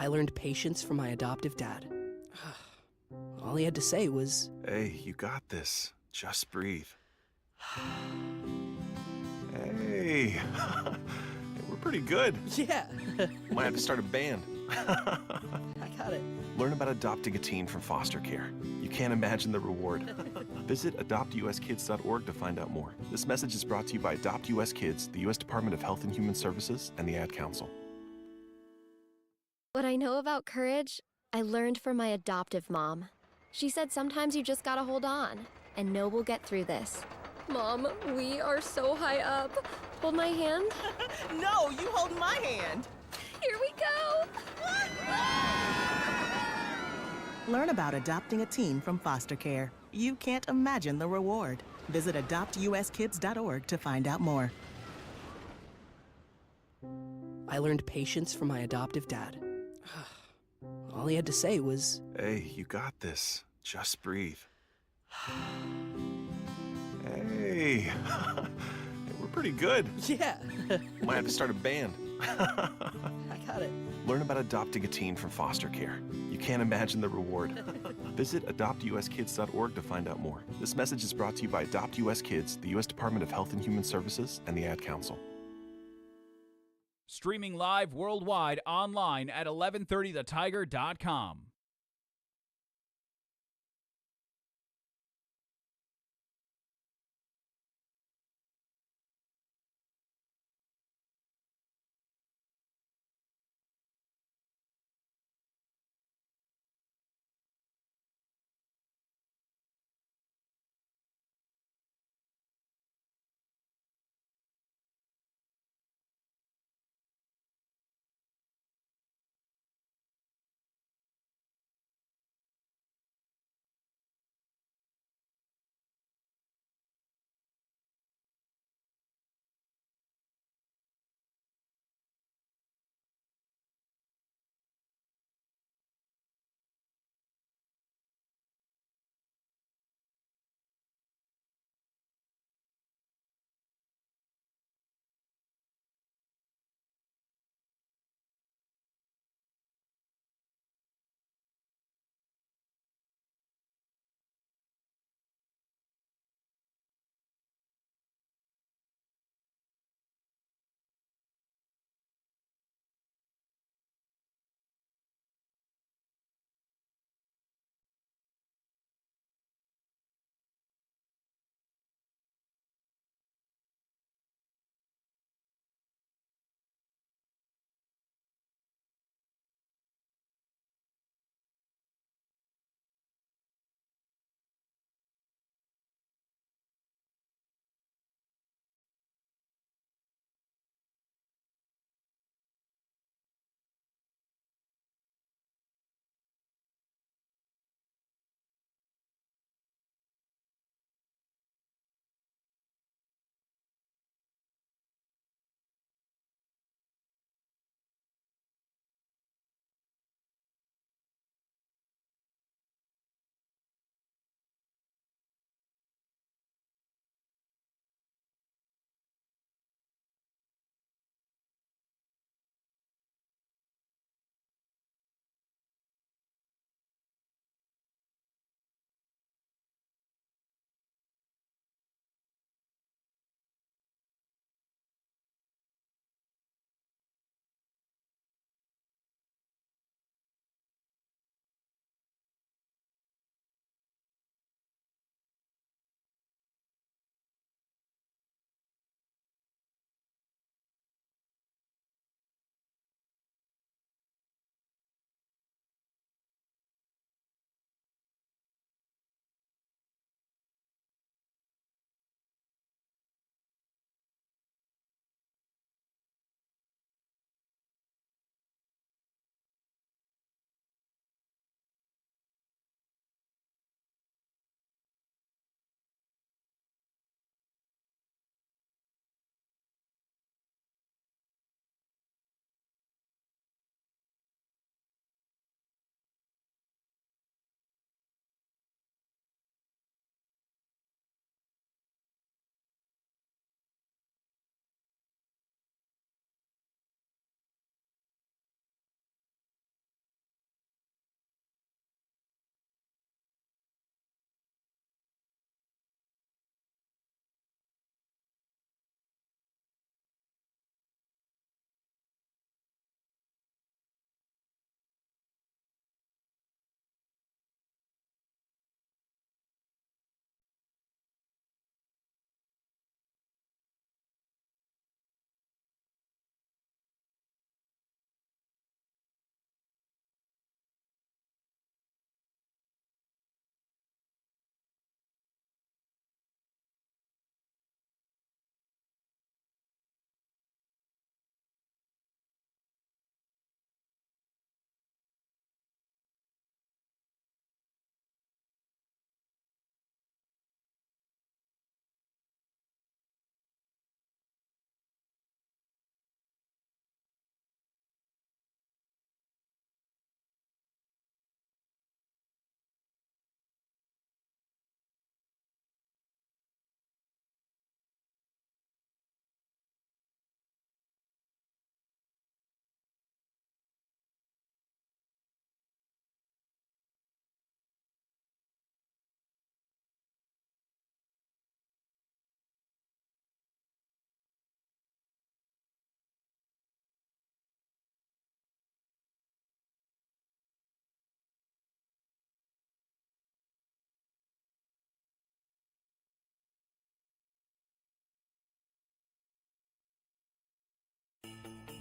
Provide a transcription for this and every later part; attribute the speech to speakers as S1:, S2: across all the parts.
S1: I learned patience from my adoptive dad. All he had to say was,
S2: "Hey, you got this. Just breathe." Hey, we're pretty good.
S1: yeah,
S2: Might have to start a band.
S1: I got it.
S2: Learn about adopting a teen from foster care. You can't imagine the reward. Visit adoptuskids.org to find out more. This message is brought to you by Adopt US Kids, the U.S. Department of Health and Human Services, and the Ad Council.
S3: What I know about courage, I learned from my adoptive mom. She said sometimes you just gotta hold on, and know we'll get through this. Mom, we are so high up. Hold my hand.
S4: No, you hold my hand.
S3: Here we go.
S4: Learn about adopting a teen from foster care. You can't imagine the reward. Visit adoptuskids.org to find out more.
S1: I learned patience from my adoptive dad. All he had to say was,
S2: "Hey, you got this. Just breathe." Hey, we're pretty good.
S1: yeah,
S2: Might have to start a band.
S1: I got it.
S2: Learn about adopting a teen from foster care. You can't imagine the reward. Visit adoptuskids.org to find out more. This message is brought to you by Adopt US Kids, the U.S. Department of Health and Human Services, and the Ad Council.
S5: Streaming live worldwide online at 1130thetiger.com.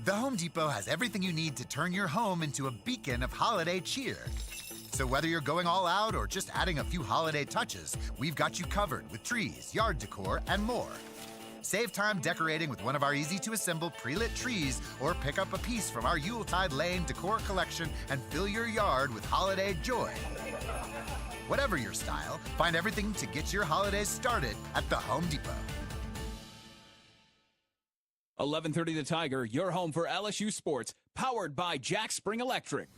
S6: The Home Depot has everything you need to turn your home into a beacon of holiday cheer. So whether you're going all out or just adding a few holiday touches, we've got you covered with trees, yard decor, and more. Save time decorating with one of our easy-to-assemble pre-lit trees, or pick up a piece from our Yuletide Lane decor collection and fill your yard with holiday joy. Whatever your style, find everything to get your holidays started at the Home Depot.
S5: 11:30 The Tiger, your home for LSU sports, powered by Jack Spring Electric.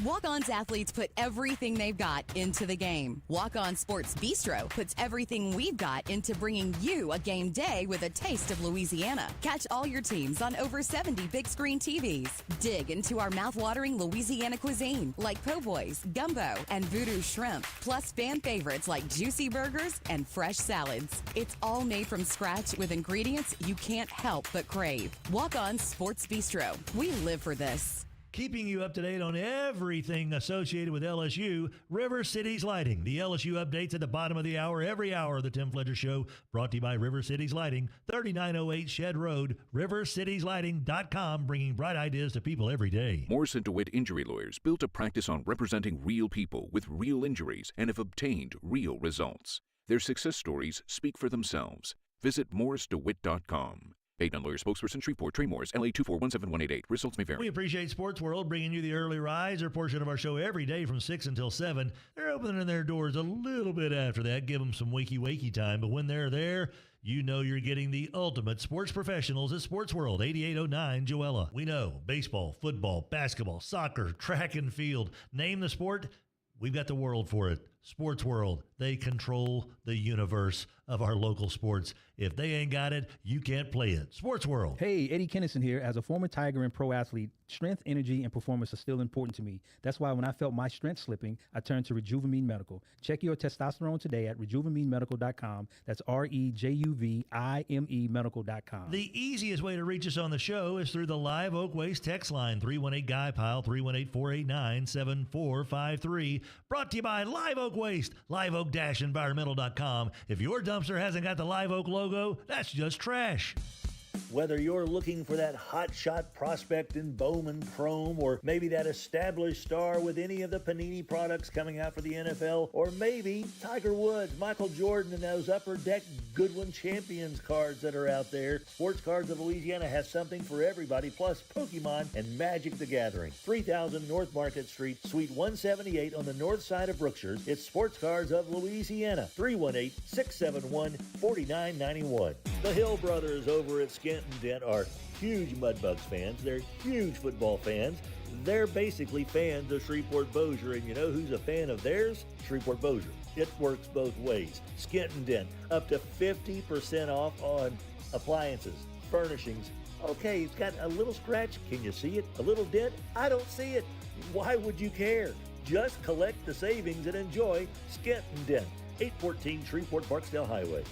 S7: Walk-On's athletes put everything they've got into the game. Walk-On Sports Bistro puts everything we've got into bringing you a game day with a taste of Louisiana. Catch all your teams on over 70 big screen TVs. Dig into our mouth-watering Louisiana cuisine like po' boys, gumbo, and voodoo shrimp, plus fan favorites like juicy burgers and fresh salads. It's all made from scratch with ingredients you can't help but crave. Walk-On Sports Bistro. We live for this.
S8: Keeping you up to date on everything associated with LSU, River Cities Lighting. The LSU updates at the bottom of the hour, every hour of the Tim Fletcher Show, brought to you by River Cities Lighting, 3908 Shed Road, rivercitieslighting.com, bringing bright ideas to people every day.
S9: Morris & DeWitt Injury Lawyers built a practice on representing real people with real injuries and have obtained real results. Their success stories speak for themselves. Visit morrisdewitt.com. Paid non-lawyer spokesperson, Shreveport, Trey Morris, LA 2417188. Results may vary.
S8: We appreciate Sports World bringing you the early riser portion of our show every day from 6 until 7. They're opening their doors a little bit after that. Give them some wakey time. But when they're there, you know you're getting the ultimate sports professionals at Sports World, 8809 Joella. We know baseball, football, basketball, soccer, track and field. Name the sport, we've got the world for it. Sports World, they control the universe of our local sports. If they ain't got it, you can't play it. Sports World.
S10: Hey, Eddie Kennison here. As a former Tiger and pro athlete, strength, energy, and performance are still important to me. That's why when I felt my strength slipping, I turned to Rejuvamine Medical. Check your testosterone today at rejuvaminemedical.com. That's REJUVIME medical.com.
S8: The easiest way to reach us on the show is through the Live Oak Waste text line, 318-GUY-PILE, 318-489-7453. Brought to you by Live Oak Waste, liveoak-environmental.com. If your dumpster hasn't got the Live Oak logo, that's just trash.
S11: Whether you're looking for that hot shot prospect in Bowman Chrome, or maybe that established star with any of the Panini products coming out for the NFL, or maybe Tiger Woods, Michael Jordan, and those Upper Deck Goodwin Champions cards that are out there, Sports Cards of Louisiana has something for everybody, plus Pokemon and Magic the Gathering. 3000 North Market Street, Suite 178 on the north side of Brookshire. It's Sports Cards of Louisiana, 318-671-4991. The Hill Brothers over at Skent-N-Dent are huge Mudbugs fans. They're huge football fans. They're basically fans of Shreveport-Bossier, and you know who's a fan of theirs? Shreveport-Bossier. It works both ways. Skent-N-Dent, up to 50% off on appliances, furnishings. Okay, it's got a little scratch. Can you see it? A little dent? I don't see it. Why would you care? Just collect the savings and enjoy Skent-N-Dent, 814 Shreveport-Barksdale Highway.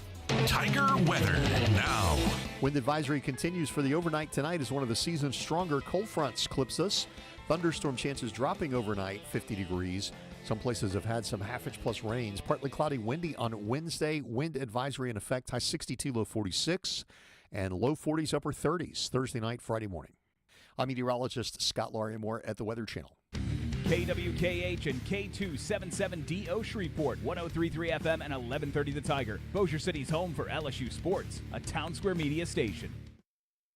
S12: Tiger weather now. Wind advisory continues for the overnight tonight as one of the season's stronger cold fronts clips us. Thunderstorm chances dropping overnight, 50 degrees. Some places have had some half-inch plus rains. Partly cloudy, windy on Wednesday. Wind advisory in effect, high 62, low 46, and low 40s, upper 30s Thursday night, Friday morning. I'm meteorologist Scott Larimore at the Weather Channel.
S5: KWKH and K277DO Shreveport, 103.3 FM and 1130 The Tiger. Bossier City's home for LSU sports, a Town Square Media station.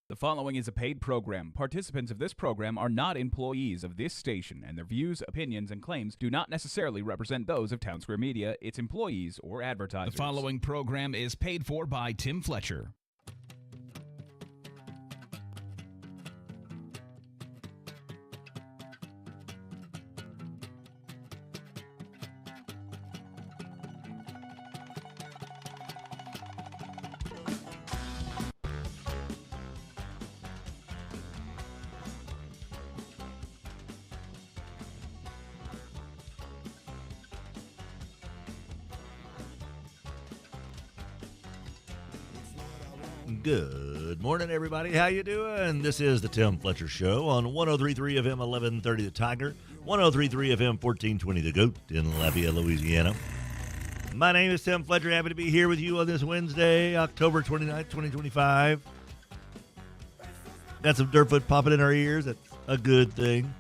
S5: The following is a paid program. Participants of this program are not employees of this station, and their views, opinions, and claims do not necessarily represent those of Town Square Media, its employees, or advertisers.
S13: The following program is paid for by Tim Fletcher.
S8: Good morning, everybody. How you doing? This is the Tim Fletcher Show on 103.3 FM, 1130 The Tiger, 103.3 FM, 1420 The Goat in Lafayette, Louisiana. My name is Tim Fletcher. Happy to be here with you on this Wednesday, October 29th, 2025. Got some Dirtfoot popping in our ears. That's a good thing.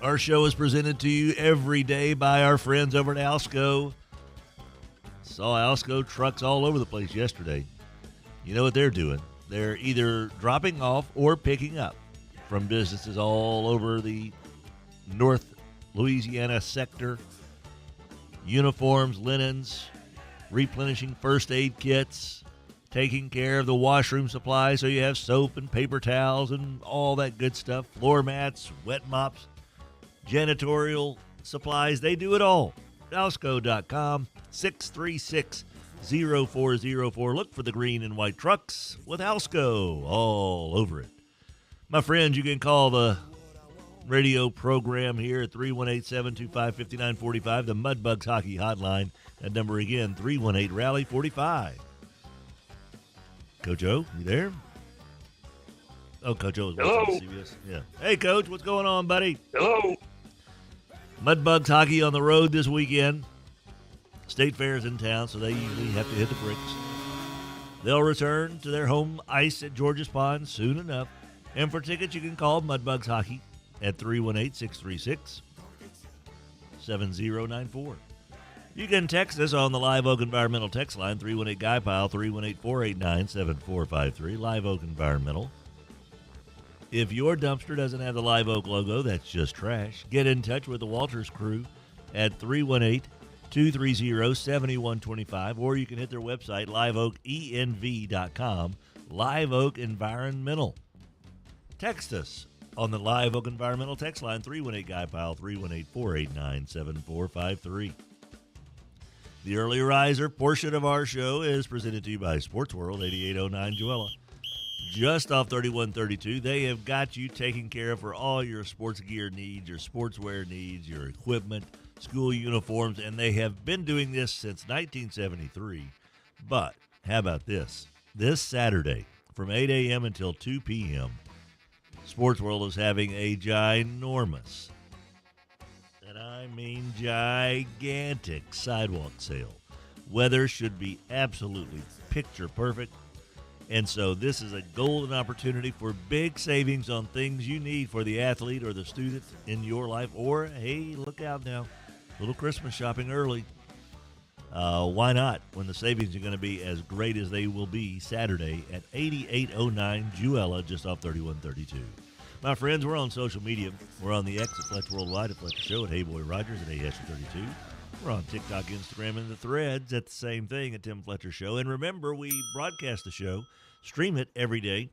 S8: Our show is presented to you every day by our friends over at Alsco. Saw Alsco trucks all over the place yesterday. You know what they're doing? They're either dropping off or picking up from businesses all over the North Louisiana sector. Uniforms, linens, replenishing first aid kits, taking care of the washroom supply so you have soap and paper towels and all that good stuff, floor mats, wet mops, janitorial supplies. They do it all. Alsco.com, 636-0404. Look for the green and white trucks with Alsco all over it. My friends, you can call the radio program here at 318-725-5945, the Mudbugs Hockey Hotline. That number again, 318-RALLY-45. Coach O, you there? Oh, Coach O is watching CBS. Yeah. Hey, Coach, what's going on, buddy?
S14: Hello.
S8: Mudbugs Hockey on the road this weekend. State Fair's in town, so they usually have to hit the bricks. They'll return to their home ice at George's Pond soon enough. And for tickets, you can call Mudbugs Hockey at 318-636-7094. You can text us on the Live Oak Environmental text line, 318-GUY-PILE, 318-489-7453, Live Oak Environmental. If your dumpster doesn't have the Live Oak logo, that's just trash. Get in touch with the Walters crew at 318-230-7125, or you can hit their website, liveoakenv.com, Live Oak Environmental. Text us on the Live Oak Environmental text line, 318-GUY-PILE, 318-489-7453. The Early Riser portion of our show is presented to you by Sports World, 8809 Joella. Just off 3132, they have got you taken care of for all your sports gear needs, your sportswear needs, your equipment, school uniforms, and they have been doing this since 1973. But how about this? This Saturday, from 8 a.m. until 2 p.m., Sports World is having a ginormous, and I mean gigantic, sidewalk sale. Weather should be absolutely picture perfect. And so this is a golden opportunity for big savings on things you need for the athlete or the student in your life. Or, hey, look out now, little Christmas shopping early. Why not, when the savings are going to be as great as they will be Saturday at 8809 Joella, just off 3132. My friends, we're on social media. We're on the X at Fletcher Worldwide, at Fletcher Show, at Hey Boy Rogers, at AS32. We're on TikTok, Instagram, and the Threads at the same thing, at Tim Fletcher Show. And remember, we broadcast the show, stream it every day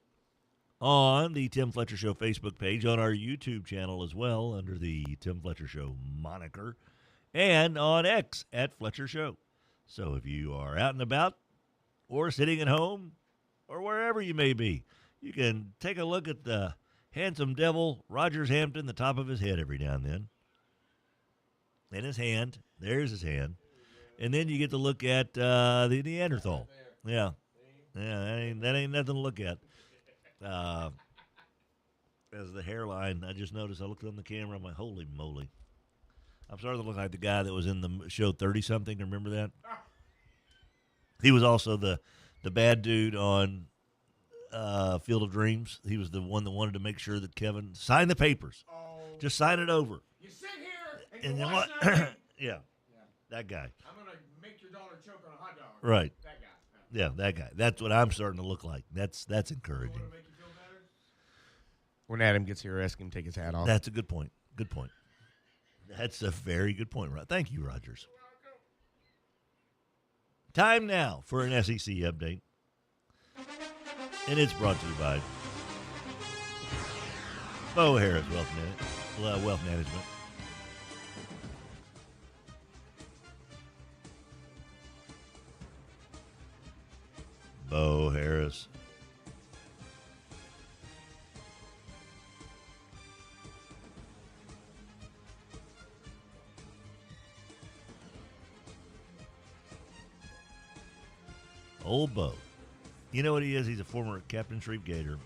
S8: on the Tim Fletcher Show Facebook page, on our YouTube channel as well, under the Tim Fletcher Show moniker, and on X at Fletcher Show. So if you are out and about or sitting at home or wherever you may be, you can take a look at the handsome devil, Rogers Hampton, the top of his head every now and then. And his hand. There's his hand. And then you get to look at the Neanderthal. Yeah. Yeah, that ain't nothing to look at. As the hairline, I just noticed, I looked on the camera, I'm like, holy moly. I'm starting to look like the guy that was in the show 30-something. Remember that? He was also the bad dude on Field of Dreams. He was the one that wanted to make sure that Kevin signed the papers. Just sign it over.
S14: You sit here
S8: And then
S14: watch
S8: what?
S14: nothing.
S8: Yeah, that guy.
S14: I'm going to make your daughter choke on a hot dog.
S8: Right.
S14: That guy.
S8: Yeah, that guy. That's what I'm starting to look like. That's encouraging.
S14: Want to make you feel better?
S15: When Adam gets here, ask him to take his hat off.
S8: That's a good point. Good point. That's a very good point, Rod. Thank you, Rogers. Time now for an SEC update. And it's brought to you by Bo Harris Wealth Management. Bo Harris. Old Bo. You know what he is? He's a former Captain Shreve Gator.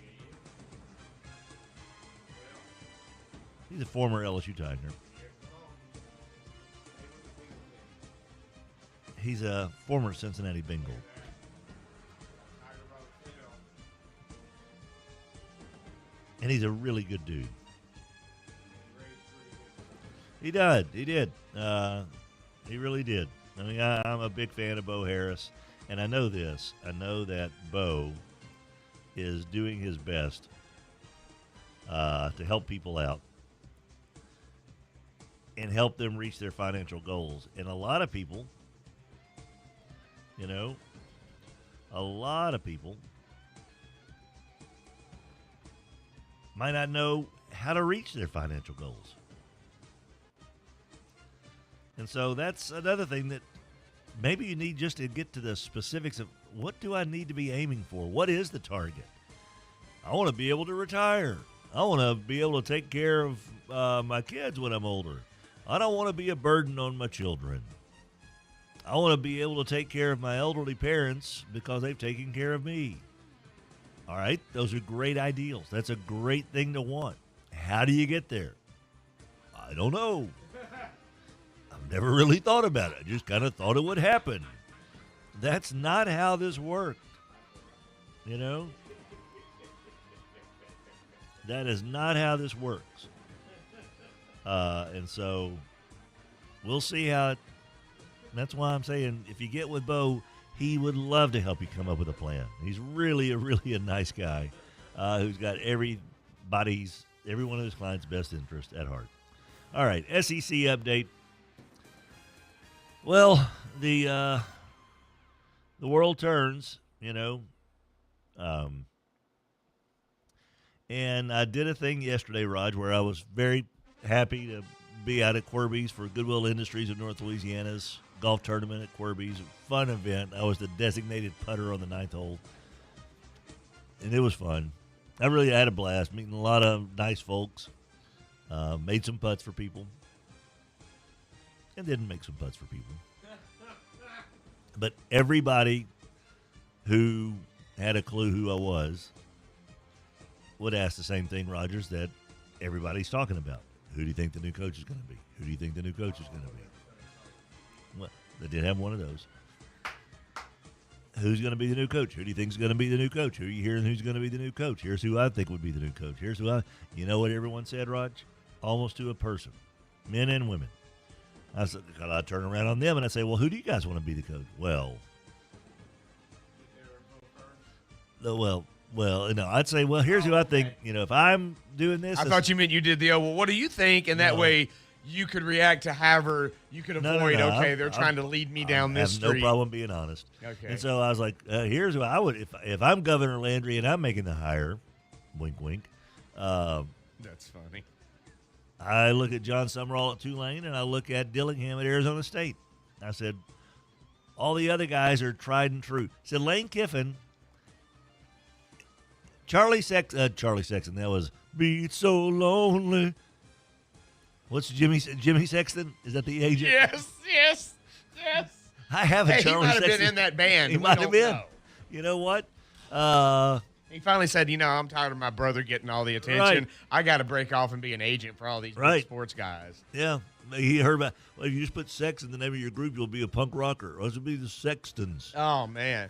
S8: He's a former LSU Tiger. He's a former Cincinnati Bengal. And he's a really good dude. He did. He did. He really did. I mean, I'm a big fan of Bo Harris, and I know this. I know that Bo is doing his best to help people out and help them reach their financial goals. And a lot of people, might not know how to reach their financial goals. And so that's another thing that maybe you need just to get to the specifics of what do I need to be aiming for? What is the target? I want to be able to retire. I want to be able to take care of my kids when I'm older. I don't want to be a burden on my children. I want to be able to take care of my elderly parents because they've taken care of me. All right, those are great ideals. That's a great thing to want. How do you get there? I don't know. I've never really thought about it. I just kind of thought it would happen. That's not how this worked. That is not how this works. And so we'll see how it. That's why I'm saying if you get with Bo, he would love to help you come up with a plan. He's really a nice guy who's got every one of his clients' best interest at heart. All right, SEC update. Well, the world turns, and I did a thing yesterday, Raj, where I was very happy to be out at Quirby's for Goodwill Industries of North Louisiana's golf tournament at Quirby's. Fun event. I was the designated putter on the 9th hole, and it was fun. I really had a blast meeting a lot of nice folks. Made some putts for people, and didn't make some putts for people. But everybody who had a clue who I was would ask the same thing, Rogers, that everybody's talking about. Who do you think the new coach is going to be? Who do you think the new coach is going to be? Well, they did have one of those. Who's going to be the new coach? Who do you think is going to be the new coach? Who are you hearing who's going to be the new coach? Here's who I think would be the new coach. Here's who You know what everyone said, Raj? Almost to a person. Men and women. I turn around on them and I say, well, who do you guys want to be the coach? Well, I'd say, well, here's who I think, if I'm doing this.
S15: I thought you meant you did what do you think? And that way you could react to however you could avoid, they're trying to lead me down this street.
S8: I have no problem being honest.
S15: Okay.
S8: And so I was like, here's who I would, if I'm Governor Landry and I'm making the hire, wink, wink.
S15: That's funny.
S8: I look at John Summerall at Tulane, and I look at Dillingham at Arizona State. I said, all the other guys are tried and true. I said, Lane Kiffin, Charlie Sexton, that was Be So Lonely. What's Jimmy Sexton? Is that the agent?
S15: Yes.
S8: I have a Charlie Sexton.
S15: He might have been in that band.
S8: He might have been.
S15: Know.
S8: You know what?
S15: He finally said, I'm tired of my brother getting all the attention.
S8: Right.
S15: I got to break off and be an agent for all these big sports guys.
S8: Yeah. He heard about, if you just put sex in the name of your group, you'll be a punk rocker. Or it'll be the Sextons.
S15: Oh, man.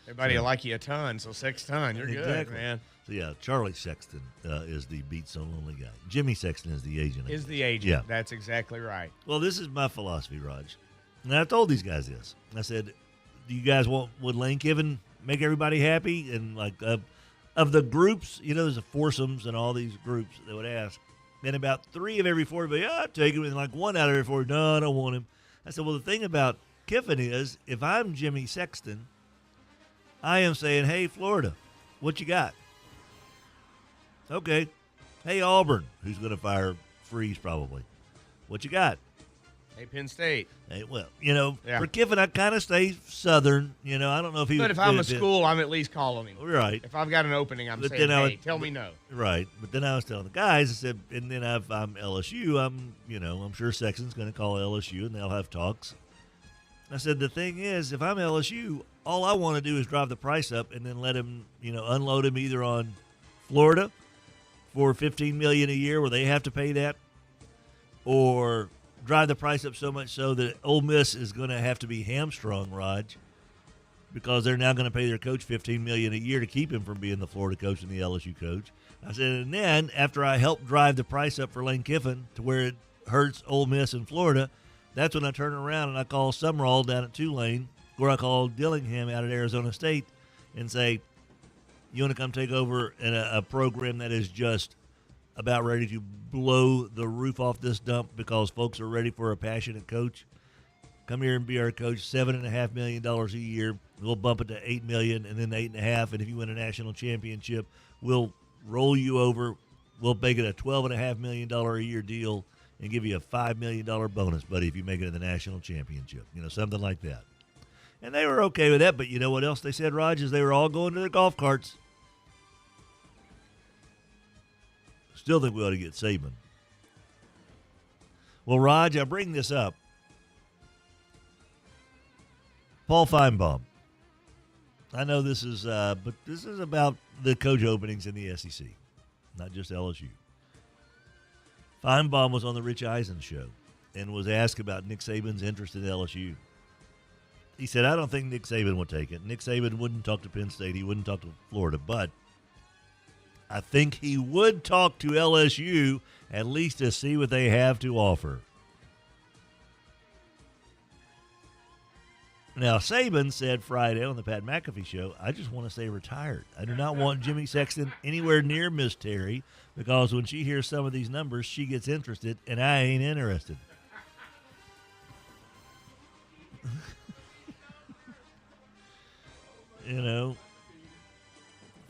S15: Everybody will like you a ton, so 6 ton. You're good, man.
S8: So, yeah, Charlie Sexton is the Beat So Lonely guy. Jimmy Sexton is the agent.
S15: Is the agent.
S8: Yeah.
S15: That's exactly right.
S8: Well, this is my philosophy, Raj. And I told these guys this. I said, do you guys would Lane Kiffin make everybody happy? And, of the groups, there's the foursomes and all these groups that would ask. And about 3 of every 4 would be, I'd take him. And 1 out of every 4, no, I don't want him. I said, well, the thing about Kiffin is, if I'm Jimmy Sexton, I am saying, hey, Florida, what you got? Okay. Hey, Auburn, who's going to fire Freeze probably. What you got?
S15: Hey, Penn State.
S8: Hey, well, for Kiffin, I kind of stay Southern. I don't know if he
S15: But if I'm a school, I'm at least calling him.
S8: Right.
S15: If I've got an opening, I'm saying, hey, tell me no.
S8: Right. But then I was telling the guys, I said, and then if I'm LSU, I'm sure Sexton's going to call LSU, and they'll have talks. I said, the thing is, if I'm LSU, all I want to do is drive the price up and then let him, unload him either on Florida for $15 million a year where they have to pay that, or drive the price up so much so that Ole Miss is going to have to be hamstrung, Raj, because they're now going to pay their coach $15 million a year to keep him from being the Florida coach and the LSU coach. I said, and then after I helped drive the price up for Lane Kiffin to where it hurts Ole Miss in Florida, that's when I turn around and I call Summerall down at Tulane, or I call Dillingham out at Arizona State and say, you want to come take over in a program that is just about ready to blow the roof off this dump because folks are ready for a passionate coach? Come here and be our coach. $7.5 million a year. We'll bump it to $8 million and then $8.5 million. And if you win a national championship, we'll roll you over. We'll make it a $12.5 million a year deal and give you a $5 million bonus, buddy, if you make it to the national championship. Something like that. And they were okay with that. But you know what else they said, Raj, is they were all going to their golf carts. Still think we ought to get Saban. Well, Raj, I bring this up. Paul Feinbaum. I know this is, but this is about the coach openings in the SEC, not just LSU. Feinbaum was on the Rich Eisen show and was asked about Nick Saban's interest in LSU. He said, I don't think Nick Saban would take it. Nick Saban wouldn't talk to Penn State. He wouldn't talk to Florida, but I think he would talk to LSU at least to see what they have to offer. Now, Saban said Friday on the Pat McAfee show, I just want to stay retired. I do not want Jimmy Sexton anywhere near Miss Terry because when she hears some of these numbers, she gets interested, and I ain't interested.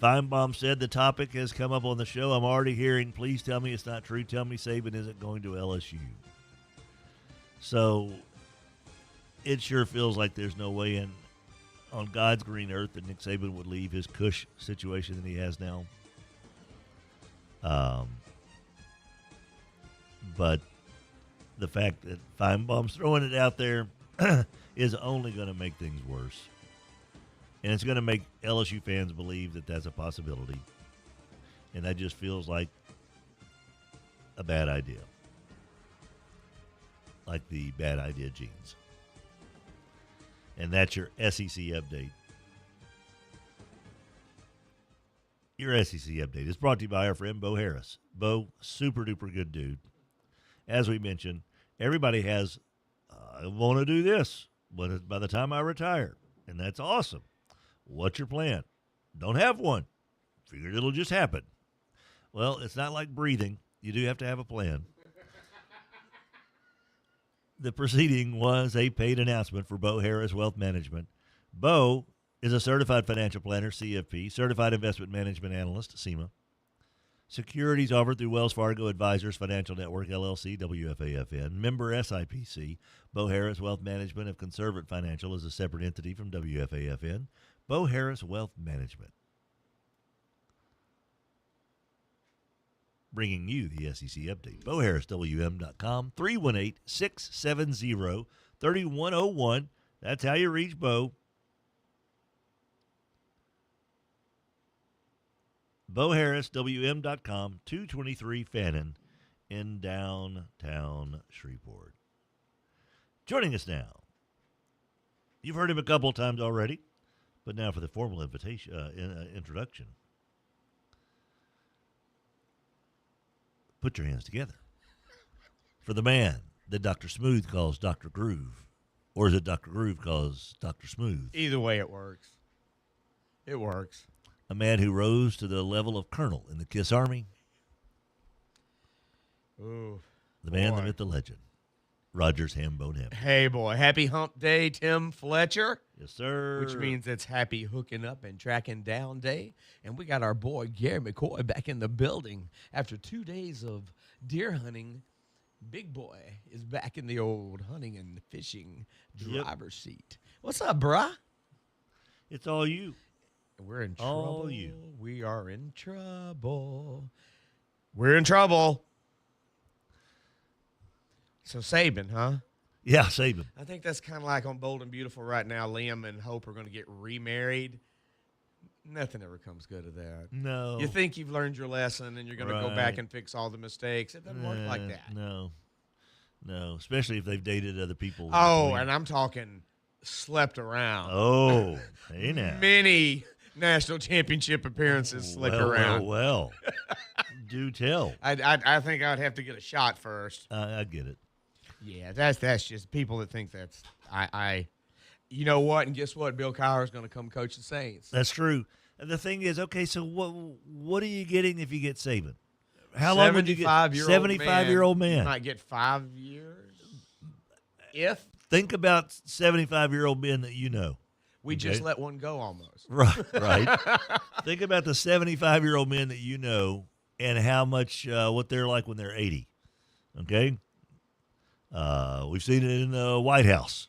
S8: Feinbaum said the topic has come up on the show. I'm already hearing, please tell me it's not true. Tell me Saban isn't going to LSU. So it sure feels like there's no way on God's green earth that Nick Saban would leave his cush situation that he has now. But the fact that Feinbaum's throwing it out there is only going to make things worse. And it's going to make LSU fans believe that that's a possibility. And that just feels like a bad idea. Like the bad idea genes. And that's your SEC update. Your SEC update is brought to you by our friend Bo Harris. Bo, super duper good dude. As we mentioned, everybody has, I want to do this by the time I retire. And that's awesome. What's your plan? Don't have one. Figured it'll just happen. Well, it's not like breathing. You do have to have a plan. The proceeding was a paid announcement for Bo Harris Wealth Management. Bo is a certified financial planner, CFP, certified investment management analyst, CIMA. Securities offered through Wells Fargo Advisors Financial Network, LLC, WFAFN. Member SIPC. Bo Harris Wealth Management of Conservative Financial is a separate entity from WFAFN. Bo Harris Wealth Management. Bringing you the SEC update. BoHarrisWM.com, 318-670-3101. That's how you reach Bo. BoHarrisWM.com, 223 Fannin in downtown Shreveport. Joining us now. You've heard him a couple times already, but now for the formal introduction. Put your hands together for the man that Dr. Smooth calls Dr. Groove. Or is it Dr. Groove calls Dr. Smooth?
S15: Either way, it works. It works.
S8: A man who rose to the level of colonel in the KISS Army.
S15: Ooh,
S8: the man, the myth, the legend. Rogers Hambone Hammond.
S15: Hey, boy. Happy hump day, Tim Fletcher.
S8: Yes, sir.
S15: Which means it's happy hooking up and tracking down day. And we got our boy Gary McCoy back in the building. After 2 days of deer hunting, Big Boy is back in the old hunting and fishing driver's seat. What's up, bruh?
S8: It's all you.
S15: We're in trouble.
S8: All you.
S15: We are in trouble. We're in trouble. So Saban, huh?
S8: Yeah, Saban.
S15: I think that's kind of like on Bold and Beautiful right now. Liam and Hope are going to get remarried. Nothing ever comes good of that.
S8: No.
S15: You think you've learned your lesson and you're going to go back and fix all the mistakes. It doesn't work like that.
S8: No. No, especially if they've dated other people.
S15: Oh, and I'm talking slept around.
S12: Oh, hey now.
S15: Many national championship appearances slip around.
S12: Well. Do tell.
S15: I think I'd have to get a shot first.
S12: I get it.
S15: Yeah, that's just people that think that's you know what? And guess what? Bill Cowher's going to come coach the Saints.
S12: That's true. And the thing is, okay, so what are you getting if you get Saban? How long would you get? 75-year-old man.
S15: You might get 5 years. If
S12: think about 75-year-old men that you know.
S15: We just let one go almost.
S12: Right. Think about the 75-year-old men that you know and how much what they're like when they're 80. Okay? We've seen it in the White House,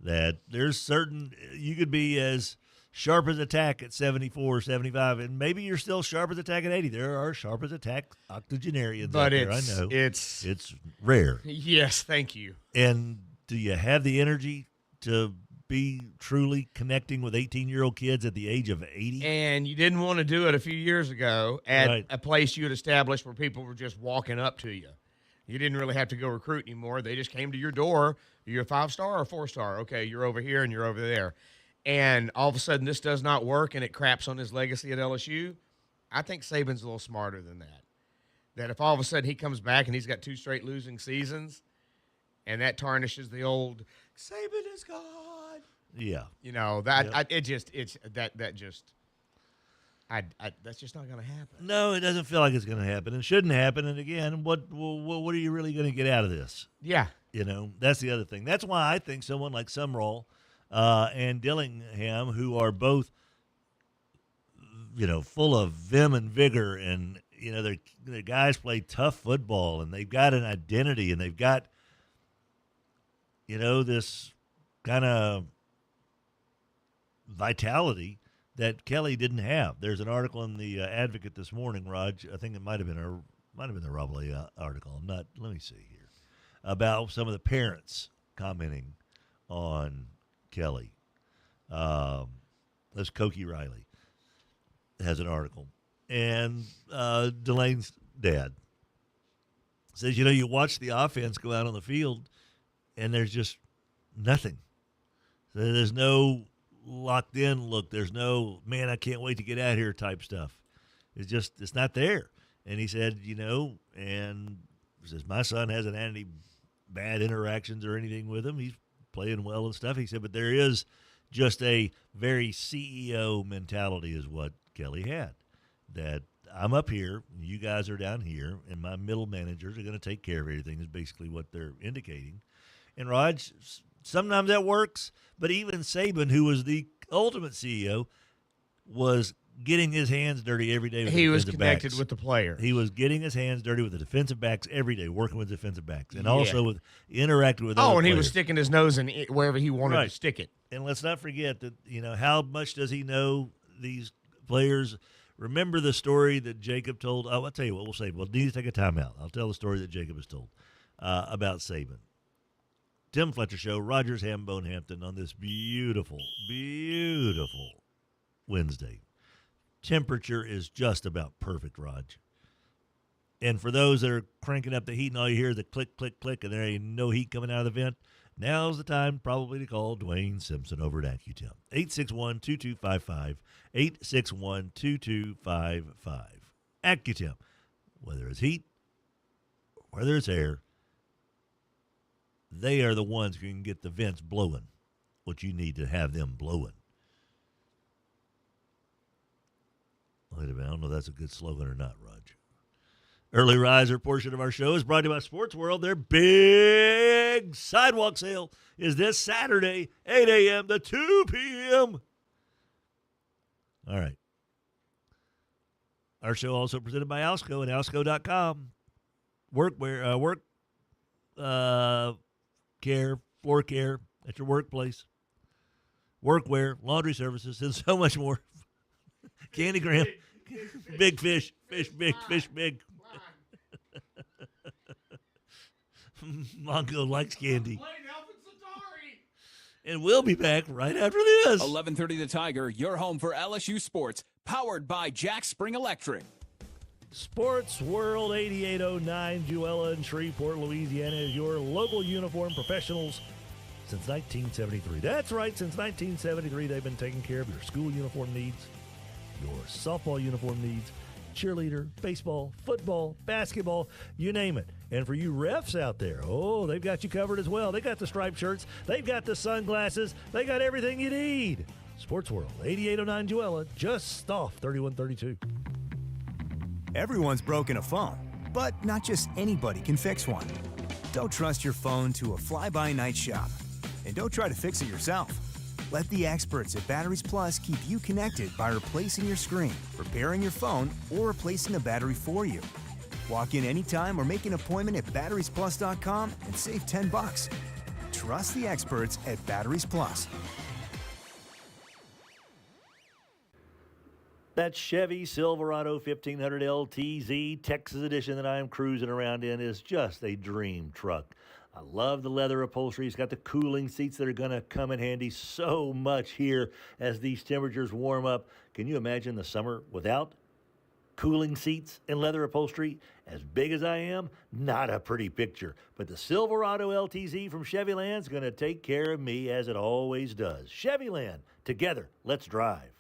S12: that there's certain – you could be as sharp as a tack at 74 or 75, and maybe you're still sharp as a tack at 80. There are sharp as a tack octogenarians out there, I know.
S15: It's
S12: rare.
S15: Yes, thank you.
S12: And do you have the energy to be truly connecting with 18-year-old kids at the age of 80?
S15: And you didn't want to do it a few years ago at a place you had established where people were just walking up to you. You didn't really have to go recruit anymore. They just came to your door. You're a 5-star or 4-star. Okay, you're over here and you're over there. And all of a sudden this does not work and it craps on his legacy at LSU. I think Saban's a little smarter than that. That if all of a sudden he comes back and he's got 2 straight losing seasons and that tarnishes the old Saban is gone.
S12: Yeah.
S15: That's just not going to happen.
S12: No, it doesn't feel like it's going to happen. It shouldn't happen. And again, what are you really going to get out of this?
S15: Yeah.
S12: That's the other thing. That's why I think someone like Sumrall and Dillingham, who are both, full of vim and vigor, and their guys play tough football, and they've got an identity, and they've got, this kind of vitality that Kelly didn't have. There's an article in the Advocate this morning, Raj. I think it might have been the Robley article. Let me see here, about some of the parents commenting on Kelly. That's Cokie Riley has an article, and Delane's dad says, you watch the offense go out on the field, and there's just nothing. There's no locked in look. There's no, man, I can't wait to get out here type stuff. It's not there. And he said, and says, my son hasn't had any bad interactions or anything with him. He's playing well and stuff. He said, but there is just a very CEO mentality is what Kelly had, that I'm up here, you guys are down here, and my middle managers are going to take care of everything is basically what they're indicating. And Raj, sometimes that works, but even Saban, who was the ultimate CEO, was getting his hands dirty every day with the defensive backs. He was connected
S15: with the player.
S12: He was getting his hands dirty with the defensive backs every day, working with defensive backs, and also with interacting with other
S15: and he
S12: players.
S15: was sticking his nose in wherever he wanted to stick it.
S12: And let's not forget that, how much does he know these players? Remember the story that Jacob told? Oh, I'll tell you what, we'll need to take a timeout. I'll tell the story that Jacob has told about Saban. Tim Fletcher Show, Rogers Hambone Hampton on this beautiful, beautiful Wednesday. Temperature is just about perfect, Raj. And for those that are cranking up the heat and all you hear is the click, click, click, and there ain't no heat coming out of the vent, now's the time probably to call Dwayne Simpson over at AccuTemp. 861-2255, 861-2255. AccuTemp. Whether it's heat, whether it's air, they are the ones who can get the vents blowing what you need to have them blowing. Wait a minute, I don't know if that's a good slogan or not, Raj. Early riser portion of our show is brought to you by Sports World. Their big sidewalk sale is this Saturday, 8 a.m. to 2 p.m. All right. Our show also presented by Alsco and Alsco.com. Work care, floor care at your workplace, workwear, laundry services, and so much more. Candygram, big fish, big. Mongo likes candy. And we'll be back right after this.
S13: 11:30 The Tiger, your home for LSU sports, powered by Jack Spring Electric.
S8: Sports World 8809, Jewella in Shreveport, Louisiana, is your local uniform professionals since 1973. That's right, since 1973, they've been taking care of your school uniform needs, your softball uniform needs, cheerleader, baseball, football, basketball, you name it. And for you refs out there, oh, they've got you covered as well. They got the striped shirts. They've got the sunglasses. They got everything you need. Sports World, 8809 Joella, just off 3132.
S16: Everyone's broken a phone, but not just anybody can fix one. Don't trust your phone to a fly-by-night shop. And don't try to fix it yourself. Let the experts at Batteries Plus keep you connected by replacing your screen, repairing your phone, or replacing a battery for you. Walk in anytime or make an appointment at batteriesplus.com and save $10. Trust the experts at Batteries Plus.
S11: That Chevy Silverado 1500 LTZ Texas edition that I am cruising around in is just a dream truck. I love the leather upholstery. It's got the cooling seats that are going to come in handy so much here as these temperatures warm up. Can you imagine the summer without cooling seats and leather upholstery? As big as I am, not a pretty picture. But the Silverado LTZ from Chevyland's going to take care of me as it always does. Chevyland, together, let's drive.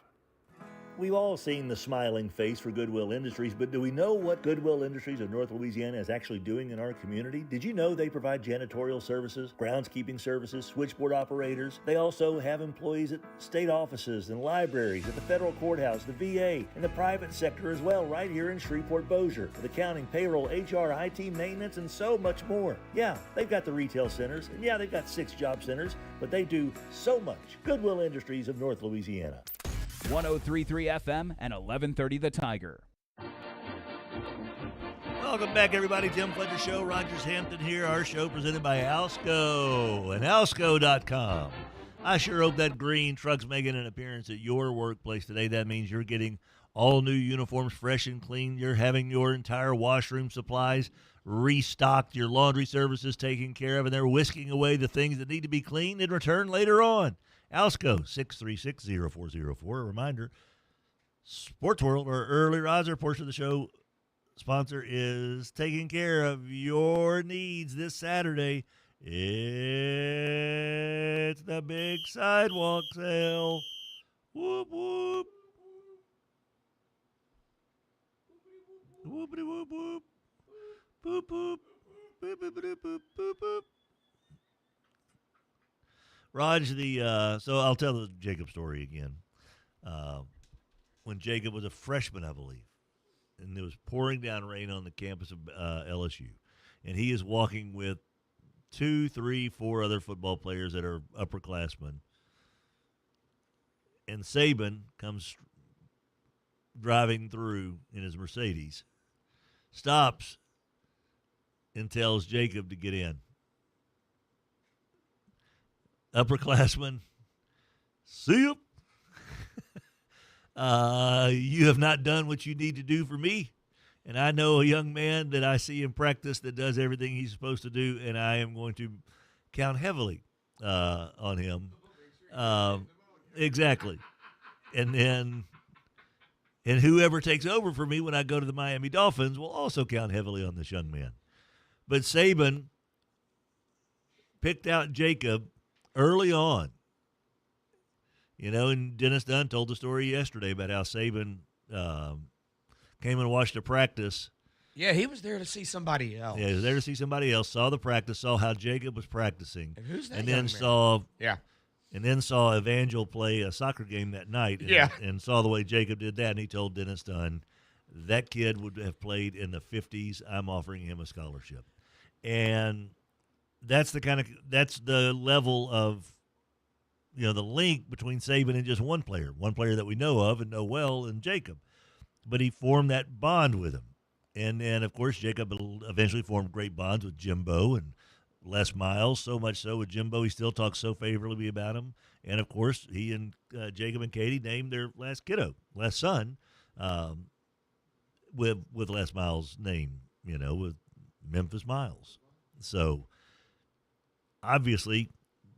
S11: We've all seen the smiling face for Goodwill Industries, but do we know what Goodwill Industries of North Louisiana is actually doing in our community? Did you know they provide janitorial services, groundskeeping services, switchboard operators? They also have employees at state offices and libraries, at the federal courthouse, the VA, and the private sector as well, right here in Shreveport-Bossier, with accounting, payroll, HR, IT, maintenance, and so much more. Yeah, they've got the retail centers, and yeah, they've got 6 job centers, but they do so much. Goodwill Industries of North Louisiana.
S5: 103.3 FM and 1130 The Tiger.
S8: Welcome back, everybody. Tim Fletcher Show. Rogers Hampton here. Our show presented by Alsco and Alsco.com. I sure hope that green truck's making an appearance at your workplace today. That means you're getting all new uniforms, fresh and clean. You're having your entire washroom supplies restocked, your laundry services taken care of, and they're whisking away the things that need to be cleaned and returned later on. Alsco, 636-0404. A reminder, Sports World, our early riser portion of the show sponsor, is taking care of your needs this Saturday. It's the big sidewalk sale. Whoop, whoop. Whoopity, whoop, whoop. Boop, boop. Boop, boop, boop, boop, boop, boop. Raj, so I'll tell the Jacob story again. When Jacob was a freshman, I believe, and it was pouring down rain on the campus of LSU, and he is walking with 2, 3, 4 other football players that are upperclassmen, and Saban comes driving through in his Mercedes, stops, and tells Jacob to get in. Upperclassmen, see you. You have not done what you need to do for me. And I know a young man that I see in practice that does everything he's supposed to do, and I am going to count heavily on him. Exactly. And whoever takes over for me when I go to the Miami Dolphins will also count heavily on this young man. But Saban picked out Jacob early on, and Dennis Dunn told the story yesterday about how Saban came and watched a practice.
S15: Yeah, he was there to see somebody else.
S8: Yeah, he was there to see somebody else, saw the practice, saw how Jacob was practicing.
S15: And who's that
S8: and
S15: young
S8: then
S15: man?
S8: saw
S15: Yeah.
S8: And then saw Evangel play a soccer game that night. And saw the way Jacob did that, and he told Dennis Dunn, that kid would have played in the 50s. I'm offering him a scholarship. And that's the level of, the link between Saban and just one player that we know of and know well, and Jacob. But he formed that bond with him. And then, of course, Jacob eventually formed great bonds with Jimbo and Les Miles, so much so with Jimbo he still talks so favorably about him. And, of course, he and Jacob and Katie named their last son, with Les Miles' name, with Memphis Miles. So, obviously,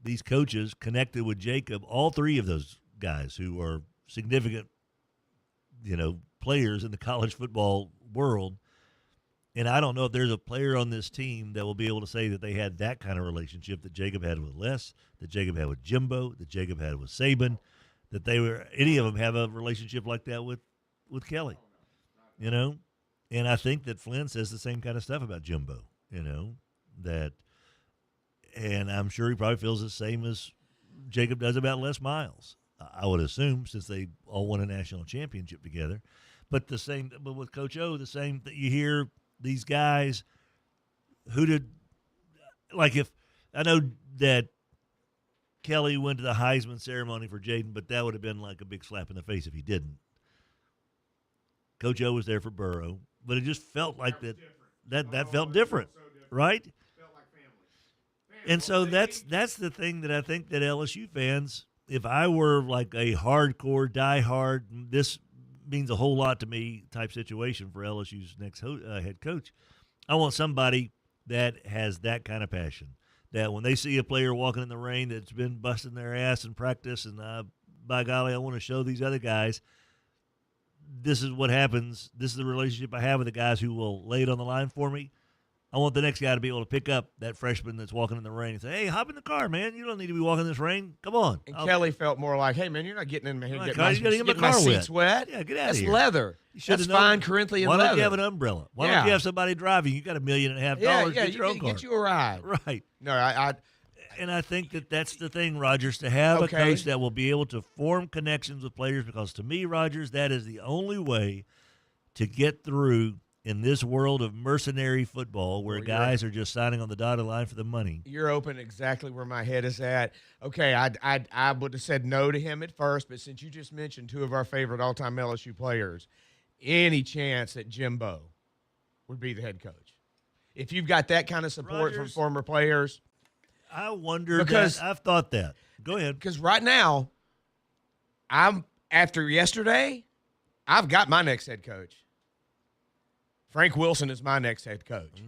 S8: these coaches connected with Jacob, all 3 of those guys who are significant, players in the college football world, And I don't know if there's a player on this team that will be able to say that they had that kind of relationship that Jacob had with Les, that Jacob had with Jimbo, that Jacob had with Saban, that any of them have a relationship like that with Kelly, you know? And I think that Flynn says the same kind of stuff about Jimbo, you know, and I'm sure he probably feels the same as Jacob does about Les Miles. I would assume, since they all won a national championship together. But with Coach O, the same that you hear these guys if I know that Kelly went to the Heisman ceremony for Jaden, but that would have been like a big slap in the face if he didn't. Coach O was there for Burrow, but it just felt like that felt different, right?
S14: Felt like family.
S8: And so that's the thing that I think that LSU fans, if I were like a hardcore, diehard, this means a whole lot to me type situation for LSU's next head coach. I want somebody that has that kind of passion, that when they see a player walking in the rain that's been busting their ass in practice and by golly, I want to show these other guys this is what happens. This is the relationship I have with the guys who will lay it on the line for me. I want the next guy to be able to pick up that freshman that's walking in the rain and say, hey, hop in the car, man. You don't need to be walking in this rain. Come on.
S14: And Kelly felt more like, hey, man, you're not getting in my head.
S8: Get
S14: my seats wet.
S8: Yeah, get out
S14: That's
S8: of here.
S14: leather. That's fine Corinthian leather.
S8: Why don't you have an umbrella? Why don't you have somebody driving? You got $1.5 million. Get your own car.
S14: Get you a ride.
S8: Right.
S14: No,
S8: and I think that's the thing, Rogers, to have a coach that will be able to form connections with players, because to me, Rogers, that is the only way to get through in this world of mercenary football where guys are just signing on the dotted line for the money.
S14: You're open exactly where my head is at. Okay, I would have said no to him at first, but since you just mentioned two of our favorite all-time LSU players, any chance that Jimbo would be the head coach? If you've got that kind of support from former players.
S8: I wonder, because I've thought that. Go ahead.
S14: Because right now, after yesterday, I've got my next head coach. Frank Wilson is my next head coach.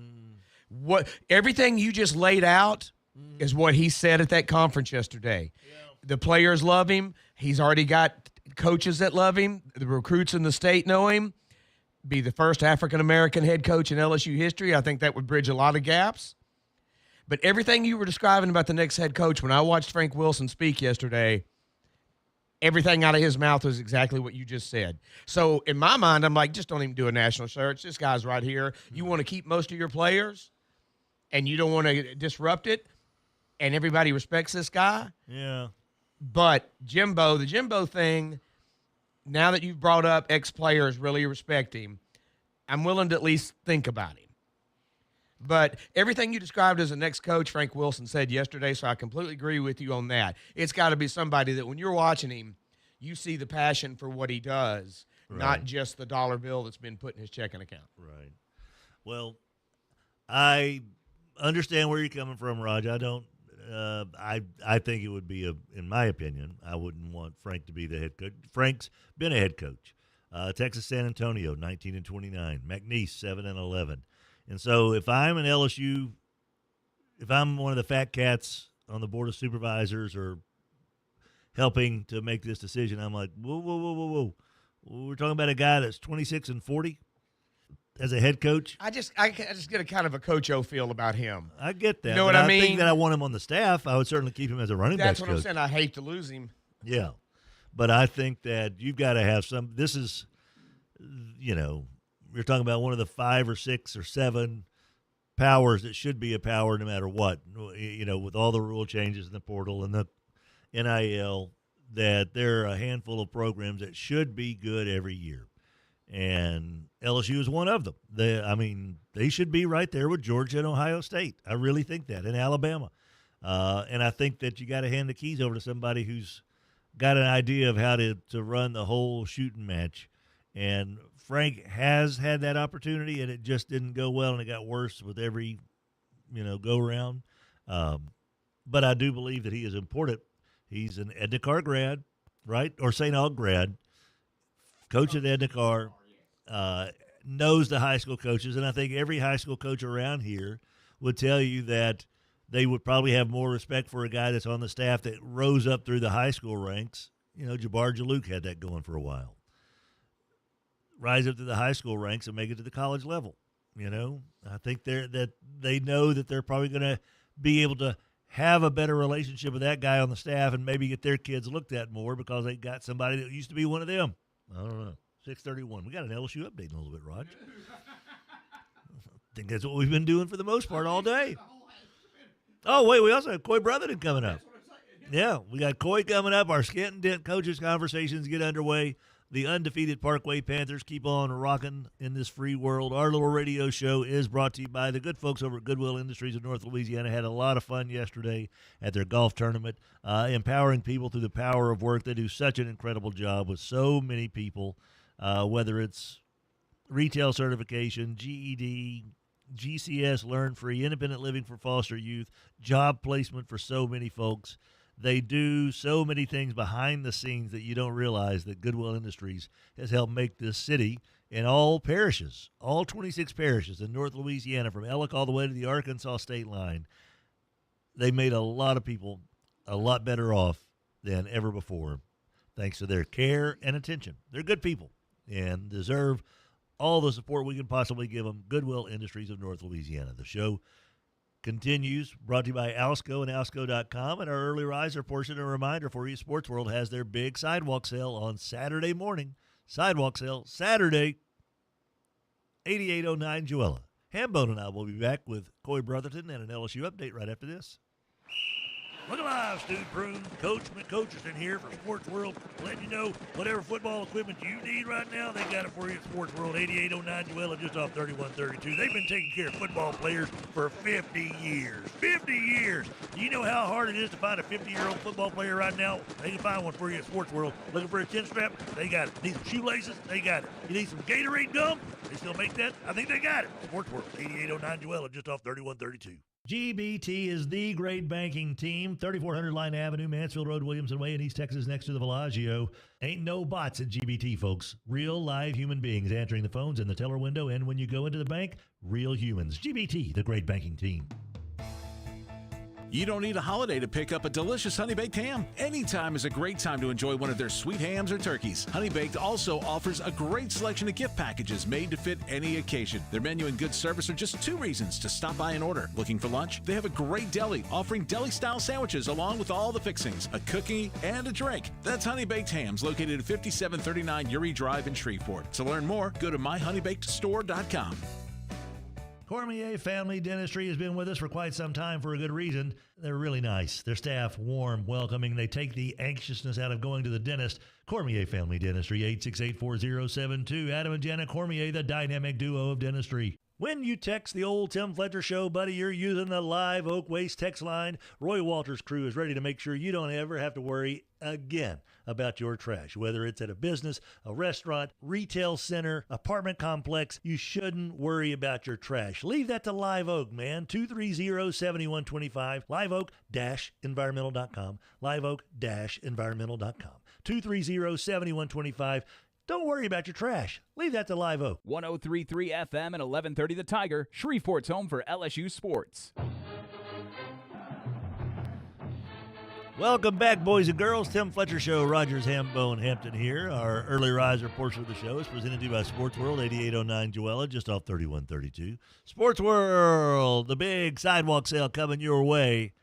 S14: What everything you just laid out is what he said at that conference yesterday. Yeah. The players love him. He's already got coaches that love him. The recruits in the state know him. Be the first African-American head coach in LSU history. I think that would bridge a lot of gaps. But everything you were describing about the next head coach, when I watched Frank Wilson speak yesterday, everything out of his mouth was exactly what you just said. So in my mind, I'm like, just don't even do a national search. This guy's right here. You want to keep most of your players, and you don't want to disrupt it, and everybody respects this guy.
S8: Yeah.
S14: But the Jimbo thing, now that you've brought up ex-players really respect him, I'm willing to at least think about him. But everything you described as a next coach, Frank Wilson said yesterday, so I completely agree with you on that. It's got to be somebody that when you're watching him, you see the passion for what he does, not just the dollar bill that's been put in his checking account.
S8: Right. Well, I understand where you're coming from, Raj. I don't. I think it would be in my opinion, I wouldn't want Frank to be the head coach. Frank's been a head coach. Texas San Antonio, 19-29. McNeese, 7-11. And so if I'm an LSU, if I'm one of the fat cats on the board of supervisors or helping to make this decision, I'm like, whoa. We're talking about a guy that's 26-40 as a head coach.
S14: I just get a kind of a Coach O feel about him.
S8: I get that.
S14: You know what I mean?
S8: I think that I want him on the staff. I would certainly keep him as a running back coach.
S14: That's what I'm saying. I hate to lose him.
S8: Yeah. But I think that you've got to have some – this is, you're talking about one of the 5 or 6 or 7 powers that should be a power no matter what, with all the rule changes in the portal and the NIL, that there are a handful of programs that should be good every year. And LSU is one of them. They should be right there with Georgia and Ohio State. I really think that, and Alabama. And I think that you got to hand the keys over to somebody who's got an idea of how to run the whole shooting match. And Frank has had that opportunity, and it just didn't go well, and it got worse with every, go-around. But I do believe that he is important. He's an Edna Carr grad, right, or St. Aug grad, coach at Edna Carr, knows the high school coaches, and I think every high school coach around here would tell you that they would probably have more respect for a guy that's on the staff that rose up through the high school ranks. Jabbar Jalouk had that going for a while. Rise up to the high school ranks and make it to the college level. You know, I think they know that they're probably going to be able to have a better relationship with that guy on the staff and maybe get their kids looked at more because they got somebody that used to be one of them. I don't know. 6:31. We got an LSU update in a little bit, Raj. I think that's what we've been doing for the most part all day. Oh, wait, we also have Coy Brotherton coming up. Yeah, we got Coy coming up. Our Skent-N-Dent Coaches Conversations get underway. The undefeated Parkway Panthers keep on rocking in this free world. Our little radio show is brought to you by the good folks over at Goodwill Industries of North Louisiana. Had a lot of fun yesterday at their golf tournament, empowering people through the power of work. They do such an incredible job with so many people, whether it's retail certification, GED, GCS, Learn Free, independent living for foster youth, job placement for so many folks. They do so many things behind the scenes that you don't realize that Goodwill Industries has helped make this city in all parishes, all 26 parishes in North Louisiana, from Ellick all the way to the Arkansas state line. They made a lot of people a lot better off than ever before, thanks to their care and attention. They're good people and deserve all the support we can possibly give them. Goodwill Industries of North Louisiana. The show continues, brought to you by Alsco and Alsco.com. And our early riser portion, a reminder for you, Sports World has their big sidewalk sale on Saturday morning. Sidewalk sale, Saturday, 8809 Joella. Hambone and I will be back with Coy Brotherton and an LSU update right after this. Look alive, Stu Prune. Coach McCoacherson here for Sports World, letting you know whatever football equipment you need right now, they got it for you at Sports World, 8809 Joella, just off 3132. They've been taking care of football players for 50 years. 50 years! Do you know how hard it is to find a 50-year-old football player right now? They can find one for you at Sports World. Looking for a chin strap? They got it. Need some shoelaces? They got it. You need some Gatorade gum? They still make that? I think they got it. Sports World, 8809 Joella, just off 3132. GBT is the great banking team. 3400 Line Avenue, Mansfield Road, Williamson Way in East Texas, next to the Bellagio. Ain't no bots at GBT, folks. Real live human beings answering the phones in the teller window, and when you go into the bank, real humans. GBT, the great banking team.
S13: You don't need a holiday to pick up a delicious Honey Baked ham. Anytime is a great time to enjoy one of their sweet hams or turkeys. Honey Baked also offers a great selection of gift packages made to fit any occasion. Their menu and good service are just 2 reasons to stop by and order. Looking for lunch? They have a great deli offering deli-style sandwiches along with all the fixings, a cookie, and a drink. That's Honey Baked Hams, located at 5739 Uri Drive in Shreveport. To learn more, go to myhoneybakedstore.com.
S8: Cormier Family Dentistry has been with us for quite some time for a good reason. They're really nice. Their staff, warm, welcoming. They take the anxiousness out of going to the dentist. Cormier Family Dentistry, 868-4072. Adam and Jenna Cormier, the dynamic duo of dentistry. When you text the old Tim Fletcher Show, buddy, you're using the Live Oak Waste text line. Roy Walters' crew is ready to make sure you don't ever have to worry again about your trash. Whether it's at a business, a restaurant, retail center, apartment complex, you shouldn't worry about your trash. Leave that to Live Oak, man. 230-7125. liveoak-environmental.com. liveoak-environmental.com. 230-7125. Don't worry about your trash. Leave that to Live Oak.
S5: 103.3 FM and 1130 The Tiger, Shreveport's home for LSU sports.
S8: Welcome back, boys and girls. Tim Fletcher Show, Rogers, Hambone, Hampton here. Our early riser portion of the show is presented to you by Sports World, 8809 Joella, just off 3132. Sports World, the big sidewalk sale coming your way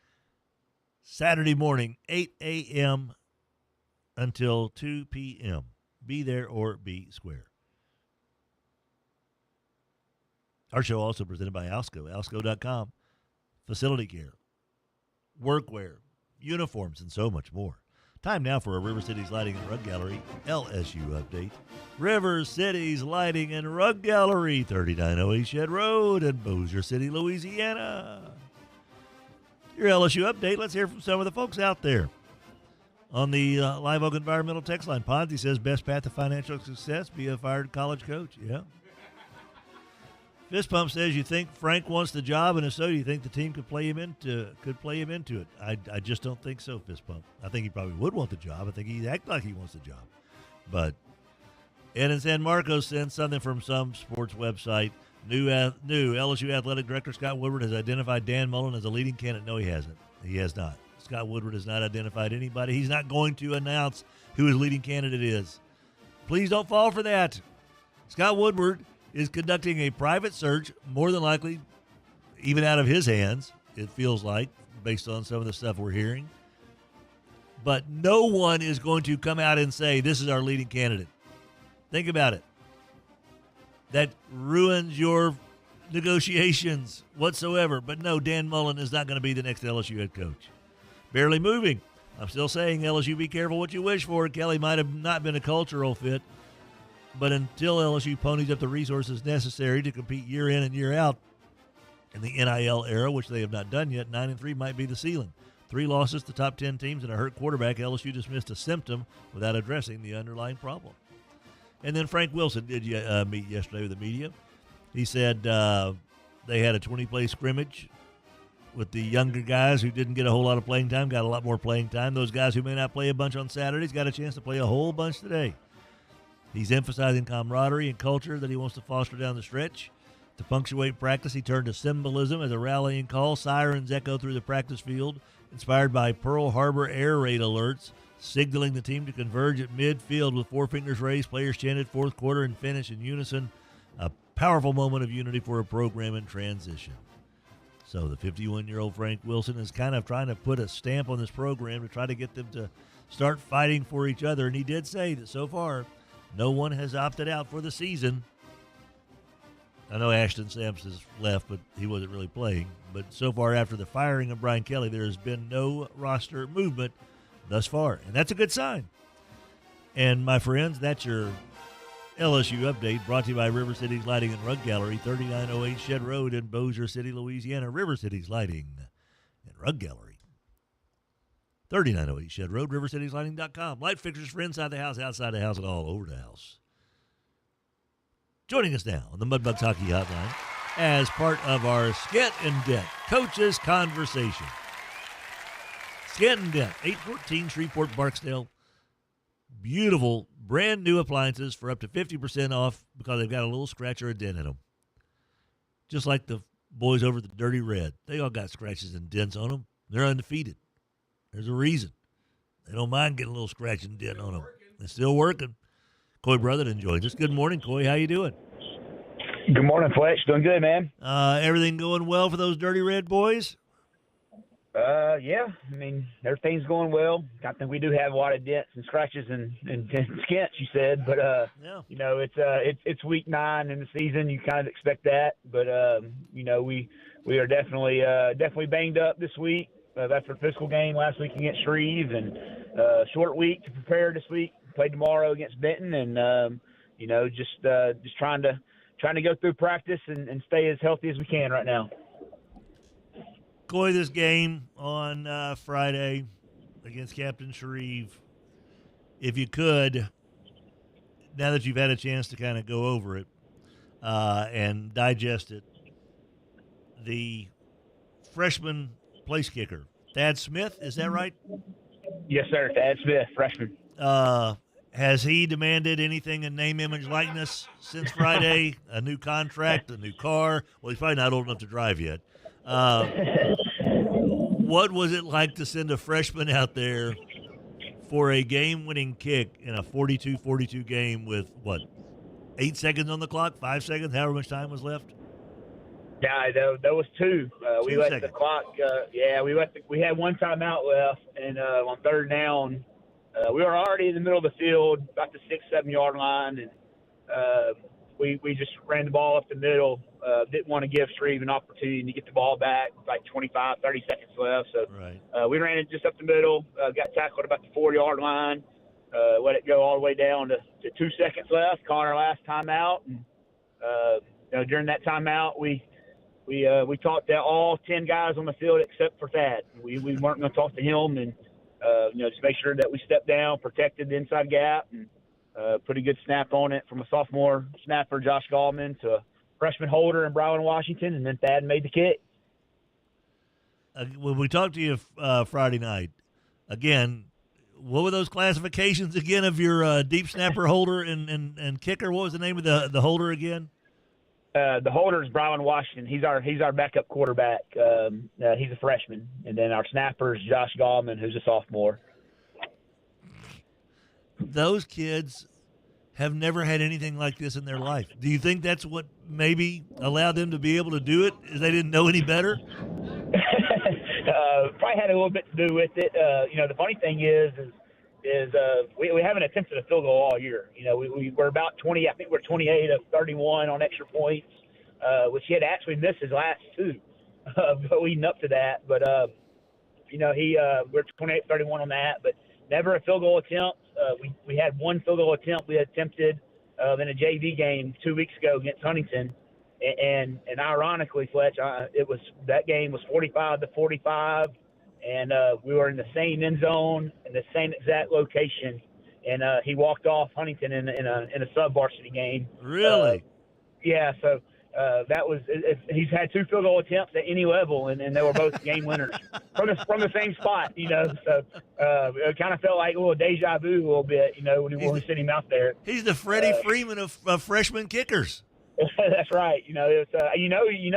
S8: Saturday morning, 8 a.m. until 2 p.m. Be there or be square. Our show also presented by Alsco, alsco.com. Facility care, workwear, uniforms, and so much more. Time now for a River Cities Lighting and Rug Gallery LSU update. River Cities Lighting and Rug Gallery, 3908 Shed Road in Bossier City, Louisiana. Your LSU update. Let's hear from some of the folks out there. On the Live Oak Environmental text line, Ponzi says best path to financial success, be a fired college coach. Yeah. Fist Pump says you think Frank wants the job, and if so, do you think the team could play him into it? I just don't think so, Fist Pump. I think he probably would want the job. I think he'd act like he wants the job. But Ed in San Marcos sends something from some sports website. New LSU athletic director Scott Woodward has identified Dan Mullen as a leading candidate. No, he hasn't. He has not. Scott Woodward has not identified anybody. He's not going to announce who his leading candidate is. Please don't fall for that. Scott Woodward is conducting a private search, more than likely even out of his hands, it feels like, based on some of the stuff we're hearing. But no one is going to come out and say, this is our leading candidate. Think about it. That ruins your negotiations whatsoever. But no, Dan Mullen is not going to be the next LSU head coach. Barely moving. I'm still saying, LSU, be careful what you wish for. Kelly might have not been a cultural fit. But until LSU ponies up the resources necessary to compete year in and year out in the NIL era, which they have not done yet, 9-3 might be the ceiling. 3 losses to top 10 teams and a hurt quarterback. LSU dismissed a symptom without addressing the underlying problem. And then Frank Wilson did meet yesterday with the media. He said they had a 20-play scrimmage with the younger guys who didn't get a whole lot of playing time, got a lot more playing time. Those guys who may not play a bunch on Saturdays got a chance to play a whole bunch today. He's emphasizing camaraderie and culture that he wants to foster down the stretch. To punctuate practice, he turned to symbolism as a rallying call. Sirens echo through the practice field, inspired by Pearl Harbor air raid alerts, signaling the team to converge at midfield with 4 fingers raised. Players chanted fourth quarter and finish in unison. A powerful moment of unity for a program in transition. So the 51-year-old Frank Wilson is kind of trying to put a stamp on this program to try to get them to start fighting for each other. And he did say that so far, no one has opted out for the season. I know Ashton Sampson has left, but he wasn't really playing. But so far, after the firing of Brian Kelly, there has been no roster movement thus far. And that's a good sign. And, my friends, that's your LSU update, brought to you by River Cities Lighting and Rug Gallery, 3908 Shed Road in Bossier City, Louisiana. River Cities Lighting and Rug Gallery, 3908 Shed Road, rivercitieslighting.com. Light fixtures for inside the house, outside the house, and all over the house. Joining us now on the Mudbugs Hockey Hotline as part of our Skent-N-Dent Coaches Conversation. Skent-N-Dent, 814 Shreveport, Barksdale. Beautiful, brand new appliances for up to 50% off because they've got a little scratch or a dent in them. Just like the boys over at the Dirty Red. They all got scratches and dents on them. They're undefeated. There's a reason. They don't mind getting a little scratch and dent on them. They're still working. Coy Brotherton joins us. Good morning, Coy. How you doing?
S17: Good morning, Fletch. Doing good, man.
S8: Everything going well for those Dirty Red boys?
S17: Yeah. I mean, everything's going well. I think we do have a lot of dents and scratches and skents, you said, but
S8: yeah.
S17: You know, it's week 9 in the season. You kind of expect that, but you know, we are definitely banged up this week. After a physical game last week against Shreve, and short week to prepare this week. Play tomorrow against Benton, and you know, just trying to go through practice and stay as healthy as we can right now.
S8: Coy, this game on Friday against Captain Shreve, if you could, now that you've had a chance to kind of go over it and digest it, the freshman place kicker, Thad Smith, is that right?
S17: Yes, sir. Thad Smith, freshman.
S8: Has he demanded anything in name, image, likeness since Friday? A new contract, a new car? Well, he's probably not old enough to drive yet. What was it like to send a freshman out there for a game-winning kick in a 42-42 game with, 8 seconds on the clock, 5 seconds, however much time was left?
S17: Yeah, that was 2. We let the clock. We had one timeout left, and on third down, we were already in the middle of the field, about the 6-7 yard line, and we just ran the ball up the middle. Didn't want to give Shreve an opportunity to get the ball back with like 25, 30 seconds left. So we ran it just up the middle, got tackled about the 4 yard line, let it go all the way down to 2 seconds left, caught our last timeout. And you know, during that timeout, we talked to all 10 guys on the field except for Thad. We weren't going to talk to him, and you know, just make sure that we stepped down, protected the inside gap, and put a good snap on it from a sophomore snapper, Josh Gallman, to a freshman holder in Broward, Washington, and then Thad made the kick.
S8: When we talked to you Friday night, again, what were those classifications again of your deep snapper, holder, and kicker? What was the name of the holder again?
S17: The holder is Broward, Washington. He's our backup quarterback. He's a freshman. And then our snapper is Josh Gallman, who's a sophomore.
S8: Those kids have never had anything like this in their life. Do you think that's what maybe allowed them to be able to do it, is they didn't know any better?
S17: Probably had a little bit to do with it. The funny thing is we haven't attempted a field goal all year. We're about 20. I think we're 28 of 31 on extra points, which he had actually missed his last two leading up to that. But we're 28-31 on that, but never a field goal attempt. We had one field goal attempt we had attempted in a JV game 2 weeks ago against Huntington. And ironically, Fletch, that game was 45-45, and we were in the same end zone in the same exact location, and he walked off Huntington in a sub-varsity game.
S8: Really?
S17: Yeah. So that was. He's had two field goal attempts at any level, and they were both game winners from the same spot. So it kind of felt like a little deja vu a little bit. When we sent him out there.
S8: He's the Freddie Freeman of freshman kickers.
S17: That's right. It was,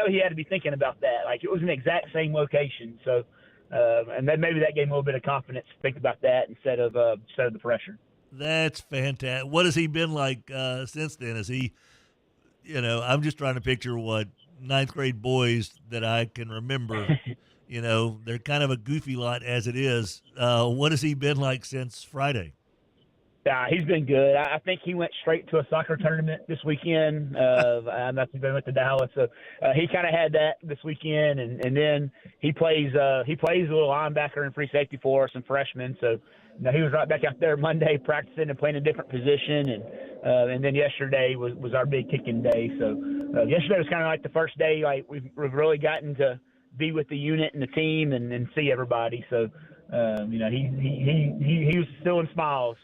S17: he had to be thinking about that. Like, it was an exact same location. So, and then maybe that gave him a little bit of confidence to think about that instead of the pressure.
S8: That's fantastic. What has he been like since then? Is he, I'm just trying to picture what ninth grade boys that I can remember. They're kind of a goofy lot as it is. What has he been like since Friday?
S17: He's been good. I think he went straight to a soccer tournament this weekend. I'm not even went to Dallas, so he kind of had that this weekend, and then he plays a little linebacker and free safety for us, and freshman. So he was right back out there Monday practicing and playing a different position, and then yesterday was our big kicking day. So yesterday was kind of like the first day we've really gotten to be with the unit and the team and see everybody. So he was still in smiles.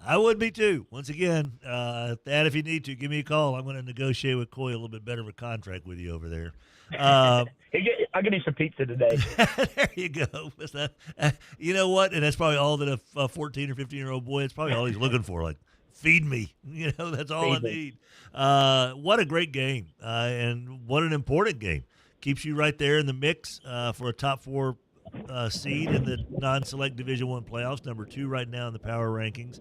S8: I would be too. Once again, Thad, if you need to, give me a call. I'm going to negotiate with Coy a little bit better of a contract with you over there.
S17: I'll get you some pizza today.
S8: There you go. You know what? And that's probably all that a 14 or 15-year-old boy, it's probably all he's looking for. Like, feed me. That's all I need. What a great game. And what an important game. Keeps you right there in the mix for a top four seed in the non-select Division I playoffs, number 2 right now in the power rankings.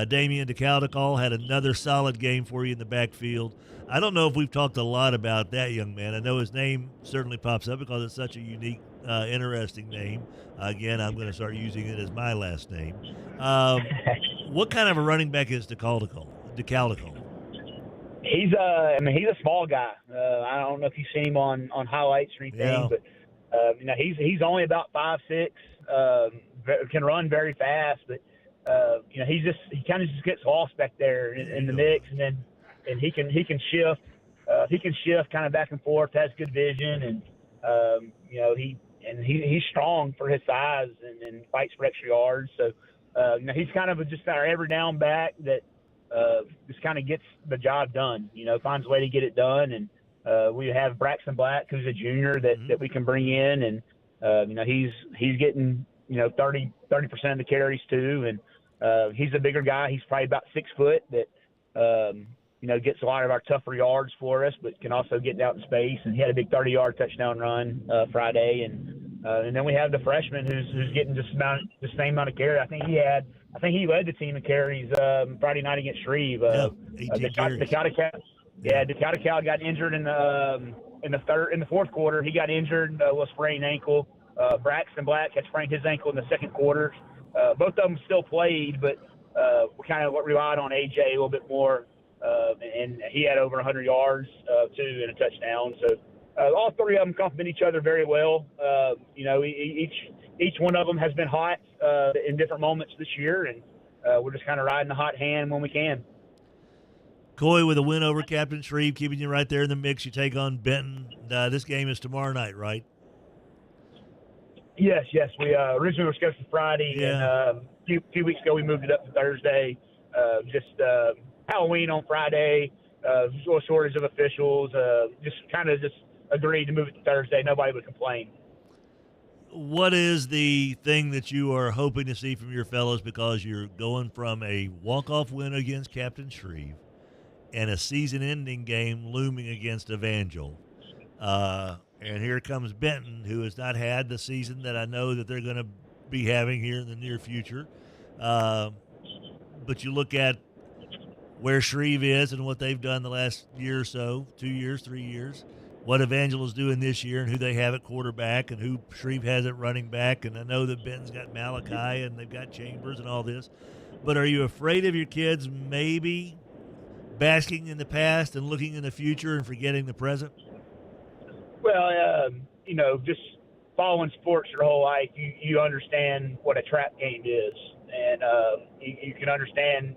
S8: Damian DeCaldecall had another solid game for you in the backfield. I don't know if we've talked a lot about that young man. I know his name certainly pops up because it's such a unique, interesting name. Again, I'm going to start using it as my last name. What kind of a running back is DeCaldecall?
S17: He's a small guy. I don't know if you've seen him on highlights or anything, but he's only about 5'6", can run very fast, but he kind of just gets lost back there in the mix, and he can shift. He can shift kind of back and forth. Has good vision, and he's strong for his size and fights for extra yards. So he's kind of just our every down back that just kind of gets the job done. Finds a way to get it done, and we have Braxton Black, who's a junior that we can bring in, and he's getting 30% of the carries too, and he's a bigger guy. He's probably about 6 foot that gets a lot of our tougher yards for us, but can also get out in space. And he had a big 30-yard touchdown run Friday, and then we have the freshman who's getting the same amount of carry. I think he led the team in carries Friday night against Shreve.
S8: 18 carries.
S17: DeCaldecall got injured in the fourth quarter. He got injured with a sprained ankle. Braxton Black had sprained his ankle in the second quarter. Both of them still played, but we kind of relied on AJ a little bit more, and he had over 100 yards too and a touchdown. So all three of them complement each other very well. Each one of them has been hot in different moments this year, and we're just kind of riding the hot hand when we can.
S8: Coy with a win over Captain Shreve, keeping you right there in the mix. You take on Benton. This game is tomorrow night, right?
S17: Yes. We originally were scheduled for Friday, and a few weeks ago we moved it up to Thursday. Just Halloween on Friday, a little shortage of officials. Just agreed to move it to Thursday. Nobody would complain.
S8: What is the thing that you are hoping to see from your fellows, because you're going from a walk-off win against Captain Shreve and a season-ending game looming against Evangel. And here comes Benton, who has not had the season that I know that they're going to be having here in the near future. But you look at where Shreve is and what they've done the last year or so, 2 years, 3 years, what Evangela's doing this year and who they have at quarterback and who Shreve has at running back. And I know that Benton's got Malachi and they've got Chambers and all this. But are you afraid of your kids maybe basking in the past and looking in the future and forgetting the present?
S17: Well, just following sports your whole life, you understand what a trap game is. And you can understand,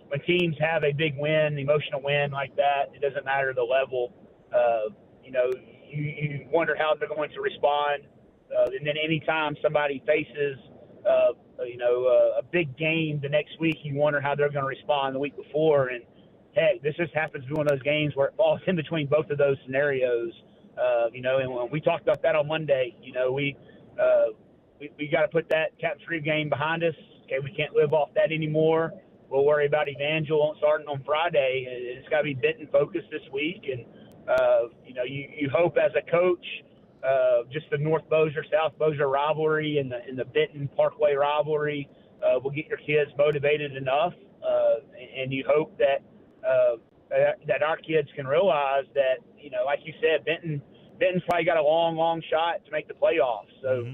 S17: when teams have a big win, emotional win like that, it doesn't matter the level. You wonder how they're going to respond. And then anytime somebody faces, a big game the next week, you wonder how they're going to respond the week before. And, heck, this just happens to be one of those games where it falls in between both of those scenarios. And when we talked about that on Monday, we got to put that Captain Shreve game behind us. Okay, we can't live off that anymore. We'll worry about Evangel starting on Friday. It's got to be Benton focused this week. And, you hope as a coach, just the North Bossier, South Bossier rivalry and the Benton Parkway rivalry will get your kids motivated enough. And you hope that our kids can realize that, like you said, Benton's probably got a long shot to make the playoffs. So,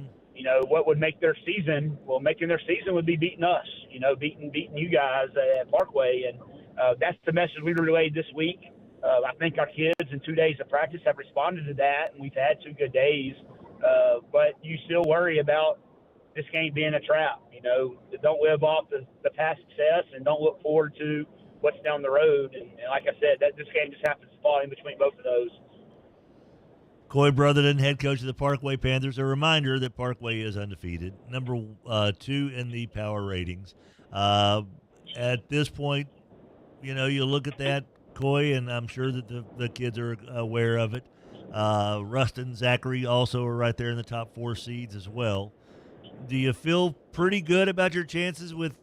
S17: what would make their season? Well, making their season would be beating us, beating you guys at Parkway. And that's the message we relayed this week. I think our kids in 2 days of practice have responded to that, and we've had 2 good days. But you still worry about this game being a trap. Don't live off the past success and don't look forward to what's down the road. And like I said, this game just happens to fall in between both of those.
S8: Coy Brotherton, head coach of the Parkway Panthers. A reminder that Parkway is undefeated, number 2 in the power ratings. At this point, you look at that, Coy, and I'm sure that the kids are aware of it. Rustin, Zachary also are right there in the top 4 seeds as well. Do you feel pretty good about your chances with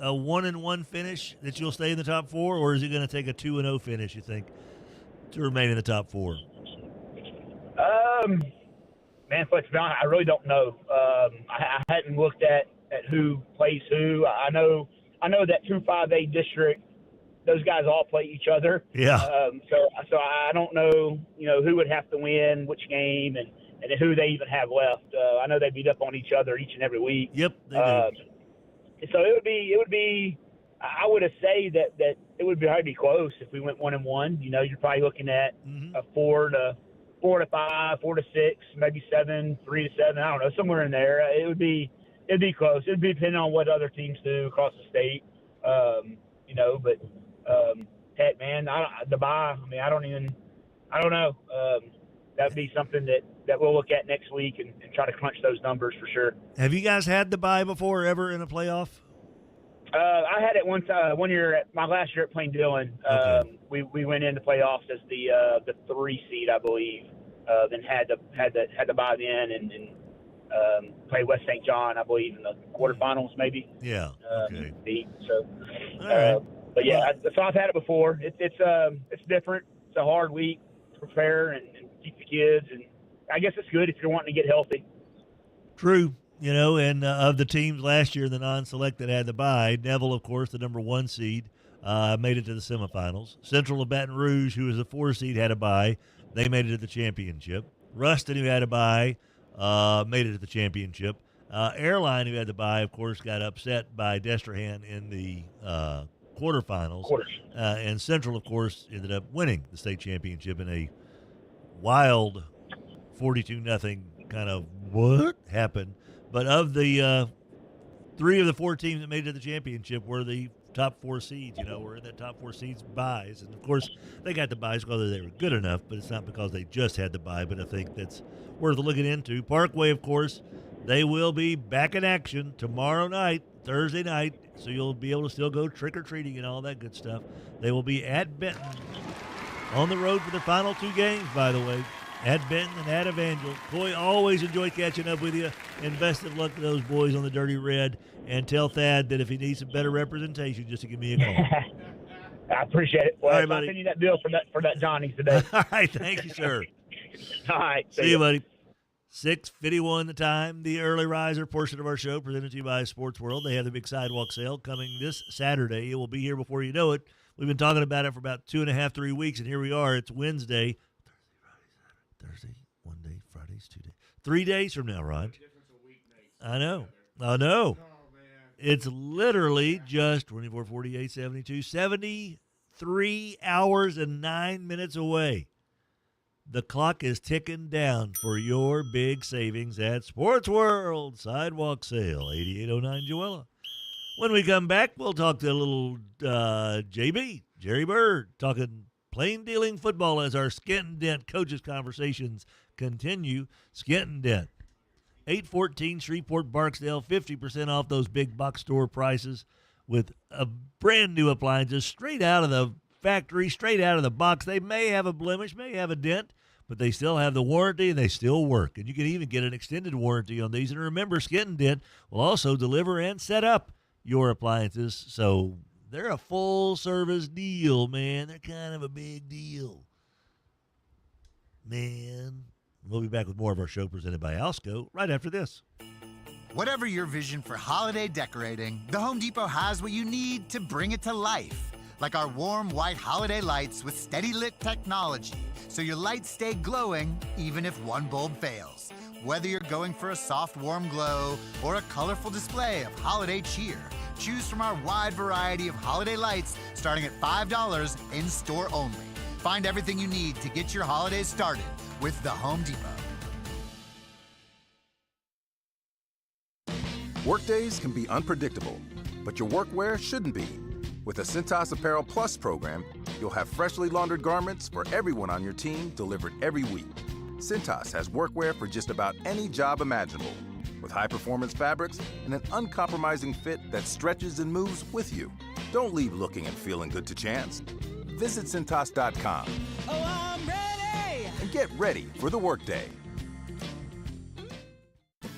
S8: a 1-1 finish that you'll stay in the top 4, or is it going to take a 2-0 finish, you think, to remain in the top 4?
S17: Man, Fletcher, I really don't know. I hadn't looked at who plays who. I know that 2-5A district, those guys all play each other.
S8: Yeah.
S17: So I don't know, who would have to win which game and who they even have left. I know they beat up on each other each and every week.
S8: Yep, they do.
S17: So it would be. I would have say that it would be close if we went 1-1. You're probably looking at a 4 to 5, 4 to 6, maybe 7, 3 to 7. I don't know, somewhere in there. It'd be close. It'd be depending on what other teams do across the state. But heck, man, the bye. I mean, I don't know. That'd be something that we'll look at next week and try to crunch those numbers for sure.
S8: Have you guys had the bye before, ever in a playoff?
S17: I had it one year at my last year at Plain Dillon.
S8: Okay.
S17: We went into playoffs as the 3 seed, I believe. Then had the bye then and played West St. John, I believe, in the quarterfinals maybe.
S8: Yeah. Okay.
S17: Beat. So,
S8: all right.
S17: But yeah, so I've had it before. It's different. It's a hard week to prepare and keep the kids, and I guess it's good if you're wanting to get healthy.
S8: True. And of the teams last year, the non-select that had the bye, Neville, of course, the number 1 seed, made it to the semifinals. Central of Baton Rouge, who was the 4 seed, had a bye. They made it to the championship. Ruston, who had a bye, made it to the championship. Airline, who had the bye, of course, got upset by Destrehan in the quarterfinals. And Central, of course, ended up winning the state championship in a wild 42-0 kind of what happened. But of the 3 of the 4 teams that made it to the championship were the top 4 seeds, were in that top 4 seeds buys. And, of course, they got the buys because they were good enough, but it's not because they just had the buy. But I think that's worth looking into. Parkway, of course, they will be back in action tomorrow night, Thursday night, so you'll be able to still go trick-or-treating and all that good stuff. They will be at Benton on the road for the final 2 games, by the way. At Benton and at Evangel. Coy, always enjoy catching up with you. And best of luck to those boys on the Dirty Red. And tell Thad that if he needs some better representation, just to give me a call.
S17: I appreciate it. Well,
S8: all right, buddy.
S17: I'll send you that bill for that Johnny's today.
S8: All right, thank you, sir.
S17: All right.
S8: See you, buddy. 6:51 the time. The early riser portion of our show presented to you by Sports World. They have the big sidewalk sale coming this Saturday. It will be here before you know it. We've been talking about it for about 2.5, 3 weeks, and here we are. It's Wednesday. Thursday, one day, Friday's 2 days. 3 days from now, Rod. I know. It's literally just 24, 48, 72, 73 hours and 9 minutes away. The clock is ticking down for your big savings at Sports World Sidewalk Sale, 8809 Joella. When we come back, we'll talk to a little JB, Jerry Byrd, talking plain dealing football as our Skent-N-Dent Coaches Conversations continue. Skent-N-Dent, 814 Shreveport, Barksdale, 50% off those big box store prices with a brand new appliances straight out of the factory, straight out of the box. They may have a blemish, may have a dent, but they still have the warranty and they still work. And you can even get an extended warranty on these. And remember, Skent-N-Dent will also deliver and set up your appliances. So they're a full-service deal, man. They're kind of a big deal, man. We'll be back with more of our show presented by Alsco right after this.
S6: Whatever your vision for holiday decorating, the Home Depot has what you need to bring it to life. Like our warm white holiday lights with steady lit technology, so your lights stay glowing even if one bulb fails. Whether you're going for a soft, warm glow or a colorful display of holiday cheer, choose from our wide variety of holiday lights starting at $5 in store only. Find everything you need to get your holidays started with the Home Depot.
S18: Workdays can be unpredictable, but your workwear shouldn't be. With the Cintas Apparel Plus program, you'll have freshly laundered garments for everyone on your team delivered every week. Cintas has workwear for just about any job imaginable, with high-performance fabrics and an uncompromising fit that stretches and moves with you. Don't leave looking and feeling good to chance. Visit Cintas.com.
S19: Oh, I'm ready!
S18: And get ready for the workday.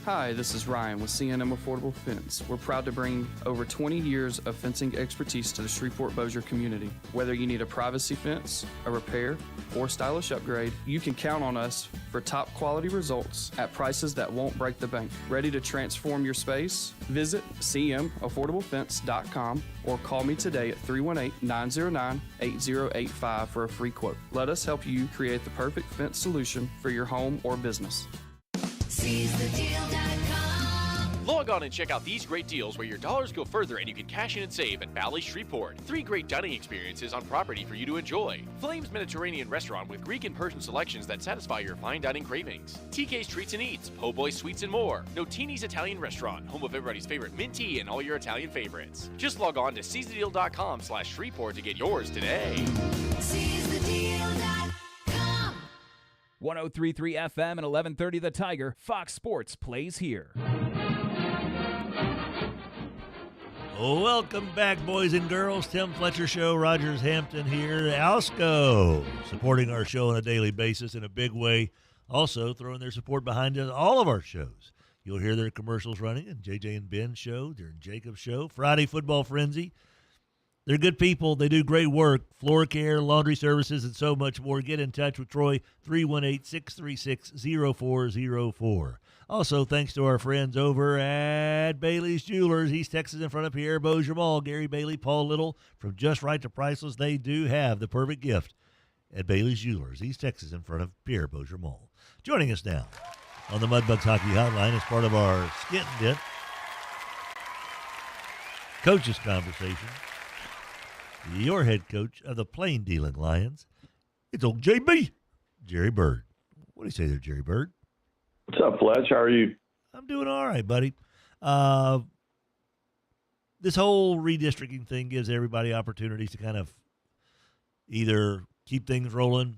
S20: Hi, this is Ryan with C&M Affordable Fence. We're proud to bring over 20 years of fencing expertise to the Shreveport-Bossier community. Whether you need a privacy fence, a repair, or stylish upgrade, you can count on us for top quality results at prices that won't break the bank. Ready to transform your space? Visit cmaffordable.fence.com or call me today at 318-909-8085 for a free quote. Let us help you create the perfect fence solution for your home or business.
S21: Log on and check out these great deals where your dollars go further and you can cash in and save at Valley Shreveport. 3 great dining experiences on property for you to enjoy. Flames Mediterranean Restaurant with Greek and Persian selections that satisfy your fine dining cravings. TK's Treats and Eats, Po' Boy Sweets and more. Notini's Italian Restaurant, home of everybody's favorite mint tea and all your Italian favorites. Just log on to seizethedeal.com/Shreveport to get yours today.
S19: SeizeTheDeal.com.
S5: 103.3 FM and 1130 The Tiger. Fox Sports plays here.
S8: Welcome back, boys and girls. Tim Fletcher Show, Rogers Hampton here. Alsco supporting our show on a daily basis in a big way. Also throwing their support behind us, all of our shows. You'll hear their commercials running in JJ and Ben's show, during Jacob's show, Friday Football Frenzy. They're good people. They do great work. Floor care, laundry services, and so much more. Get in touch with Troy, 318-636-0404. Also, thanks to our friends over at Bailey's Jewelers, East Texas, in front of Pierre Bossier Mall. Gary Bailey, Paul Little, from Just Right to Priceless. They do have the perfect gift at Bailey's Jewelers, East Texas, in front of Pierre Bossier Mall. Joining us now on the Mudbugs Hockey Hotline as part of our Skent-N-Dent Coaches Conversation, your head coach of the Plain Dealing Lions. It's old JB, Jerry Byrd. What do you say there, Jerry Byrd?
S22: What's up, Fletch? How are you?
S8: I'm doing all right, buddy. This whole redistricting thing gives everybody opportunities to kind of either keep things rolling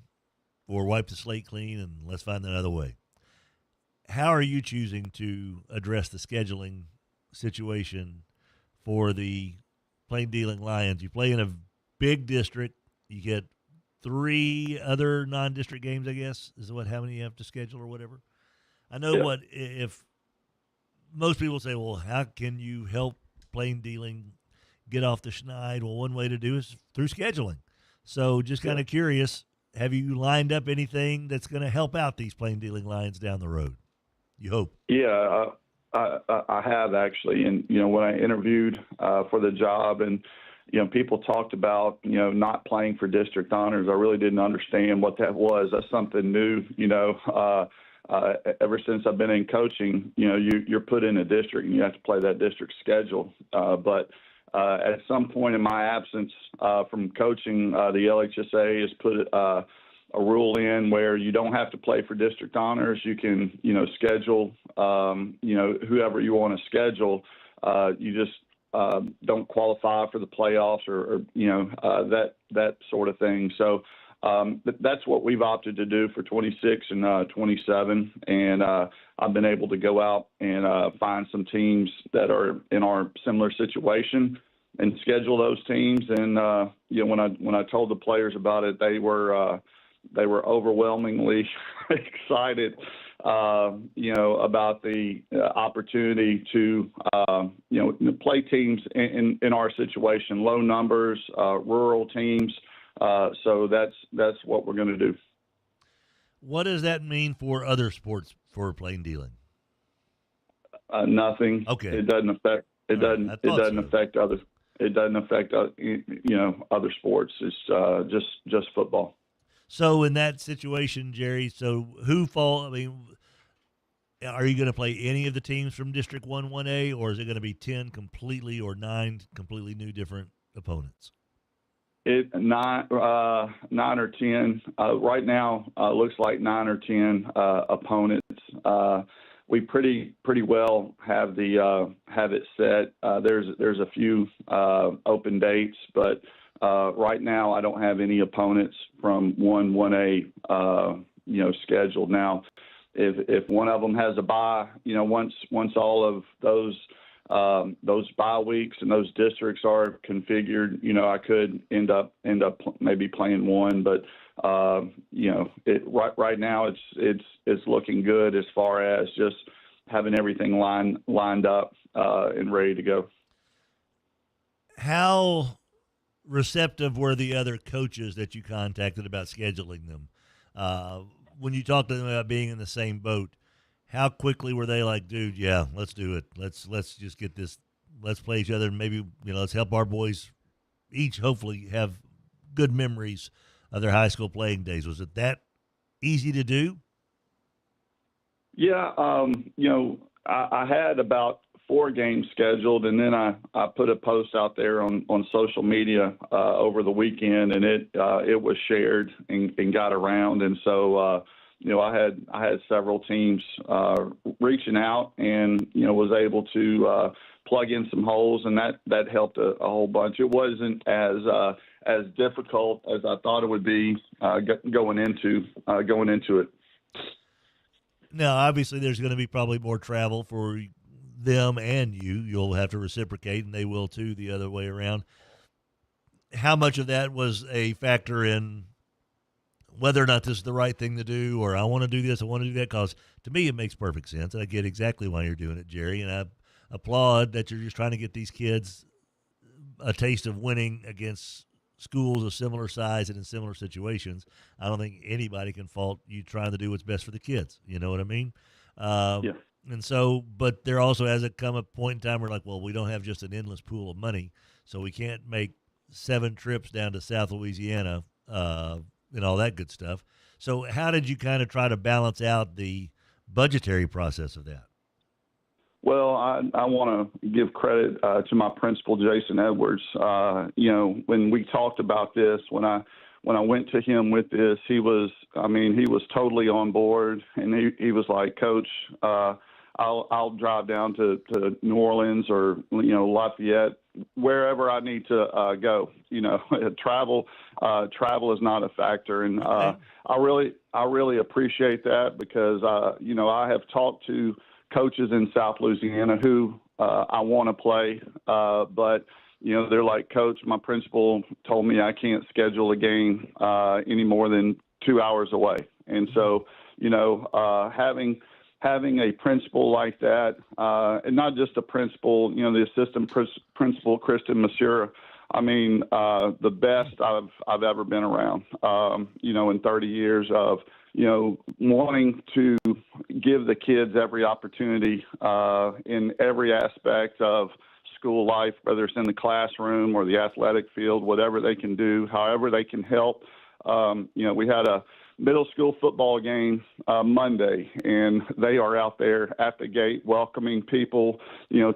S8: or wipe the slate clean, and let's find another way. How are you choosing to address the scheduling situation for the Plain Dealing Lions? You play in a big district. You get 3 other non-district games, I guess, is how many you have to schedule or whatever. I know if most people say, well, how can you help Plain Dealing get off the schneid? Well, one way to do is through scheduling. So just kind of curious, have you lined up anything that's going to help out these Plain Dealing Lions down the road? You hope.
S22: Yeah, I have actually. And, when I interviewed for the job and, people talked about, not playing for district honors, I really didn't understand what that was. That's something new, ever since I've been in coaching, you're put in a district and you have to play that district schedule. But at some point in my absence from coaching, the LHSA has put a rule in where you don't have to play for district honors. You can, schedule, whoever you want to schedule. You just don't qualify for the playoffs or that sort of thing. So that's what we've opted to do for 26 and 27. And I've been able to go out and find some teams that are in our similar situation and schedule those teams. And when I told the players about it, they were overwhelmingly excited, about the opportunity to, play teams in our situation, low numbers, rural teams. So that's what we're going to do.
S8: What does that mean for other sports for plain dealing?
S22: Nothing.
S8: Okay.
S22: It doesn't affect. It doesn't affect other. It doesn't affect other sports. It's just football.
S8: So in that situation, Jerry, are you going to play any of the teams from District 1-1A, or is it going to be 10 completely or 9 completely new different opponents?
S22: Nine or 10. Right now, looks like 9 or 10 opponents. We pretty well have it set. There's a few open dates, but right now I don't have any opponents from 1-1A scheduled. Now, if one of them has a bye, once all of those bye weeks and those districts are configured, I could end up maybe playing one, but right now it's looking good as far as just having everything lined up and ready to go.
S8: How receptive were the other coaches that you contacted about scheduling them? When you talked to them about being in the same boat, how quickly were they like, dude, yeah, let's do it. Let's just get this. Let's play each other. Maybe, let's help our boys each hopefully have good memories of their high school playing days. Was it that easy to do?
S22: Yeah. I had about 4 games scheduled, and then I put a post out there on social media over the weekend, and it was shared and got around. And so, I had several teams reaching out and, was able to plug in some holes, and that helped a whole bunch. It wasn't as difficult as I thought it would be going into it.
S8: Now, obviously, there's going to be probably more travel for them and you. You'll have to reciprocate, and they will too the other way around. How much of that was a factor in whether or not this is the right thing to do, or I want to do this, I want to do that? Because to me, it makes perfect sense. I get exactly why you're doing it, Jerry, and I applaud that you're just trying to get these kids a taste of winning against schools of similar size and in similar situations. I don't think anybody can fault you trying to do what's best for the kids. You know what I mean?
S22: Yeah.
S8: And so, but there also has come a point in time where, like, well, we don't have just an endless pool of money, so we can't make 7 trips down to South Louisiana and all that good stuff. So how did you kind of try to balance out the budgetary process of that?
S22: Well, I want to give credit to my principal, Jason Edwards. When we talked about this, when I went to him with this, he was totally on board, and he was like, Coach, I'll drive down to New Orleans or Lafayette, wherever I need to go. Travel is not a factor, and I really appreciate that because I have talked to coaches in South Louisiana who I want to play, but they're like, Coach, my principal told me I can't schedule a game any more than 2 hours away, and so having a principal like that, and not just a principal, the assistant principal, Kristen Masura, the best I've ever been around, in 30 years of, wanting to, give the kids every opportunity in every aspect of school life, whether it's in the classroom or the athletic field, whatever they can do, however they can help. We had a middle school football game Monday, and they are out there at the gate welcoming people,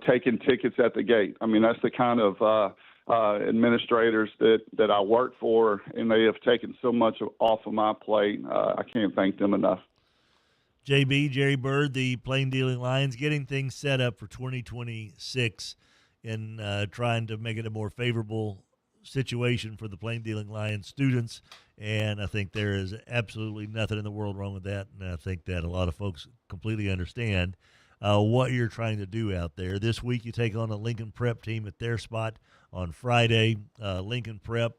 S22: taking tickets at the gate. I mean, that's the kind of administrators that I work for, and they have taken so much off of my plate. I can't thank them enough.
S8: JB, Jerry Byrd, the Plain Dealing Lions, getting things set up for 2026 and trying to make it a more favorable situation for the Plain Dealing Lions students. And I think there is absolutely nothing in the world wrong with that. And I think that a lot of folks completely understand what you're trying to do out there. This week you take on a Lincoln Prep team at their spot on Friday. Lincoln Prep,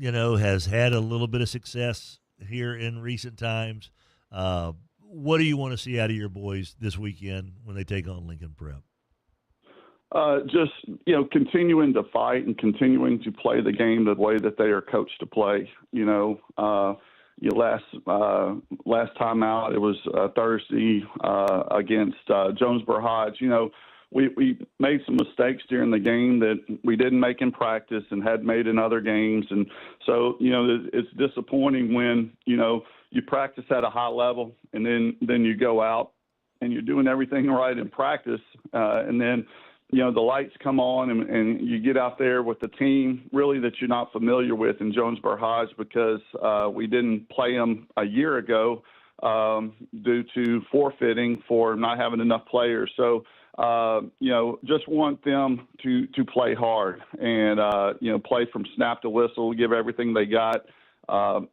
S8: has had a little bit of success here in recent times. What do you want to see out of your boys this weekend when they take on Lincoln Prep?
S22: Just, continuing to fight and continuing to play the game the way that they are coached to play. Last time out, it was Thursday against Jonesboro Hodge. We made some mistakes during the game that we didn't make in practice and had made in other games. And so, it's disappointing when, you practice at a high level and then you go out and you're doing everything right in practice. And then, the lights come on and you get out there with the team really that you're not familiar with in Jonesboro Hodge because we didn't play them a year ago due to forfeiting for not having enough players. So, just want them to play hard and, play from snap to whistle, give everything they got,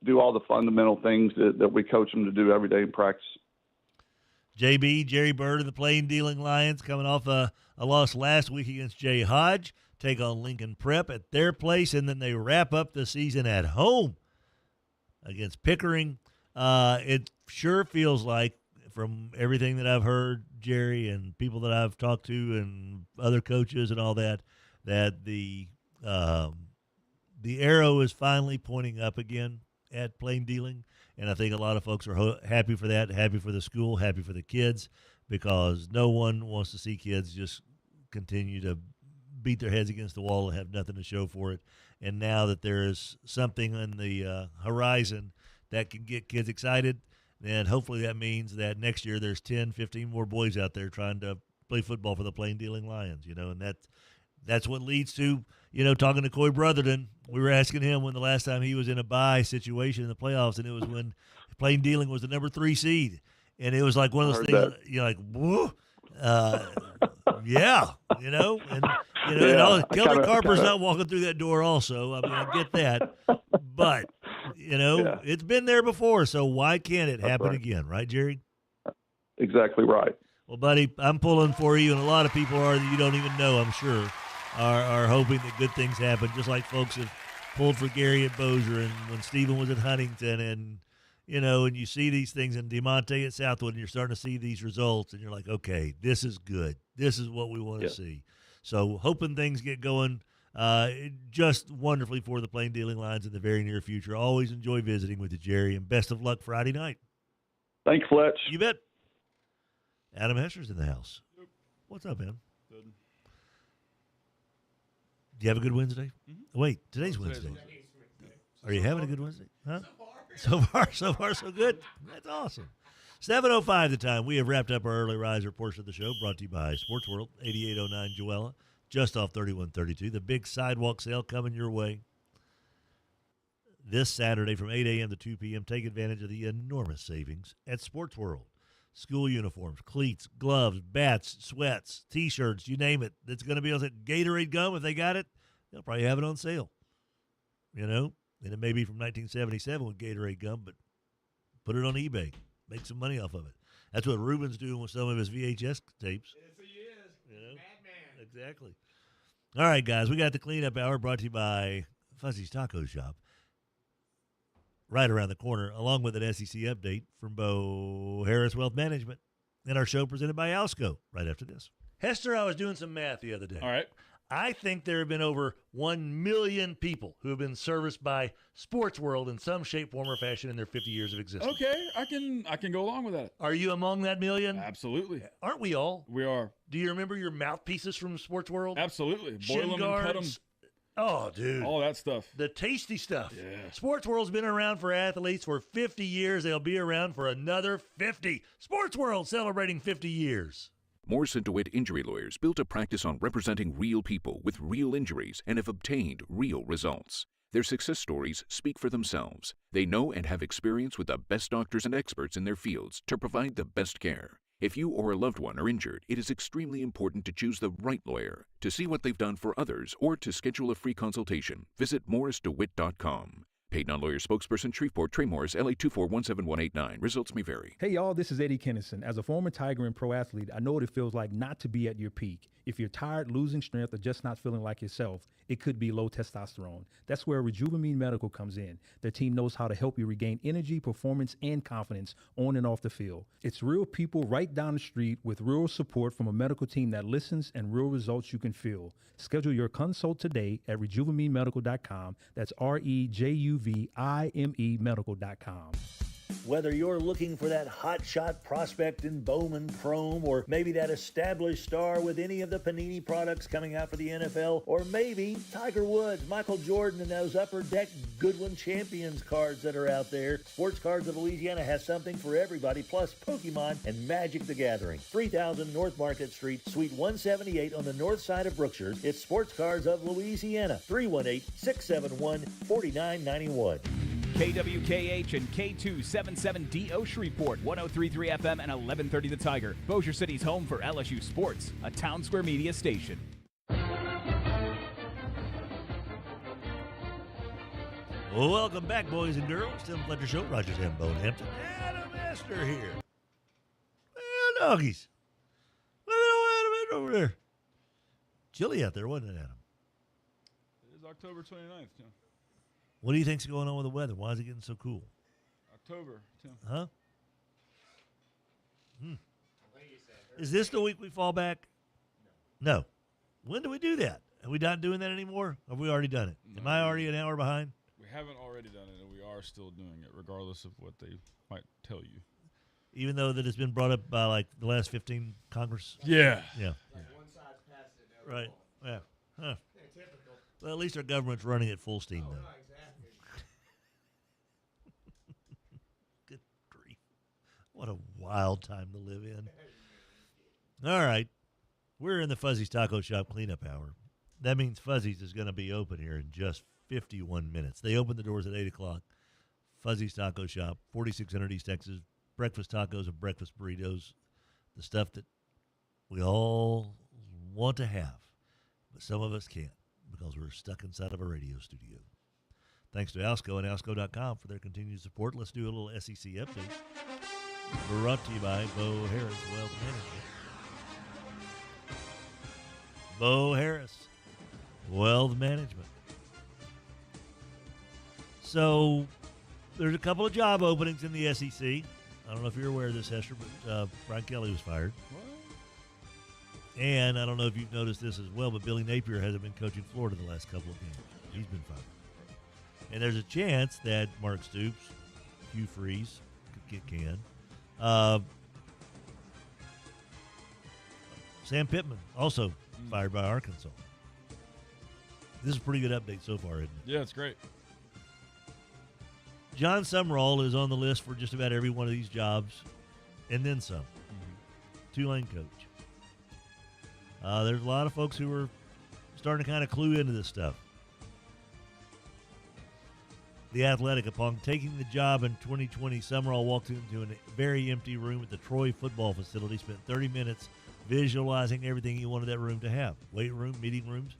S22: do all the fundamental things that we coach them to do every day in practice.
S8: JB, Jerry Byrd of the Plain Dealing Lions coming off a loss last week against Jay Hodge, take on Lincoln Prep at their place, and then they wrap up the season at home against Pickering. It sure feels like, from everything that I've heard, Jerry, and people that I've talked to and other coaches and all that, that the arrow is finally pointing up again at Plain Dealing. And I think a lot of folks are happy for that, happy for the school, happy for the kids, because no one wants to see kids just continue to beat their heads against the wall and have nothing to show for it. And now that there is something on the horizon that can get kids excited, then hopefully that means that next year there's 10, 15 more boys out there trying to play football for the Plain Dealing Lions, and that's what leads to, talking to Coy Brotherton. We were asking him when the last time he was in a bye situation in the playoffs, and it was when Plain Dealing was the number 3 seed. And it was like one of those things, you're like, whoa, yeah, and Kelvin Carper's not walking through that door also. I mean, I get that. But, it's been there before, so why can't it happen again, right, Jerry?
S22: Exactly right.
S8: Well, buddy, I'm pulling for you, and a lot of people are that you don't even know, I'm sure, are hoping that good things happen, just like folks have pulled for Gary at Bossier and when Stephen was at Huntington and, and you see these things in DeMonte at Southwood and you're starting to see these results and you're like, okay, this is good. This is what we want to see. So hoping things get going just wonderfully for the Plain Dealing Lions in the very near future. Always enjoy visiting with you, Jerry, and best of luck Friday night.
S22: Thanks, Fletch.
S8: You bet. Adam Hesser's in the house. What's up, man?
S3: Good.
S8: Do you have a good Wednesday?
S3: Mm-hmm.
S8: Wait, today's Wednesday. Are you having a good Wednesday? Huh? So far, so good. That's awesome. 7:05 the time. We have wrapped up our early riser portion of the show, brought to you by Sports World, 8809 Joella, just off 3132. The big sidewalk sale coming your way this Saturday from 8 a.m. to 2 p.m. Take advantage of the enormous savings at Sports World. School uniforms, cleats, gloves, bats, sweats, T-shirts, you name it. It's going to be on sale. Gatorade gum, if they got it, they'll probably have it on sale. And it may be from 1977 with Gatorade gum, but put it on eBay. Make some money off of it. That's what Ruben's doing with some of his VHS tapes.
S3: Yes, he is. Madman.
S8: Exactly. All right, guys, we got the cleanup hour brought to you by Fuzzy's Taco Shop. Right around the corner, along with an SEC update from Bo Harris Wealth Management. And our show presented by Alsco right after this. Hester, I was doing some math the other day.
S3: All right.
S8: I think there have been over 1 million people who have been serviced by Sports World in some shape, form, or fashion in their 50 years of existence.
S1: Okay, I can go along with that.
S8: Are you among that million?
S1: Absolutely.
S8: Aren't we all?
S1: We are.
S8: Do you remember your mouthpieces from Sports World?
S1: Absolutely.
S8: Shin
S1: Boil them and cut them.
S8: guards. Oh, dude.
S1: All that stuff.
S8: The tasty stuff.
S1: Yeah.
S8: Sports World's been around for athletes for 50 years. They'll be around for another 50. Sports World celebrating 50 years.
S9: Morrison DeWitt Injury Lawyers built a practice on representing real people with real injuries and have obtained real results. Their success stories speak for themselves. They know and have experience with the best doctors and experts in their fields to provide the best care. If you or a loved one are injured, it is extremely important to choose the right lawyer. To see what they've done for others or to schedule a free consultation, visit morrisdewitt.com. Paid non-lawyer spokesperson, Shreveport, Trey Morris, LA 2417189. Results may vary.
S10: Hey, y'all, this is Eddie Kennison. As a former Tiger and pro athlete, I know what it feels like not to be at your peak. If you're tired, losing strength, or just not feeling like yourself, it could be low testosterone. That's where Rejuvamine Medical comes in. Their team knows how to help you regain energy, performance, and confidence on and off the field. It's real people right down the street with real support from a medical team that listens and real results you can feel. Schedule your consult today at rejuvemenemedical.com. That's REJUVIME medical.com.
S11: Whether you're looking for that hotshot prospect in Bowman Chrome, or maybe that established star with any of the Panini products coming out for the NFL, or maybe Tiger Woods, Michael Jordan, and those Upper Deck Goodwin Champions cards that are out there, Sports Cards of Louisiana has something for everybody, plus Pokemon and Magic the Gathering. 3000 North Market Street, Suite 178 on the north side of Brookshire. It's Sports Cards of Louisiana, 318-671-4991.
S5: KWKH and K277DO Shreveport, 103.3 FM and 1130 The Tiger. Bossier City's home for LSU Sports, a Town Square Media station.
S8: Welcome back, boys and girls. Tim Fletcher Show, Rogers and Bonehampton. Adam Esther here. Well, doggies. Look at Adam over there. Chilly out there, wasn't it, Adam?
S1: It is October 29th, Tim.
S8: What do you think's going on with the weather? Why is it getting so cool?
S1: October, Tim.
S8: Huh? Is this the week we fall back? No. When do we do that? Are we not doing that anymore? Have we already done it?
S1: No.
S8: Am I already an hour behind?
S1: We haven't already done it, and we are still doing it, regardless of what they might tell you.
S8: Even though that it's been brought up by, like, the last 15 Congress?
S1: Yeah.
S8: Yeah.
S3: Like one side's passed it.
S8: Right. Yeah. Huh.
S3: They're typical.
S8: Well, at least our government's running at full steam, though.
S3: No, exactly.
S8: Good grief. What a wild time to live in. All right. We're in the Fuzzy's Taco Shop cleanup hour. That means Fuzzy's is going to be open here in just 51 minutes. They open the doors at 8 o'clock. Fuzzy's Taco Shop, 4600 East Texas. Breakfast tacos and breakfast burritos. The stuff that we all want to have, but some of us can't because we're stuck inside of a radio studio. Thanks to Alsco and Alsco.com for their continued support. Let's do a little SEC update. Brought to you by Bo Harris Wealth Management. Bo Harris Wealth Management. So there's a couple of job openings in the SEC. I don't know if you're aware of this, Hester, but Brian Kelly was fired.
S1: What?
S8: And I don't know if you've noticed this as well, but Billy Napier hasn't been coaching Florida the last couple of games. He's been fired. And there's a chance that Mark Stoops, Hugh Freeze could get canned. Sam Pittman, also fired by Arkansas. This is a pretty good update so far, isn't it?
S1: Yeah, it's great.
S8: John Sumrall is on the list for just about every one of these jobs, and then some. Tulane coach. There's a lot of folks who are starting to kind of clue into this stuff. The Athletic, upon taking the job in 2020, Sumrall walked into a very empty room at the Troy football facility, spent 30 minutes visualizing everything he wanted that room to have. Weight room, meeting rooms.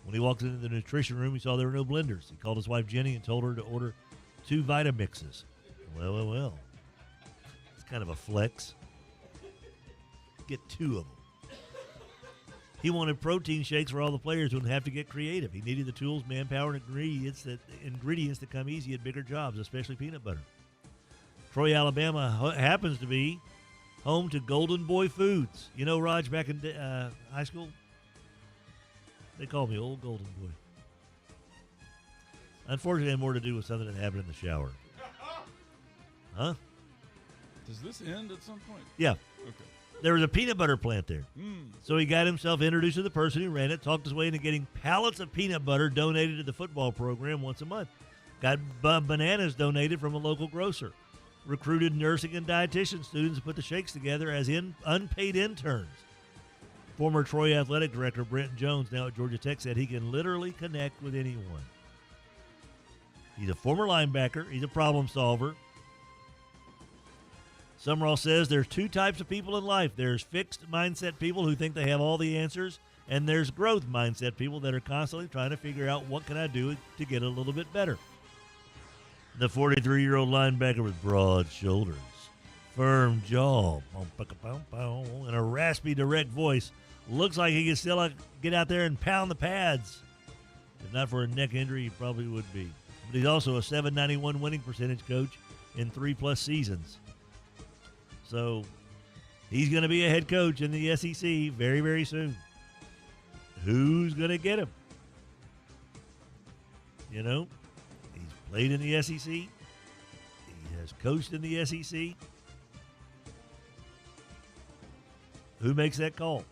S8: When he walked into the nutrition room, he saw there were no blenders. He called his wife Jenny and told her to order 2 Vitamixes. Well. It's kind of a flex. Get 2 of them. He wanted protein shakes for all the players who would have to get creative. He needed the tools, manpower, and ingredients that come easy at bigger jobs, especially peanut butter. Troy, Alabama happens to be home to Golden Boy Foods. You know, Raj, back in high school, They call me Old Golden Boy. Unfortunately, it had more to do with something that happened in the shower. Huh?
S1: Does this end at some point?
S8: Yeah.
S1: Okay.
S8: There was a peanut butter plant there. So he got himself introduced to the person who ran it, talked his way into getting pallets of peanut butter donated to the football program once a month. Got bananas donated from a local grocer. Recruited nursing and dietitian students to put the shakes together as unpaid interns. Former Troy Athletic Director Brent Jones, now at Georgia Tech, said he can literally connect with anyone. He's a former linebacker. He's a problem solver. Summerall says there's two types of people in life. There's fixed mindset people who think they have all the answers, and there's growth mindset people that are constantly trying to figure out what can I do to get a little bit better. The 43-year-old linebacker with broad shoulders, firm jaw, and a raspy, direct voice looks like he can still get out there and pound the pads. If not for a neck injury, he probably would be. But he's also a .791 winning percentage coach in 3+ seasons. So he's going to be a head coach in the SEC very, very soon. Who's going to get him? You know, he's played in the SEC. He has coached in the SEC. Who makes that call?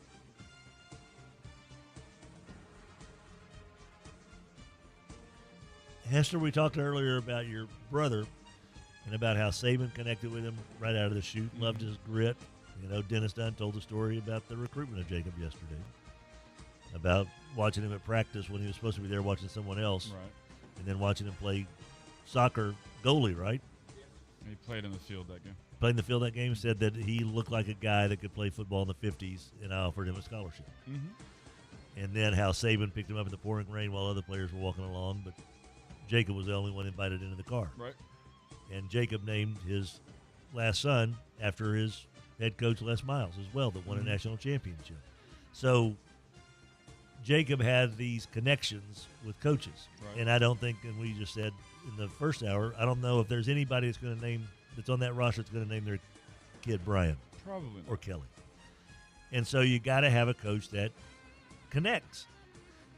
S8: Hester, we talked earlier about your brother and about how Saban connected with him right out of the chute, loved his grit. You know, Dennis Dunn told the story about the recruitment of Jacob yesterday, about watching him at practice when he was supposed to be there watching someone else,
S1: Right.
S8: and then watching him play soccer goalie, right?
S1: He played in the field that game.
S8: Played in the field that game, said that he looked like a guy that could play football in the 50s, and I offered him a scholarship. And then how Saban picked him up in the pouring rain while other players were walking along, but Jacob was the only one invited into the car.
S1: Right.
S8: And Jacob named his last son after his head coach, Les Miles, as well, that won a national championship. So Jacob had these connections with coaches.
S1: Right.
S8: And I don't think, and we just said in the first hour, I don't know if there's anybody that's going to name, that's on that roster that's going to name their kid Brian.
S1: Probably not.
S8: Or Kelly. And so you got to have a coach that connects.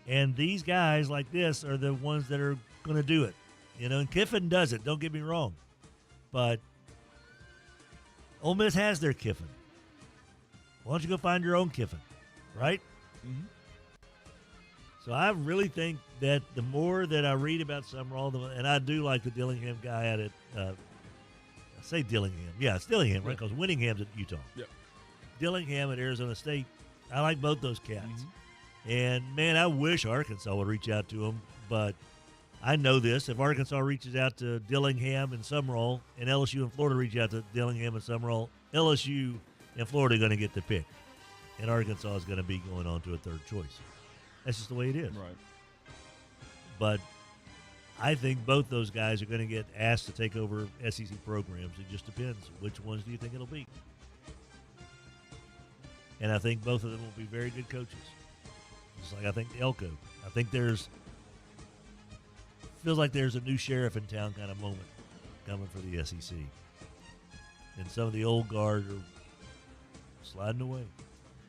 S8: And these guys like this are the ones that are going to do it. You know, and Kiffin does it, don't get me wrong. But Ole Miss has their Kiffin. Why don't you go find your own Kiffin, right? So I really think that the more that I read about Summerall, and I do like the Dillingham guy at it. I say Dillingham. Yeah, it's Dillingham, right? Because Winningham's at Utah.
S1: Yep.
S8: Dillingham at Arizona State. I like both those cats. And, man, I wish Arkansas would reach out to them. But I know this. If Arkansas reaches out to Dillingham and Summerall, and LSU and Florida reach out to Dillingham and Summerall, LSU and Florida are going to get the pick. And Arkansas is going to be going on to a third choice. That's just the way it is.
S1: Right.
S8: But I think both those guys are going to get asked to take over SEC programs. It just depends. Which ones do you think it'll be? And I think both of them will be very good coaches. Just like I think Elko. I think feels like there's a new sheriff in town kind of moment coming for the SEC. And some of the old guard are sliding away.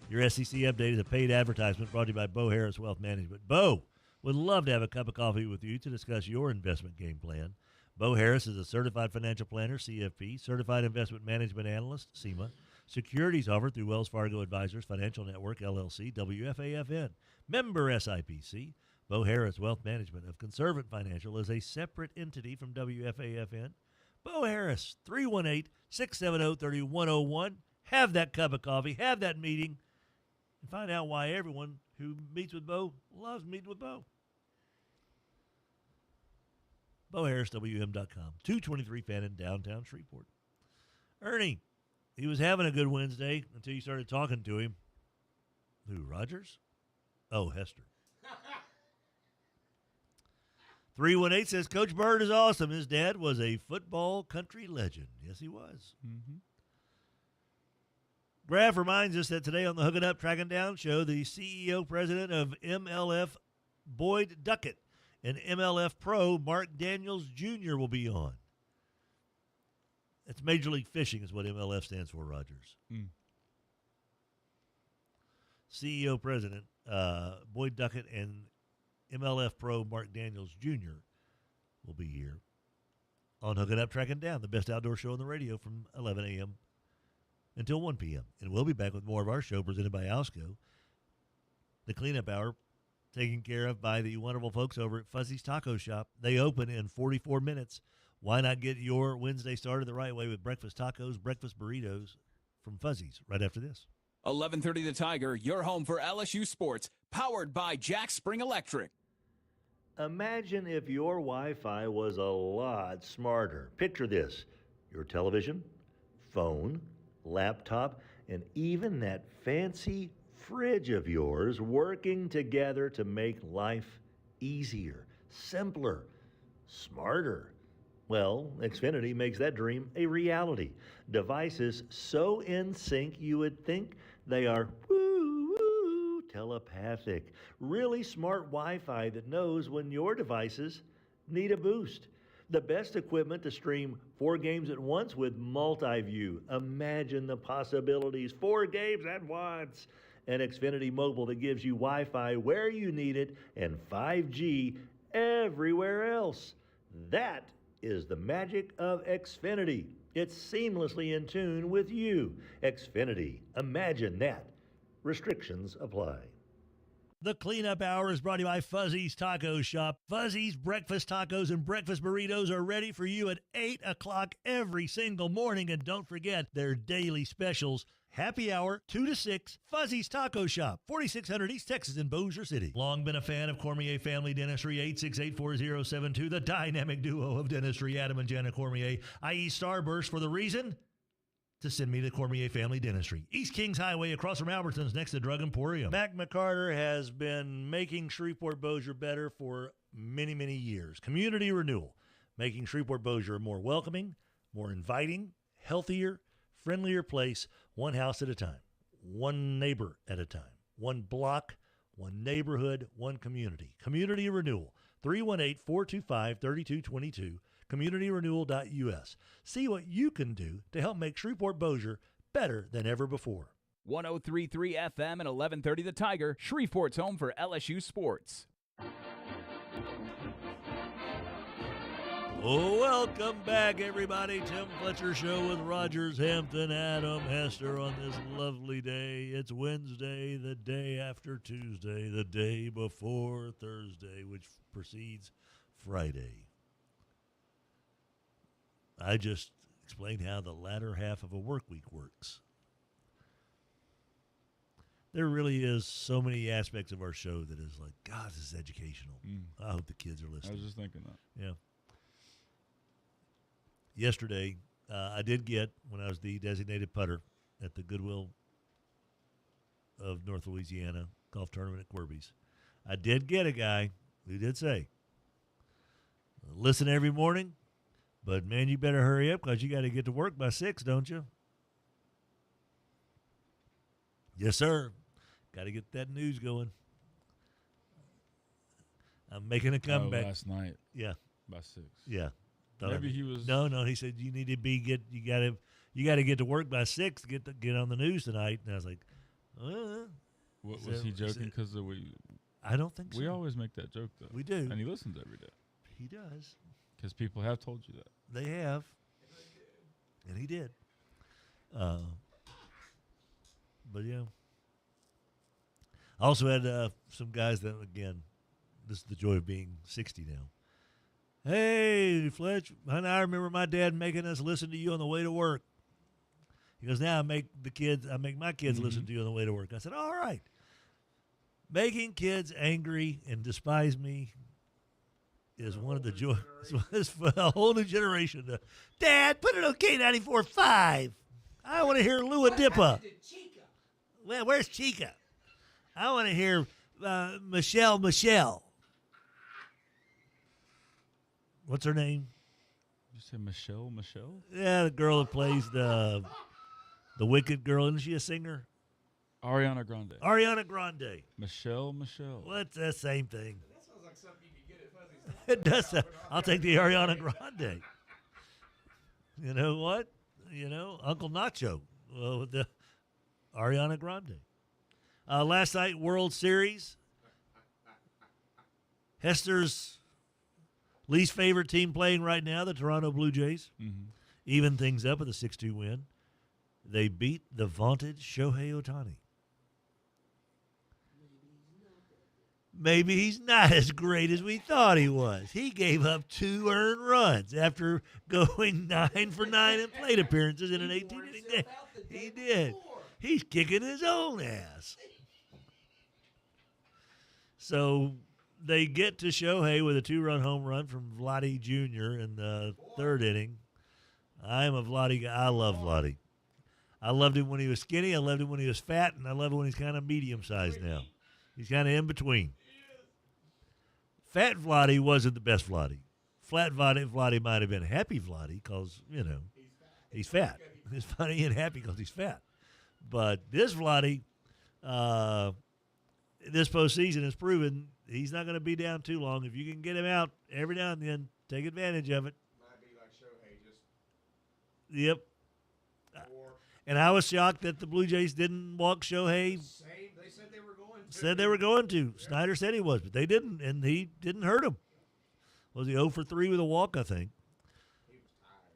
S8: Your SEC update is a paid advertisement brought to you by Bo Harris Wealth Management. Bo would love to have a cup of coffee with you to discuss your investment game plan. Bo Harris is a certified financial planner, CFP, certified investment management analyst, CIMA, securities offered through Wells Fargo Advisors Financial Network, LLC, WFAFN, member SIPC. Bo Harris Wealth Management of Conservant Financial is a separate entity from WFAFN. Bo Harris, 318-670-3101. Have that cup of coffee, have that meeting, and find out why everyone who meets with Bo loves meeting with Bo. BoHarrisWM.com, 223 Fannin, downtown Shreveport. Ernie, he was having a good Wednesday until you started talking to him. Who, Rogers? Oh, Hester. 318 says, Coach Byrd is awesome. His dad was a football country legend. Yes, he was. Graf reminds us that today on the Hooking Up, Tracking Down show, the CEO president of MLF, Boyd Duckett, and MLF Pro, Mark Daniels Jr. will be on. It's Major League Fishing is what MLF stands for, Rogers. CEO President Boyd Duckett and MLF Pro Mark Daniels Jr. will be here on Hooking Up, Tracking Down, the best outdoor show on the radio from 11 a.m. until 1 p.m. And we'll be back with more of our show presented by Alsco. The cleanup hour taken care of by the wonderful folks over at Fuzzy's Taco Shop. They open in 44 minutes. Why not get your Wednesday started the right way with breakfast tacos, breakfast burritos from Fuzzy's right after this.
S5: 11:30 The Tiger, your home for LSU sports, powered by Jack Spring Electric.
S11: Imagine if your Wi-Fi was a lot smarter. Picture this: your television, phone, laptop, and even that fancy fridge of yours working together to make life easier, simpler, smarter. Well, Xfinity makes that dream a reality. Devices so in sync you would think they are woo-woo telepathic. Really smart Wi-Fi that knows when your devices need a boost. The best equipment to stream 4 games at once with multi-view. Imagine the possibilities. 4 games at once. And Xfinity Mobile that gives you Wi-Fi where you need it and 5G everywhere else. That is the magic of Xfinity. It's seamlessly in tune with you. Xfinity. Imagine that. Restrictions apply.
S8: The cleanup hour is brought to you by Fuzzy's Taco Shop. Fuzzy's breakfast tacos and breakfast burritos are ready for you at 8 o'clock every single morning. And don't forget their daily specials. Happy hour, 2 to 6, Fuzzy's Taco Shop, 4600 East Texas in Bossier City. Long been a fan of Cormier Family Dentistry, 868-4072, the dynamic duo of dentistry, Adam and Jenna Cormier, i.e. Starburst, for the reason to send me to Cormier Family Dentistry. East Kings Highway across from Albertsons next to Drug Emporium. Mac McCarter has been making Shreveport-Bossier better for many, many years. Community renewal, making Shreveport-Bossier a more welcoming, more inviting, healthier, friendlier place, one house at a time, one neighbor at a time, one block, one neighborhood, one community. Community renewal, 318-425-3222, communityrenewal.us. See what you can do to help make Shreveport-Bossier better than ever before.
S5: 103.3 FM and 11:30 The Tiger, Shreveport's home for LSU sports.
S8: Oh, welcome back, everybody. Tim Fletcher Show with Rogers, Hampton, Adam, Hester on this lovely day. It's Wednesday, the day after Tuesday, the day before Thursday, which precedes Friday. I just explained how the latter half of a work week works. There really is so many aspects of our show that is like, God, this is educational. I hope the kids are listening.
S1: I was just thinking that.
S8: Yeah. Yesterday, I did get, when I was the designated putter at the Goodwill of North Louisiana golf tournament at Quirby's, I did get a guy who did say, listen every morning, but, man, you better hurry up because you got to get to work by 6, don't you? Yes, sir. Got to get that news going. I'm making a comeback.
S1: Last night.
S8: Yeah.
S1: By 6.
S8: Yeah.
S1: Maybe he was.
S8: No. He said you need to you got to get to work by 6 to get on the news tonight. And I was like,
S1: What was he joking? Because
S8: I don't think so.
S1: We always make that joke though.
S8: We do,
S1: and he listens every day.
S8: He does.
S1: Because people have told you that.
S8: They have, and he did. But yeah, I also had some guys that, again, this is the joy of being 60 now. Hey, Fletch, I remember my dad making us listen to you on the way to work. He goes, now I make my kids listen to you on the way to work. I said, all right. Making kids angry and despise me is one of the joys. It's for a whole new generation. Dad, put it on K94.5. I want to hear Lua Dippa. Well, where's Chica? I want to hear Michelle. What's her name?
S1: You said Michelle?
S8: Yeah, the girl that plays the Wicked girl. Isn't she a singer?
S1: Ariana Grande. Michelle.
S8: Well, it's the same thing.
S3: That sounds like something you could get at Fuzzy's.
S8: It does. I'll take the Ariana Grande. You know what? Uncle Nacho with the Ariana Grande. Last night, World Series. Hester's least favorite team playing right now, the Toronto Blue Jays, even things up with a 6-2 win. They beat the vaunted Shohei Ohtani. Maybe he's not as great as we thought he was. He gave up 2 earned runs after going 9 for 9 in plate appearances in an 18-inning game. He did. He's kicking his own ass. So they get to Shohei with a 2-run home run from Vladdy Jr. in the 3rd inning. I am a Vladdy guy. I love Vladdy. I loved him when he was skinny. I loved him when he was fat, and I love him when he's kind of medium-sized now. He's kind of in between. Fat Vladdy wasn't the best Vladdy. Flat Vladdy might have been happy Vladdy because, he's fat. He's funny and happy because he's fat. But this Vladdy, this postseason has proven he's not going to be down too long. If you can get him out every now and then, take advantage of it.
S14: Might be like Shohei, just
S8: Yep. And I was shocked that the Blue Jays didn't walk Shohei.
S14: they said they were going to.
S8: Said they were going to. Snyder said he was, but they didn't, and he didn't hurt him. Was he 0 for 3 with a walk, I think?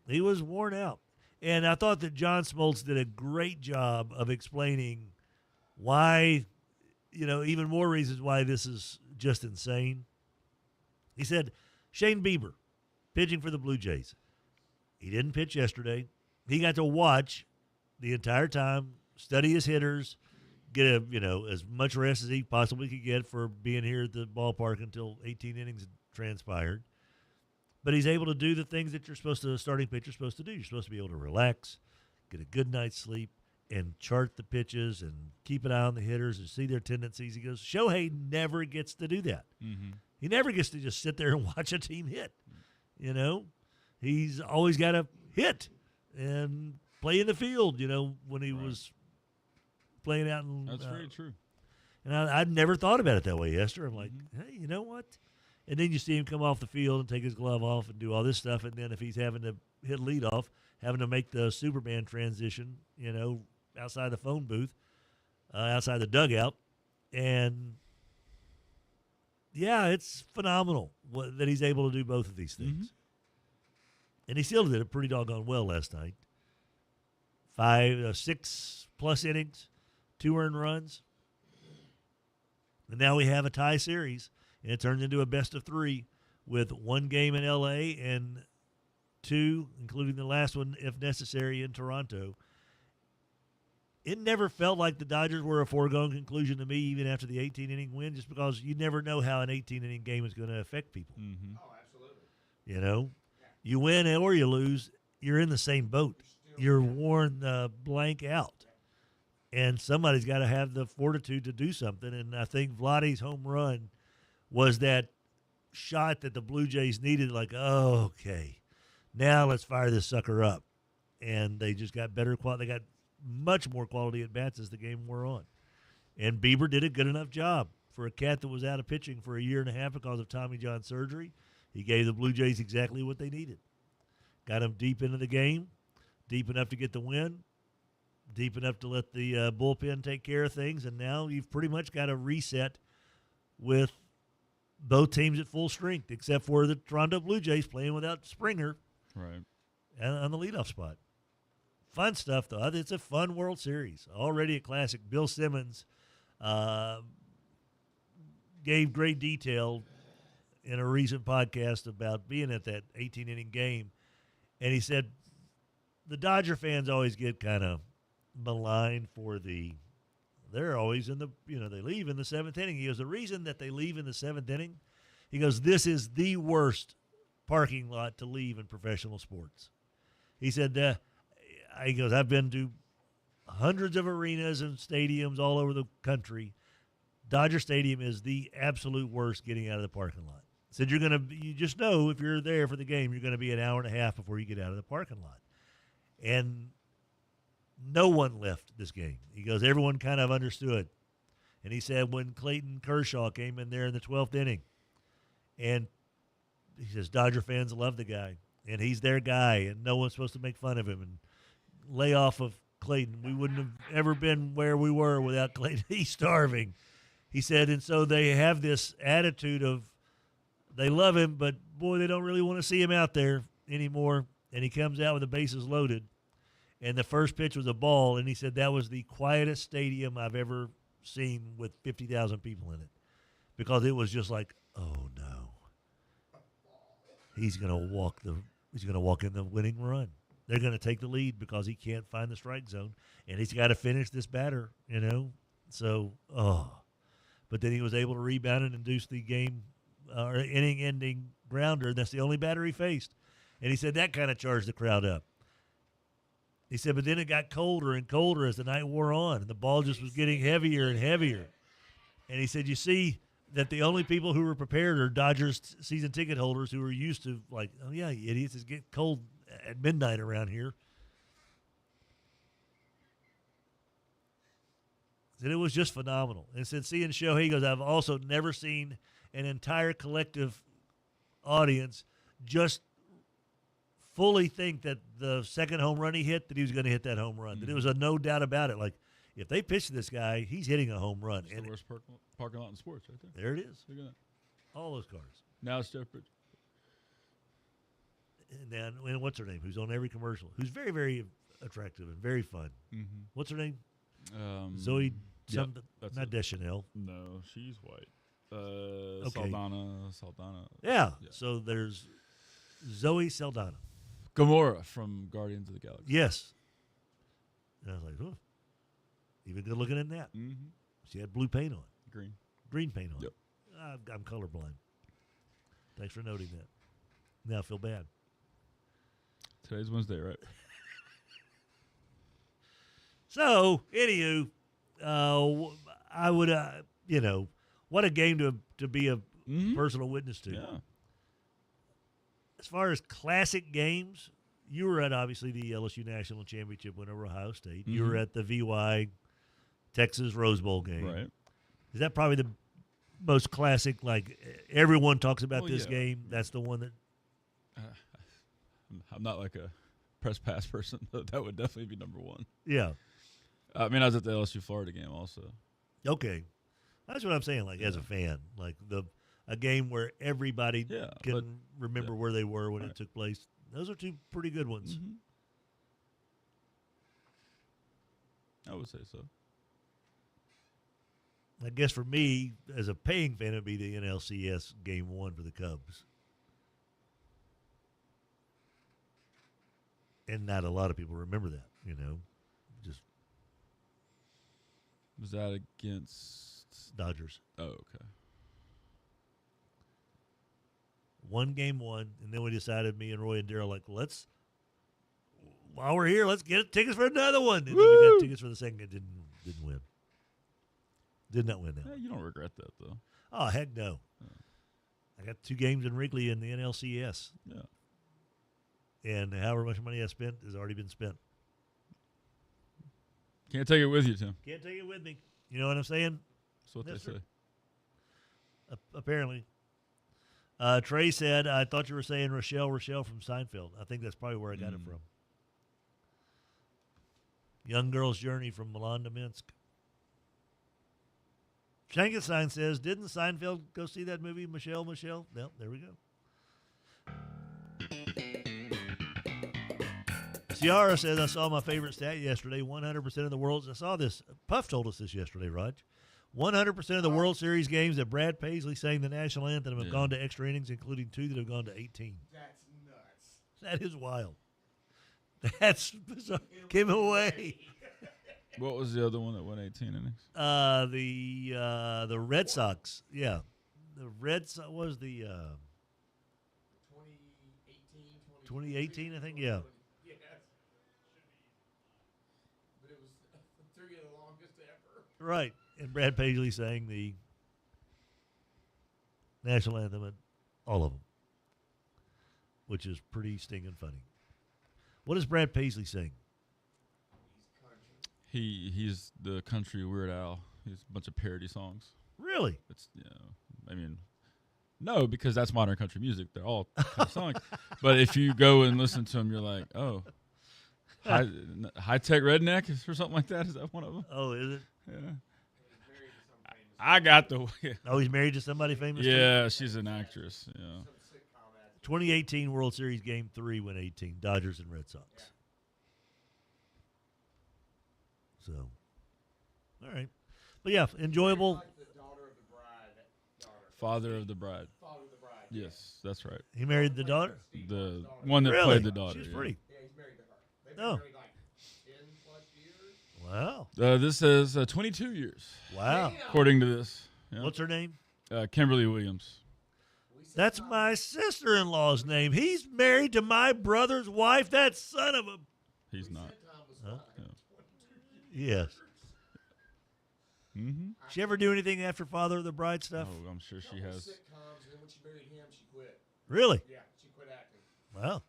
S8: He was worn out. And I thought that John Smoltz did a great job of explaining why, even more reasons why this is just insane. He said, Shane Bieber, pitching for the Blue Jays. He didn't pitch yesterday. He got to watch the entire time, study his hitters, get as much rest as he possibly could get for being here at the ballpark until 18 innings had transpired. But he's able to do the things that a starting pitcher's supposed to do. You're supposed to be able to relax, get a good night's sleep, and chart the pitches and keep an eye on the hitters and see their tendencies. He goes, Shohei never gets to do that. He never gets to just sit there and watch a team hit. He's always got to hit and play in the field, when he was playing out in...
S1: That's very true.
S8: And I'd never thought about it that way, Esther. I'm like, hey, you know what? And then you see him come off the field and take his glove off and do all this stuff. And then if he's having to hit leadoff, having to make the Superman transition, outside the phone booth, outside the dugout. And, yeah, it's phenomenal that he's able to do both of these things. And he still did it pretty doggone well last night. 6+ innings, 2 earned runs. And now we have a tie series, and it turns into a best-of-3 with 1 game in L.A. and 2, including the last one, if necessary, in Toronto. It never felt like the Dodgers were a foregone conclusion to me, even after the 18-inning win, just because you never know how an 18-inning game is going to affect people.
S14: Oh, absolutely.
S8: You win or you lose, you're in the same boat. You're worn blank out. And somebody's got to have the fortitude to do something. And I think Vladdy's home run was that shot that the Blue Jays needed, like, oh, okay, now let's fire this sucker up. And they just got better quality. They got much more quality at bats as the game wore on. And Bieber did a good enough job. For a cat that was out of pitching for a year and a half because of Tommy John surgery, he gave the Blue Jays exactly what they needed. Got them deep into the game, deep enough to get the win, deep enough to let the bullpen take care of things, and now you've pretty much got a reset with both teams at full strength, except for the Toronto Blue Jays playing without Springer on the leadoff spot. Fun stuff, though. It's a fun World Series. Already a classic. Bill Simmons gave great detail in a recent podcast about being at that 18-inning game. And he said the Dodger fans always get kind of maligned for they're always in they leave in the 7th inning. He goes, the reason that they leave in the 7th inning, he goes, this is the worst parking lot to leave in professional sports. He said, he goes, I've been to hundreds of arenas and stadiums all over the country. Dodger Stadium is the absolute worst getting out of the parking lot. Said you just know if you're there for the game, you're going to be an hour and a half before you get out of the parking lot. And no one left this game. He goes, everyone kind of understood. And he said when Clayton Kershaw came in there in the 12th inning, and he says Dodger fans love the guy, and he's their guy, and no one's supposed to make fun of him and lay off of Clayton. We wouldn't have ever been where we were without Clayton. He's starving. He said, and so they have this attitude of they love him, but, boy, they don't really want to see him out there anymore. And he comes out with the bases loaded. And the first pitch was a ball, and he said that was the quietest stadium I've ever seen with 50,000 people in it, because it was just like, oh no, he's gonna walk in the winning run. They're gonna take the lead because he can't find the strike zone, and he's got to finish this batter, So, but then he was able to rebound and induce the game inning-ending grounder. That's the only batter he faced, and he said that kind of charged the crowd up. He said, but then it got colder and colder as the night wore on, and the ball just was getting heavier and heavier. And he said, you see that the only people who were prepared are Dodgers season ticket holders who were used to, like, oh, yeah, you idiots, it's getting cold at midnight around here. He said it was just phenomenal. And said, seeing Shohei, he goes, I've also never seen an entire collective audience just fully think that the second home run he hit, that he was going to hit that home run. That it was a no doubt about it. Like, if they pitch to this guy, he's hitting a home run.
S1: It's the worst parking lot in sports right there.
S8: There it is.
S1: Look at that.
S8: All those cars.
S1: Now it's different.
S8: And then, what's her name? Who's on every commercial? Who's very, very attractive and very fun.
S1: Mm-hmm.
S8: What's her name? Zoe something. Not Deschanel.
S1: No, she's white.
S8: Okay.
S1: Saldana.
S8: Yeah. So there's Zoe Saldana.
S1: Gamora from Guardians of the Galaxy.
S8: Yes. And I was like, oh, even good looking in that.
S1: Mm-hmm.
S8: She had blue paint on. Green paint on.
S1: Yep.
S8: I'm colorblind. Thanks for noting that. Now I feel bad.
S1: Today's Wednesday, right?
S8: So, anywho, I would, what a game to be a personal witness to.
S1: Yeah.
S8: As far as classic games, you were at, obviously, the LSU National Championship win over Ohio State.
S1: Mm-hmm.
S8: You were at the VY Texas Rose Bowl game.
S1: Right.
S8: Is that probably the most classic, like, everyone talks about this
S1: yeah.
S8: game? That's the one that...
S1: I'm not like a press pass person, but that would definitely be number one.
S8: Yeah.
S1: I mean, I was at the LSU Florida game also.
S8: Okay. That's what I'm saying, like, as a fan. Like, a game where everybody can remember where they were when it took place. Those are two pretty good ones.
S1: Mm-hmm. I would say so.
S8: I guess for me, as a paying fan, it would be the NLCS Game 1 for the Cubs. And not a lot of people remember that, Just
S1: was that against
S8: Dodgers?
S1: Oh, okay.
S8: One game won, and then we decided, me and Roy and Daryl, like, while we're here, let's get tickets for another one. And then we got tickets for the second. It didn't win. Did not win that.
S1: Yeah, you don't regret that though.
S8: Oh, heck no. I got 2 games in Wrigley in the NLCS.
S1: Yeah.
S8: And however much money I spent has already been spent.
S1: Can't take it with you, Tim.
S8: Can't take it with me. You know what I'm saying?
S1: That's what they say.
S8: Apparently. Trey said, I thought you were saying Rochelle from Seinfeld. I think that's probably where I got it from. Young Girl's Journey from Milan to Minsk. Shankenstein says, didn't Seinfeld go see that movie, Michelle? Well, there we go. Ciara says, I saw my favorite stat yesterday. 100% of the world's... I saw this. Puff told us this yesterday, Raj. 100% of the World Series games that Brad Paisley sang the national anthem have gone to extra innings, including 2 that have gone to 18.
S3: That's nuts.
S8: That is wild. That's bizarre. Give him away.
S1: What was the other one that went 18 innings?
S8: The Red Sox. Yeah. The Red Sox was the 2018, I think. Yeah.
S3: But it was 3 of the longest ever.
S8: Right. And Brad Paisley sang the national anthem at all of them, which is pretty stinking funny. What does Brad Paisley sing?
S1: He's the country Weird Al. He's a bunch of parody songs.
S8: Really?
S1: It's I mean, no, because that's modern country music. They're all kind of songs. But if you go and listen to them, you're like, oh, High Tech Redneck or something like that. Is that one of them?
S8: Oh, is it?
S1: Yeah. I got the.
S8: Oh, he's married to somebody famous.
S1: Yeah,
S8: too?
S1: she's an actress. Yeah.
S8: 2018 World Series Game 3 went 18. Dodgers and Red Sox. So, all right. But yeah, enjoyable.
S1: Father of the bride. Yes, that's right.
S8: He married the daughter?
S1: The one that
S8: Really?
S1: played the daughter.
S8: She's
S1: yeah.
S8: pretty.
S3: Yeah, he's married to her. They've
S8: Oh.
S3: been married like 10+ years.
S8: Wow.
S1: This is 22 years.
S8: Wow.
S1: According to this. Yeah.
S8: What's her name?
S1: Kimberly Williams.
S8: That's my sister-in-law's name. He's married to my brother's wife. That son of a...
S1: He's not.
S8: Huh? Yes.
S1: Mm-hmm.
S8: She ever do anything after Father of the Bride stuff?
S1: Oh, I'm sure she has.
S3: Sitcoms, and then when she married him, she quit.
S8: Really?
S3: Yeah, she quit acting.
S8: Wow.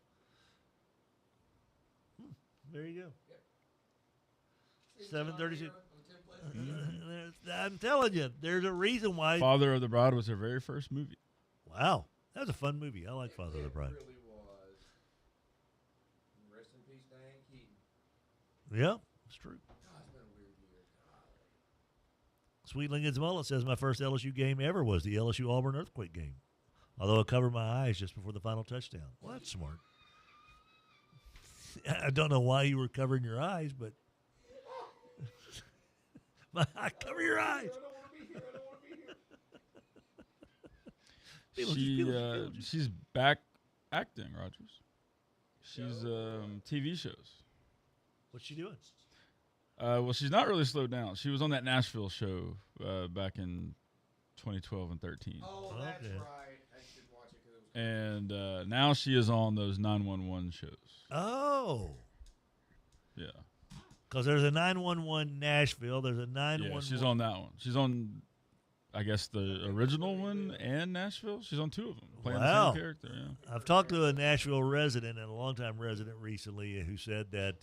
S8: There you go. 7:32. I'm telling you, there's a reason why.
S1: Father of the Bride was her very first movie.
S8: Wow. That was a fun movie. I like Father of the Bride.
S3: It really was. Rest in peace, Diane Keaton.
S8: Yeah, it's true.
S3: God, it's been a weird year.
S8: Sweet Lincoln's Mullet says my first LSU game ever was the LSU Auburn Earthquake game. Although I covered my eyes just before the final touchdown. Well, that's smart. I don't know why you were covering your eyes, but cover your eyes.
S1: She's back acting, Rogers. She's TV shows.
S8: What's she doing?
S1: Well, she's not really slowed down. She was on that Nashville show back in 2012 and 13.
S3: Oh, that's right. I should watch it because it was.
S1: And now she is on those 911 shows.
S8: Oh.
S1: Yeah.
S8: Because there's a 911 Nashville. There's a 911.
S1: Yeah, she's on that one. She's on, I guess, the original one and Nashville. She's on two of them, playing the same character. Yeah.
S8: I've talked to a Nashville resident and a longtime resident recently who said that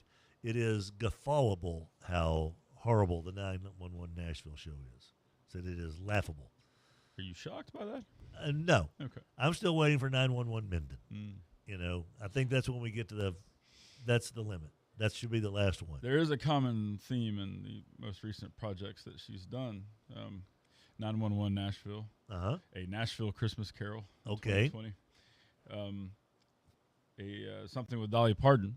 S8: it is guffawable how horrible the 911 Nashville show is. Said it is laughable.
S1: Are you shocked by that?
S8: No.
S1: Okay.
S8: I'm still waiting for 911 Minden.
S1: Mm.
S8: You know, I think that's when we get to that's the limit. That should be the last one.
S1: There is a common theme in the most recent projects that she's done. 911 Nashville.
S8: Uh-huh.
S1: A Nashville Christmas Carol.
S8: Okay.
S1: 2020. Something with Dolly Parton.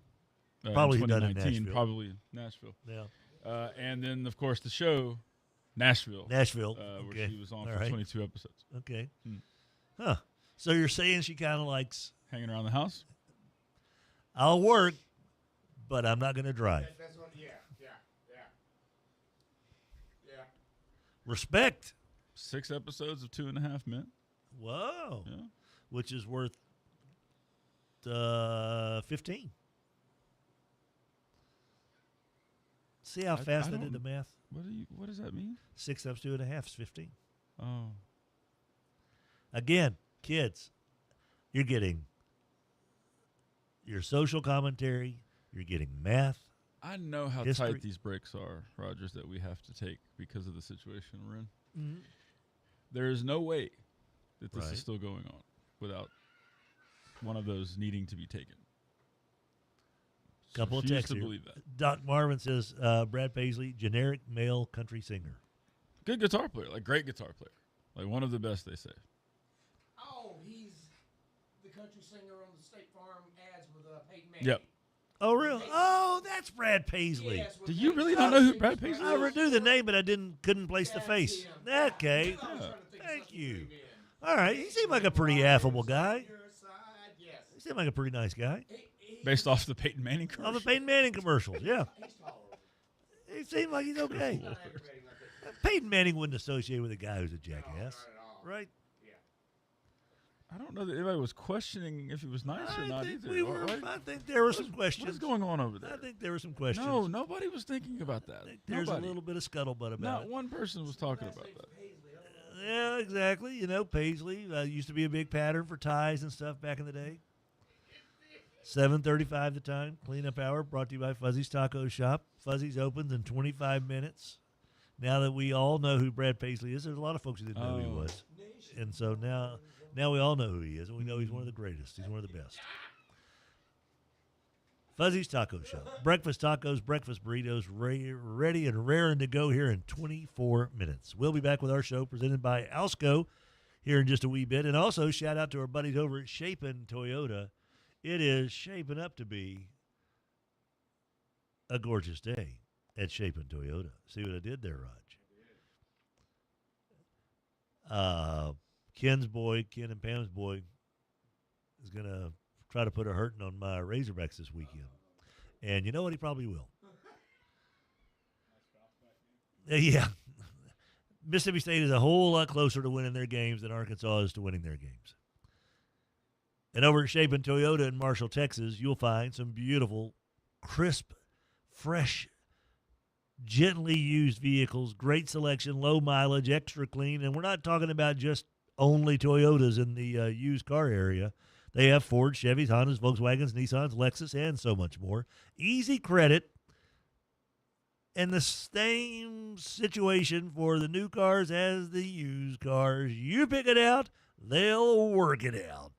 S8: Probably
S1: in
S8: done in
S1: 2019.
S8: Nashville.
S1: Probably Nashville.
S8: Yeah.
S1: And then, of course, the show, Nashville.
S8: Nashville.
S1: Where she was on
S8: All
S1: for
S8: right.
S1: 22 episodes.
S8: Okay. Huh. So you're saying she kind of likes
S1: hanging around the house?
S8: I'll work, but I'm not going to drive.
S3: That's what, yeah.
S8: Respect.
S1: 6 episodes of 2.5 Men.
S8: Whoa.
S1: Yeah.
S8: Which is worth 15. See how fast I did the math?
S1: What does that mean?
S8: 6 times 2.5 is 15.
S1: Oh.
S8: Again, kids, you're getting your social commentary, you're getting math.
S1: I know how
S8: history.
S1: tight these breaks are, Rogers, that we have to take because of the situation we're in.
S8: Mhm.
S1: There is no way that this
S8: Right.
S1: is still going on without one of those needing to be taken.
S8: Couple of
S1: Refuse
S8: texts
S1: to
S8: here.
S1: believe that.
S8: Doc Marvin says, Brad Paisley, generic male country singer.
S1: Good guitar player, like great guitar player. Like one of the best, they say.
S3: Oh, he's the country singer on the State Farm ads with Peyton Manning.
S1: Yep.
S8: Oh, really? Oh, that's Brad Paisley.
S3: Yes,
S1: Do you really not know who Brad Paisley
S8: I
S1: is?
S8: knew the name, but I couldn't place the face. Okay. Thank you. All right. He seemed like a pretty affable guy. He seemed like a pretty nice guy.
S1: Based off the Peyton Manning commercial.
S8: On the Peyton Manning commercials, yeah. He seemed like he's okay. Peyton Manning wouldn't associate with a guy who's a jackass, right?
S1: I don't know that anybody was questioning if he was nice or not either.
S8: I think there were some questions.
S1: What is going on over there?
S8: I think there were some questions.
S1: No, nobody was thinking about that.
S8: There's
S1: Nobody.
S8: a little bit of scuttlebutt about
S1: Not
S8: it.
S1: one person was talking about that.
S8: Yeah, exactly. You know, Paisley used to be a big pattern for ties and stuff back in the day. 7:35 the time. Cleanup hour brought to you by Fuzzy's Taco Shop. Fuzzy's opens in 25 minutes. Now that we all know who Brad Paisley is, there's a lot of folks who didn't know who he was. And so now we all know who he is, and we know he's one of the greatest. He's one of the best. Fuzzy's Taco Shop. Breakfast tacos, breakfast burritos, ready and raring to go here in 24 minutes. We'll be back with our show presented by Alsco here in just a wee bit. And also, shout out to our buddies over at Chapin Toyota. It is shaping up to be a gorgeous day at Chapin Toyota. See what I did there, Raj? Ken and Pam's boy is going to try to put a hurting on my Razorbacks this weekend. And you know what? He probably will. Yeah. Mississippi State is a whole lot closer to winning their games than Arkansas is to winning their games. And over at Chapin Toyota in Marshall, Texas, you'll find some beautiful, crisp, fresh, gently used vehicles, great selection, low mileage, extra clean. And we're not talking about just only Toyotas in the used car area. They have Ford, Chevys, Hondas, Volkswagens, Nissans, Lexus, and so much more. Easy credit. And the same situation for the new cars as the used cars. You pick it out, they'll work it out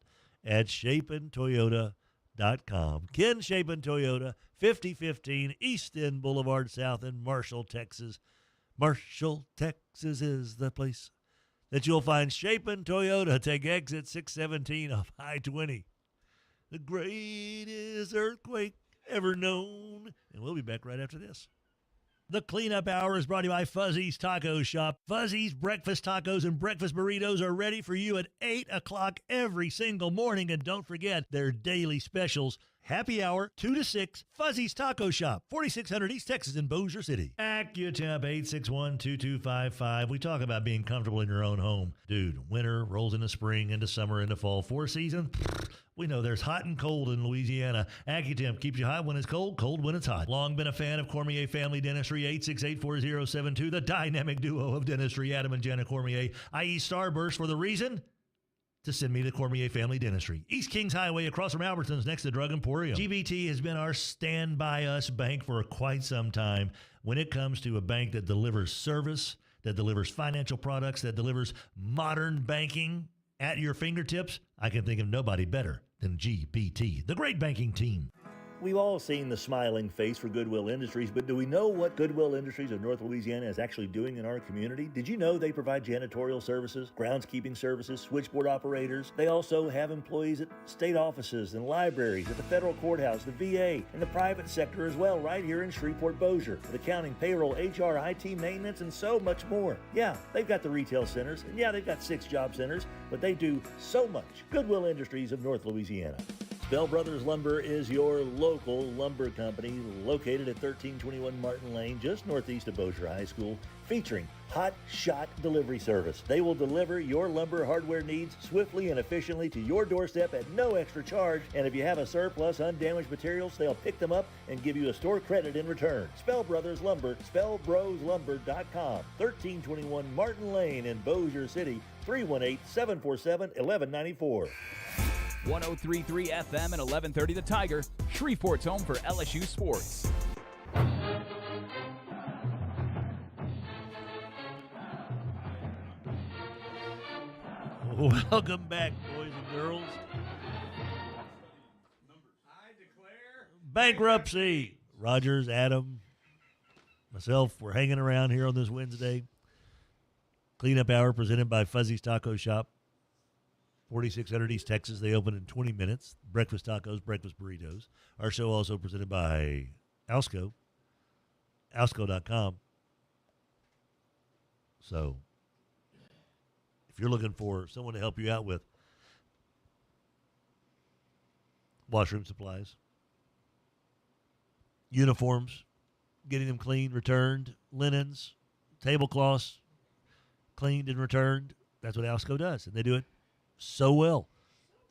S8: at ShapinToyota.com. Ken Chapin Toyota, 5015 East End Boulevard South in Marshall, Texas. Marshall, Texas is the place that you'll find Chapin Toyota. Take exit 617 off I-20. The greatest earthquake ever known. And we'll be back right after this. The Cleanup Hour is brought to you by Fuzzy's Taco Shop. Fuzzy's breakfast tacos and breakfast burritos are ready for you at 8 o'clock every single morning. And don't forget their daily specials. Happy hour, 2 to 6, Fuzzy's Taco Shop, 4600 East Texas in Bossier City. AccuTemp 861-2255. We talk about being comfortable in your own home. Dude, winter rolls into spring, into summer, into fall. 4 seasons, we know there's hot and cold in Louisiana. AccuTemp keeps you hot when it's cold, cold when it's hot. Long been a fan of Cormier Family Dentistry, 868-4072. The dynamic duo of dentistry, Adam and Jenna Cormier, i.e. Starburst, for the reason to send me to Cormier Family Dentistry. East Kings Highway across from Albertsons next to Drug Emporium. GBT has been our stand-by-us bank for quite some time when it comes to a bank that delivers service, that delivers financial products, that delivers modern banking at your fingertips. I can think of nobody better than GBT, the great banking team.
S2: We've all seen the smiling face for Goodwill Industries, but do we know what Goodwill Industries of North Louisiana is actually doing in our community? Did you know they provide janitorial services, groundskeeping services, switchboard operators? They also have employees at state offices and libraries, at the federal courthouse, the VA, and the private sector as well, right here in Shreveport-Bossier, with accounting, payroll, HR, IT, maintenance, and so much more. Yeah, they've got the retail centers, and yeah, they've got 6 job centers, but they do so much. Goodwill Industries of North Louisiana. Bell Brothers Lumber is your local lumber company located at 1321 Martin Lane, just northeast of Bossier High School, featuring hot shot delivery service. They will deliver your lumber hardware needs swiftly and efficiently to your doorstep at no extra charge. And if you have a surplus undamaged materials, they'll pick them up and give you a store credit in return. Spell Brothers Lumber, spellbroslumber.com, 1321 Martin Lane in Bossier City, 318-747-1194.
S5: 103.3 FM and 1130 The Tiger, Shreveport's home for LSU sports.
S8: Welcome back, boys and girls.
S14: I declare
S8: bankruptcy. Rogers, Adam, myself, we're hanging around here on this Wednesday. Cleanup Hour presented by Fuzzy's Taco Shop. 4600 East Texas. They open in 20 minutes. Breakfast tacos, breakfast burritos. Our show also presented by Alsco. Alsco.com. So, if you're looking for someone to help you out with washroom supplies, uniforms, getting them cleaned, returned, linens, tablecloths, cleaned and returned, that's what Alsco does. And they do it so well.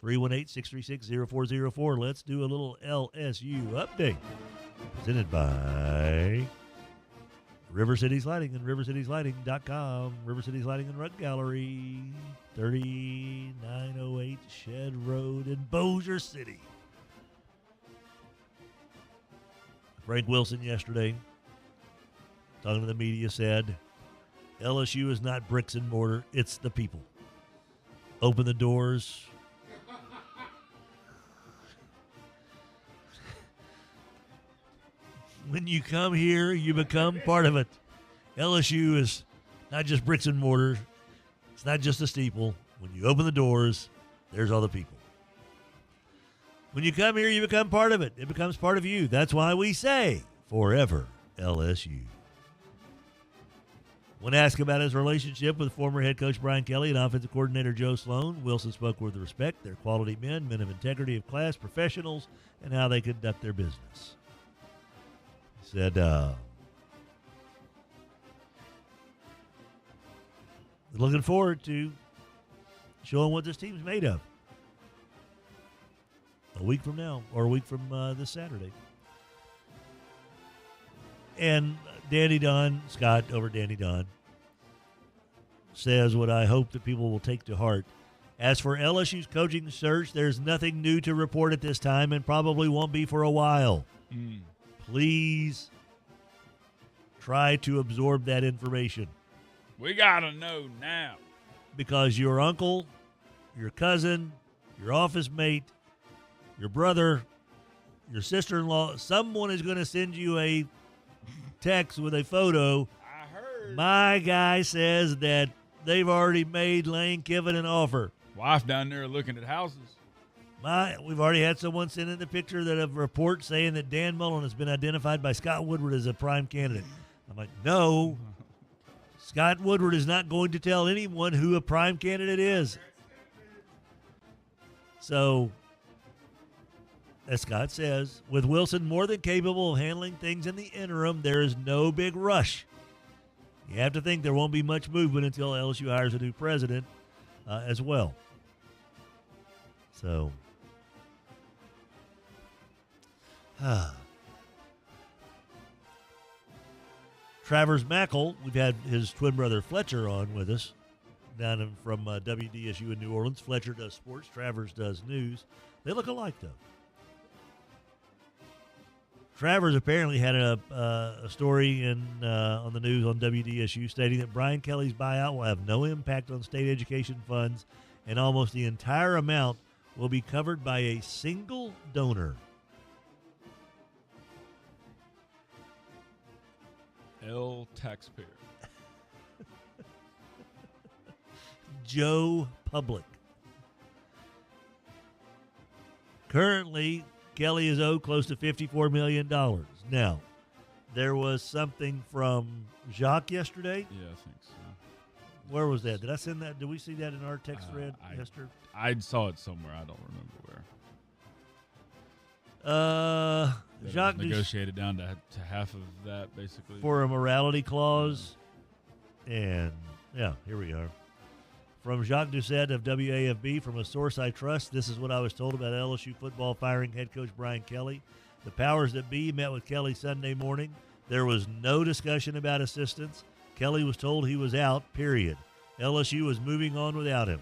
S8: 318-636-0404. Let's do a little LSU update. Presented by River Cities Lighting and rivercitieslighting.com. River Cities Lighting and Rug Gallery, 3908 Shed Road in Bossier City. Frank Wilson yesterday, talking to the media, said, LSU is not bricks and mortar, it's the people. Open the doors. When you come here, you become part of it. LSU is not just bricks and mortar. It's not just a steeple. When you open the doors, there's all the people. When you come here, you become part of it. It becomes part of you. That's why we say, forever LSU. When asked about his relationship with former head coach Brian Kelly and offensive coordinator Joe Sloan, Wilson spoke with respect. They're quality men of integrity of class, professionals, and how they conduct their business. He said, looking forward to showing what this team's made of a week from now, or a week from this Saturday. And Danny Don, Scott over Danny Don, says what I hope that people will take to heart. As for LSU's coaching search, there's nothing new to report at this time and probably won't be for a while. Please try to absorb that information.
S1: We got to know now.
S8: Because your uncle, your cousin, your office mate, your brother, your sister-in-law, someone is going to send you a text with a photo.
S1: I heard.
S8: My guy says that they've already made Lane Kiffin an offer.
S1: Wife down there looking at houses.
S8: We've already had someone send in the picture that of a report saying that Dan Mullen has been identified by Scott Woodward as a prime candidate. I'm like, no. Scott Woodward is not going to tell anyone who a prime candidate is. So, as Scott says, with Wilson more than capable of handling things in the interim, there is no big rush. You have to think there won't be much movement until LSU hires a new president as well. So, Travers Mackel, we've had his twin brother Fletcher on with us down from WDSU in New Orleans. Fletcher does sports, Travers does news. They look alike, though. Travers apparently had a story on the news on WDSU stating that Brian Kelly's buyout will have no impact on state education funds, and almost the entire amount will be covered by a single donor.
S1: Taxpayer.
S8: Joe Public. Currently, Kelly is owed close to $54 million. Now, there was something from Jacques yesterday.
S1: Yeah, I think so.
S8: Where was that? Did I send that? Did we see that in our text thread yesterday?
S1: I saw it somewhere. I don't remember where.
S8: Jacques
S1: negotiated down to half of that, basically.
S8: For a morality clause. And, yeah, here we are. From Jacques Doucette of WAFB, from a source I trust, this is what I was told about LSU football firing head coach Brian Kelly. The powers that be met with Kelly Sunday morning. There was no discussion about assistance. Kelly was told he was out, period. LSU was moving on without him.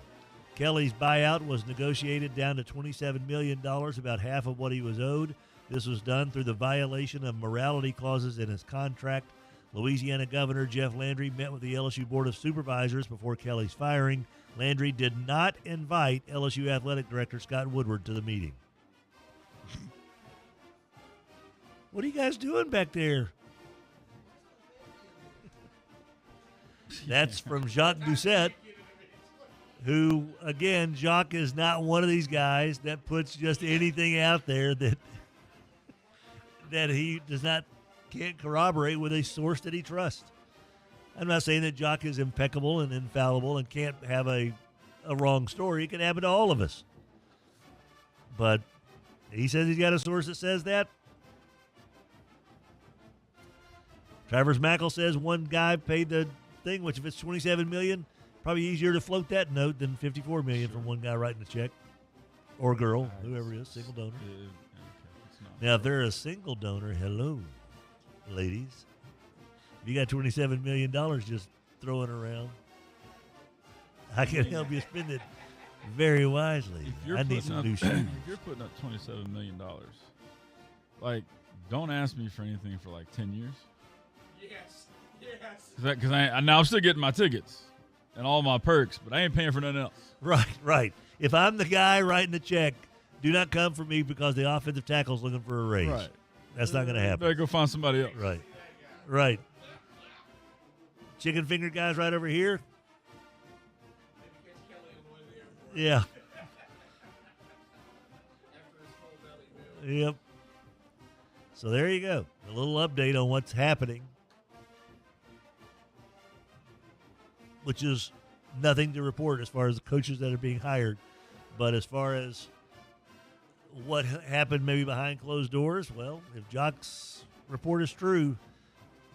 S8: Kelly's buyout was negotiated down to $27 million, about half of what he was owed. This was done through the violation of morality clauses in his contract. Louisiana Governor Jeff Landry met with the LSU Board of Supervisors before Kelly's firing. Landry did not invite LSU Athletic Director Scott Woodward to the meeting. What are you guys doing back there? That's from Jacques Doucette, who, again, Jacques is not one of these guys that puts just anything out there that he can't corroborate with a source that he trusts. I'm not saying that Jacques is impeccable and infallible and can't have a wrong story. It can happen to all of us. But he says he's got a source that says that. Travers Mackel says one guy paid the thing, which if it's $27 million, probably easier to float that note than $54 million from one guy writing a check. Or girl, whoever it is, single donor. Now, if they're a single donor, hello, ladies. If you got $27 million just throwing around, I can help you spend it very wisely. I need some new shoes.
S1: If you're putting up $27 million, like, don't ask me for anything for like 10 years.
S3: Yes. Yes.
S1: Because I'm still getting my tickets and all my perks, but I ain't paying for nothing else.
S8: Right. If I'm the guy writing the check, do not come for me because the offensive tackle's looking for a raise.
S1: Right.
S8: That's not going to happen.
S1: Better go find somebody else.
S8: Right. Chicken finger guys right over here. Yeah. Yep. So there you go. A little update on what's happening, which is nothing to report as far as the coaches that are being hired. But as far as what happened maybe behind closed doors, well, if Jock's report is true,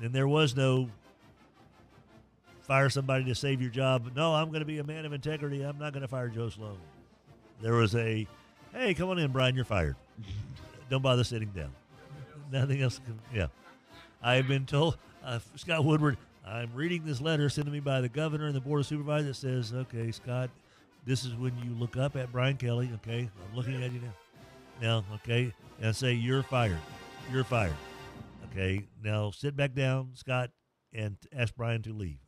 S8: then there was no fire somebody to save your job. No, I'm going to be a man of integrity. I'm not going to fire Joe Sloan. There was a, hey, come on in, Brian, you're fired. Don't bother sitting down. Nothing else. Yeah. I've been told, Scott Woodward, I'm reading this letter sent to me by the governor and the board of supervisors that says, okay, Scott, this is when you look up at Brian Kelly. Okay. I'm looking at you now. Okay. And say, you're fired. You're fired. Okay. Now sit back down, Scott, and ask Brian to leave.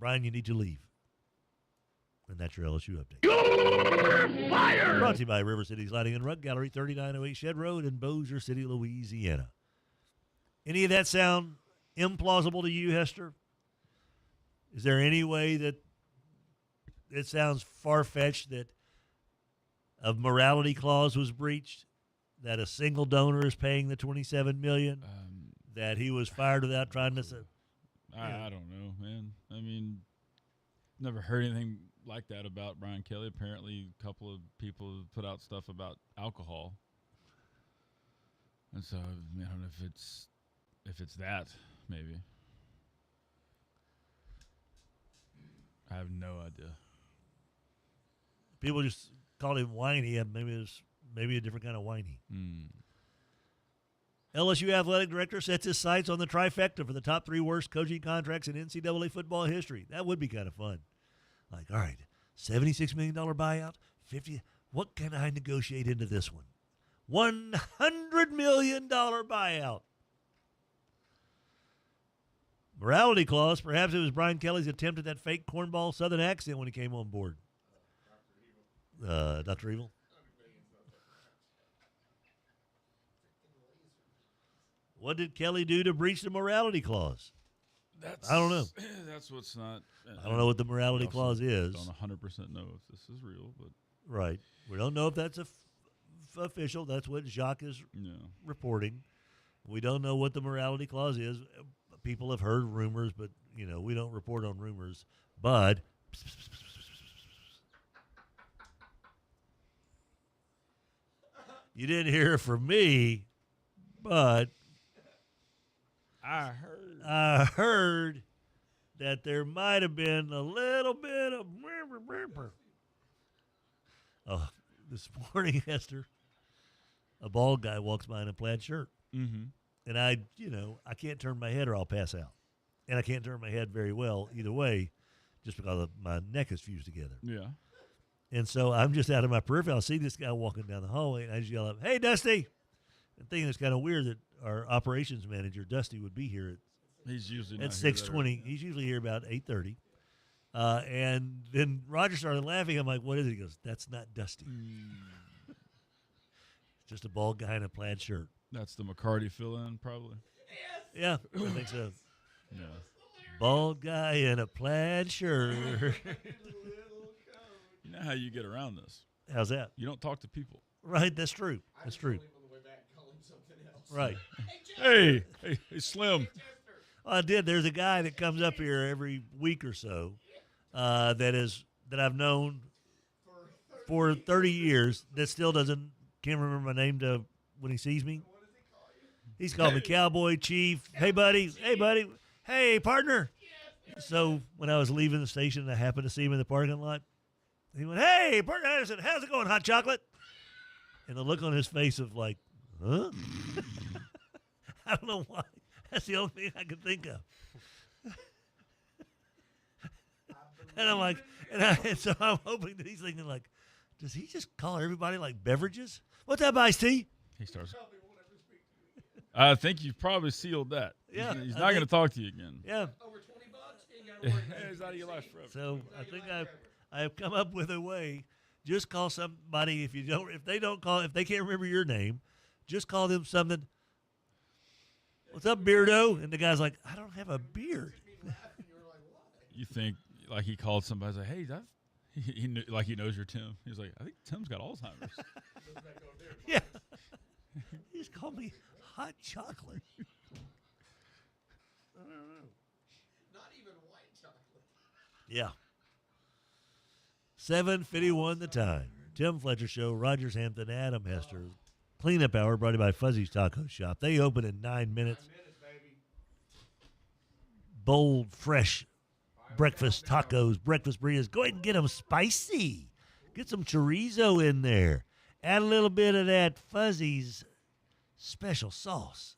S8: Brian, you need to leave. And that's your LSU update. You're fired! Brought to you by River City's Lighting and Rug Gallery, 3908 Shed Road in Bossier City, Louisiana. Any of that sound implausible to you, Hester? Is there any way that it sounds far-fetched that a morality clause was breached, that a single donor is paying the $27 million, that he was fired without trying to say?
S1: I don't know, man. I mean, never heard anything like that about Brian Kelly. Apparently, a couple of people have put out stuff about alcohol, and so I don't know if it's that. Maybe I have no idea.
S8: People just called him whiny, and maybe it was a different kind of whiny. LSU athletic director sets his sights on the trifecta for the top 3 worst coaching contracts in NCAA football history. That would be kind of fun. Like, all right, $76 million buyout, 50. What can I negotiate into this one? $100 million buyout. Morality clause. Perhaps it was Brian Kelly's attempt at that fake cornball Southern accent when he came on board. Dr. Evil. What did Kelly do to breach the morality clause? I don't know.
S1: That's what's not.
S8: I don't know what the morality clause is.
S1: Don't 100% know if this is real, but
S8: right. We don't know if that's official. That's what Jacques is reporting. We don't know what the morality clause is. People have heard rumors, but we don't report on rumors. But you didn't hear from me, but I heard that there might have been a little bit of this morning, Esther, a bald guy walks by in a plaid shirt.
S1: Mm-hmm.
S8: And I can't turn my head or I'll pass out. And I can't turn my head very well either way just because my neck is fused together.
S1: Yeah.
S8: And so I'm just out of my peripheral. I see this guy walking down the hallway, and I just yell up, "Hey, Dusty!" And thinking it's kind of weird that our operations manager, Dusty, would be here
S1: he's usually
S8: at 6:20. He's usually here about 8:30. And then Roger started laughing. I'm like, "What is it?" He goes, "That's not Dusty. It's just a bald guy in a plaid shirt."
S1: That's the McCarty fill-in, probably.
S8: Yeah, I think so.
S1: Yeah.
S8: Bald guy in a plaid shirt.
S1: You know how you get around this?
S8: How's that?
S1: You don't talk to people.
S8: Right, that's true. That's true. Right.
S1: Hey, Slim.
S8: I did. There's a guy that comes up here every week or so that I've known for 30 years that still can't remember my name when he sees me. He's called me Cowboy Chief. Hey, buddy. Hey, buddy. Hey, partner. So when I was leaving the station, I happened to see him in the parking lot. He went, "Hey, partner Anderson, how's it going, hot chocolate?" And the look on his face of like, huh? I don't know why. That's the only thing I could think of. And I'm like, and so I'm hoping that he's thinking like, does he just call everybody like beverages? What's up, iced tea?
S1: He starts. I think you've probably sealed that.
S8: Yeah,
S1: he's not going to talk to you again.
S8: Yeah.
S3: Over $20, you ain't gotta worry.
S1: He's out of your life forever.
S8: So I think I've come up with a way. Just call somebody if they can't remember your name, just call them something What's up, Beardo? And the guy's like, I don't have a beard.
S1: You think like he called somebody, like, hey, he knew, like he knows you're Tim. He's like, I think Tim's got Alzheimer's.
S8: Yeah. He just called me hot chocolate. I don't know.
S3: Not even white chocolate.
S8: Yeah. 7:51 the time. Tim Fletcher Show, Rogers Hampton, Adam Hester. Cleanup hour brought to you by Fuzzy's Taco Shop. They open in 9 minutes.
S3: 9 minutes, baby.
S8: Bold, fresh breakfast tacos, breakfast burritos. Go ahead and get them spicy. Get some chorizo in there. Add a little bit of that Fuzzy's special sauce.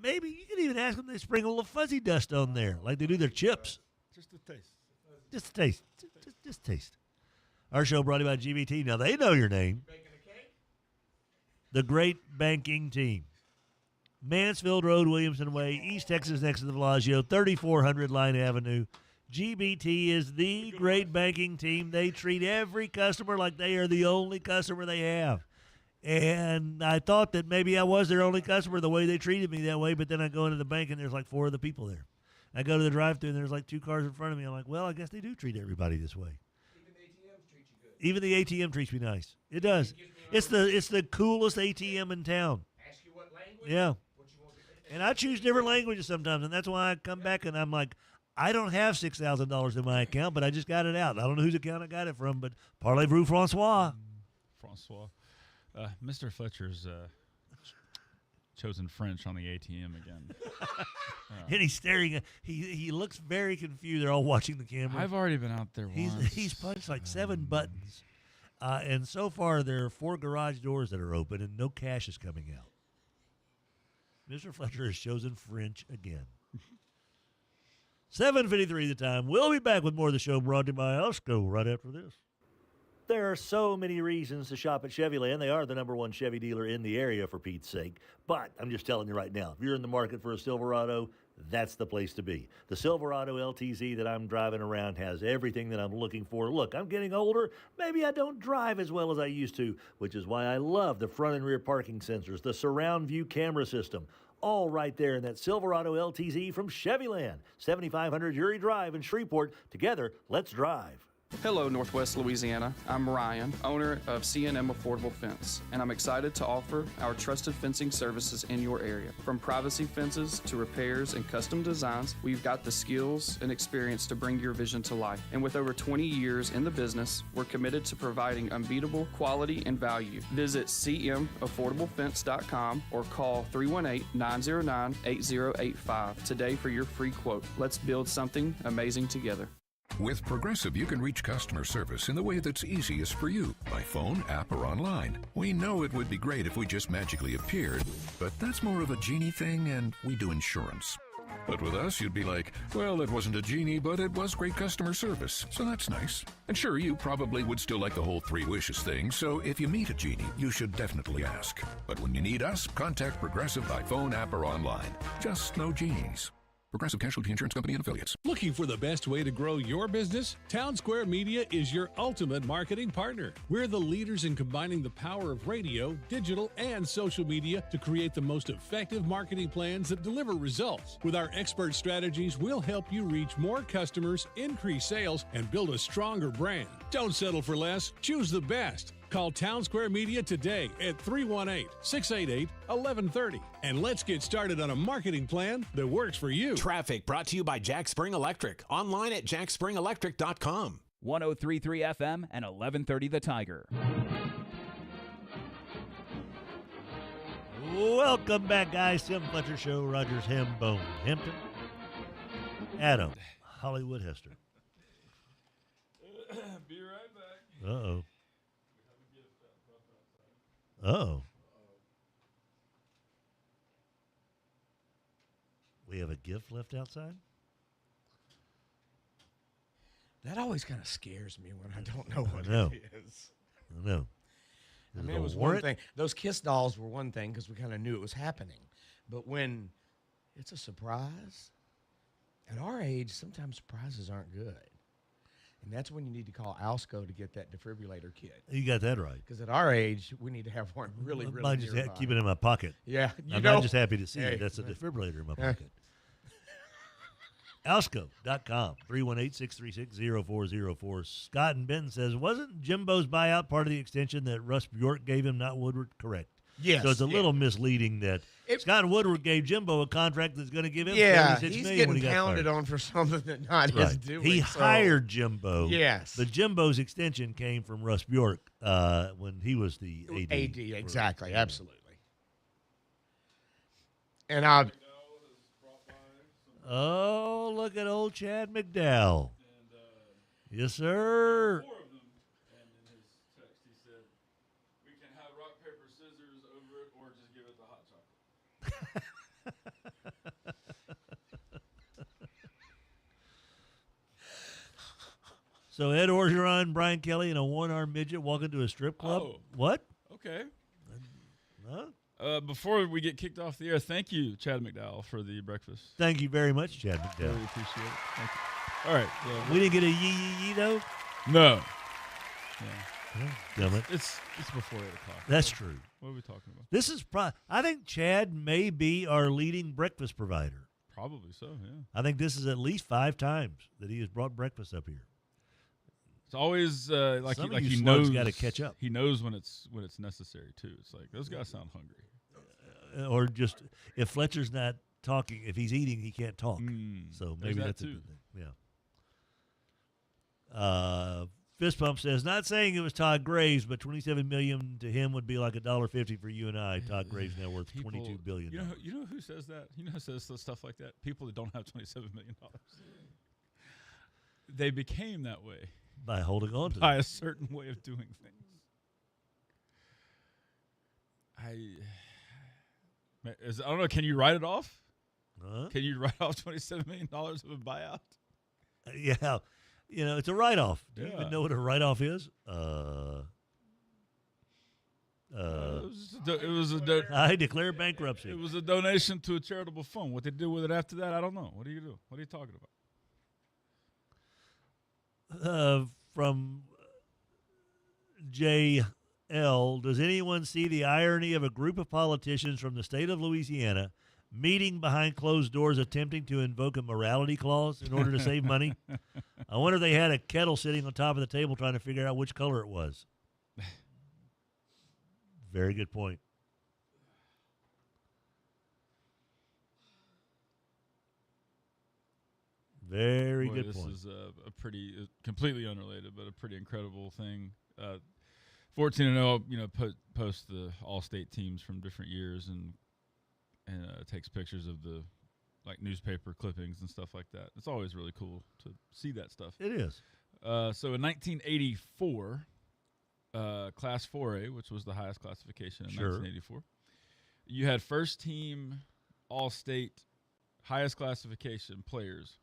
S8: Maybe you can even ask them to sprinkle a little fuzzy dust on there like they do their chips.
S1: Just a taste.
S8: Just a taste. Just taste. Our show brought to you by GBT. Now, they know your name. The Great Banking Team. Mansfield Road, Williamson Way, East Texas next to the Bellagio, 3400 Line Avenue. GBT is the great banking team. They treat every customer like they are the only customer they have. And I thought that maybe I was their only customer the way they treated me that way, but then I go into the bank and there's like 4 other people there. I go to the drive-thru and there's like 2 cars in front of me. I'm like, well, I guess they do treat everybody this way. Even the ATM treats me nice. It does. It's the coolest ATM in town.
S3: Ask you what language?
S8: Yeah. And I choose different languages sometimes, and that's why I come back and I'm like, I don't have $6,000 in my account, but I just got it out. I don't know whose account I got it from, but parlez-vous, Francois.
S1: Francois. Mr. Fletcher's chosen French on the ATM again.
S8: And he's staring. He looks very confused. They're all watching the camera.
S1: I've already been out there once.
S8: He's punched like 7 buttons. And so far, there are 4 garage doors that are open, and no cash is coming out. Mr. Fletcher has chosen French again. 7:53 the time. We'll be back with more of the show brought to you by Osco right after this.
S2: There are so many reasons to shop at Chevyland. They are the #1 Chevy dealer in the area, for Pete's sake. But I'm just telling you right now, if you're in the market for a Silverado, that's the place to be. The Silverado LTZ that I'm driving around has everything that I'm looking for. Look, I'm getting older. Maybe I don't drive as well as I used to, which is why I love the front and rear parking sensors, the surround view camera system, all right there in that Silverado LTZ from Chevyland. 7500 Uri Drive in Shreveport. Together, let's drive.
S20: Hello, Northwest Louisiana. I'm Ryan, owner of C&M Affordable Fence, and I'm excited to offer our trusted fencing services in your area. From privacy fences to repairs and custom designs, we've got the skills and experience to bring your vision to life. And with over 20 years in the business, we're committed to providing unbeatable quality and value. Visit cmaffordable.fence.com or call 318-909-8085 today for your free quote. Let's build something amazing together.
S9: With Progressive, you can reach customer service in the way that's easiest for you, by phone, app, or online. We know it would be great if we just magically appeared, but that's more of a genie thing, and we do insurance. But with us, you'd be like, well, it wasn't a genie, but it was great customer service, so that's nice. And sure, you probably would still like the whole 3 wishes thing, so if you meet a genie, you should definitely ask. But when you need us, contact Progressive by phone, app, or online. Just no genies. Progressive Casualty Insurance Company and Affiliates.
S4: Looking for the best way to grow your business? Town Square Media is your ultimate marketing partner. We're the leaders in combining the power of radio, digital, and social media to create the most effective marketing plans that deliver results. With our expert strategies, we'll help you reach more customers, increase sales, and build a stronger brand. Don't settle for less. Choose the best. Call Town Square Media today at 318-688-1130. And let's get started on a marketing plan that works for you.
S7: Traffic brought to you by Jack Spring Electric. Online at jackspringelectric.com.
S5: 103.3 FM and 1130 The Tiger.
S8: Welcome back, guys. Tim Fletcher Show, Rogers Hambone Hampton, Adam Hollywood Hester.
S1: Be right back.
S8: Uh-oh. Uh-oh. We have a gift left outside?
S14: That always kind of scares me when I don't know what it is.
S8: I know.
S14: I mean, it was one thing. Those Kiss dolls were one thing because we kind of knew it was happening. But when it's a surprise, at our age, sometimes surprises aren't good. And that's when you need to call Alsco to get that defibrillator kit.
S8: You got that right.
S14: Because at our age, we need to have one really
S8: Mine just
S14: nearby.
S8: keep it in my pocket.
S14: Yeah.
S8: I'm not just happy to see it. That's a defibrillator in my pocket. Alsco.com, 318-636-0404. Scott and Benton says, wasn't Jimbo's buyout part of the extension that Russ Bjork gave him, not Woodward? Correct.
S14: Yes.
S8: So it's a little misleading that Scott Woodward gave Jimbo a contract that's going to give him $36
S14: he's
S8: million when he
S14: getting
S8: got
S14: pounded
S8: fired.
S14: on for something that not
S8: Right.
S14: his doing.
S8: He
S14: so-
S8: hired Jimbo.
S14: Yes.
S8: But Jimbo's extension came from Russ Bjork when he was the AD.
S14: AD, exactly, absolutely. And
S8: oh, look at old Chad McDowell. Yes, sir. So Ed Orgeron, Brian Kelly, and a one-armed midget walk into a strip club.
S1: Oh.
S8: What?
S1: Okay.
S8: Huh?
S1: Before we get kicked off the air, thank you, Chad McDowell, for the breakfast.
S8: Thank you very much, Chad McDowell.
S1: Really appreciate it. Thank you. All right.
S8: We didn't get a yee though?
S1: No.
S8: Damn it.
S1: It's before 8 o'clock.
S8: That's true.
S1: What are we talking about?
S8: This is I think Chad may be our leading breakfast provider.
S1: Probably so, yeah.
S8: I think this is at least 5 times that he has brought breakfast up here.
S1: It's always like
S8: Some
S1: he,
S8: of
S1: like
S8: you
S1: he
S8: slugs
S1: knows.
S8: gotta catch up.
S1: He knows when it's necessary too. It's like those guys sound hungry.
S8: Or just if Fletcher's not talking, if he's eating, he can't talk. So maybe
S1: There's
S8: that's
S1: that
S8: a
S1: too.
S8: good thing. Yeah. Fist Pump says, not saying it was Todd Graves, but $27 million to him would be like $1.50 for you and I. Todd Graves now worth $22 billion.
S1: You know who says that? You know who says stuff like that? People that don't have $27 million. They became that way
S8: by holding on to
S1: by
S8: them.
S1: a certain way of doing things. I don't know. Can you write it off? Can you write off $27 million of a buyout?
S8: Yeah. You know, it's a write-off. Do you even know what a write-off is? I declare bankruptcy.
S1: It was a donation to a charitable fund. What they did with it after that, I don't know. What do you do? What are you talking about?
S8: From J.L., does anyone see the irony of a group of politicians from the state of Louisiana meeting behind closed doors attempting to invoke a morality clause in order to save money? I wonder if they had a kettle sitting on top of the table trying to figure out which color it was. Very good point. Very good point.
S1: This is a pretty, completely unrelated, but a pretty incredible thing. 14-0, post the all-state teams from different years and takes pictures of the newspaper clippings and stuff like that. It's always really cool to see that stuff.
S8: It is.
S1: So in 1984, Class 4A, which was the highest classification in 1984, you had first team all-state highest classification players.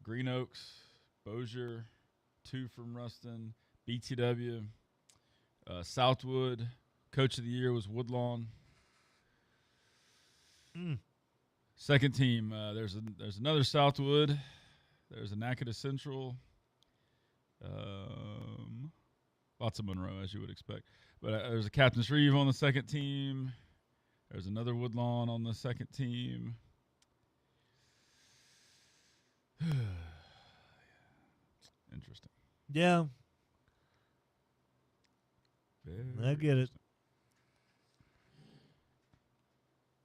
S1: Green Oaks, Bossier, 2 from Ruston, BTW, Southwood. Coach of the year was Woodlawn. Second team, there's another Southwood. There's a Natchitoches Central. Lots of Monroe, as you would expect. But there's a Captain Shreve on the second team. There's another Woodlawn on the second team. Interesting.
S8: Yeah. I get it.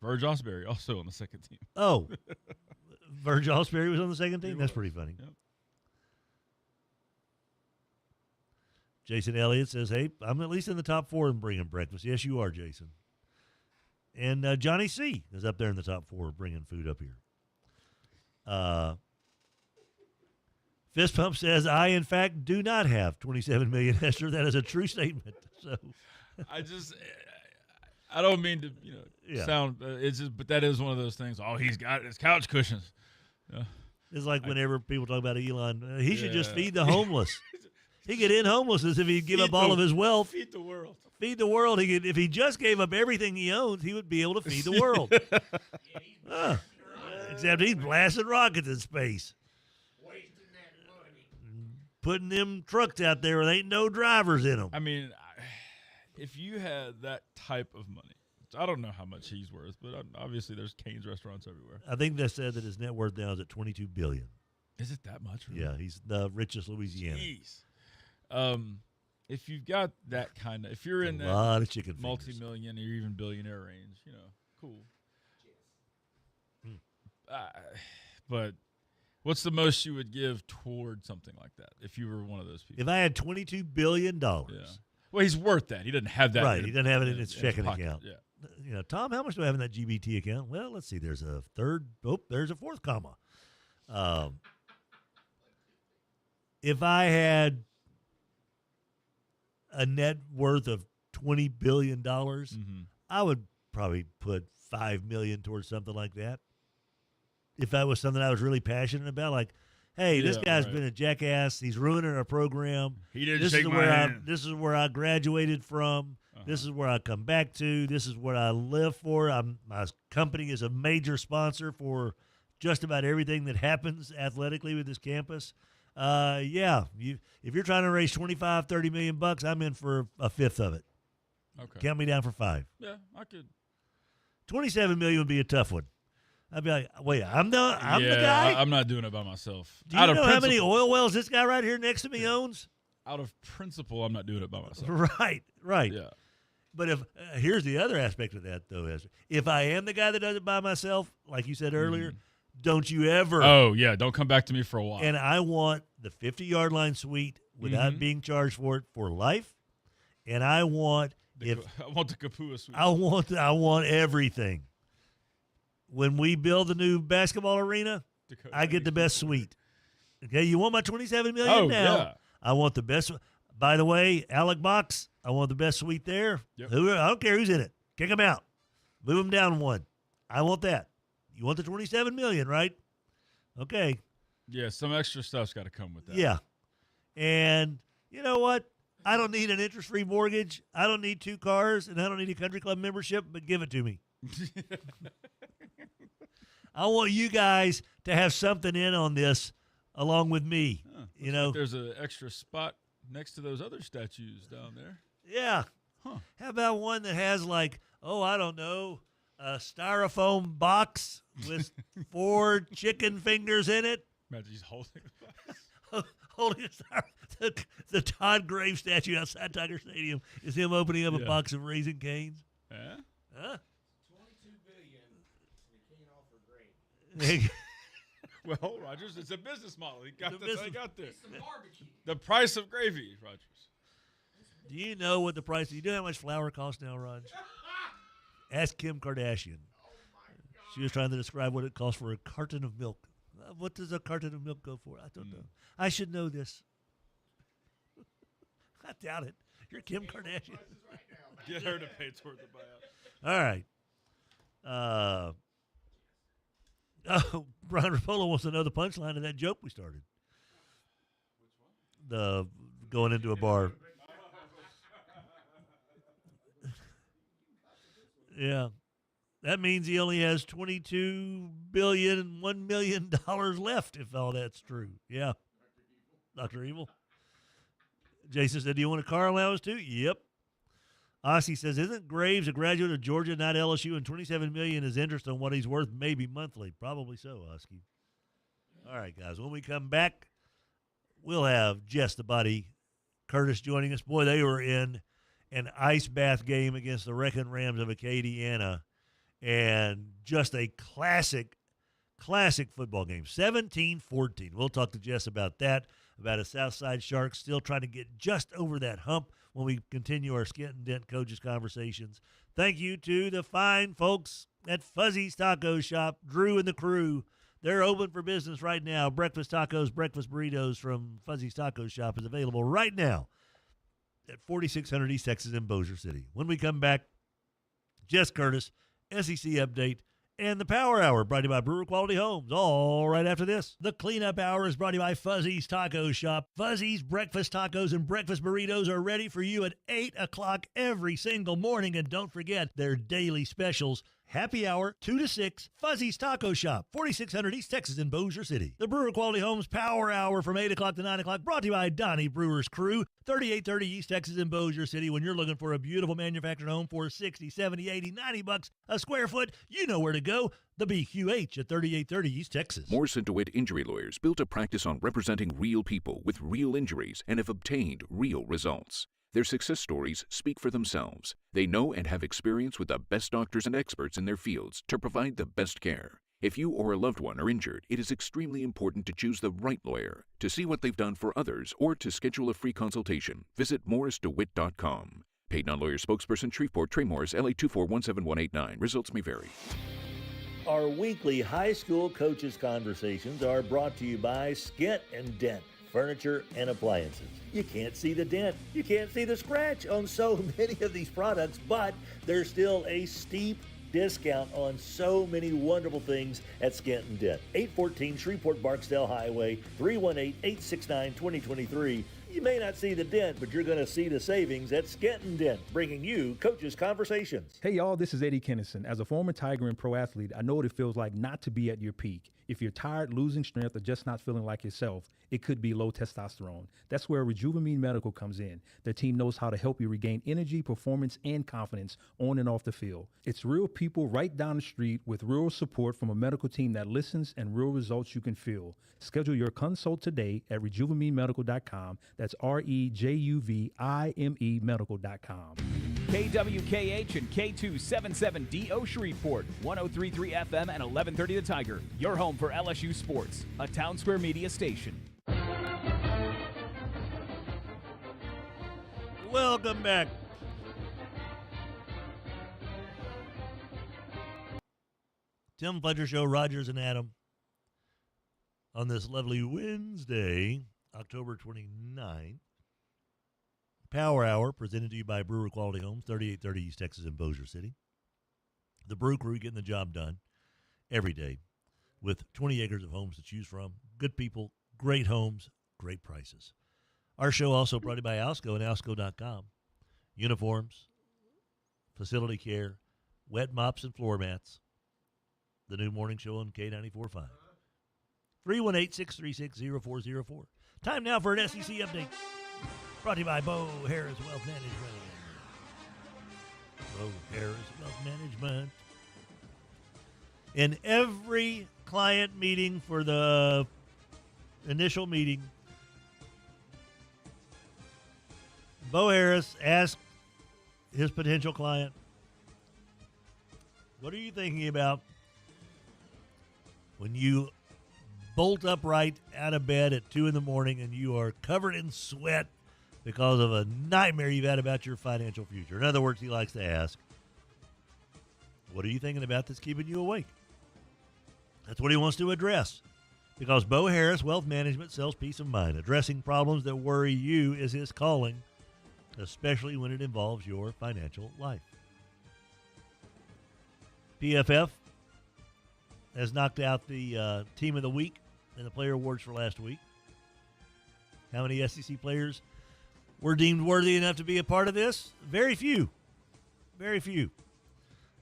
S1: Verge Osbury also on the second team.
S8: Oh. Verge Osbury was on the second team? That's pretty funny.
S1: Yep.
S8: Jason Elliott says, hey, I'm at least in the top 4 in bringing breakfast. Yes, you are, Jason. And Johnny C. is up there in the top 4 bringing food up here. Fist Pump says, I, in fact, do not have $27 million, Esther. That is a true statement. So,
S1: I don't mean to, sound, it's just, but that is one of those things. Oh, he's got his couch cushions.
S8: It's like whenever people talk about Elon, he should just feed the homeless. He could end homelessness if he'd give up all of his wealth.
S1: Feed the world.
S8: Feed the world. If he just gave up everything he owns, he would be able to feed the world. Except he's blasting rockets in space. putting them trucks out there where there ain't no drivers in them.
S1: I mean, if you had that type of money, I don't know how much he's worth, but obviously there's Cane's restaurants everywhere.
S8: I think they said that his net worth now is at $22 billion.
S1: Is it that much? Really?
S8: Yeah, he's the richest Louisiana.
S1: Jeez. If you've got that kind of, if you're in
S8: a lot
S1: that
S8: of chicken fingers.
S1: multi-million or even billionaire range, cool. But what's the most you would give toward something like that if you were one of those people?
S8: If I had $22 billion.
S1: Yeah. Well, he's worth that. He doesn't have that.
S8: Right. He doesn't have it in his checking
S1: pocket.
S8: account.
S1: Yeah.
S8: Tom, how much do I have in that GBT account? Well, let's see. There's a third. Oh, there's a fourth comma. If I had a net worth of $20 billion, I would probably put $5 million towards something like that. If that was something I was really passionate about, like, hey, this guy's been a jackass. He's ruining our program.
S1: He didn't shake my hand.
S8: This is where I graduated from. This is where I come back to. This is what I live for. My company is a major sponsor for just about everything that happens athletically with this campus. If you're trying to raise $25-30 million, I'm in for a fifth of it.
S1: Okay.
S8: Count me down for 5.
S1: Yeah, I could.
S8: $27 million would be a tough one. I'd be like, wait, I'm the guy?
S1: I'm not doing it by myself.
S8: Do you know how many oil wells this guy right here next to me owns?
S1: Out of principle, I'm not doing it by myself.
S8: Right.
S1: Yeah.
S8: But if here's the other aspect of that, though, Ezra. If I am the guy that does it by myself, like you said earlier, don't you ever.
S1: Oh, yeah. Don't come back to me for a while.
S8: And I want the 50-yard line suite without being charged for it for life. And I want
S1: I want the Kapua suite.
S8: I want everything. When we build the new basketball arena, I get the best suite. Okay, you want my $27 million now?
S1: Yeah.
S8: I want the best. By the way, Alec Box, I want the best suite there.
S1: Yep.
S8: I don't care who's in it. Kick them out. Move them down one. I want that. You want the $27 million, right? Okay.
S1: Yeah, some extra stuff's got to come with that.
S8: Yeah. And you know what? I don't need an interest-free mortgage. I don't need 2 cars, and I don't need a country club membership, but give it to me. I want you guys to have something in on this along with me.
S1: Like there's an extra spot next to those other statues down there.
S8: Yeah.
S1: Huh.
S8: How about one that has a styrofoam box with 4 chicken fingers in it?
S1: Imagine he's holding the box.
S8: Holding the Todd Graves statue outside Tiger Stadium is him opening up a box of Raisin Canes.
S1: Yeah?
S8: Huh?
S3: $22 billion. We can't offer great.
S1: Well, Rogers, it's a business model. That's how he got there.
S3: It's some barbecue.
S1: The price of gravy, Rogers.
S8: Do you know what the price? Do you know how much flour costs now, Rog? Ask Kim Kardashian. She was trying to describe what it costs for a carton of milk. What does a carton of milk go for? I don't know. I should know this. I doubt it. You're Kim Kardashian.
S1: Get her to pay toward the buyout.
S8: All right. Brian Rapola wants to know the punchline of that joke we started. The going into a bar. Yeah. That means he only has $22.1 billion left, if all that's true. Yeah. Dr. Evil. Jason said, do you want a car allowance too? Yep. Ossie says, isn't Graves a graduate of Georgia, not LSU, and $27 million is interest on what he's worth, maybe monthly? Probably so, Ossie. All right, guys. When we come back, we'll have Jess the Body Curtis joining us. Boy, they were in an ice bath game against the Wrecking Rams of Acadiana, and just a classic football game, 17-14. We'll talk to Jess about that, about a Southside Sharks still trying to get just over that hump when we continue our Skent-N-Dent Coaches Conversations. Thank you to the fine folks at Fuzzy's Taco Shop, Drew and the crew. They're open for business right now. Breakfast tacos, breakfast burritos from Fuzzy's Taco Shop is available right now at 4600 East Texas in Bossier City. When we come back, Jess Curtis, SEC Update, and the Power Hour brought to you by Brewer Quality Homes. All right after this. The Cleanup Hour is brought to you by Fuzzy's Taco Shop. Fuzzy's breakfast tacos and breakfast burritos are ready for you at 8 o'clock every single morning. And don't forget their daily specials. Happy Hour, 2 to 6, Fuzzy's Taco Shop, 4600 East Texas in Bossier City. The Brewer Quality Homes Power Hour from 8 o'clock to 9 o'clock, brought to you by Donnie Brewer's Crew, 3830 East Texas in Bossier City. When you're looking for a beautiful manufactured home for $60, $70, $80, $90 a square foot, you know where to go. The BQH at 3830 East Texas.
S9: Morris & DeWitt Injury Lawyers built a practice on representing real people with real injuries and have obtained real results. Their success stories speak for themselves. They know and have experience with the best doctors and experts in their fields to provide the best care. If you or a loved one are injured, it is extremely important to choose the right lawyer. To see what they've done for others or to schedule a free consultation, visit morrisdewitt.com. Paid non-lawyer spokesperson, Shreveport, Trey Morris, LA 2417189. Results may vary.
S2: Our weekly high school coaches conversations are brought to you by Skent-N-Dent Furniture and Appliances. You can't see the dent, you can't see the scratch on so many of these products, but there's still a steep discount on so many wonderful things at Skent-N-Dent. 814 Shreveport Barksdale Highway, 318-869-2023. You may not see the dent, but you're going to see the savings at Skent-N-Dent, bringing you Coaches Conversations.
S10: Hey, y'all, this is Eddie Kennison. As a former Tiger and pro athlete, I know what it feels like not to be at your peak. If you're tired, losing strength, or just not feeling like yourself, it could be low testosterone. That's where Rejuvamine Medical comes in. Their team knows how to help you regain energy, performance, and confidence on and off the field. It's real people right down the street with real support from a medical team that listens and real results you can feel. Schedule your consult today at RejuvaMeMedical.com. That's REJUVIME Medical.com.
S5: KWKH and K277DO Shreveport, 103.3 FM and 1130 The Tiger. Your home for LSU sports, a Town Square media station.
S8: Welcome back. Tim Fletcher Show, Rogers and Adam, on this lovely Wednesday, October 29th. Power Hour, presented to you by Brewer Quality Homes, 3830 East Texas in Bossier City. The Brew Crew getting the job done every day with 20 acres of homes to choose from. Good people, great homes, great prices. Our show also brought to you by Alsco and Alsco.com. Uniforms, facility care, wet mops and floor mats. The new morning show on K94.5. 318-636-0404. Time now for an SEC update. Brought to you by Bo Harris Wealth Management. Bo Harris Wealth Management. In every client meeting for the initial meeting, Bo Harris asked his potential client, what are you thinking about when you bolt upright out of bed at 2 in the morning and you are covered in sweat because of a nightmare you've had about your financial future? In other words, he likes to ask, what are you thinking about that's keeping you awake? That's what he wants to address, because Bo Harris Wealth Management sells peace of mind. Addressing problems that worry you is his calling, especially when it involves your financial life. PFF has knocked out the Team of the Week in the Player Awards for last week. How many SEC players were deemed worthy enough to be a part of this? Very few. Very few.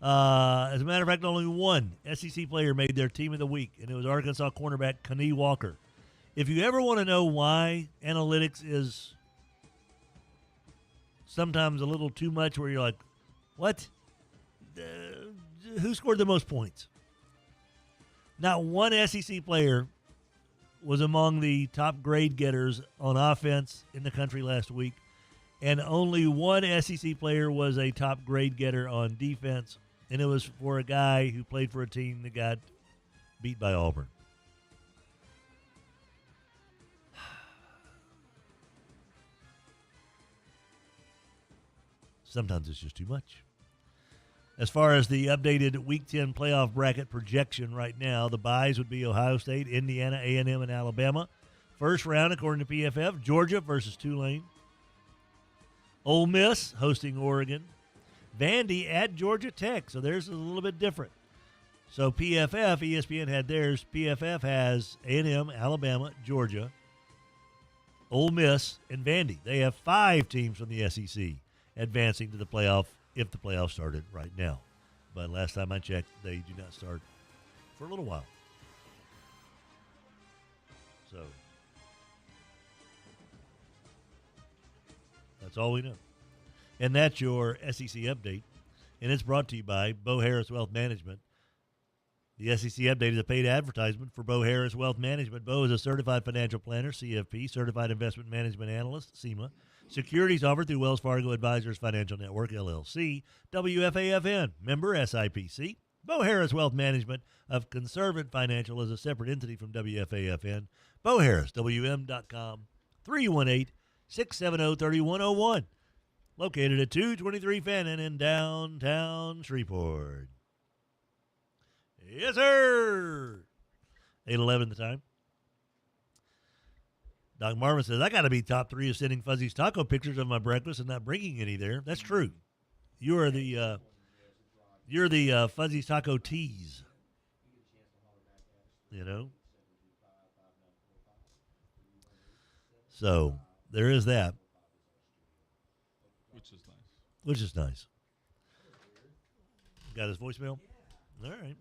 S8: As a matter of fact, only one SEC player made their Team of the Week, and it was Arkansas cornerback Kanye Walker. If you ever want to know why analytics is sometimes a little too much, where you're like, what? Who scored the most points? Not one SEC player was among the top grade getters on offense in the country last week, and only one SEC player was a top grade getter on defense, and it was for a guy who played for a team that got beat by Auburn. Sometimes it's just too much. As far as the updated Week 10 playoff bracket projection right now, the byes would be Ohio State, Indiana, A&M, and Alabama. First round, according to PFF, Georgia versus Tulane. Ole Miss hosting Oregon. Vandy at Georgia Tech, so theirs is a little bit different. So PFF, ESPN had theirs. PFF has A&M, Alabama, Georgia, Ole Miss, and Vandy. They have 5 teams from the SEC advancing to the playoff if the playoff started right now. but last time I checked, they do not start for a little while. So that's all we know. And that's your SEC update. And it's brought to you by Bo Harris Wealth Management. The SEC update is a paid advertisement for Bo Harris Wealth Management. Bo is a certified financial planner, CFP, certified investment management analyst, CIMA. Securities offered through Wells Fargo Advisors Financial Network, LLC. WFAFN, member SIPC. Bo Harris Wealth Management of Conservant Financial is a separate entity from WFAFN. Bo Harris, WM.com, 318-670-3101. Located at 223 Fannin in downtown Shreveport. Yes, sir. 8:11 the time. Doc Marvin says, I got to be top 3 of sending Fuzzy's taco pictures of my breakfast and not bringing any there. That's true. You're the Fuzzy's taco tease. You know? So, there is that. Which is nice. Got his voicemail? All right.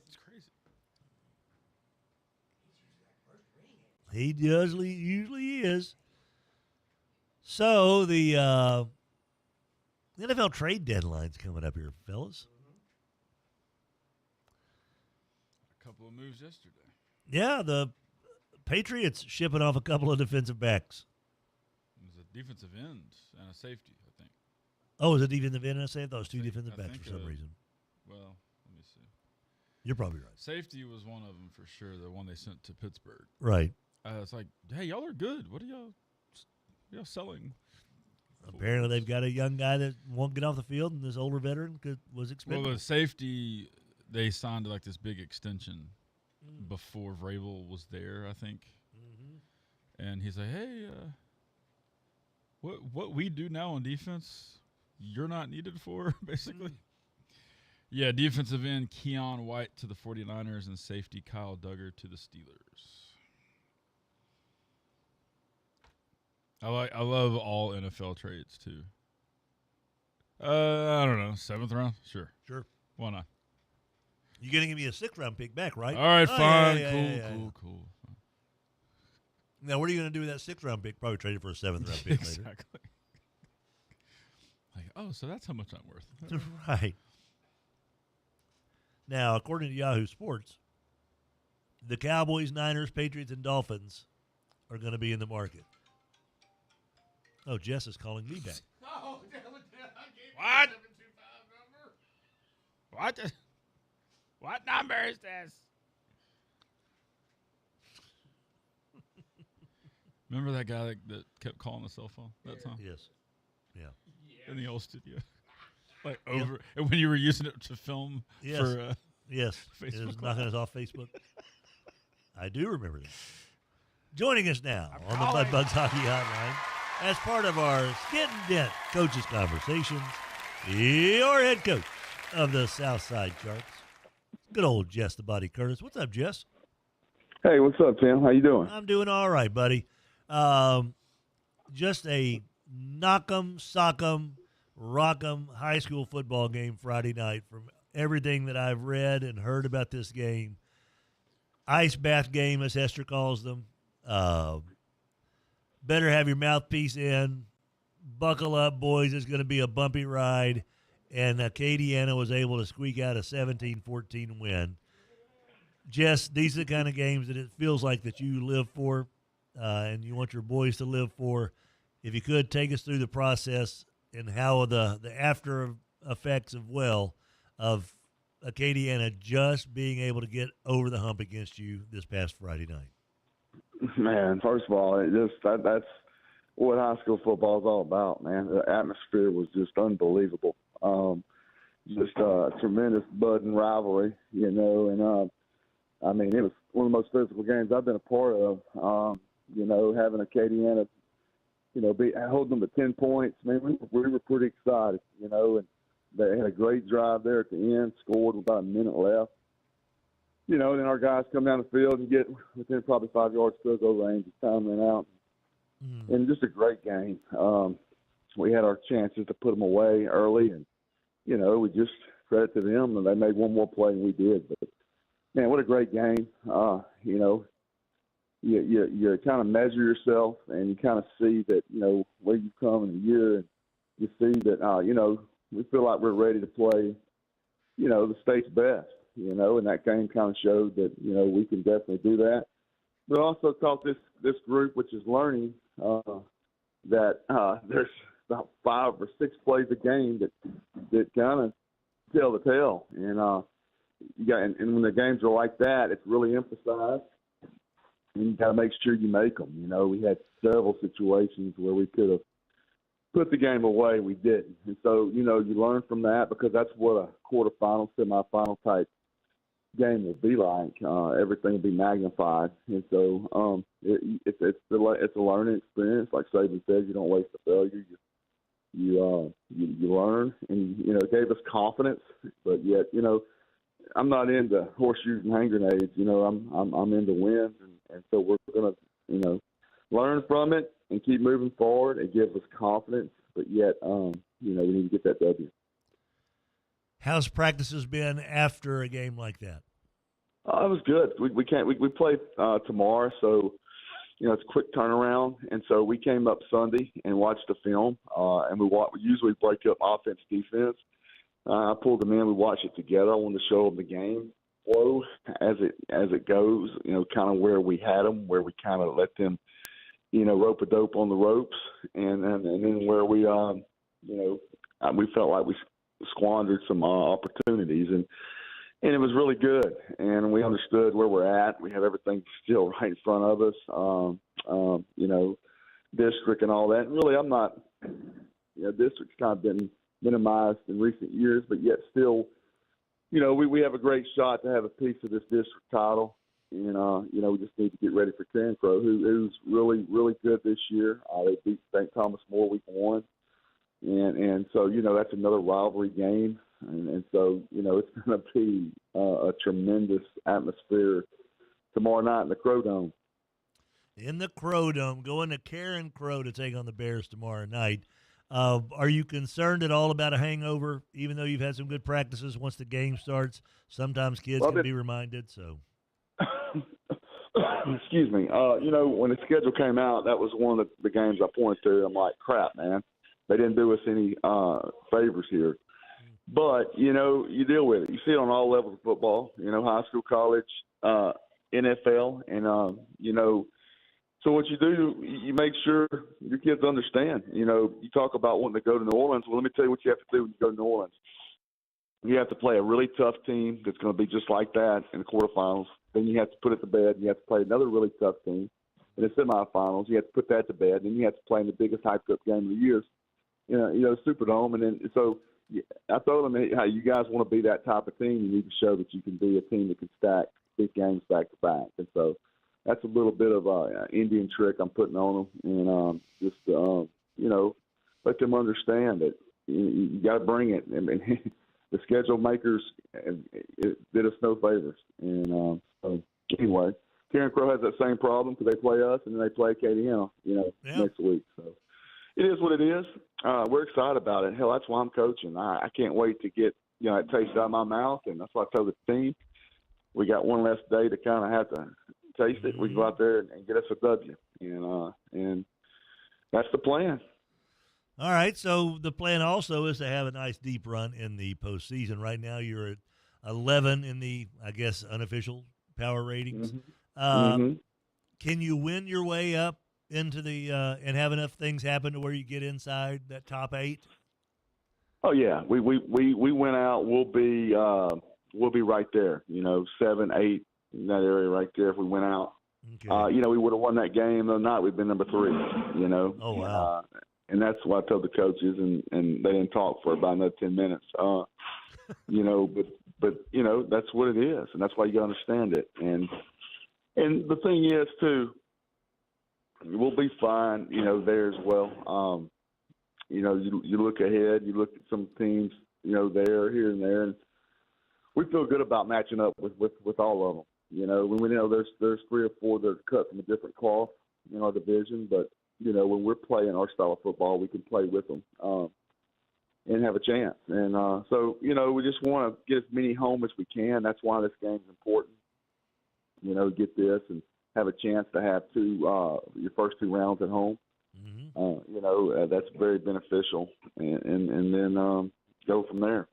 S1: It's crazy.
S8: He usually is. So the NFL trade deadline's coming up here, fellas.
S1: A couple of moves yesterday.
S8: Yeah, the Patriots shipping off a couple of defensive backs.
S1: It was a defensive end and a safety, I think.
S8: Oh, is it defensive end? I thought it was 2 defensive backs for some reason.
S1: Well, let me see.
S8: You're probably right.
S1: Safety was one of them for sure, the one they sent to Pittsburgh.
S8: Right.
S1: It's like, hey, y'all are good. What are y'all selling?
S8: Apparently, they've got a young guy that won't get off the field, and this older veteran was expected.
S1: Well, the safety, they signed like this big extension before Vrabel was there, I think. Mm-hmm. And he's like, hey, what we do now on defense, you're not needed for, basically. Yeah, defensive end Keon White to the 49ers and safety Kyle Duggar to the Steelers. I love all NFL trades too. I don't know, 7th round, sure. Why not?
S8: You're gonna give me a 6th round pick back, right?
S1: All right, fine, cool.
S8: Now, what are you gonna do with that 6th round pick? Probably trade it for a 7th round pick later.
S1: Exactly. Like, oh, so that's how much I'm worth.
S8: Right. Now, according to Yahoo Sports, the Cowboys, Niners, Patriots, and Dolphins are going to be in the market. Oh, Jess is calling me back.
S3: Oh, damn it. I gave
S1: What?
S3: you the 725 number.
S1: What number is this? Remember that guy that kept calling the cell phone that time?
S8: Yes. Yeah.
S1: In the old studio. Like over, and when you were using it to film for
S8: yes,
S1: Facebook.
S8: It was knocking us off Facebook. I do remember that. Joining us now on the Mud Bugs Hockey Hotline, as part of our Skent-N-Dent Coaches Conversations, your head coach of the Southside Sharks, good old Jess the Body Curtis. What's up, Jess?
S12: Hey, what's up, Tim? How you doing?
S8: I'm doing all right, buddy. Just a knock-em, sock-em, rock-em high school football game Friday night. From everything that I've read and heard about this game, ice bath game, as Hester calls them. Better have your mouthpiece in. Buckle up, boys. It's going to be a bumpy ride. And Acadiana was able to squeak out a 17-14 win. Jess, these are the kind of games that it feels like that you live for and you want your boys to live for. If you could, take us through the process and how the after effects of Acadiana just being able to get over the hump against you this past Friday night.
S12: Man, first of all, that's what high school football is all about, man. The atmosphere was just unbelievable. Just a tremendous budding rivalry, you know, and I mean, it was one of the most physical games I've been a part of. You know, having Acadiana, you know, holding them to 10 points. Man, we were pretty excited, you know, and they had a great drive there at the end, scored with about a minute left. You know, then our guys come down the field and get within probably 5 yards field goal range as time ran out. And just a great game. We had our chances to put them away early, and, you know, we just credit to them, and they made one more play than we did. But man, what a great game! You know, you kind of measure yourself, and you kind of see that where you've come in a year, and you see that we feel like we're ready to play the state's best. And that game kind of showed that we can definitely do that. But also taught this group, which is learning, that there's about 5 or 6 plays a game that kind of tell the tale. And and when the games are like that, it's really emphasized. And you got to make sure you make them. We had several situations where we could have put the game away. We didn't. And so, you learn from that, because that's what a quarterfinal, semifinal type game will be like. Everything will be magnified. And so it's a learning experience. Like Saban says, you don't waste a failure. You learn, and it gave us confidence. But yet, I'm not into horseshoes and hand grenades. I'm into wins, and so we're gonna learn from it and keep moving forward. It gives us confidence, but yet we need to get that W.
S8: How's practices been after a game like that?
S12: It was good. We play tomorrow, so it's a quick turnaround, and so we came up Sunday and watched the film, and we usually break up offense, defense. I pulled them in. We watched it together. I wanted to show them the game flow as it goes. Kind of where we had them, where we kind of let them, rope a dope on the ropes, and then where we we felt like we squandered some opportunities, and it was really good. And we understood where we're at. We have everything still right in front of us. District and all that. And really, I'm not. District's kind of been minimized in recent years, but yet still, we have a great shot to have a piece of this district title. And, we just need to get ready for Carencro, who's really, really good this year. They beat St. Thomas More week 1. And so, that's another rivalry game. And so, it's going to be a tremendous atmosphere tomorrow night in the Crow Dome.
S8: In the Crow Dome, going to Carencro to take on the Bears tomorrow night. Are you concerned at all about a hangover, even though you've had some good practices once the game starts? Sometimes kids can be reminded, so.
S12: Excuse me. When the schedule came out, that was one of the games I pointed to. I'm like, crap, man. They didn't do us any favors here. But, you deal with it. You see it on all levels of football, high school, college, NFL, and, so what you do, you make sure your kids understand. You talk about wanting to go to New Orleans. Well, let me tell you what you have to do when you go to New Orleans. You have to play a really tough team that's going to be just like that in the quarterfinals. Then you have to put it to bed. You have to play another really tough team in the semifinals. You have to put that to bed. Then you have to play in the biggest hyped-up game of the year, Superdome. And then so I told them, hey, you guys want to be that type of team, you need to show that you can be a team that can stack big games back to back. And so that's a little bit of an Indian trick I'm putting on them, and just let them understand that you got to bring it. And the schedule makers did us no favors. And so anyway, Carencro has that same problem because they play us and then they play KDM, next week. So it is what it is. We're excited about it. Hell, that's why I'm coaching. I can't wait to get it taste out of my mouth, and that's why I told the team we got one less day to kind of have to taste it. We go out there and get us a W, and that's the plan.
S8: All right, so the plan also is to have a nice deep run in the postseason. Right now, you're at 11 in the, I guess, unofficial power ratings. Can you win your way up into the and have enough things happen to where you get inside that top 8?
S12: Oh yeah, we went out. We'll be right there. 7, 8 in that area right there. If we went out, we would have won that game the other night. We'd been number 3.
S8: Oh wow.
S12: And that's what I told the coaches, and they didn't talk for about another 10 minutes. But that's what it is, and that's why you got to understand it. And the thing is too, we'll be fine. There as well. You look ahead, you look at some teams, there, here and there, and we feel good about matching up with all of them. When we know there's 3 or 4 that are cut from a different cloth in our division, but when we're playing our style of football, we can play with them. and have a chance. And so, we just want to get as many home as we can. That's why this game's important. Get this and have a chance to have your first 2 rounds at home. That's very beneficial, and then go from there.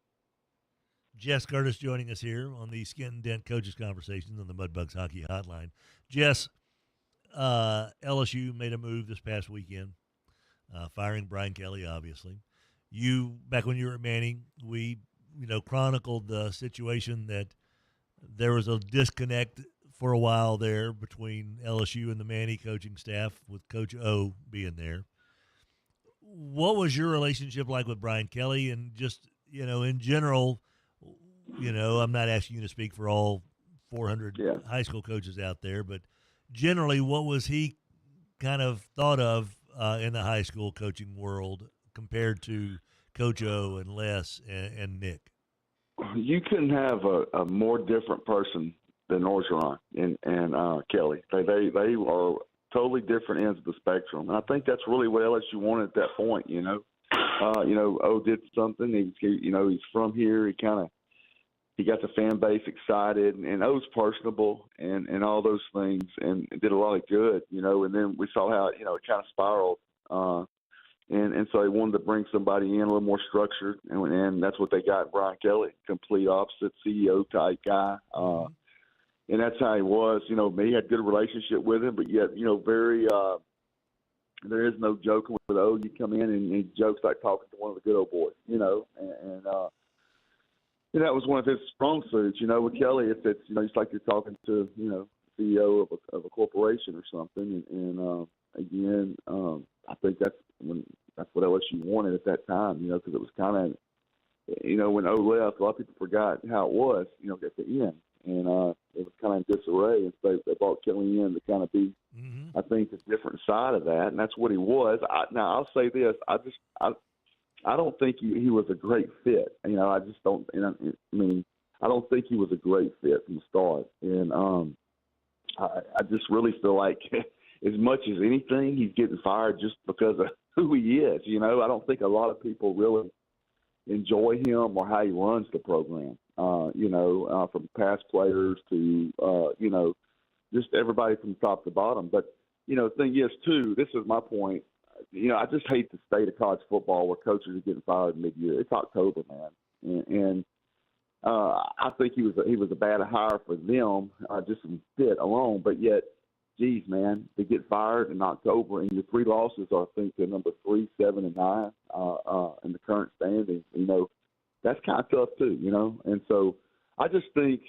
S8: Jess Curtis joining us here on the Skent-N-Dent Coaches Conversations on the Mudbugs Hockey Hotline. Jess, LSU made a move this past weekend, firing Brian Kelly, obviously. You, back when you were at Manning, we, chronicled the situation that there was a disconnect for a while there between LSU and the Manning coaching staff, with Coach O being there. What was your relationship like with Brian Kelly? And just, in general, I'm not asking you to speak for all 400 high school coaches out there, but generally, what was he kind of thought of in the high school coaching world compared to Coach O and Les and Nick?
S12: You couldn't have a more different person than Orgeron and Kelly. They are totally different ends of the spectrum, and I think that's really what LSU wanted at that point. O did something. He's from here. He got the fan base excited, and O's personable and all those things, and did a lot of good. And then we saw how it kind of spiraled. And so they wanted to bring somebody in a little more structured, and that's what they got in Brian Kelly, complete opposite CEO type guy. And that's how he was. He had a good relationship with him, but yet, very there is no joking with O. You come in and he jokes like talking to one of the good old boys, and that was one of his strong suits. With Kelly, it's like you're talking to, CEO of a corporation or something. And again, I think that's what LSU wanted at that time, because it was kind of, when O left, a lot of people forgot how it was, at the end. And it was kind of in disarray. And so they brought Kelly in to kind of be, I think, a different side of that. And that's what he was. Now, I'll say this. I don't think he was a great fit. I just don't. I don't think he was a great fit from the start. And I just really feel like, as much as anything, he's getting fired just because of who he is. I don't think a lot of people really enjoy him or how he runs the program. From past players to just everybody from top to bottom. But the thing is, too, this is my point. I just hate the state of college football where coaches are getting fired mid-year. It's October, man, and I think he was a bad hire for them, just from fit alone. But yet, geez, man, to get fired in October and your 3 losses are, I think, they're number 3, 7, and 9 in the current standings. That's kind of tough too, And so I just think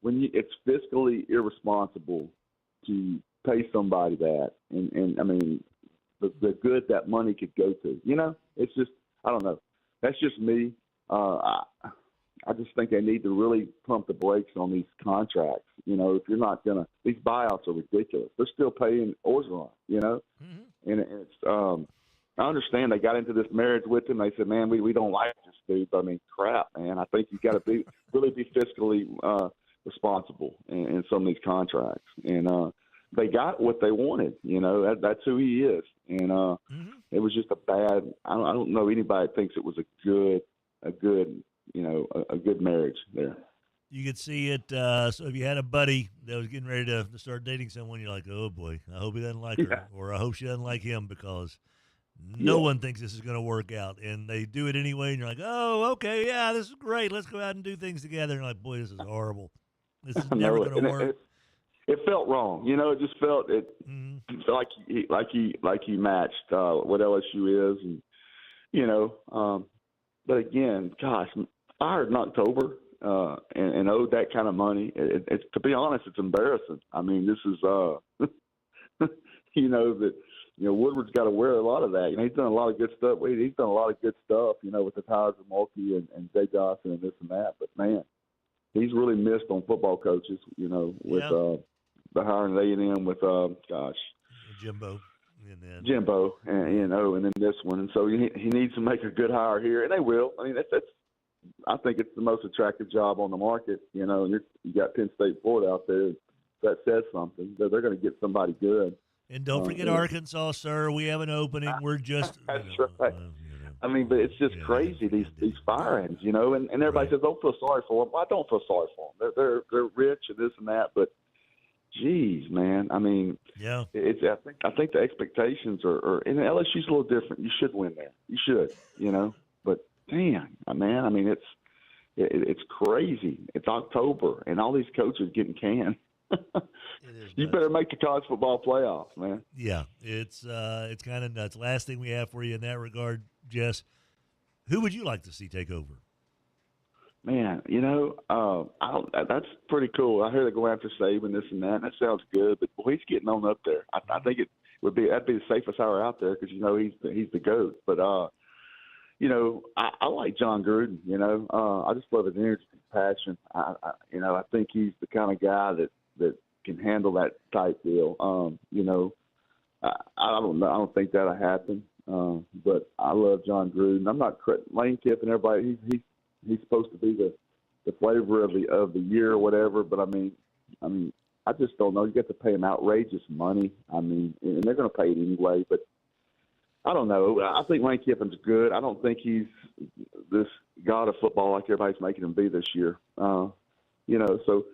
S12: it's fiscally irresponsible to pay somebody that, and I mean, the good that money could go to. It's just, I don't know. That's just me. I just think they need to really pump the brakes on these contracts. If you're not going to – these buyouts are ridiculous. They're still paying Orgeron, And it's I understand they got into this marriage with him. They said, man, we don't like this dude. But, I mean, crap, man. I think you've got to really be fiscally responsible in some of these contracts. And they got what they wanted. That's who he is. And it was just a bad – I don't know anybody that thinks it was a good marriage there.
S8: You could see it. So if you had a buddy that was getting ready to start dating someone, you're like, oh, boy, I hope he doesn't like her, or I hope she doesn't like him, because no one thinks this is going to work out. And they do it anyway, and you're like, oh, okay, yeah, this is great. Let's go out and do things together. And you're like, boy, this is horrible. This is never going to work.
S12: It felt wrong. It just felt like he matched what LSU is. And, but again, gosh, fired in October and owed that kind of money. It's to be honest, it's embarrassing. I mean, this is Woodward's got to wear a lot of that. He's done a lot of good stuff. He's done a lot of good stuff, with the ties of Mulkey and Jay Johnson and this and that. But man, he's really missed on football coaches. With the hiring at A&M with
S8: Jimbo.
S12: Jimbo, and then this one, and so he needs to make a good hire here, and they will. I mean, that's I think it's the most attractive job on the market. You got Penn State, Florida out there. That says something. They're going to get somebody good.
S8: And don't forget Arkansas, sir. We have an opening. We're just
S12: that's right. I mean, but it's just crazy, these firings, you know, and everybody says, don't feel sorry for them. Well, I don't feel sorry for them. They're rich and this and that, but geez, man, I mean,
S8: yeah,
S12: I think the expectations are and LSU's a little different. You should win there. You should, you know, but damn, man, I mean, it's crazy. It's October and all these coaches getting canned. You better make the college football playoffs, man.
S8: Yeah, it's kind of nuts. Last thing we have for you in that regard, Jess, who would you like to see take over?
S12: Man, you know, that's pretty cool. I hear they're going after Saban, this and that. And that sounds good, but boy, he's getting on up there. I think that'd be the safest hire out there because you know he's the GOAT. But you know, I like John Gruden. You know, I just love his energy, his passion. You know, I think he's the kind of guy that can handle that type deal. You know, I don't know. I don't think that'll happen. But I love John Gruden. I'm not Lane Kiffin. Everybody, he's supposed to be the flavor of the year or whatever. But I mean, I just don't know. You got to pay him outrageous money. I mean, and they're going to pay it anyway. But I don't know. I think Lane Kiffin's good. I don't think he's this god of football like everybody's making him be this year. You know, so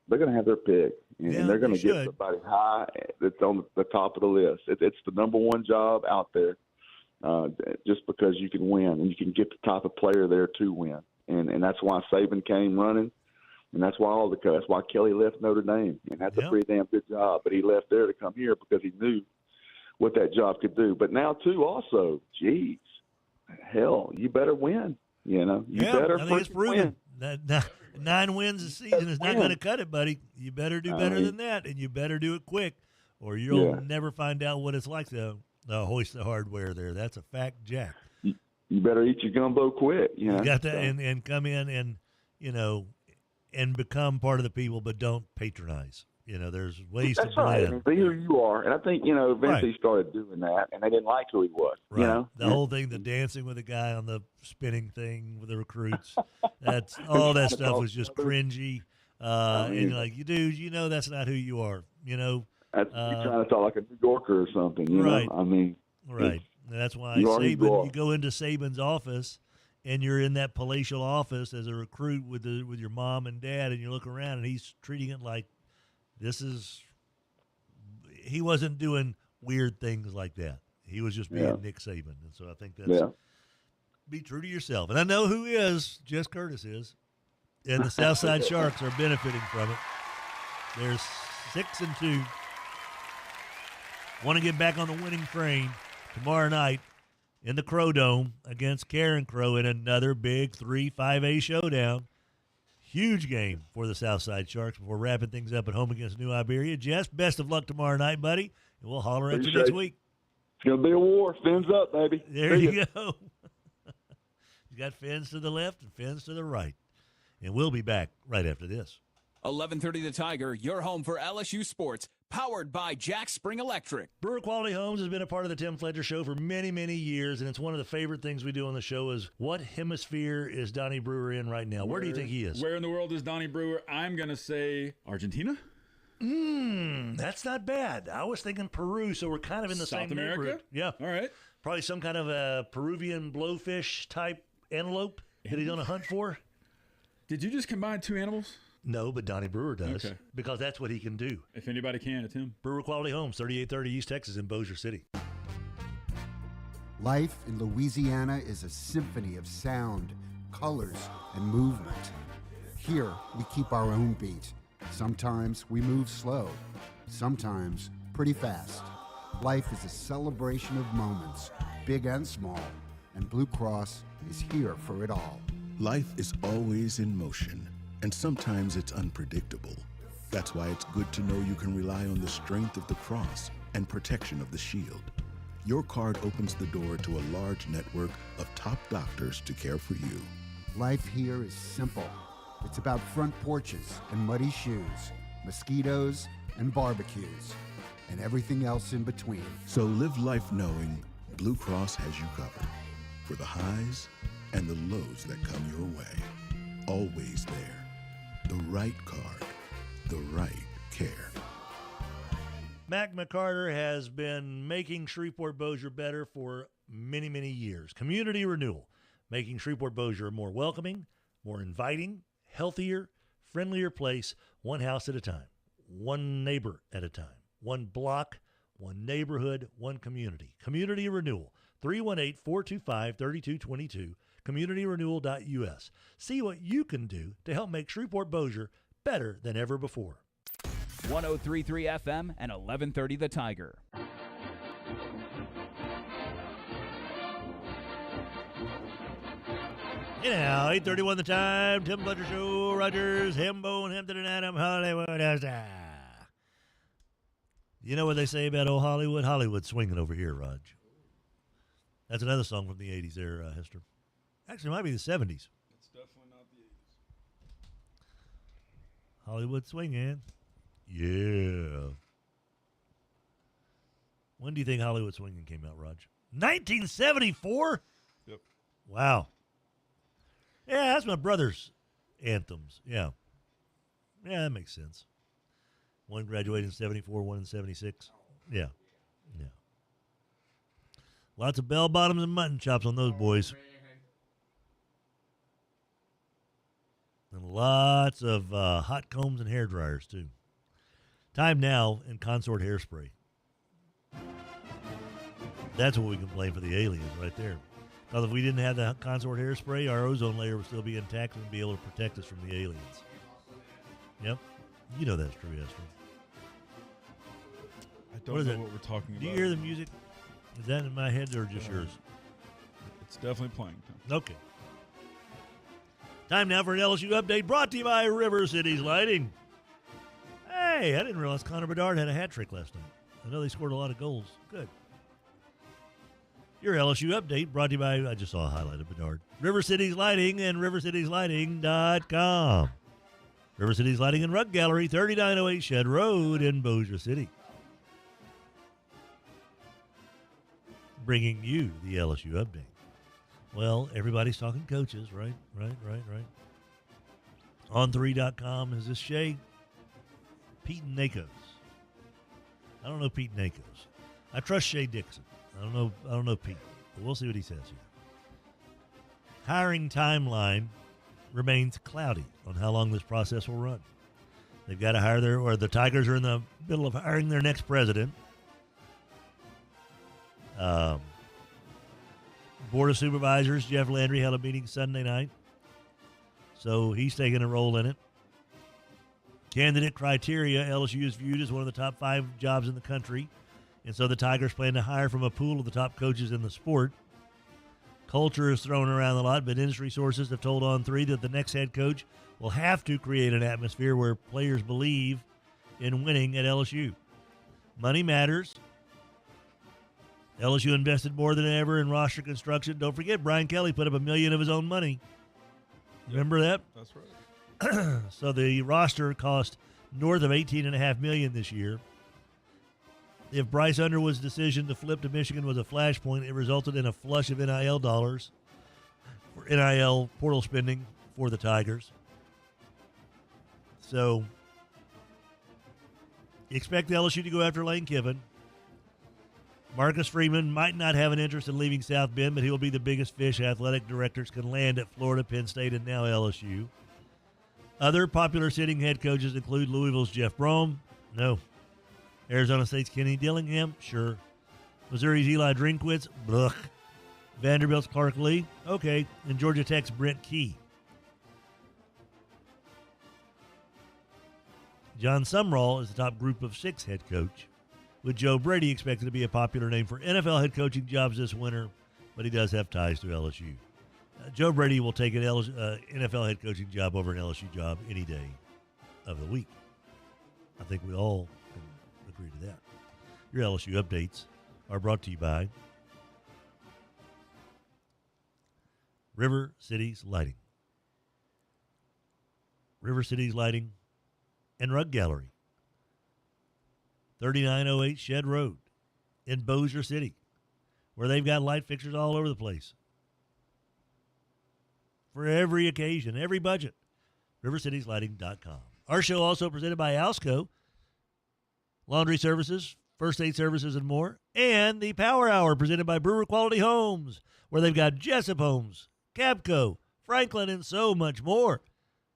S12: they're going to have their pick, and they're going to get somebody high that's on the top of the list. It's the number one job out there, just because you can win and you can get the type of player there to win, and that's why Saban came running, and that's why that's why Kelly left Notre Dame, and that's a pretty damn good job. But he left there to come here because he knew what that job could do. But now too, also, geez, hell, you better win. You know, you better.
S8: I think it's proven. 9 wins a season is not going to cut it, buddy. You better do better than that, and you better do it quick, or you'll never find out what it's like to hoist the hardware there. That's a fact, Jack.
S12: You better eat your gumbo quick. You know?
S8: Got that, and come in and, you know, and become part of the people, but don't patronize. You know, there's ways to blend.
S12: Right. I mean, be who you are. And I think, you know, eventually he started doing that, and they didn't like who he was.
S8: Right.
S12: You know?
S8: The whole thing, the dancing with the guy on the spinning thing with the recruits, that's all that stuff was just cringy. And you're like, dude, you know that's not who you are. You know?
S12: You're trying to talk like a New Yorker or something, you know? I mean.
S8: Right. And that's why you go into Saban's office, and you're in that palatial office as a recruit with your mom and dad, and you look around, and he's treating it like, he wasn't doing weird things like that. He was just being Nick Saban. And so I think that's be true to yourself. And I know who is, Jess Curtis is. And the Southside Sharks are benefiting from it. They're 6-2. Want to get back on the winning train tomorrow night in the Crow Dome against Karen Crow in another big 3-5A showdown. Huge game for the Southside Sharks before wrapping things up at home against New Iberia. Jess, best of luck tomorrow night, buddy, and we'll holler at you next week.
S12: It's going to be a war. Fins up, baby.
S8: There you go. You got fins to the left and fins to the right. And we'll be back right after this.
S5: 11:30 The Tiger, your home for LSU sports, powered by Jack Spring Electric.
S8: Brewer Quality Homes has been a part of the Tim Fletcher Show for many, many years, and it's one of the favorite things we do on the show is what hemisphere is Donnie Brewer in right now? Where do you think he is?
S1: Where in the world is Donnie Brewer? I'm going to say Argentina.
S8: That's not bad. I was thinking Peru, so we're kind of in the
S1: South
S8: same
S1: America?
S8: neighborhood. Yeah.
S1: All right.
S8: Probably some kind of a Peruvian blowfish type antelope that he's on a hunt for.
S1: Did you just combine two animals?
S8: No, but Donnie Brewer does because that's what he can do.
S1: If anybody can, it's him.
S8: Brewer Quality Homes, 3830 East Texas in Bossier City.
S15: Life in Louisiana is a symphony of sound, colors, and movement. Here, we keep our own beat. Sometimes we move slow, sometimes pretty fast. Life is a celebration of moments, big and small, and Blue Cross is here for it all.
S16: Life is always in motion, and sometimes it's unpredictable. That's why it's good to know you can rely on the strength of the cross and protection of the shield. Your card opens the door to a large network of top doctors to care for you.
S15: Life here is simple. It's about front porches and muddy shoes, mosquitoes and barbecues, and everything else in between.
S16: So live life knowing Blue Cross has you covered for the highs and the lows that come your way. Always there. The right card, the right care.
S8: Mac McCarter has been making Shreveport Bossier better for many, many years. Community renewal, making Shreveport-Bossier a more welcoming, more inviting, healthier, friendlier place, one house at a time, one neighbor at a time, one block, one neighborhood, one community. Community renewal, 318-425-3222, communityrenewal.us. See what you can do to help make Shreveport-Bossier better than ever before.
S5: 103.3 FM and 1130 The Tiger.
S8: Hey now, 8:31 the time. Tim Fletcher Show, Rogers, Hembo, and Hampton and Adam, Hollywood. You know what they say about old Hollywood? Hollywood's swinging over here, Rog. That's another song from the 80s there, Hester. Actually, it might be the 70s.
S1: It's definitely not the 80s.
S8: Hollywood swinging. Yeah. When do you think Hollywood Swinging came out, Rog? 1974?
S1: Yep.
S8: Wow. Yeah, that's my brother's anthems. Yeah. Yeah, that makes sense. One graduated in 74, one in 76. Yeah. Yeah. Lots of bell bottoms and mutton chops on those boys. And lots of hot combs and hair dryers, too. Time now and consort hairspray. That's what we can blame for the aliens right there. Because if we didn't have the consort hairspray, our ozone layer would still be intact and be able to protect us from the aliens. Yep. You know that's true, Esther.
S1: I don't know what we're talking about.
S8: Do you hear the music? Is that in my head or just yours?
S1: It's definitely playing.
S8: Okay. Time now for an LSU update brought to you by River Cities Lighting. Hey, I didn't realize Connor Bedard had a hat trick last night. I know they scored a lot of goals. Good. Your LSU update brought to you by, I just saw a highlight of Bedard, River Cities Lighting and rivercitieslighting.com. River Cities Lighting and Rug Gallery, 3908 Shed Road in Bossier City. Bringing you the LSU update. Well, everybody's talking coaches, right? On3.com is this Shay? Pete Nakos. I don't know Pete Nakos. I trust Shay Dixon. I don't know Pete, but we'll see what he says here. Hiring timeline remains cloudy on how long this process will run. They've got to hire the Tigers are in the middle of hiring their next president. Board of Supervisors, Jeff Landry, held a meeting Sunday night, so he's taking a role in it. Candidate criteria, LSU is viewed as one of the top 5 jobs in the country, and so the Tigers plan to hire from a pool of the top coaches in the sport. Culture is thrown around a lot, but industry sources have told On3 that the next head coach will have to create an atmosphere where players believe in winning at LSU. Money matters. LSU invested more than ever in roster construction. Don't forget, Brian Kelly put up $1 million of his own money. Remember that?
S1: That's right.
S8: So the roster cost north of $18.5 million this year. If Bryce Underwood's decision to flip to Michigan was a flashpoint, it resulted in a flush of NIL dollars for NIL portal spending for the Tigers. So expect LSU to go after Lane Kiffin. Marcus Freeman might not have an interest in leaving South Bend, but he will be the biggest fish athletic directors can land at Florida, Penn State, and now LSU. Other popular sitting head coaches include Louisville's Jeff Brom. No. Arizona State's Kenny Dillingham. Sure. Missouri's Eli Drinkwitz. Blech. Vanderbilt's Clark Lee. Okay. And Georgia Tech's Brent Key. John Sumrall is the top group of 6 head coach, with Joe Brady expected to be a popular name for NFL head coaching jobs this winter, but he does have ties to LSU. Joe Brady will take an NFL head coaching job over an LSU job any day of the week. I think we all can agree to that. Your LSU updates are brought to you by River Cities Lighting. River Cities Lighting and Rug Gallery. 3908 Shed Road in Bossier City, where they've got light fixtures all over the place. For every occasion, every budget. rivercitieslighting.com. Our show also presented by Alsco. Laundry services first aid services, and more. And the Power Hour presented by Brewer Quality Homes, where they've got Jessup Homes, Capco, Franklin, and so much more.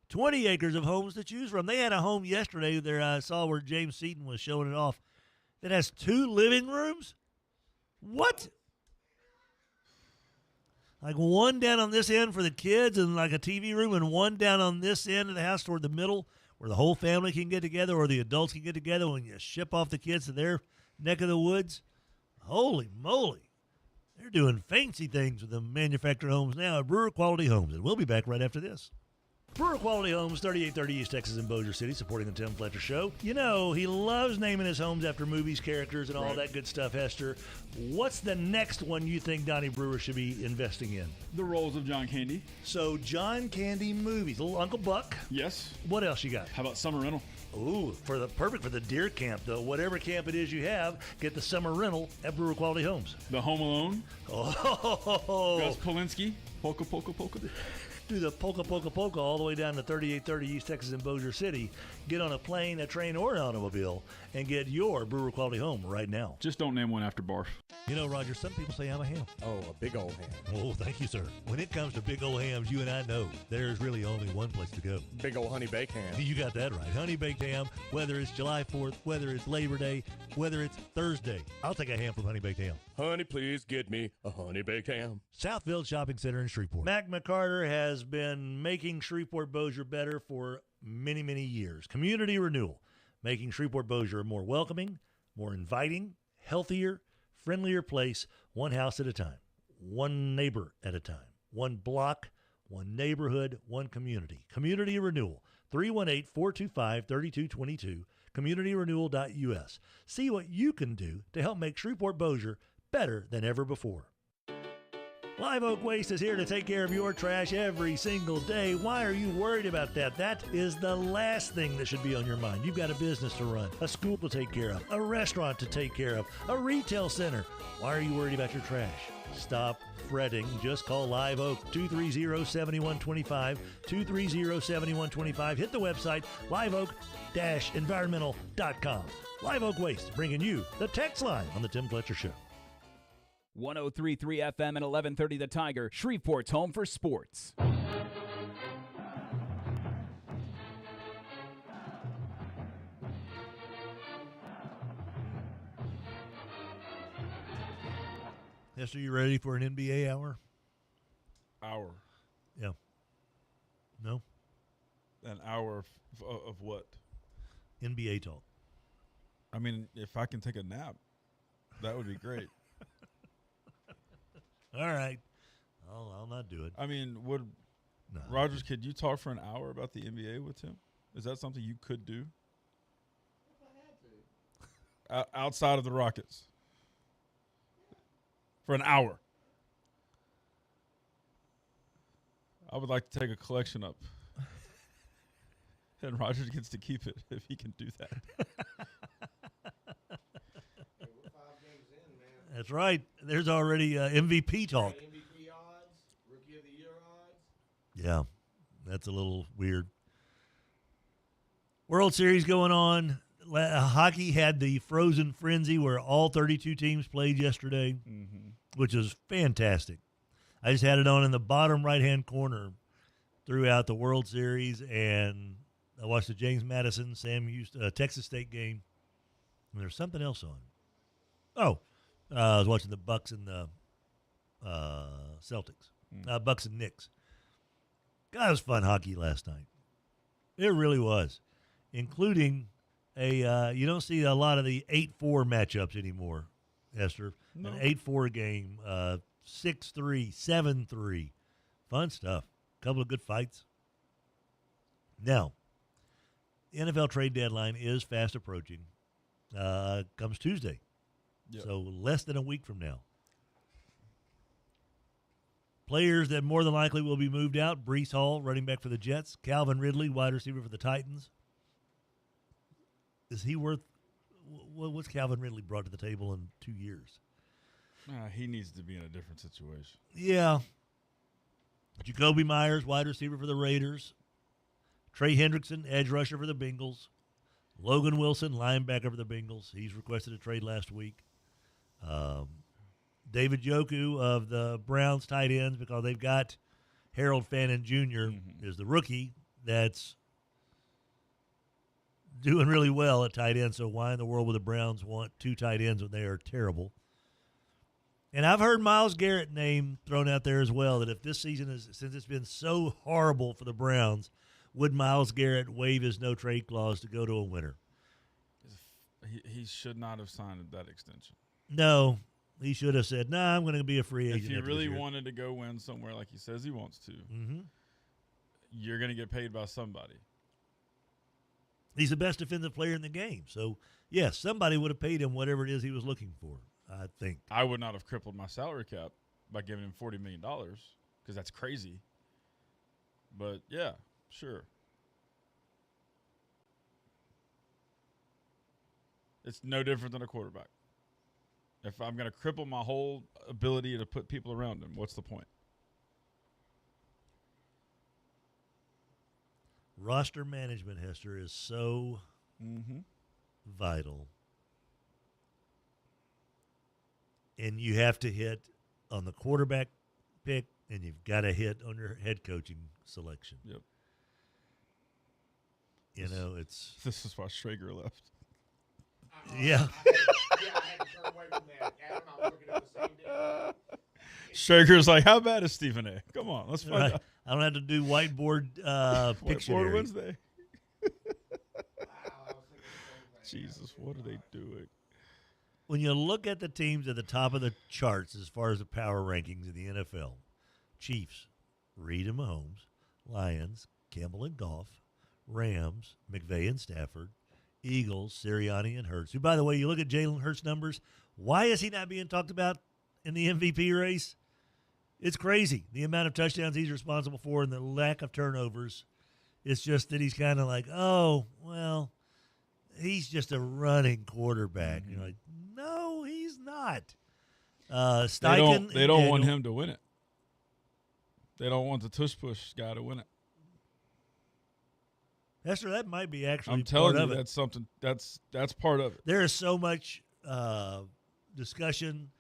S8: 20 acres of homes to choose from. They had a home yesterday there I saw where James Seaton was showing it off that has 2 living rooms. What? Like one down on this end for the kids and like a TV room, and one down on this end of the house toward the middle where the whole family can get together or the adults can get together when you ship off the kids to their neck of the woods. Holy moly. They're doing fancy things with the manufactured homes now at Brewer Quality Homes. And we'll be back right after this. Brewer Quality Homes, 3830 East Texas in Bossier City, supporting the Tim Fletcher Show. You know, he loves naming his homes after movies, characters, and all that good stuff, Hester. What's the next one you think Donnie Brewer should be investing in?
S1: The Rolls of John Candy.
S8: So, John Candy movies. Little Uncle Buck.
S1: Yes.
S8: What else you got?
S1: How about Summer Rental?
S8: Ooh, perfect for the deer camp, though. Whatever camp it is you have, get the summer rental at Brewer Quality Homes.
S1: The Home Alone.
S8: Oh.
S1: Gus Polinski. Polka, polka, polka.
S8: Do the polka, polka, polka all the way down to 3830 East Texas in Bossier City. Get on a plane, a train, or an automobile and get your Brewer Quality home right now.
S1: Just don't name one after barf.
S8: You know, Roger, some people say I'm a ham.
S13: Oh, a big old ham.
S8: Oh, thank you, sir. When it comes to big old hams, you and I know there's really only one place to go.
S13: Big old honey baked ham.
S8: You got that right. Honey baked ham, whether it's July 4th, whether it's Labor Day, whether it's Thursday. I'll take a ham from Honey Baked Ham.
S13: Honey, please get me a honey baked ham.
S8: Southfield Shopping Center in Shreveport. Mac McCarter has been making Shreveport Bossier better for many, many years. Community renewal, making Shreveport Bossier a more welcoming, more inviting, healthier, friendlier place, one house at a time, one neighbor at a time, one block, one neighborhood, one community. Community renewal, 318-425-3222, communityrenewal.us. See what you can do to help make Shreveport Bossier better than ever before. Live Oak Waste is here to take care of your trash every single day. Why are you worried about that? That is the last thing that should be on your mind. You've got a business to run, a school to take care of, a restaurant to take care of, a retail center. Why are you worried about your trash? Stop fretting. Just call Live Oak, 230-7125, 230-7125. Hit the website, liveoak-environmental.com. Live Oak Waste, bringing you the text line on the Tim Fletcher Show.
S5: 103.3 FM and 1130 The Tiger, Shreveport's home for sports.
S8: Hester, you ready for an NBA hour?
S1: Hour.
S8: Yeah. No?
S1: An hour of what?
S8: NBA talk.
S1: I mean, if I can take a nap, that would be great.
S8: All right. I'll not do it.
S1: I mean, Rogers, could you talk for an hour about the NBA with him? Is that something you could do?
S3: If I had to.
S1: Outside of the Rockets. For an hour. I would like to take a collection up. And Rogers gets to keep it if he can do that.
S8: That's right. There's already MVP talk.
S3: MVP odds, Rookie of the Year odds.
S8: Yeah, that's a little weird. World Series going on. Hockey had the Frozen Frenzy where all 32 teams played yesterday, which was fantastic. I just had it on in the bottom right-hand corner throughout the World Series, and I watched the James Madison, Texas State game, and there's something else on. I was watching the Bucks and the Celtics. Bucks and Knicks. God, it was fun hockey last night. It really was, including you don't see a lot of the 8-4 matchups anymore, Esther.
S1: No.
S8: An 8-4 game, 6-3, 7-3. Fun stuff. A couple of good fights. Now, the NFL trade deadline is fast approaching. Comes Tuesday.
S1: Yep.
S8: So less than a week from now. Players that more than likely will be moved out: Breece Hall, running back for the Jets; Calvin Ridley, wide receiver for the Titans. Is he worth what's Calvin Ridley brought to the table in 2 years?
S1: He needs to be in a different situation.
S8: Yeah. Jacoby Myers, wide receiver for the Raiders; Trey Hendrickson, edge rusher for the Bengals; Logan Wilson, linebacker for the Bengals. He's requested a trade last week. David Njoku of the Browns tight ends, because they've got Harold Fannin Jr. is the rookie that's doing really well at tight end. So why in the world would the Browns want 2 tight ends when they are terrible? And I've heard Myles Garrett name thrown out there as well, that if this season since it's been so horrible for the Browns, would Myles Garrett waive his no-trade clause to go to a winner?
S1: He should not have signed that extension.
S8: No, he should have said, "Nah, I'm going to be a free agent."
S1: If he really wanted to go win somewhere like he says he wants to, you're going to get paid by somebody.
S8: He's the best defensive player in the game. So, yes, somebody would have paid him whatever it is he was looking for, I think.
S1: I would not have crippled my salary cap by giving him $40 million because that's crazy. But, yeah, sure. It's no different than a quarterback. If I'm going to cripple my whole ability to put people around him, what's the point?
S8: Roster management, Hester, is so vital. And you have to hit on the quarterback pick, and you've got to hit on your head coaching selection.
S1: Yep.
S8: You know, it's...
S1: This is why Schrager left.
S8: Yeah.
S14: I had to turn away from that. Adam, I was looking at the same day.
S1: Schrager's like, how bad is Stephen A? Come on, let's find out.
S8: I don't have to do whiteboard Pictionary.
S1: Whiteboard Wednesday. Jesus, what are they doing?
S8: When you look at the teams at the top of the charts as far as the power rankings in the NFL, Chiefs, Reed and Mahomes, Lions, Campbell and Goff, Rams, McVay and Stafford, Eagles, Sirianni and Hurts. Who, by the way, you look at Jalen Hurts' numbers, why is he not being talked about in the MVP race? It's crazy, the amount of touchdowns he's responsible for and the lack of turnovers. It's just that he's kind of like, oh, well, he's just a running quarterback. You're like, no, he's not. Steichen,
S1: they don't want him to win it. They don't want the tush-push guy to win it.
S8: Hester, that might be actually
S1: I'm telling
S8: part
S1: you,
S8: of
S1: that's something. That's part of it.
S8: There is so much discussion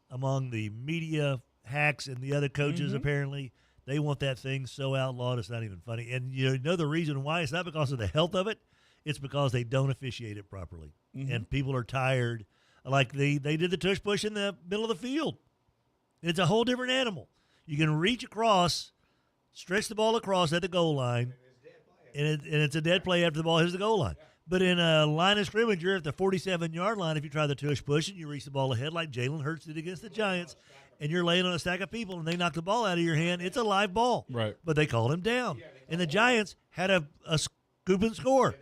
S8: among the media hacks and the other coaches. Apparently, they want that thing so outlawed it's not even funny. And you know the reason why? It's not because of the health of it. It's because they don't officiate it properly, and people are tired. Like they did the tush push in the middle of the field. It's a whole different animal. You can reach across, stretch the ball across at the goal line. And it's a dead play after the ball hits the goal line. But in a line of scrimmage, you're at the 47-yard line if you try the tush push and you reach the ball ahead like Jalen Hurts did against the Giants, and you're laying on a stack of people and they knock the ball out of your hand, it's a live ball.
S1: Right.
S8: But they called him down. And the Giants had a scoop and score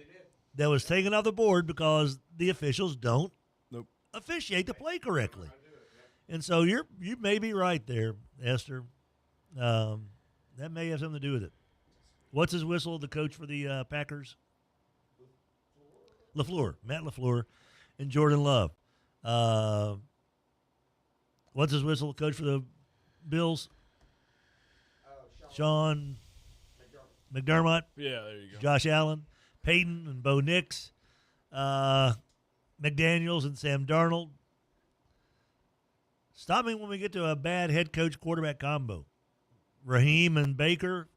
S8: that was taken off the board because the officials don't officiate the play correctly. And so you may be right there, Esther. That may have something to do with it. What's his whistle, the coach for the Packers? LaFleur, Matt LaFleur, and Jordan Love. What's his whistle, the coach for the Bills? Sean McDermott.
S1: Yeah, there you go.
S8: Josh Allen, Peyton and Bo Nix, McDaniels and Sam Darnold. Stop me when we get to a bad head coach quarterback combo. Raheem and Baker.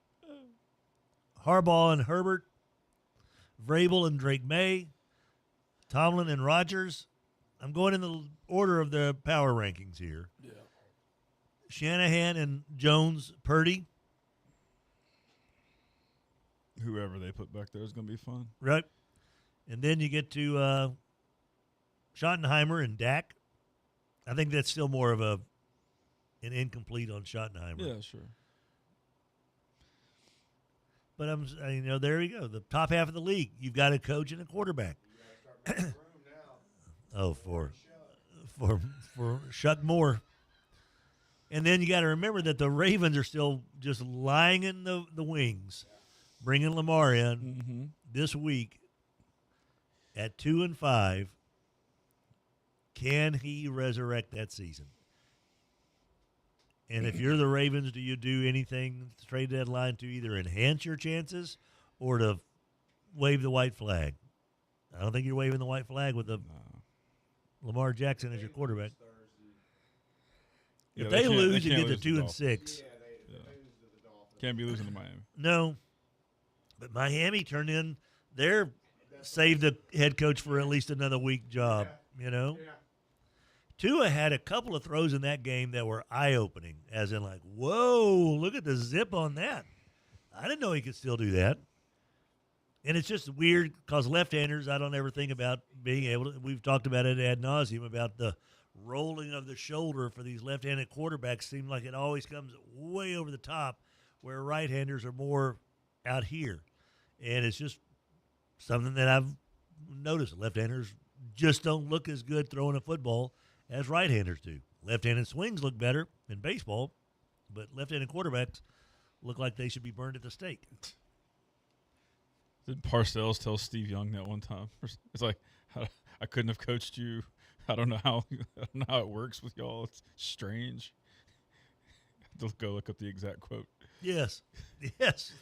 S8: Harbaugh and Herbert, Vrabel and Drake May, Tomlin and Rodgers. I'm going in the order of the power rankings here.
S1: Yeah.
S8: Shanahan and Jones, Purdy.
S1: Whoever they put back there is going to be fun.
S8: Right. And then you get to Schottenheimer and Dak. I think that's still more of an incomplete on Schottenheimer.
S1: Yeah, sure.
S8: But there you go. The top half of the league, you've got a coach and a quarterback. For Shuck Moore. And then you got to remember that the Ravens are still just lying in the wings, bringing Lamar in this week at 2-5. Can he resurrect that season? And if you're the Ravens, do you do anything at the trade deadline to either enhance your chances or to wave the white flag? I don't think you're waving the white flag with the Lamar Jackson as your quarterback. If they lose, you get to 2-6.
S1: Can't be losing to Miami.
S8: No, but Miami turned in their save the head coach for at least another week job. You know, Tua had a couple of throws in that game that were eye-opening, as in like, whoa, look at the zip on that. I didn't know he could still do that. And it's just weird because left-handers, I don't ever think about being able to. We've talked about it ad nauseum about the rolling of the shoulder for these left-handed quarterbacks. Seems like it always comes way over the top, where right-handers are more out here. And it's just something that I've noticed. Left-handers just don't look as good throwing a football as right-handers do. Left-handed swings look better in baseball, but left-handed quarterbacks look like they should be burned at the stake.
S1: Did Parcells tell Steve Young that one time? It's like, I couldn't have coached you. I don't know how it works with y'all. It's strange. I have to go look up the exact quote.
S8: Yes. Yes.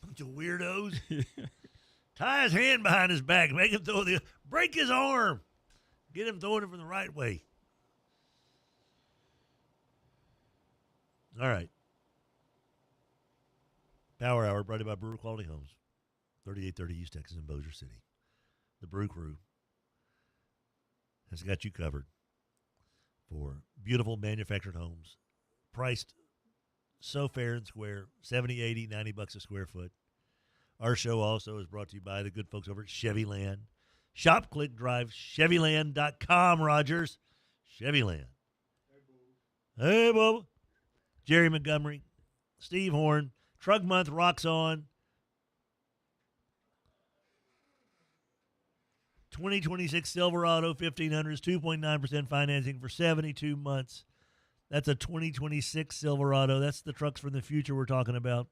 S8: Bunch of weirdos. Tie his hand behind his back. Make him throw break his arm. Get him throwing it from the right way. All right. Power Hour brought to you by Brewer Quality Homes. 3830 East Texas in Bossier City. The Brew Crew has got you covered for beautiful manufactured homes. Priced so fair and square, $70, $80, $90 a square foot. Our show also is brought to you by the good folks over at Chevyland. Shop, click, drive, Chevyland.com, Rogers. Chevyland. Hey, Bubba. Jerry Montgomery, Steve Horn. Truck Month rocks on. 2026 Silverado 1500s, 2.9% financing for 72 months. That's a 2026 Silverado. That's the trucks from the future we're talking about.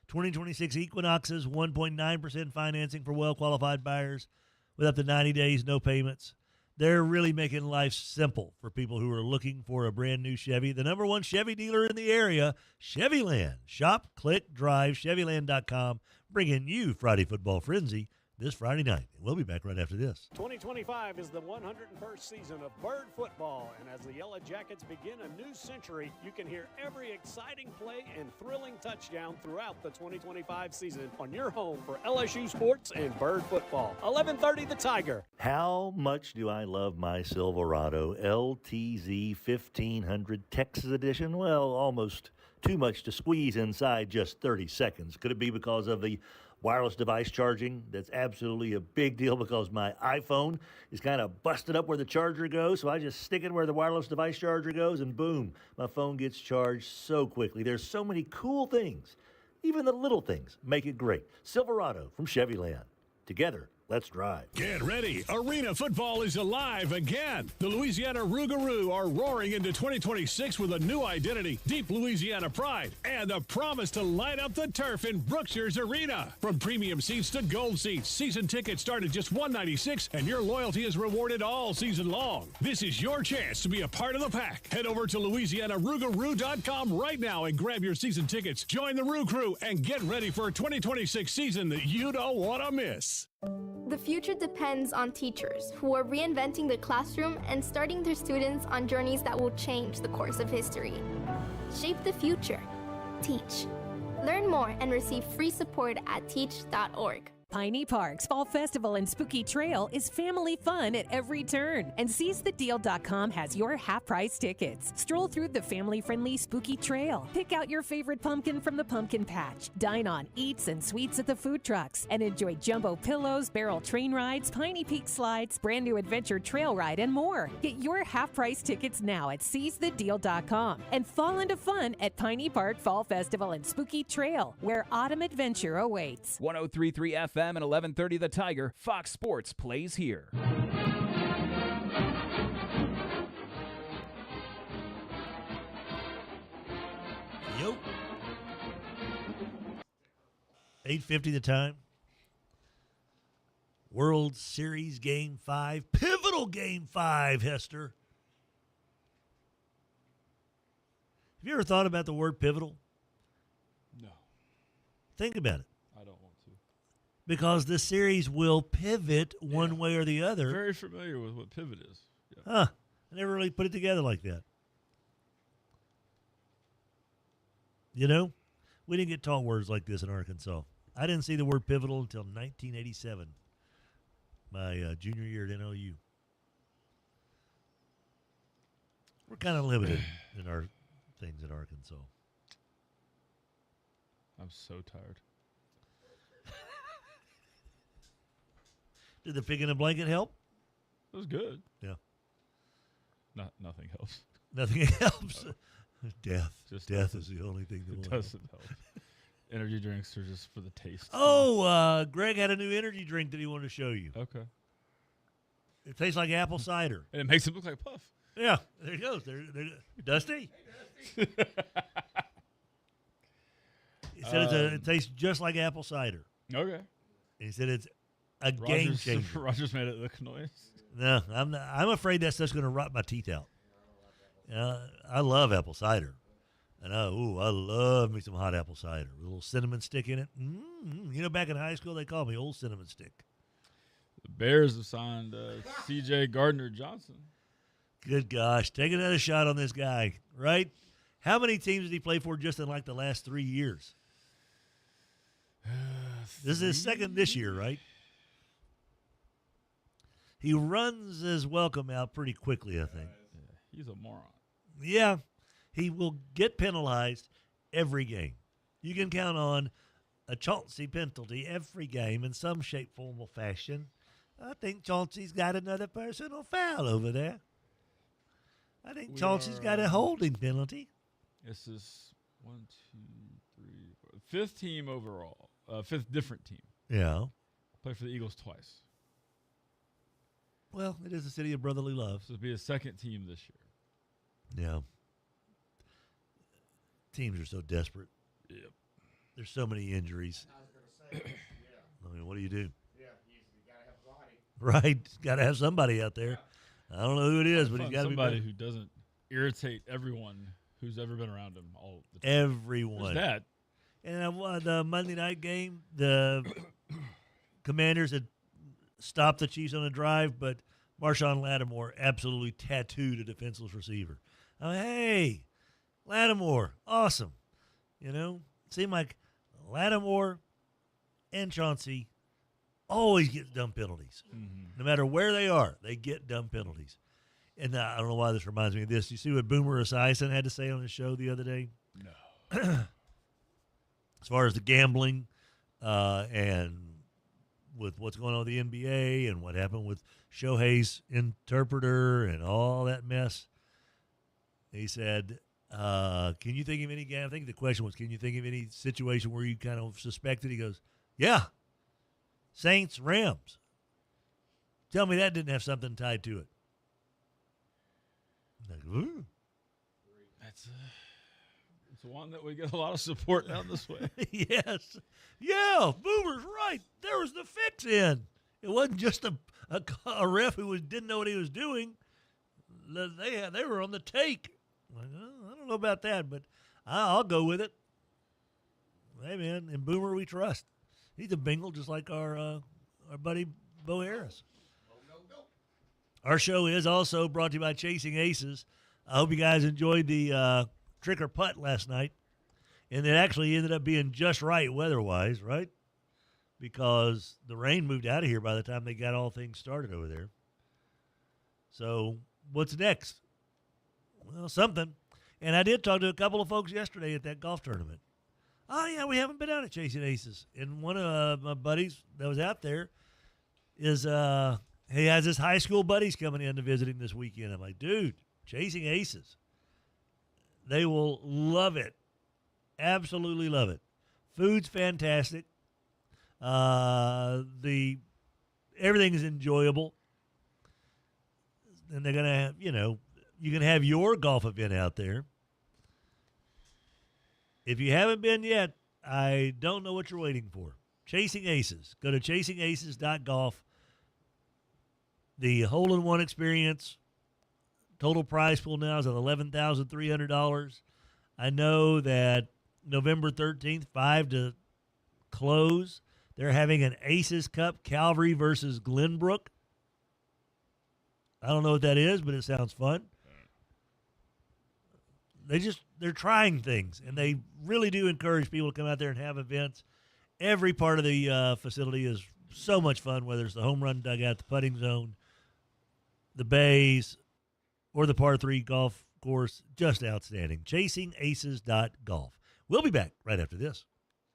S8: 2026 Equinoxes, 1.9% financing for well-qualified buyers with up to 90 days, no payments. They're really making life simple for people who are looking for a brand new Chevy. The number one Chevy dealer in the area, Chevyland. Shop, click, drive, Chevyland.com, bringing you Friday Football Frenzy this Friday night. We'll be back right after this.
S6: 2025 is the 101st season of Byrd football, and as the Yellow Jackets begin a new century, you can hear every exciting play and thrilling touchdown throughout the 2025 season on your home for LSU sports and Byrd football. 11:30 The Tiger.
S2: How much do I love my Silverado LTZ 1500 Texas Edition? Well, almost too much to squeeze inside just 30 seconds. Could it be because of the wireless device charging? That's absolutely a big deal because my iPhone is kind of busted up where the charger goes, so I just stick it where the wireless device charger goes, and boom, my phone gets charged so quickly. There's so many cool things. Even the little things make it great. Silverado from Chevyland. Together, let's drive.
S4: Get ready. Arena football is alive again. The Louisiana Rougarou are roaring into 2026 with a new identity, deep Louisiana pride, and a promise to light up the turf in Brookshire's Arena. From premium seats to gold seats, season tickets start at just $196, and your loyalty is rewarded all season long. This is your chance to be a part of the pack. Head over to LouisianaRougarou.com right now and grab your season tickets. Join the Rou Crew and get ready for a 2026 season that you don't want to miss.
S17: The future depends on teachers who are reinventing the classroom and starting their students on journeys that will change the course of history. Shape the future. Teach. Learn more and receive free support at teach.org.
S23: Piney Park's Fall Festival and Spooky Trail is family fun at every turn, and SeizeTheDeal.com has your half-price tickets. Stroll through the family-friendly Spooky Trail. Pick out your favorite pumpkin from the pumpkin patch. Dine on eats and sweets at the food trucks, and enjoy jumbo pillows, barrel train rides, Piney Peak slides, brand new adventure trail ride, and more. Get your half-price tickets now at SeizeTheDeal.com and fall into fun at Piney Park Fall Festival and Spooky Trail, where autumn adventure awaits.
S5: 103.3 FM and 11:30 The Tiger. Fox Sports plays here.
S8: Yo. 8:50 the time. World Series Game 5. Pivotal Game 5, Hester. Have you ever thought about the word pivotal?
S1: No.
S8: Think about it.
S1: I don't want to.
S8: because the series will pivot one way or the other.
S1: Very familiar with what pivot is. Yeah.
S8: Huh. I never really put it together like that. You know, we didn't get taught words like this in Arkansas. I didn't see the word pivotal until 1987, my junior year at NOU. We're kind of limited in our things in Arkansas.
S1: I'm so tired.
S8: Did the pig in a blanket help?
S1: It was good.
S8: Yeah.
S1: Nothing helps.
S8: Nothing helps.
S1: No.
S8: Death.
S1: Just
S8: Death is the only thing that
S1: it
S8: will
S1: doesn't help. Energy drinks are just for the taste.
S8: Oh, Greg had a new energy drink that he wanted to show you.
S1: Okay.
S8: It tastes like apple cider.
S1: And it makes it look like Puff.
S8: Yeah, there he goes. There, Dusty. He said it tastes just like apple cider.
S1: Okay.
S8: He said it's a game changer.
S1: Rogers made it look nice.
S8: No, I'm afraid that stuff's going to rot my teeth out. I love apple cider. And I love me some hot apple cider with a little cinnamon stick in it. You know, back in high school, they called me Old Cinnamon Stick.
S1: The Bears have signed C.J. Gardner-Johnson. Good gosh. Take another shot on this guy, right? How many teams did he play for just in like the last 3 years? This is his second this year, right? He runs his welcome out pretty quickly, I think. He's a moron.
S8: Yeah. He will get penalized every game. You can count on a Chauncey penalty every game in some shape, form, or fashion. I think Chauncey's got another personal foul over there. I think Chauncey's got a holding penalty.
S1: This is 1, 2, 3, 4. Fifth team overall. Fifth different team.
S8: Yeah.
S1: Played for the Eagles twice.
S8: Well, it is the city of brotherly love.
S1: So it'll be a second team this year.
S8: Yeah. Teams are so desperate.
S1: Yep.
S8: There's so many injuries.
S18: I was going to say, yeah.
S8: I mean, what do you do?
S18: Yeah, you got to have a body.
S8: Right. Got to have somebody out there. I don't know who it is, but he's got to be
S1: somebody who doesn't irritate everyone who's ever been around him all the time.
S8: Everyone.
S1: There's that.
S8: And the Monday night game, the Commanders had stopped the Chiefs on a drive, but Marshawn Lattimore absolutely tattooed a defenseless receiver. I mean, hey, Lattimore, awesome. You know, seemed like Lattimore and Chauncey always get dumb penalties.
S1: Mm-hmm.
S8: No matter where they are, they get dumb penalties. And I don't know why this reminds me of this. You see what Boomer Esiason had to say on his show the other day?
S1: No.
S8: As far as the gambling and with what's going on with the NBA and what happened with Shohei's interpreter and all that mess, he said, can you think of any game? I think the question was, can you think of any situation where you kind of suspected? He goes, yeah, Saints, Rams. Tell me that didn't have something tied to it. I'm like, ooh.
S1: That's it's one that we get a lot of support down this way.
S8: Yes. Yeah, Boomer's right. There was the fix in. It wasn't just a ref who didn't know what he was doing. They were on the take. Like, oh, I don't know about that, but I'll go with it. Hey, man, in Boomer we trust. He's a Bengal just like our buddy Bo Harris. Our show is also brought to you by Chasing Aces. I hope you guys enjoyed the trick or putt last night. And it actually ended up being just right weather-wise, right? Because the rain moved out of here by the time they got all things started over there. So what's next? Well, something. And I did talk to a couple of folks yesterday at that golf tournament. Oh, yeah, we haven't been out at Chasing Aces. And one of my buddies that was out there is he has his high school buddies coming in to visit him this weekend. I'm like, dude, Chasing Aces. They will love it. Absolutely love it. Food's fantastic. Everything is enjoyable. And they're going to have, you can have your golf event out there. If you haven't been yet, I don't know what you're waiting for. Chasing Aces. Go to chasingaces.golf. The hole-in-one experience, total prize pool now is at $11,300. I know that November 13th, 5 to close, They're having an Aces Cup, Calvary versus Glenbrook. I don't know what that is, but it sounds fun. They're trying things, and they really do encourage people to come out there and have events. Every part of the facility is so much fun, whether it's the home run dugout, the putting zone, the bays, or the par 3 golf course. Just outstanding. ChasingAces.golf. We'll be back right after this.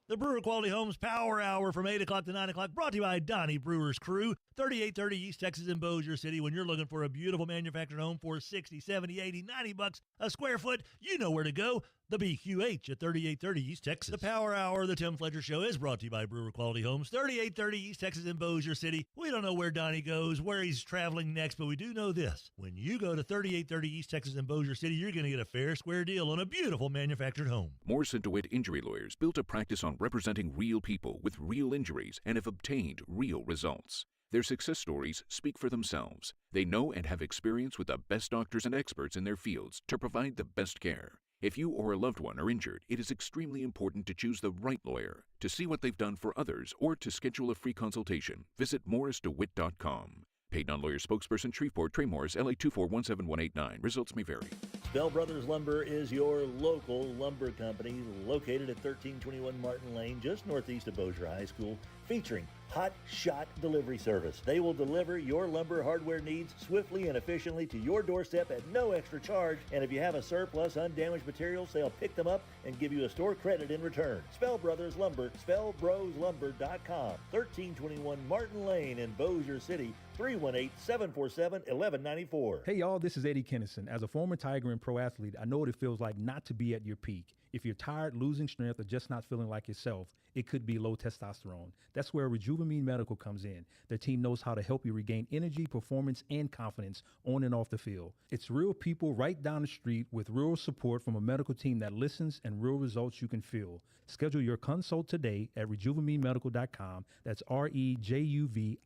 S8: The Brewer Quality Homes Power Hour from 8 o'clock to 9 o'clock, brought to you by Donnie Brewer's Crew, 3830 East Texas in Bossier City. When you're looking for a beautiful manufactured home for $60, $70, $80, $90 a square foot, you know where to go. The BQH at 3830 East Texas. The Power Hour of the Tim Fletcher Show is brought to you by Brewer Quality Homes, 3830 East Texas in Bossier City. We don't know where Donnie goes, where he's traveling next, but we do know this. When you go to 3830 East Texas in Bossier City, you're going to get a fair, square deal on a beautiful manufactured home.
S9: Morrison DeWitt Injury Lawyers built a practice on representing real people with real injuries and have obtained real results. Their success stories speak for themselves. They know and have experience with the best doctors and experts in their fields to provide the best care. If you or a loved one are injured, it is extremely important to choose the right lawyer. To see what they've done for others or to schedule a free consultation, visit morrisdewitt.com. Paid non-lawyer spokesperson, Shreveport, Trey Morris, LA 2417189. Results may vary.
S2: Bell Brothers Lumber is your local lumber company located at 1321 Martin Lane, just northeast of Bossier High School, featuring Hot Shot Delivery Service. They will deliver your lumber hardware needs swiftly and efficiently to your doorstep at no extra charge. And if you have a surplus, undamaged materials, they'll pick them up and give you a store credit in return. Spell Brothers Lumber, spellbroslumber.com, 1321 Martin Lane in Bossier City, 318-747-1194.
S10: Hey y'all, this is Eddie Kennison. As a former Tiger and pro athlete, I know what it feels like not to be at your peak. If you're tired, losing strength, or just not feeling like yourself, it could be low testosterone. That's where Rejuvamine Medical comes in. Their team knows how to help you regain energy, performance, and confidence on and off the field. It's real people right down the street with real support from a medical team that listens and real results you can feel. Schedule your consult today at RejuvaMeMedical.com. That's REJUVIME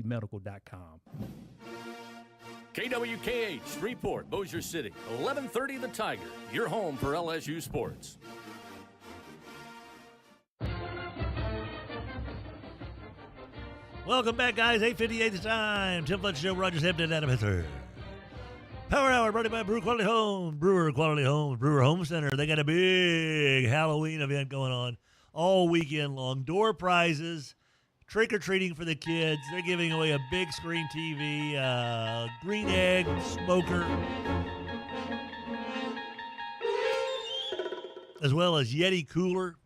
S10: Medical.com.
S19: KWKH, Shreveport, Bossier City, 1130 The Tiger, your home for LSU sports.
S8: Welcome back, guys. 8:58 the time. Tim Fletcher Show, Rogers Hampton, Adam Hither. Power Hour brought to you by Brewer Quality Homes. Brewer Quality Homes, Brewer Home Center. They got a big Halloween event going on all weekend long. Door prizes, trick-or-treating for the kids. They're giving away a big screen TV, green egg smoker, as well as Yeti cooler.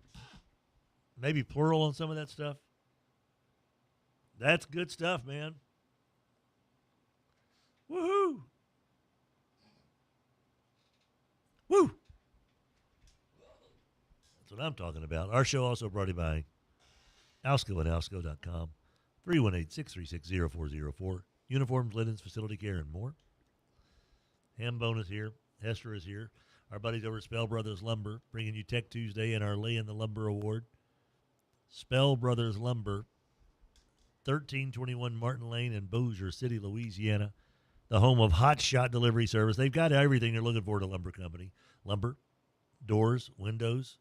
S8: Maybe plural on some of that stuff. That's good stuff, man. Woohoo! Woo! That's what I'm talking about. Our show also brought to you by Alsco and Alsco.com. 318-636-0404. Uniforms, linens, facility care, and more. Hambone is here. Hester is here. Our buddies over at Spell Brothers Lumber, bringing you Tech Tuesday and our Lay in the Lumber Award. Spell Brothers Lumber, 1321 Martin Lane in Bossier City, Louisiana, the home of Hot Shot Delivery Service. They've got everything you're looking for at a lumber company. Lumber, doors, windows,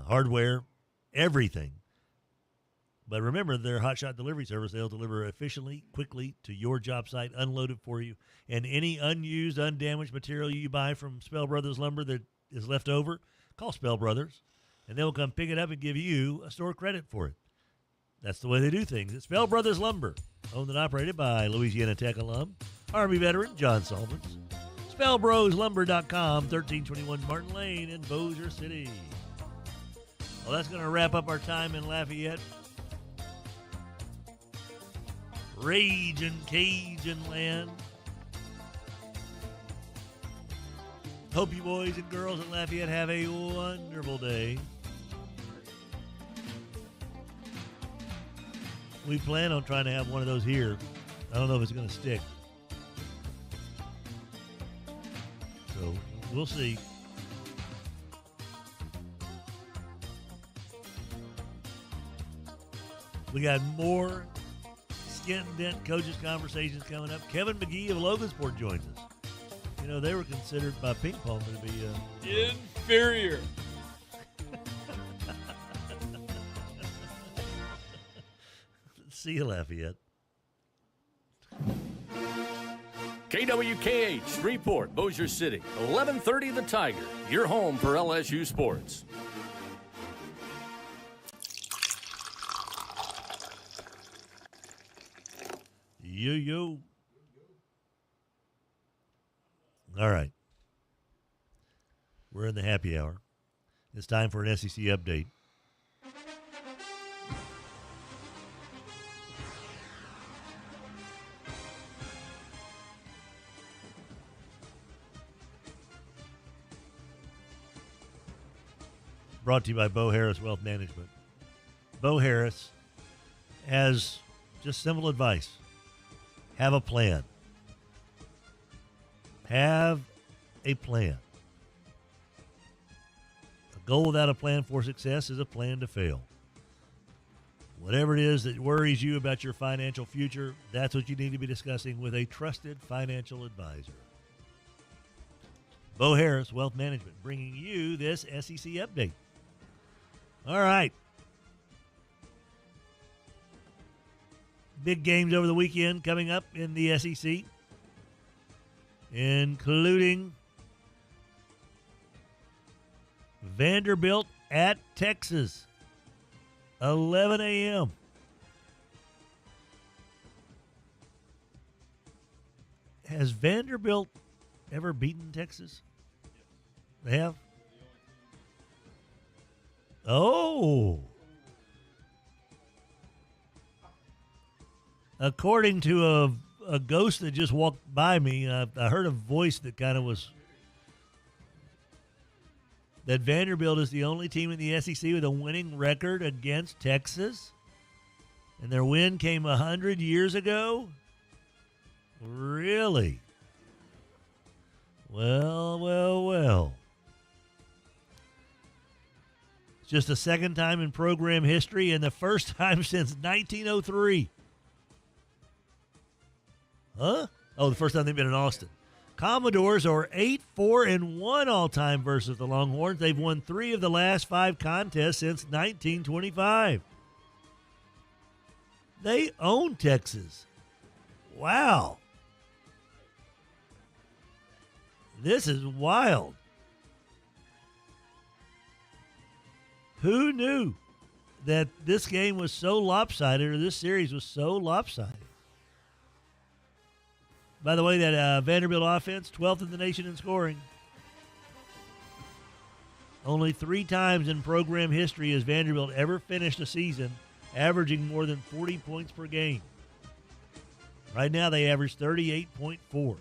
S8: hardware, everything. But remember, their Hot Shot Delivery Service, they'll deliver efficiently, quickly to your job site, unloaded for you. And any unused, undamaged material you buy from Spell Brothers Lumber that is left over, call Spell Brothers, and they'll come pick it up and give you a store credit for it. That's the way they do things. It's Spell Brothers Lumber, owned and operated by Louisiana Tech alum, Army veteran John Solomons. SpellBrosLumber.com, 1321 Martin Lane in Bossier City. Well, that's going to wrap up our time in Lafayette. Raging Cajun land. Hope you boys and girls in Lafayette have a wonderful day. We plan on trying to have one of those here. I don't know if it's going to stick. So we'll see. We got more Skent-N-Dent Coaches Conversations coming up. Kevin Magee of Logansport joins us. You know, they were considered by ping pong to be
S1: inferior.
S8: See you, Lafayette.
S19: KWKH, Shreveport, Bossier City, 1130 The Tiger, your home for LSU sports.
S8: Yo. All right. We're in the happy hour. It's time for an SEC update. Brought to you by Bo Harris Wealth Management. Bo Harris has just simple advice. Have a plan. Have a plan. A goal without a plan for success is a plan to fail. Whatever it is that worries you about your financial future, that's what you need to be discussing with a trusted financial advisor. Bo Harris Wealth Management bringing you this SEC update. All right. Big games over the weekend coming up in the SEC, including Vanderbilt at Texas, 11 a.m. Has Vanderbilt ever beaten Texas? They have? Oh. According to a ghost that just walked by me, I heard a voice that kind of was that Vanderbilt is the only team in the SEC with a winning record against Texas, and their win came 100 years ago? Really? Well. It's just the second time in program history and the first time since 1903. Huh? Oh, the first time they've been in Austin. Commodores are 8-4-1 all-time versus the Longhorns. They've won 3 of the last 5 contests since 1925. They own Texas. Wow. This is wild. Who knew that this game was so lopsided, or this series was so lopsided? By the way, that Vanderbilt offense, 12th in the nation in scoring. Only 3 times in program history has Vanderbilt ever finished a season averaging more than 40 points per game. Right now, they average 38.4.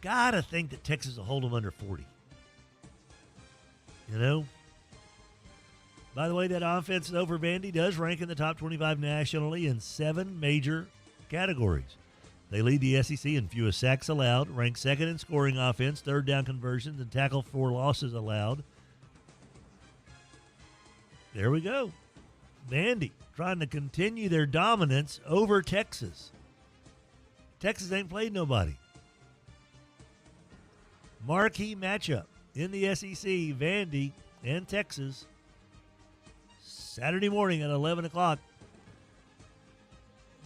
S8: Gotta think that Texas will hold them under 40. You know? By the way, that offense, though, for Vandy does rank in the top 25 nationally in 7 major categories. They lead the SEC in fewest sacks allowed, rank second in scoring offense, third down conversions, and tackle for losses allowed. There we go. Vandy trying to continue their dominance over Texas. Texas ain't played nobody. Marquee matchup in the SEC, Vandy and Texas, Saturday morning at 11 o'clock.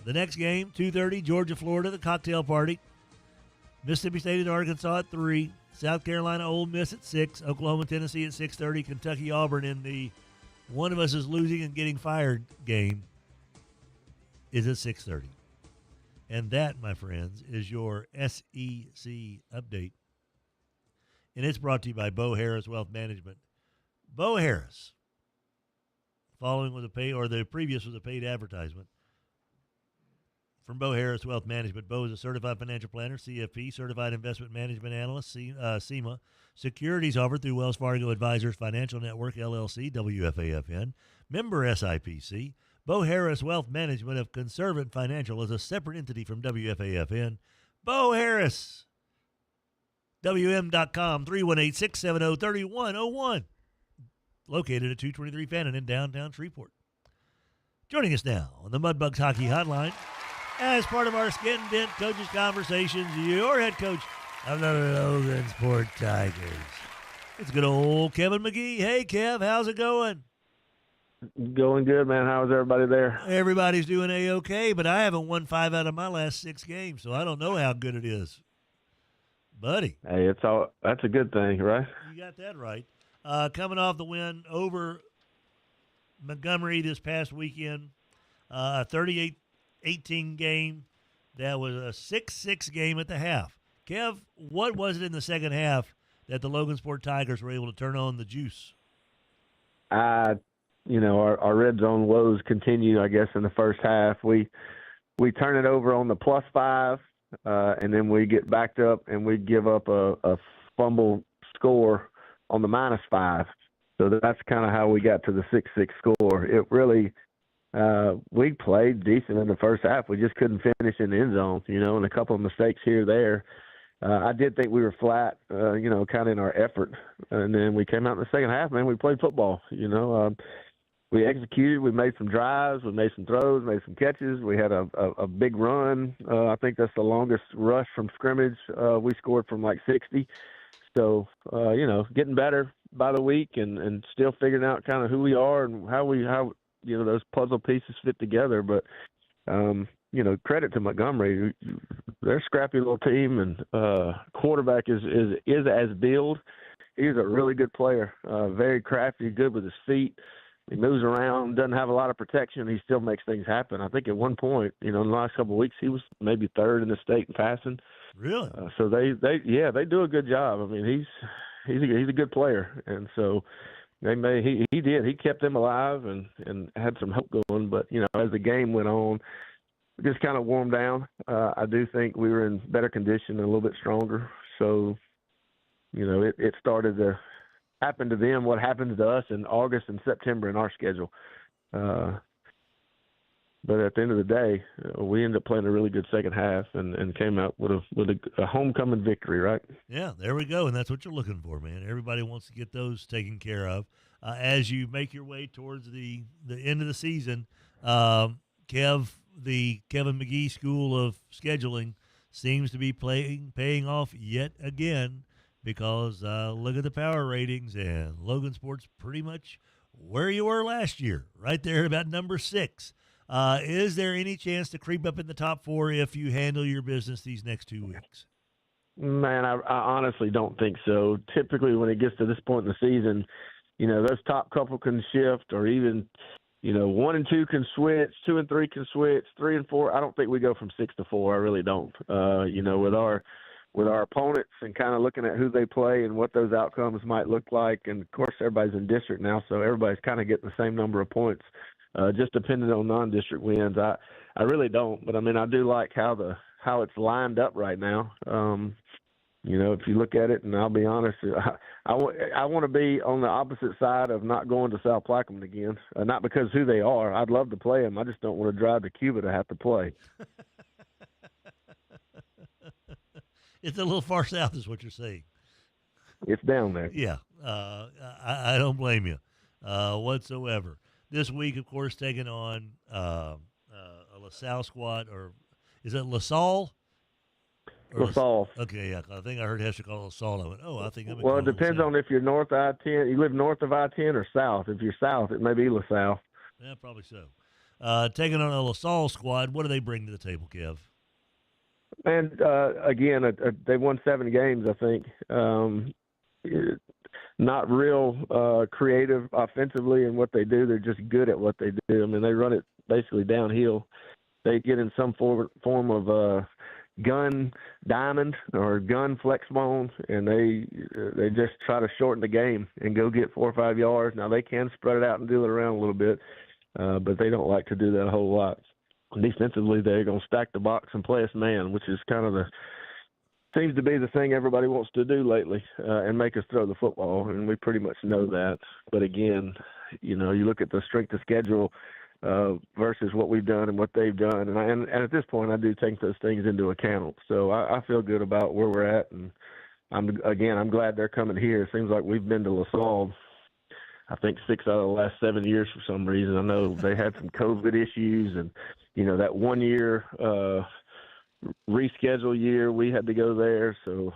S8: The next game, 2:30, Georgia, Florida, the cocktail party. Mississippi State and Arkansas at 3. South Carolina, Ole Miss at 6. Oklahoma, Tennessee at 6:30. Kentucky, Auburn in the one of us is losing and getting fired game is at 6:30. And that, my friends, is your SEC update. And it's brought to you by Bo Harris Wealth Management. Bo Harris, following was a pay, or the previous was a paid advertisement. From Bo Harris Wealth Management, Bo is a certified financial planner, CFP, certified investment management analyst, CIMA. Securities offered through Wells Fargo Advisors Financial Network, LLC, WFAFN. Member SIPC. Bo Harris Wealth Management of Conservant Financial is a separate entity from WFAFN. Bo Harris, WM.com, 318-670-3101. Located at 223 Fannin in downtown Shreveport. Joining us now on the Mudbugs Hockey Hotline, as part of our Skent-N-Dent Coaches Conversations, your head coach of the Logansport Tigers. It's good old Kevin Magee. Hey, Kev, how's it going?
S11: Going good, man. How's everybody there?
S8: Everybody's doing A-okay, but I haven't won 5 out of my last 6 games, so I don't know how good it is. Buddy.
S11: Hey, that's a good thing, right?
S8: You got that right. Coming off the win over Montgomery this past weekend, a 38-18 game. That was a 6-6 game at the half. Kev, what was it in the second half that the Logansport Tigers were able to turn on the juice?
S11: Our red zone woes continue, I guess, in the first half. We turn it over on the +5, and then we get backed up and we give up a fumble score on the -5. So that's kind of how we got to the 6-6 score. It really, we played decent in the first half. We just couldn't finish in the end zone, and a couple of mistakes here or there. I did think we were flat, kind of in our effort. And then we came out in the second half, man, we played football, We executed. We made some drives. We made some throws, made some catches. We had a big run. I think that's the longest rush from scrimmage. We scored from like 60. So, getting better by the week and still figuring out kind of who we are and how those puzzle pieces fit together. But, credit to Montgomery. They're a scrappy little team, and quarterback is as billed. He's a really good player, very crafty, good with his feet. He moves around, doesn't have a lot of protection. He still makes things happen. I think at one point, in the last couple of weeks, he was maybe 3rd in the state in passing.
S8: Really?
S11: So they do a good job. I mean, he's a good player, and so he kept them alive and had some hope going. But as the game went on, it just kind of warmed down. I do think we were in better condition and a little bit stronger. So it started to happen to them what happens to us in August and September in our schedule. But at the end of the day, we ended up playing a really good second half and came out with a homecoming victory, right?
S8: Yeah, there we go, and that's what you're looking for, man. Everybody wants to get those taken care of. As you make your way towards the end of the season, the Kevin Magee School of Scheduling seems to be paying off yet again, because look at the power ratings, and Logansport's pretty much where you were last year, right there at about number 6. Is there any chance to creep up in the top 4 if you handle your business these next 2 weeks?
S11: Man, I honestly don't think so. Typically when it gets to this point in the season, those top couple can shift, or even, 1 and 2 can switch, 2 and 3 can switch, 3 and 4. I don't think we go from 6 to 4. I really don't. With our opponents and kind of looking at who they play and what those outcomes might look like. And, of course, everybody's in district now, so everybody's kind of getting the same number of points, just depending on non-district wins. I really don't. But, I mean, I do like how it's lined up right now. If you look at it, and I'll be honest, I want to be on the opposite side of not going to South Plaquemine again, not because who they are. I'd love to play them. I just don't want to drive to Cuba to have to play.
S8: It's a little far south is what you're saying.
S11: It's down there.
S8: Yeah. I don't blame you whatsoever. This week, of course, taking on a LaSalle squad, or is it LaSalle?
S11: LaSalle.
S8: Okay, yeah. I think I heard Hester call it LaSalle. I went, I think I'm
S11: Well, it depends on if you're north I-10. You live north of I-10 or south. If you're south, it may be LaSalle.
S8: Yeah, probably so. Taking on a LaSalle squad, what do they bring to the table, Kev?
S11: And, again, they won 7 games, I think. Not real creative offensively in what they do. They're just good at what they do. I mean, they run it basically downhill. They get in some form of gun diamond or gun flex bone, and they just try to shorten the game and go get 4 or 5 yards. Now, they can spread it out and deal it around a little bit, but they don't like to do that a whole lot. Defensively, they're going to stack the box and play us man, which is kind of seems to be the thing everybody wants to do lately, and make us throw the football, and we pretty much know that. But again, you look at the strength of schedule versus what we've done and what they've done, and at this point, I do take those things into account. So I feel good about where we're at, and I'm glad they're coming here. It seems like we've been to LaSalle, I think 6 out of the last 7 years for some reason. I know they had some COVID issues, and that 1 year reschedule year, we had to go there. So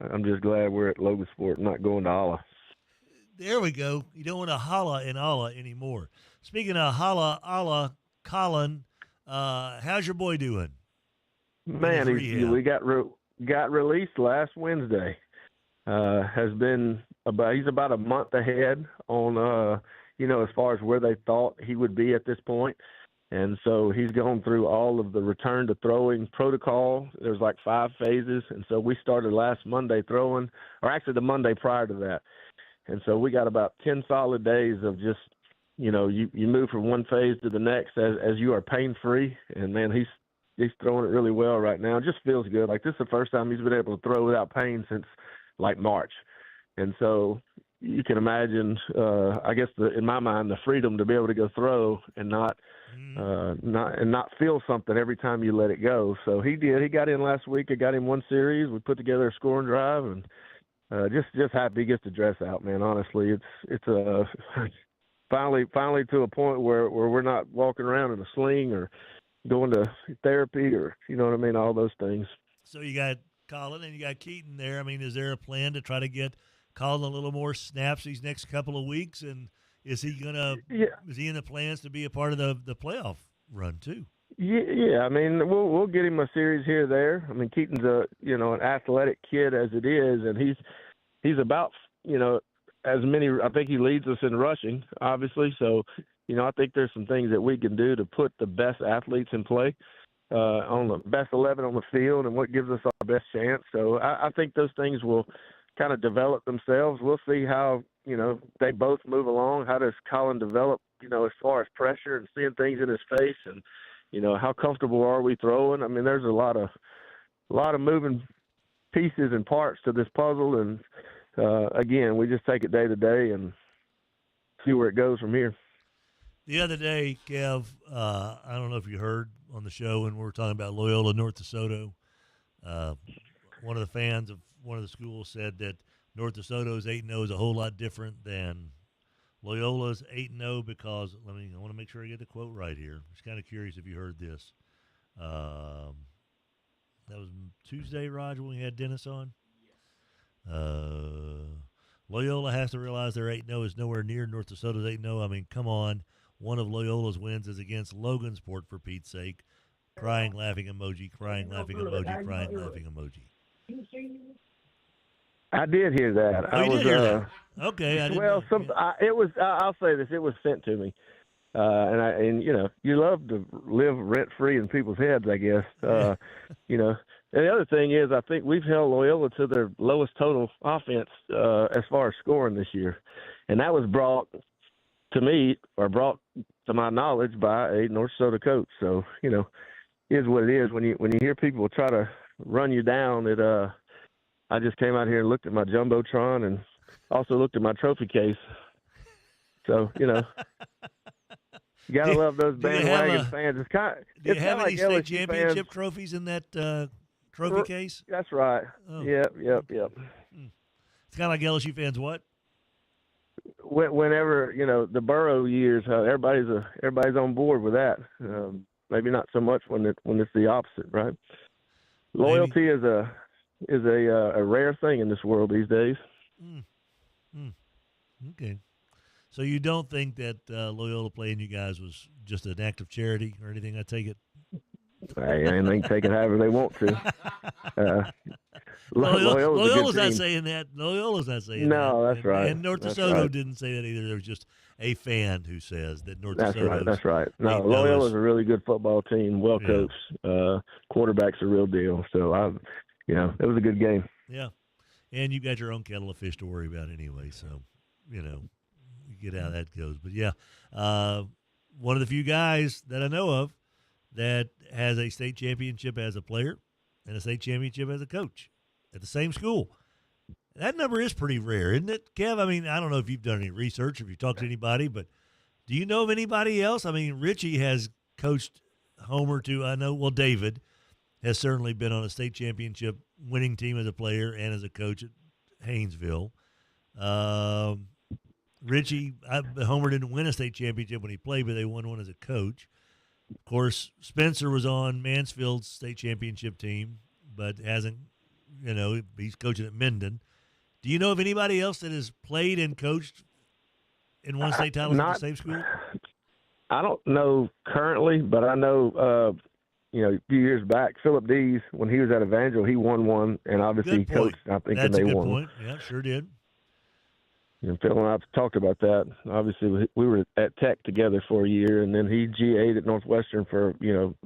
S11: I'm just glad we're at Logansport, not going to Alla.
S8: There we go. You don't want to holla and Allah anymore. Speaking of holla, Allah, Colin, how's your boy doing?
S11: Man, we got released last Wednesday. He's about a month ahead on, as far as where they thought he would be at this point. And so he's gone through all of the return to throwing protocol. There's like 5 phases. And so we started last Monday throwing, or actually the Monday prior to that. And so we got about 10 solid days of just, you move from one phase to the next as you are pain-free. And, man, he's throwing it really well right now. It just feels good. Like, this is the first time he's been able to throw without pain since, like, March. And so you can imagine, I guess, in my mind, the freedom to be able to go throw and not feel something every time you let it go. So he did. He got in last week. I got him one series. We put together a scoring drive, and just happy he gets to dress out, man. Honestly, it's finally to a point where we're not walking around in a sling or going to therapy or, you know what I mean, all those things.
S8: So you got Colin and you got Keaton there. I mean, is there a plan to try to get Colin a little more snaps these next couple of weeks? And is he in the plans to be a part of the playoff run too?
S11: Yeah. I mean, we'll get him a series here or there. I mean, Keaton's an athletic kid as it is, and he's about, as many. I think he leads us in rushing, obviously. So, I think there's some things that we can do to put the best athletes in play on the best 11 on the field, and what gives us our best chance. So I think those things will kind of develop themselves. We'll see how, they both move along. How does Colin develop, as far as pressure and seeing things in his face, and, how comfortable are we throwing? I mean, there's a lot of moving pieces and parts to this puzzle. And, again, we just take it day to day and see where it goes from here.
S8: The other day, Kev, I don't know if you heard on the show when we were talking about Loyola North DeSoto. One of the fans of one of the schools said that North DeSoto's 8-0 is a whole lot different than Loyola's 8-0 because, I want to make sure I get the quote right here. I'm just kind of curious if you heard this. That was Tuesday, Roger, when we had Dennis on? Loyola has to realize their 8-0 is nowhere near North DeSoto's 8-0. I mean, come on. One of Loyola's wins is against Logansport, for Pete's sake. Crying, laughing emoji, crying, laughing emoji, crying, laughing emoji.
S11: I did hear that.
S8: Oh, you did hear that? Okay.
S11: I'll say this. It was sent to me. And you love to live rent-free in people's heads, I guess. And the other thing is, I think we've held Loyola to their lowest total offense as far as scoring this year. And that was brought to my knowledge by a North Dakota coach. So, is what it is. When you hear people try to run you down, I just came out here and looked at my Jumbotron and also looked at my trophy case. So, you got to love those bandwagon fans.
S8: Do you have any state championship trophies in that trophy case?
S11: That's right.
S8: Oh.
S11: Yep.
S8: It's kind of like LSU fans what?
S11: Whenever, the Burrow years, everybody's on board with that. Maybe not so much when it's the opposite, right? Loyalty is a rare thing in this world these days.
S8: Okay. So you don't think that Loyola playing you guys was just an act of charity or anything? I take it.
S11: Hey, they can take it however they want to.
S8: Loyola's not saying that. Loyola's not saying that.
S11: No, that's right.
S8: And North DeSoto didn't say that either. There was just a fan who says that North DeSoto.
S11: That's right. No, Loyola's a really good football team, well coached. Quarterback's a real deal. So it was a good game.
S8: Yeah, and you got your own kettle of fish to worry about anyway. So you get how that goes. But yeah, one of the few guys that I know of that has a state championship as a player and a state championship as a coach at the same school. That number is pretty rare, isn't it, Kev? I mean, I don't know if you've done any research, if you talked to anybody, but do you know of anybody else? I mean, Richie has coached Homer to, I know, well, David has certainly been on a state championship winning team as a player and as a coach at Haynesville. Richie, Homer didn't win a state championship when he played, but they won one as a coach. Of course, Spencer was on Mansfield's state championship team, but hasn't, he's coaching at Minden. Do you know of anybody else that has played and coached and won state titles at the same school?
S11: I don't know currently, but I know, a few years back, Philip Dees, when he was at Evangel, he won one, and obviously he coached, I think,
S8: That's
S11: and they
S8: a good
S11: won.
S8: point. Yeah, sure did.
S11: And Phil and I have talked about that. Obviously, we were at Tech together for a year, and then he GA'd at Northwestern for,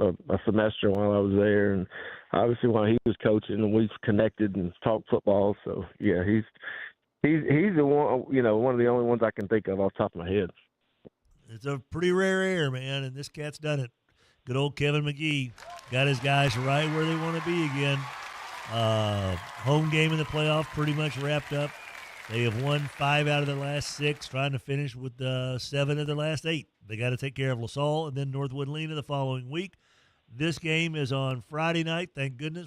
S11: a semester while I was there. And obviously while he was coaching, and we've connected and talked football. So, yeah, he's the one, one of the only ones I can think of off the top of my head.
S8: It's a pretty rare air, man, and this cat's done it. Good old Kevin Magee got his guys right where they want to be again. Home game in the playoff pretty much wrapped up. They have won 5 out of their last 6, trying to finish with 7 of their last 8. They got to take care of LaSalle and then Northwood Lena the following week. This game is on Friday night. Thank goodness.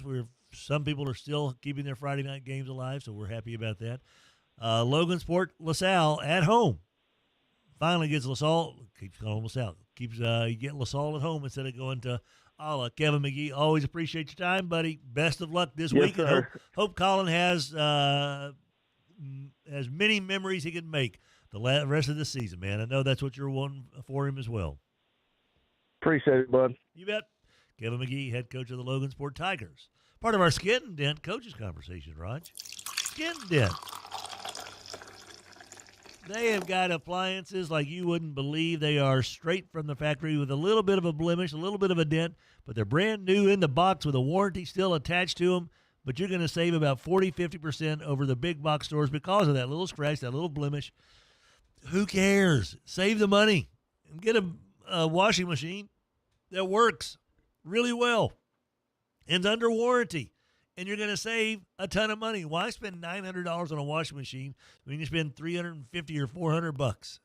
S8: Some people are still keeping their Friday night games alive, so we're happy about that. Logansport, LaSalle at home. Finally gets LaSalle. Keeps calling LaSalle. Keeps getting LaSalle at home instead of going to Alla. Kevin Magee, always appreciate your time, buddy. Best of luck this week.
S11: Sir.
S8: And hope Colin has as many memories he can make the rest of the season, man. I know that's what you're wanting for him as well.
S11: Appreciate it, bud.
S8: You bet. Kevin Magee, head coach of the Logansport Tigers. Part of our Skent-N-Dent Coaches Conversation, Raj. Skent-N-Dent. They have got appliances like you wouldn't believe. They are straight from the factory with a little bit of a blemish, a little bit of a dent, but they're brand new in the box with a warranty still attached to them. But you're going to save about 40, 50% over the big box stores because of that little scratch, that little blemish. Who cares? Save the money and get a washing machine that works really well and is under warranty. And you're going to save a ton of money. Why spend $900 on a washing machine when you spend $350 or $400?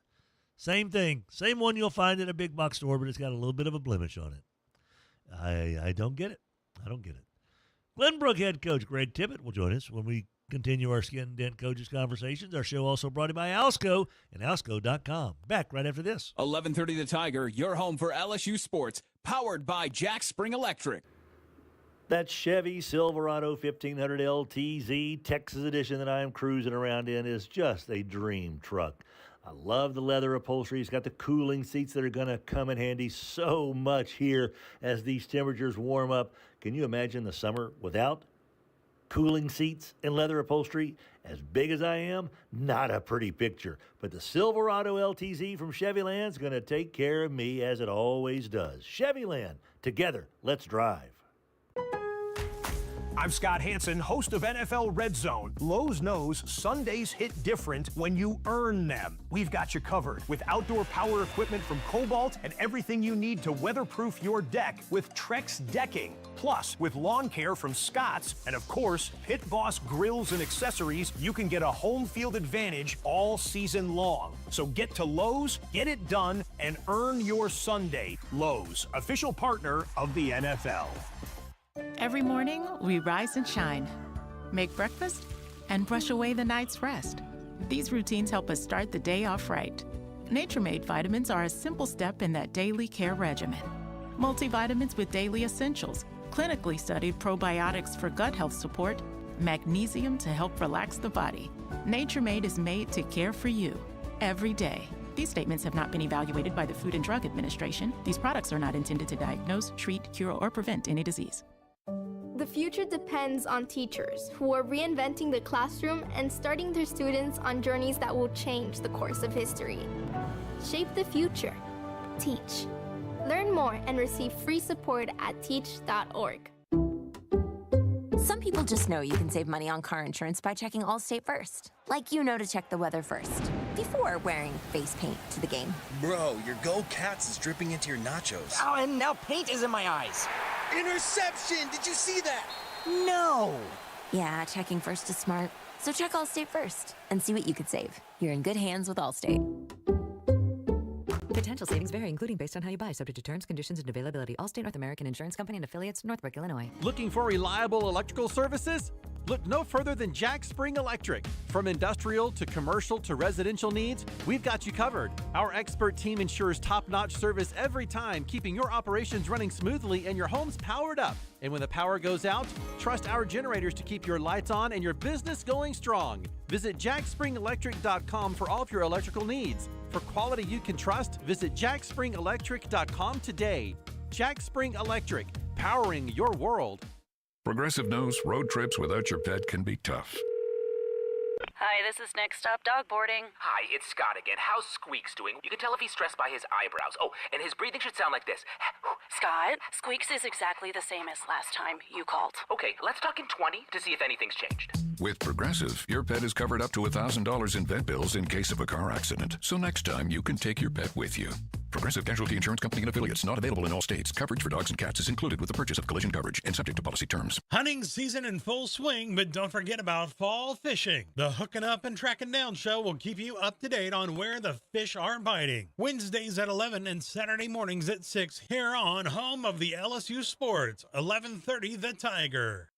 S8: Same thing. Same one you'll find at a big box store, but it's got a little bit of a blemish on it. I don't get it. I don't get it. Glenbrook head coach Greg Tibbitt will join us when we continue our Skent-N-Dent Coaches Conversations. Our show also brought to you by Alsco and Alsco.com. Back right after this.
S5: 11:30 The Tiger, your home for LSU sports, powered by Jack Spring Electric.
S2: That Chevy Silverado 1500 LTZ Texas edition that I am cruising around in is just a dream truck. I love the leather upholstery. It's got the cooling seats that are going to come in handy so much here as these temperatures warm up. Can you imagine the summer without cooling seats and leather upholstery? As big as I am, not a pretty picture. But the Silverado LTZ from Chevyland is going to take care of me as it always does. Chevyland, together, let's drive.
S20: I'm Scott Hansen, host of NFL Red Zone. Lowe's knows Sundays hit different when you earn them. We've got you covered with outdoor power equipment from Cobalt and everything you need to weatherproof your deck with Trex decking. Plus, with lawn care from Scott's and, of course, Pit Boss grills and accessories, you can get a home field advantage all season long. So get to Lowe's, get it done, and earn your Sunday. Lowe's, official partner of the NFL.
S21: Every morning, we rise and shine, make breakfast, and brush away the night's rest. These routines help us start the day off right. Nature-Made vitamins are a simple step in that daily care regimen. Multivitamins with daily essentials, clinically studied probiotics for gut health support, magnesium to help relax the body. Nature-Made is made to care for you every day. These statements have not been evaluated by the Food and Drug Administration. These products are not intended to diagnose, treat, cure, or prevent any disease.
S17: The future depends on teachers who are reinventing the classroom and starting their students on journeys that will change the course of history. Shape the future. Teach. Learn more and receive free support at teach.org.
S22: Some people just know you can save money on car insurance by checking Allstate first. Like you know to check the weather first, before wearing face paint to the game.
S24: Bro, your Go Cats is dripping into your nachos.
S25: Oh, and now paint is in my eyes.
S24: Interception! Did you see that?
S25: No!
S22: Yeah, checking first is smart. So check Allstate first and see what you could save. You're in good hands with Allstate.
S26: Potential savings vary, including based on how you buy, subject to terms, conditions, and availability. Allstate North American Insurance Company and affiliates, Northbrook, Illinois.
S27: Looking for reliable electrical services?
S3: Look no further than Jack Spring Electric. From industrial to commercial to residential needs, we've got you covered. Our expert team ensures top-notch service every time, keeping your operations running smoothly and your homes powered up. And when the power goes out, trust our generators to keep your lights on and your business going strong. Visit jackspringelectric.com for all of your electrical needs. For quality you can trust, visit jackspringelectric.com today. Jack Spring Electric, powering your world.
S9: Progressive knows road trips without your pet can be tough.
S7: Hi, this is Next Stop Dog Boarding.
S12: Hi, it's Scott again. How's Squeaks doing? You can tell if he's stressed by his eyebrows. Oh, and his breathing should sound like this.
S7: Scott, Squeaks is exactly the same as last time you called.
S12: Okay, let's talk in 20 to see if anything's changed.
S9: With Progressive, your pet is covered up to $1,000 in vet bills in case of a car accident. So next time, you can take your pet with you. Progressive Casualty Insurance Company and affiliates. Not available in all states. Coverage for dogs and cats is included with the purchase of collision coverage and subject to policy terms.
S13: Hunting season in full swing, but don't forget about fall fishing. The Hooking Up and Tracking Down show will keep you up to date on where the fish are biting. Wednesdays at 11 and Saturday mornings at 6 here on home of the LSU Sports, 1130 The Tiger.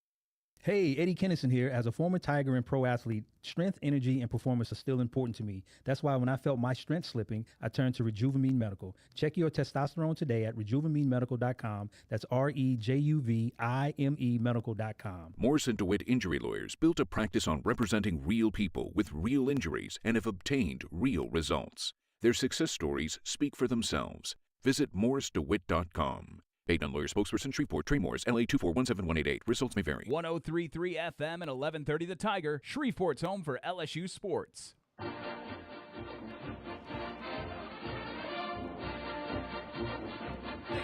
S10: Hey, Eddie Kennison here. As a former Tiger and pro athlete, strength, energy, and performance are still important to me. That's why when I felt my strength slipping, I turned to Rejuvamine Medical. Check your testosterone today at RejuvamineMedical.com. That's REJUVIME medical.com.
S9: Morrison DeWitt Injury Lawyers built a practice on representing real people with real injuries and have obtained real results. Their success stories speak for themselves. Visit MorrisDeWitt.com. Paid non-lawyer spokesperson, Shreveport, Trey Morris, LA 2417188. Results may vary.
S5: 103.3 FM and 1130 The Tiger, Shreveport's home for LSU sports.
S8: Hey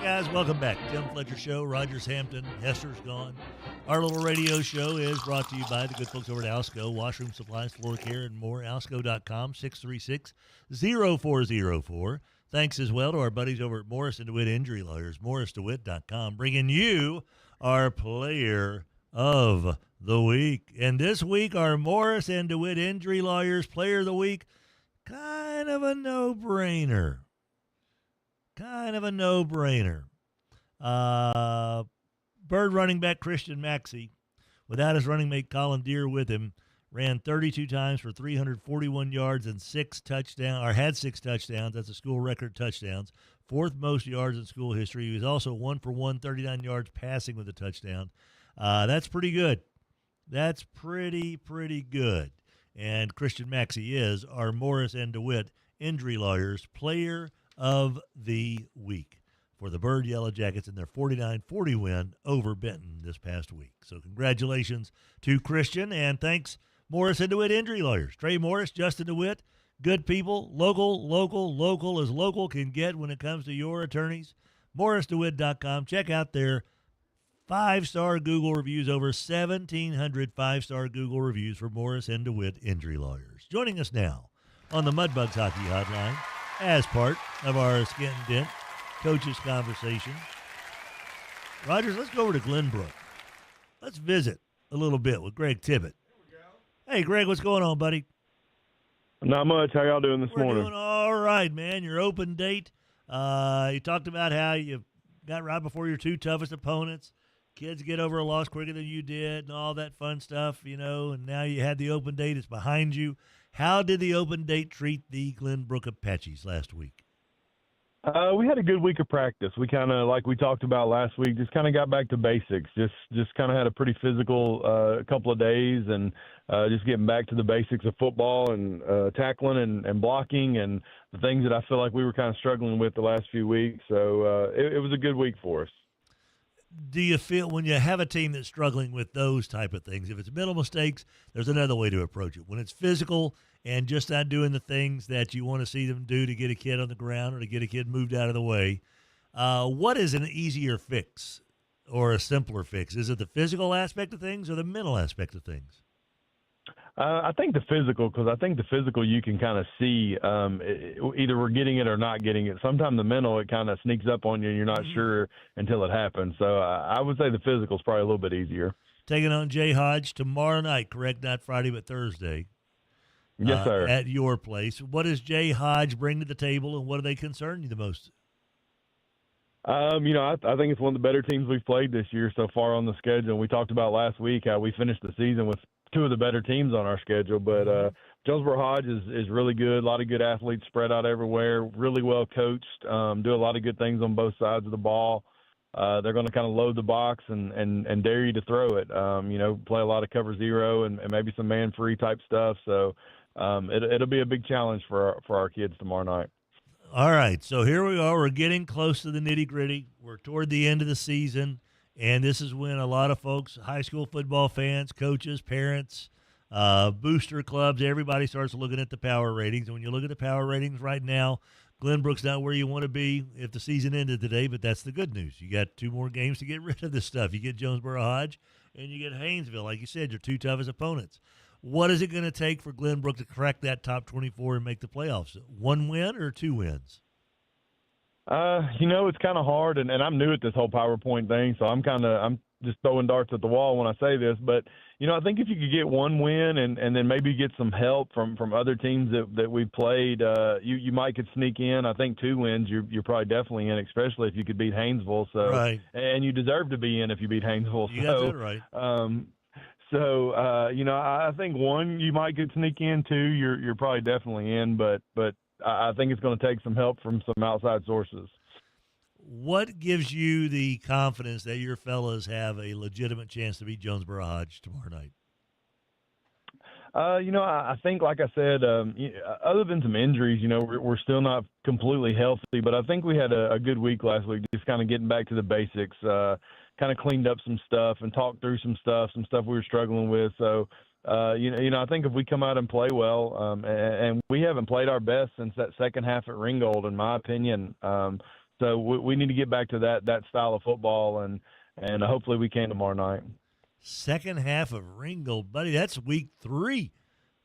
S8: guys, welcome back. Tim Fletcher Show, Rogers Hampton, Hester's gone. Our little radio show is brought to you by the good folks over at Alsco, washroom supplies, floor care, and more. Alsco.com, 636-0404. Thanks as well to our buddies over at Morris & DeWitt Injury Lawyers, morrisdewitt.com, bringing you our Player of the Week. And this week, our Morris & DeWitt Injury Lawyers Player of the Week, kind of a no-brainer. Byrd running back Christian Magee, without his running mate Colin Deere with him, ran 32 times for 341 yards and had 6 touchdowns. That's a school record touchdowns. 4th most yards in school history. He was also 1 for 1, 39 yards passing with a touchdown. That's pretty good. That's pretty good. And Christian Magee is our Morris & DeWitt Injury Lawyers Player of the Week for the Byrd Yellow Jackets in their 49-40 win over Benton this past week. So congratulations to Christian, and thanks, Morris & DeWitt Injury Lawyers. Trey Morris, Justin DeWitt, good people, local as local can get when it comes to your attorneys. MorrisDeWitt.com. Check out their 5-star Google reviews, over 1,700 5-star Google reviews for Morris & DeWitt Injury Lawyers. Joining us now on the Mudbugs Hockey Hotline as part of our Skent-N-Dent Coaches Conversations. Rogers, let's go over to Glenbrook. Let's visit a little bit with Greg Tibbitt. Hey, Greg, what's going on, buddy?
S15: Not much. How y'all doing this morning?
S8: We're doing all right, man. Your open date, you talked about how you got right before your 2 toughest opponents. Kids get over a loss quicker than you did and all that fun stuff, and now you had the open date. It's behind you. How did the open date treat the Glenbrook Apaches last week?
S15: We had a good week of practice. We kind of, like we talked about last week, just kind of got back to basics. Just kind of had a pretty physical couple of days, and just getting back to the basics of football and tackling and blocking and the things that I feel like we were kind of struggling with the last few weeks. So it was a good week for us.
S8: Do you feel when you have a team that's struggling with those type of things, if it's mental mistakes, there's another way to approach it. When it's physical and just not doing the things that you want to see them do to get a kid on the ground or to get a kid moved out of the way, what is an easier fix or a simpler fix? Is it the physical aspect of things or the mental aspect of things?
S15: I think the physical, because I think the physical you can kind of see either we're getting it or not getting it. Sometimes the mental, it kind of sneaks up on you and you're not sure until it happens. So I would say the physical is probably a little bit easier.
S8: Taking on Jay Hodge tomorrow night, correct? Not Friday, but Thursday.
S15: Yes, sir.
S8: At your place. What does Jay Hodge bring to the table, and what do they concern you the most?
S15: I think it's one of the better teams we've played this year so far on the schedule. We talked about last week how we finished the season with two of the better teams on our schedule. But Jonesboro Hodge is really good. A lot of good athletes spread out everywhere, really well coached, do a lot of good things on both sides of the ball. They're going to kind of load the box and dare you to throw it, play a lot of cover zero and maybe some man-free type stuff. So it'll be a big challenge for our kids tomorrow night.
S8: All right, so here we are. We're getting close to the nitty-gritty. We're toward the end of the season, and this is when a lot of folks, high school football fans, coaches, parents, booster clubs, everybody starts looking at the power ratings. And when you look at the power ratings right now, Glenbrook's not where you want to be if the season ended today, but that's the good news. You got 2 more games to get rid of this stuff. You get Jonesboro Hodge, and you get Haynesville. Like you said, your 2 toughest opponents. What is it going to take for Glenbrook to crack that top 24 and make the playoffs? 1 win or 2 wins?
S15: It's kind of hard, and I'm new at this whole PowerPoint thing, so I'm just throwing darts at the wall when I say this. But, I think if you could get 1 win and then maybe get some help from other teams that we've played, you might could sneak in. I think 2 wins, you're probably definitely in, especially if you could beat Haynesville. So,
S8: right.
S15: And you deserve to be in if you beat Haynesville.
S8: You got that right.
S15: I think 1, you might get sneak in. 2, you're probably definitely in, but I think it's going to take some help from some outside sources.
S8: What gives you the confidence that your fellas have a legitimate chance to beat Jonesboro Hodge tomorrow night?
S15: I think, like I said, other than some injuries, we're still not completely healthy, but I think we had a good week last week, just kind of getting back to the basics, kind of cleaned up some stuff and talked through some stuff we were struggling with. So, I think if we come out and play well, and we haven't played our best since that second half at Ringgold, in my opinion. So we need to get back to that style of football, and hopefully we can tomorrow night.
S8: Second half of Ringgold, buddy, that's week 3.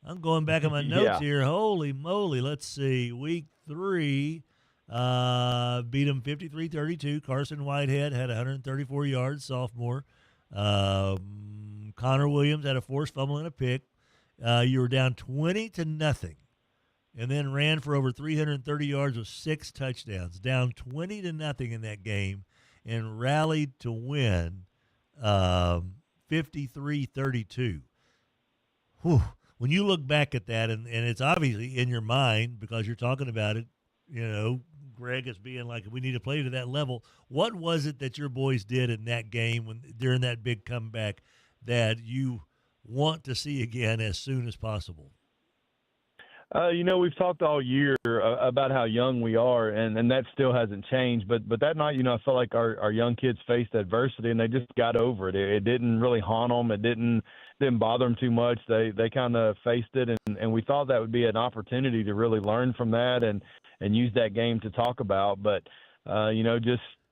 S8: I'm going back on my notes here. Holy moly. Let's see. Week 3, beat them 53-32. Carson Whitehead had 134 yards, sophomore. Connor Williams had a forced fumble and a pick. You were down 20-0, and then ran for over 330 yards with 6 touchdowns. Down 20-0 in that game, and rallied to win 53-32. Whew. When you look back at that, and it's obviously in your mind because you're talking about it, Greg, as being like, we need to play to that level. What was it that your boys did in that game during that big comeback that you want to see again as soon as possible?
S15: We've talked all year about how young we are, and that still hasn't changed. But that night, I felt like our young kids faced adversity, and they just got over it. It didn't really haunt them. It didn't bother them too much. They kind of faced it, and we thought that would be an opportunity to really learn from that and use that game to talk about. But,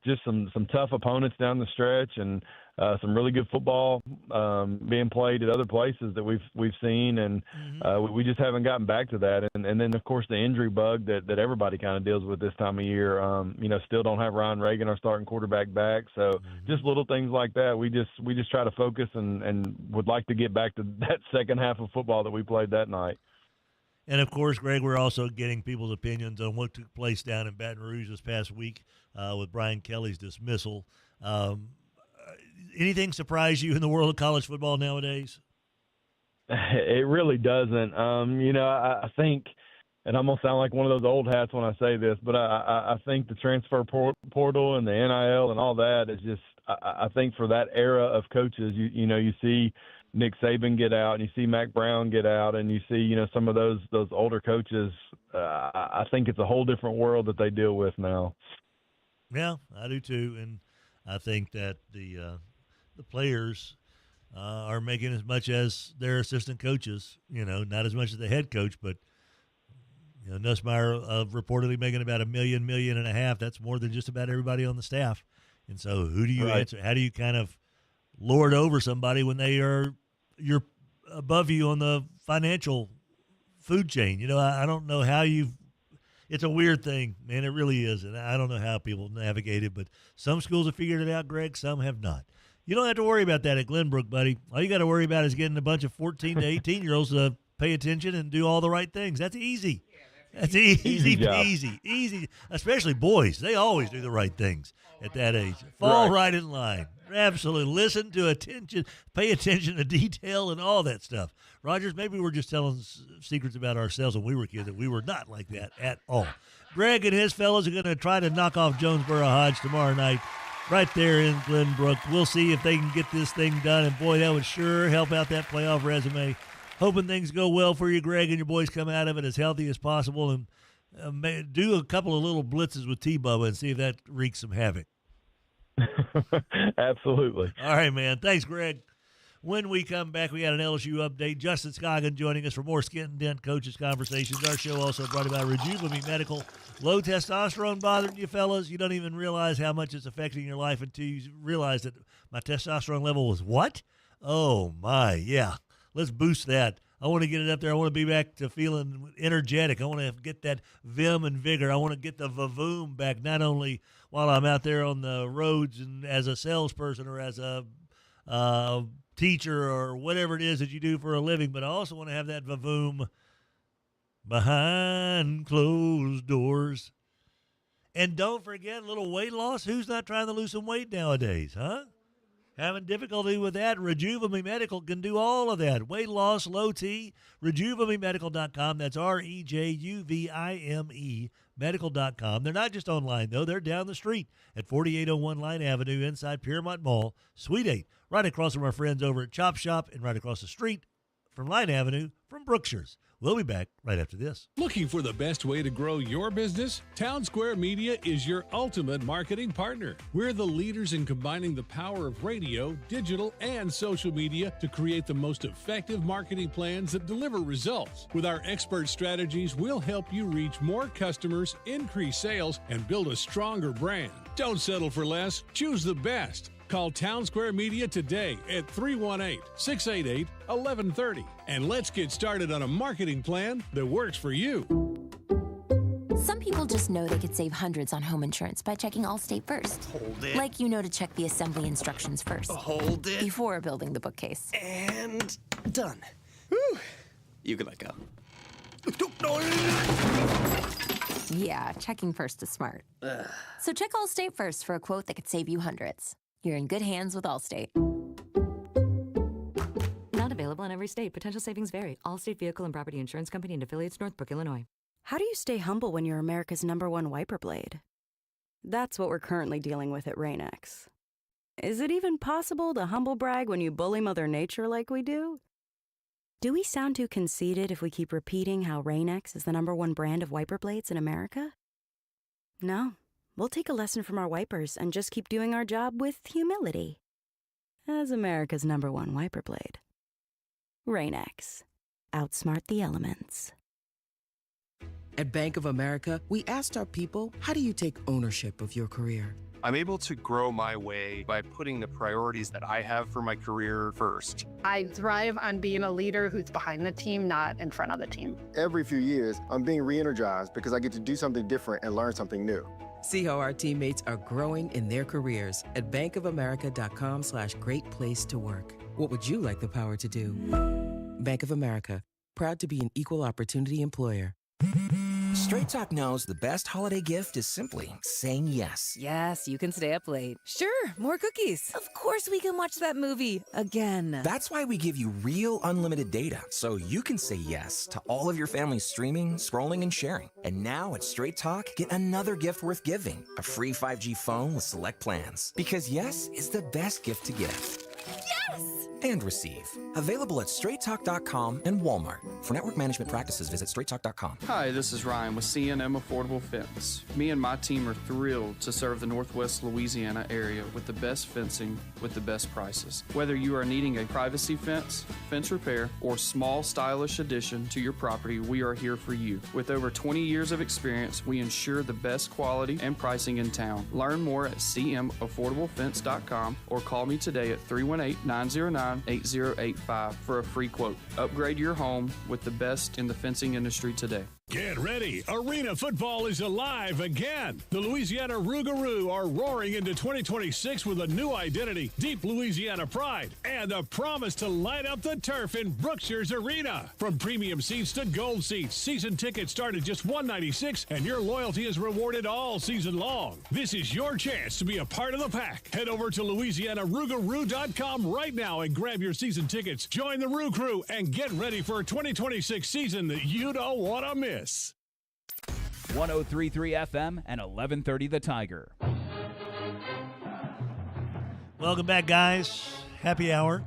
S15: just some tough opponents down the stretch, and some really good football being played at other places that we've seen, and we just haven't gotten back to that. And then, of course, the injury bug that everybody kind of deals with this time of year. Still don't have Ryan Reagan, our starting quarterback, back. So just little things like that. We just try to focus and would like to get back to that second half of football that we played that night.
S8: And, of course, Greg, we're also getting people's opinions on what took place down in Baton Rouge this past week with Brian Kelly's dismissal. Anything surprise you in the world of college football nowadays?
S15: It really doesn't. I think, and I'm going to sound like one of those old hats when I say this, but I think the transfer portal and the NIL and all that is just, I think for that era of coaches, you see Nick Saban get out, and you see Mac Brown get out, and you see, some of those older coaches. I think it's a whole different world that they deal with now.
S8: Yeah, I do too, and I think that the players are making as much as their assistant coaches. Not as much as the head coach, but Nussmeier reportedly making about $1 million and a half. That's more than just about everybody on the staff. And so, who do you answer? How do you kind of lord over somebody when you're above you on the financial food chain? I don't know how it's a weird thing, man. It really is. And I don't know how people navigate it, but some schools have figured it out, Greg. Some have not. You don't have to worry about that at Glenbrook, buddy. All you got to worry about is getting a bunch of 14 to 18-year-olds to pay attention and do all the right things. That's easy. That's easy
S15: job.
S8: peasy. Easy, especially boys. They always do the right things at that age. Fall right in line. Absolutely. Listen to attention, pay attention to detail and all that stuff. Rogers, maybe we're just telling secrets about ourselves when we were kids, that we were not like that at all. Greg and his fellows are going to try to knock off Jonesboro Hodge tomorrow night right there in Glenbrook. We'll see if they can get this thing done, and boy, that would sure help out that playoff resume. Hoping things go well for you, Greg, and your boys come out of it as healthy as possible, and do a couple of little blitzes with T-Bubba and see if that wreaks some havoc.
S15: Absolutely.
S8: All right, man. Thanks, Greg. When we come back, we got an LSU update. Justin Scogin joining us for more Skent-N-Dent Coaches Conversations. Our show also brought to you by Rejuvenate Medical. Low testosterone bothering you, fellas? You don't even realize how much it's affecting your life until you realize that my testosterone level was what? Oh, my, yeah. Let's boost that. I want to get it up there. I want to be back to feeling energetic. I want to get that vim and vigor. I want to get the vavoom back, not only while I'm out there on the roads and as a salesperson or as a teacher or whatever it is that you do for a living, but I also want to have that vavoom behind closed doors. And don't forget, a little weight loss. Who's not trying to lose some weight nowadays, huh? Having difficulty with that? Rejuvenate Medical can do all of that. Weight loss, low T, rejuvenamemedical.com. That's REJUVIME medical.com. They're not just online, though. They're down the street at 4801 Line Avenue inside Piermont Mall, Suite 8, right across from our friends over at Chop Shop and right across the street from Line Avenue from Brookshire's. We'll be back right after this.
S4: Looking for the best way to grow your business? Town Square Media is your ultimate marketing partner. We're the leaders in combining the power of radio, digital, and social media to create the most effective marketing plans that deliver results. With our expert strategies, we'll help you reach more customers, increase sales, and build a stronger brand. Don't settle for less. Choose the best. Call Town Square Media today at 318-688-1130. And let's get started on a marketing plan that works for you.
S22: Some people just know they could save hundreds on home insurance by checking Allstate first.
S24: Hold it.
S22: Like you know to check the assembly instructions first.
S24: Hold it.
S22: Before building the bookcase.
S24: And done. Whew. You can let go.
S22: Yeah, checking first is smart. So check Allstate first for a quote that could save you hundreds. You're in good hands with Allstate.
S26: Not available in every state. Potential savings vary. Allstate Vehicle and Property Insurance Company and affiliates, Northbrook, Illinois.
S6: How do you stay humble when you're America's #1 wiper blade? That's what we're currently dealing with at Rain-X. Is it even possible to humble brag when you bully Mother Nature like we do? Do we sound too conceited if we keep repeating how Rain-X is the #1 brand of wiper blades in America? No. We'll take a lesson from our wipers and just keep doing our job with humility. As America's #1 wiper blade. Rain-X. Outsmart the elements.
S14: At Bank of America, we asked our people, how do you take ownership of your career?
S16: I'm able to grow my way by putting the priorities that I have for my career first.
S18: I thrive on being a leader who's behind the team, not in front of the team.
S23: Every few years, I'm being re-energized because I get to do something different and learn something new.
S14: See how our teammates are growing in their careers at bankofamerica.com/greatplacetowork. What would you like the power to do? Bank of America, proud to be an equal opportunity employer.
S12: Straight Talk knows the best holiday gift is simply saying yes.
S26: Yes, you can stay up late. Sure, more cookies. Of course we can watch that movie again.
S12: That's why we give you real unlimited data, so you can say yes to all of your family's streaming, scrolling, and sharing. And now at Straight Talk, get another gift worth giving, a free 5G phone with select plans. Because yes is the best gift to give.
S26: Yes!
S12: And receive. Available at straighttalk.com and Walmart. For network management practices, visit straighttalk.com.
S27: Hi, this is Ryan with C&M Affordable Fence. Me and my team are thrilled to serve the Northwest Louisiana area with the best fencing with the best prices. Whether you are needing a privacy fence, fence repair, or small stylish addition to your property, we are here for you. With over 20 years of experience, we ensure the best quality and pricing in town. Learn more at cmaffordable.fence.com or call me today at 318-909-8085 for a free quote. Upgrade your home with the best in the fencing industry today.
S4: Get ready. Arena football is alive again. The Louisiana Rougarou are roaring into 2026 with a new identity, deep Louisiana pride, and a promise to light up the turf in Brookshire's Arena. From premium seats to gold seats, season tickets start at just $196, and your loyalty is rewarded all season long. This is your chance to be a part of the pack. Head over to LouisianaRougarou.com right now and grab your season tickets. Join the Roo Crew and get ready for a 2026 season that you don't want to miss.
S5: 103.3 FM and 1130 The Tiger.
S8: Welcome back, guys. Happy hour.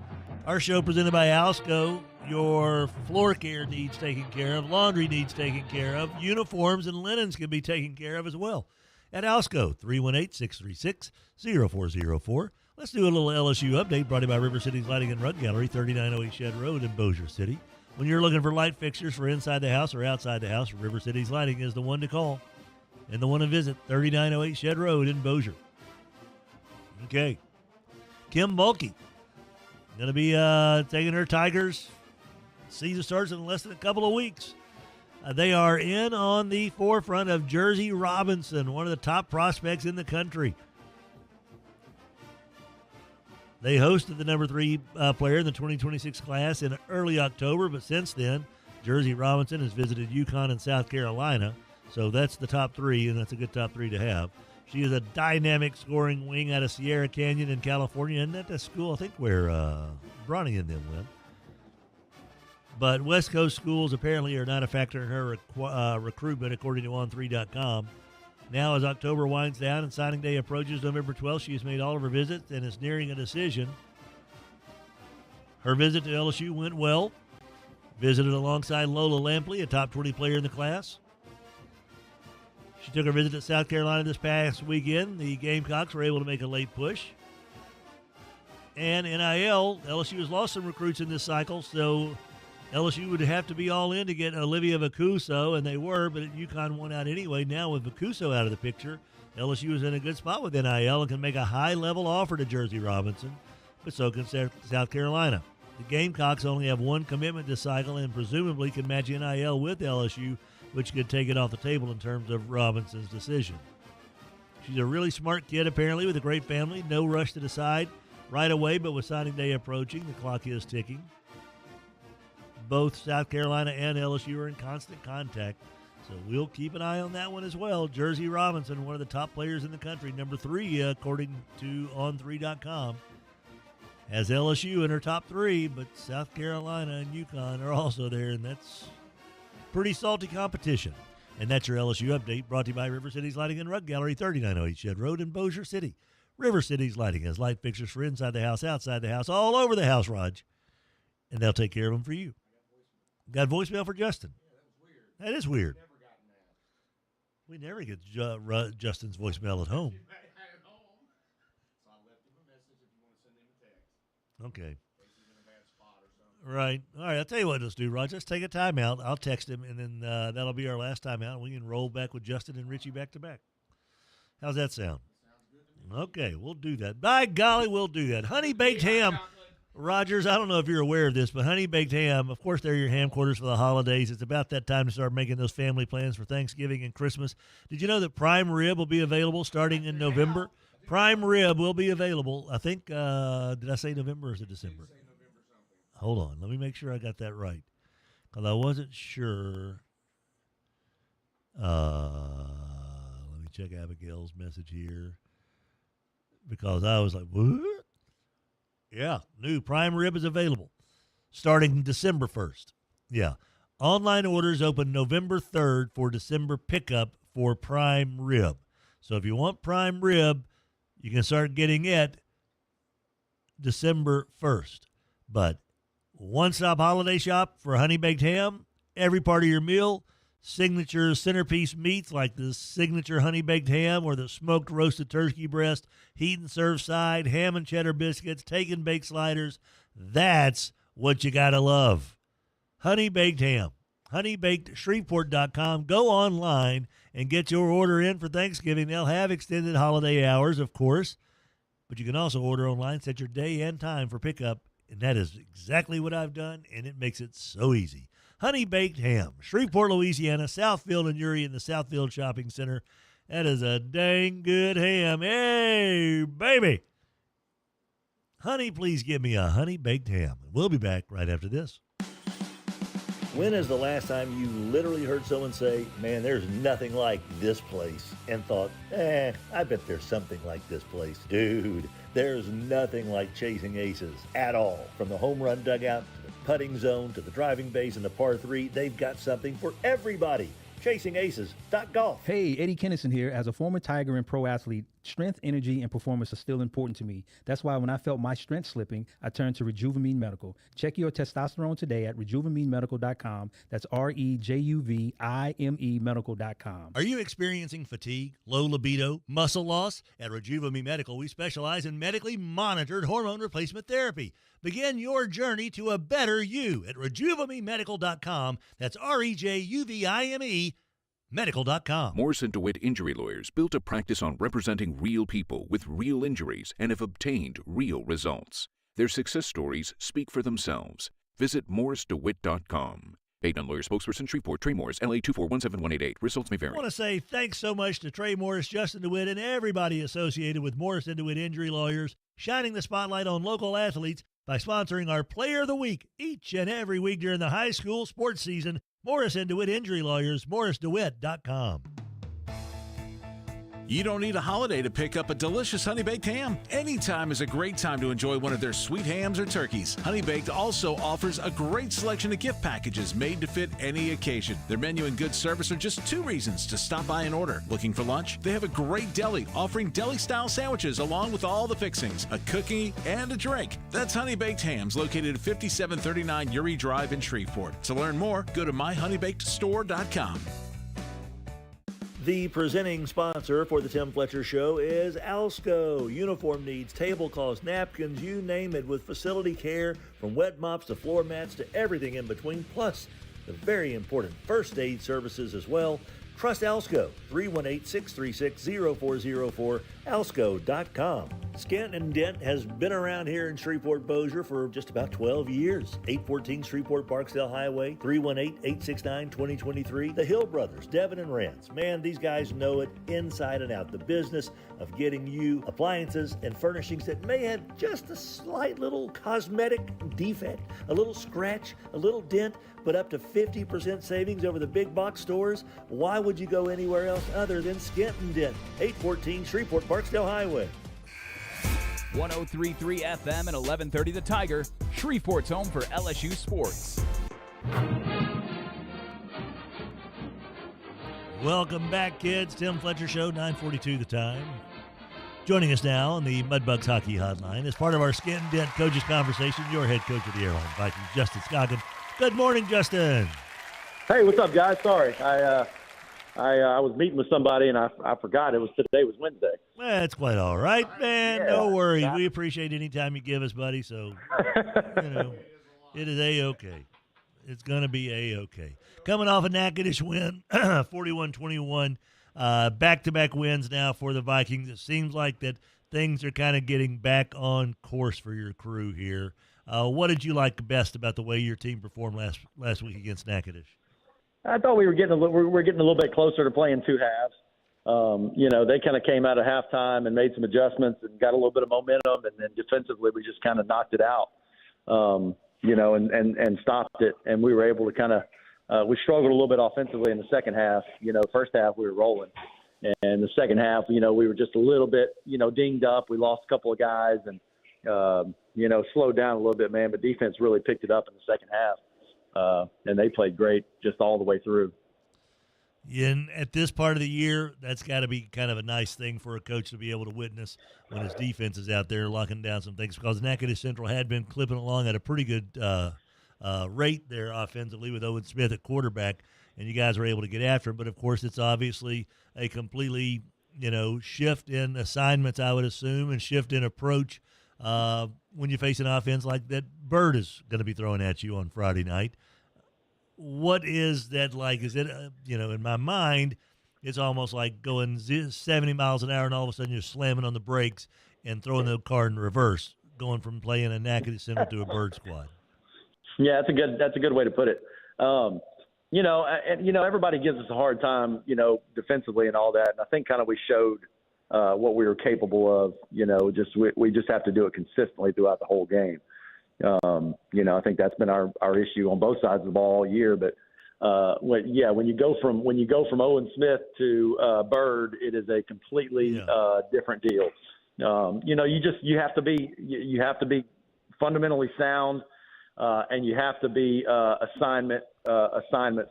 S8: Our show presented by Alsco. Your floor care needs taken care of. Laundry needs taken care of. Uniforms and linens can be taken care of as well. At Alsco, 318-636-0404. Let's do a little LSU update brought to you by River City's Lighting and Rug Gallery, 3908 Shed Road in Bossier City. When you're looking for light fixtures for inside the house or outside the house, River City's Lighting is the one to call and the one to visit, 3908 Shed Road in Bossier. Okay. Kim Bulkey going to be taking her Tigers. Season starts in less than a couple of weeks. They are in on the forefront of Jersey Robinson, one of the top prospects in the country. They hosted the number 3 player in the 2026 class in early October, but since then, Jersey Robinson has visited UConn and South Carolina, so that's the top 3, and that's a good top 3 to have. She is a dynamic scoring wing out of Sierra Canyon in California, and that's school, I think, where Bronny and them went. But West Coast schools apparently are not a factor in her recruitment, according to On3.com. Now, as October winds down and signing day approaches November 12th, she has made all of her visits and is nearing a decision. Her visit to LSU went well. Visited alongside Lola Lampley, a top 20 player in the class. She took her visit to South Carolina this past weekend. The Gamecocks were able to make a late push. And NIL, LSU has lost some recruits in this cycle, so LSU would have to be all in to get Olivia Vacuso, and they were, but UConn won out anyway. Now with Vacuso out of the picture, LSU is in a good spot with NIL and can make a high-level offer to Jersey Robinson, but so can South Carolina. The Gamecocks only have one commitment this cycle and presumably can match NIL with LSU, which could take it off the table in terms of Robinson's decision. She's a really smart kid, apparently, with a great family. No rush to decide right away, but with signing day approaching, the clock is ticking. Both South Carolina and LSU are in constant contact, so we'll keep an eye on that one as well. Jersey Robinson, one of the top players in the country, number 3, according to On3.com, has LSU in her top 3, but South Carolina and UConn are also there, and that's pretty salty competition. And that's your LSU update, brought to you by River City's Lighting and Rug Gallery, 3908 Shed Road in Bossier City. River City's Lighting has light fixtures for inside the house, outside the house, all over the house, Raj, and they'll take care of them for you. Got voicemail for Justin. Yeah, that was weird. That is weird. We never get Justin's voicemail at home. Okay. Right. All right. I'll tell you what let's do, Raj. Let's take a timeout. I'll text him, and then that'll be our last timeout. We can roll back with Justin and Richie back to back. How's that sound? Okay, we'll do that. By golly, we'll do that. Honey baked ham. Rogers, I don't know if you're aware of this, but Honey Baked Ham, of course, they're your ham quarters for the holidays. It's about that time to start making those family plans for Thanksgiving and Christmas. Did you know that prime rib will be available starting in November? Prime rib will be available, I think, did I say November or is it December? Hold on. Let me make sure I got that right, because I wasn't sure. Let me check Abigail's message here, because I was like, what? Yeah, new prime rib is available starting December 1st. Yeah. Online orders open November 3rd for December pickup for prime rib. So if you want prime rib, you can start getting it December 1st. But one-stop holiday shop for Honey Baked Ham, every part of your meal, signature centerpiece meats like the signature Honey Baked Ham or the smoked roasted turkey breast, heat and serve side, ham and cheddar biscuits, take and bake sliders. That's what you got to love. Honey Baked Ham. HoneyBakedShreveport.com. Go online and get your order in for Thanksgiving. They'll have extended holiday hours, of course, but you can also order online, set your day and time for pickup, and that is exactly what I've done, and it makes it so easy. Honey Baked Ham, Shreveport, Louisiana, Southfield and Uri in the Southfield Shopping Center. That is a dang good ham. Hey, baby. Honey, please give me a honey baked ham. We'll be back right after this. When is the last time you literally heard someone say, man, there's nothing like this place, and thought, I bet there's something like this place? Dude, there's nothing like chasing aces at all. From the home run dugout to the putting zone to the driving base and the par 3, they've got something for everybody. ChasingAces.golf.
S10: Hey, Eddie Kennison here. As a former Tiger and pro athlete, strength, energy, and performance are still important to me. That's why when I felt my strength slipping, I turned to Rejuvamine Medical. Check your testosterone today at RejuvaMeMedical.com. That's REJUVIME Medical.com.
S8: Are you experiencing fatigue, low libido, muscle loss? At Rejuvamine Medical, we specialize in medically monitored hormone replacement therapy. Begin your journey to a better you at RejuvaMeMedical.com. That's REJUVIME Medical.com.
S9: Morris & DeWitt Injury Lawyers built a practice on representing real people with real injuries and have obtained real results. Their success stories speak for themselves. Visit MorrisDeWitt.com. Paid non-lawyer spokesperson, Shreveport, Trey Morris, LA 2417188. Results may vary.
S8: I want to say thanks so much to Trey Morris, Justin DeWitt, and everybody associated with Morris & DeWitt Injury Lawyers, shining the spotlight on local athletes by sponsoring our Player of the Week each and every week during the high school sports season. Morris & DeWitt Injury Lawyers, MorrisDeWitt.com.
S3: You don't need a holiday to pick up a delicious Honey Baked ham. Anytime is a great time to enjoy one of their sweet hams or turkeys. Honey Baked also offers a great selection of gift packages made to fit any occasion. Their menu and good service are just 2 reasons to stop by and order. Looking for lunch? They have a great deli offering deli-style sandwiches along with all the fixings, a cookie, and a drink. That's Honey Baked Hams, located at 5739 Uri Drive in Shreveport. To learn more, go to myhoneybakedstore.com.
S8: The presenting sponsor for the Tim Fletcher Show is Alsco. Uniform needs, tablecloths, napkins, you name it, with facility care from wet mops to floor mats to everything in between, plus the very important first aid services as well. Trust Alsco, 318-636-0404, alsco.com. Skent-N-Dent has been around here in Shreveport-Bossier for just about 12 years. 814 Shreveport-Barksdale Highway, 318-869-2023. The Hill Brothers, Devin and Rance. Man, these guys know it inside and out. The business of getting you appliances and furnishings that may have just a slight little cosmetic defect, a little scratch, a little dent, but up to 50% savings over the big box stores. Why would you go anywhere else other than Skent-N-Dent? 814 Shreveport-Barksdale Highway.
S5: 103.3 FM and 1130 The Tiger, Shreveport's home for LSU sports.
S8: Welcome back, kids. Tim Fletcher Show, 942 The Time. Joining us now on the Mudbugs Hockey Hotline as part of our Skent-N-Dent Coaches Conversation, your head coach of the Airline Vikings, Justin Scogin. Good morning, Justin.
S1: Hey, what's up, guys? Sorry, I was meeting with somebody and I forgot today was Wednesday.
S8: That's quite all right, man.
S1: Yeah,
S8: no worries. We appreciate any time you give us, buddy. So, it is A-okay. It's going to be A-okay. Coming off a Natchitoches win, 41-21, back-to-back wins now for the Vikings. It seems like that things are kind of getting back on course for your crew here. What did you like best about the way your team performed last week against Natchitoches?
S1: I thought we were getting a little bit closer to playing 2 halves. They kind of came out at halftime and made some adjustments and got a little bit of momentum, and then defensively we just kind of knocked it out, and stopped it. And we were able to kind of we struggled a little bit offensively in the second half. First half we were rolling, and the second half, we were just a little bit, dinged up. We lost a couple of guys and slowed down a little bit, man. But defense really picked it up in the second half. And they played great just all the way through.
S8: And at this part of the year, that's got to be kind of a nice thing for a coach to be able to witness when his defense is out there locking down some things, because Natchitoches Central had been clipping along at a pretty good rate there offensively with Owen Smith at quarterback, and you guys were able to get after him. But, of course, it's obviously a completely, shift in assignments, I would assume, and shift in approach when you face an offense like that Byrd is going to be throwing at you on Friday night. What is that like? Is it, in my mind, it's almost like going 70 miles an hour and all of a sudden you're slamming on the brakes and throwing the car in reverse, going from playing a Natchitoches Central to a Byrd squad.
S1: Yeah, that's a good way to put it. Everybody gives us a hard time, defensively and all that. And I think kind of we showed what we were capable of. We just have to do it consistently throughout the whole game. I think that's been our issue on both sides of the ball all year. But when you go from Owen Smith to Byrd, it is a completely different deal. You have to be fundamentally sound, and you have to be assignment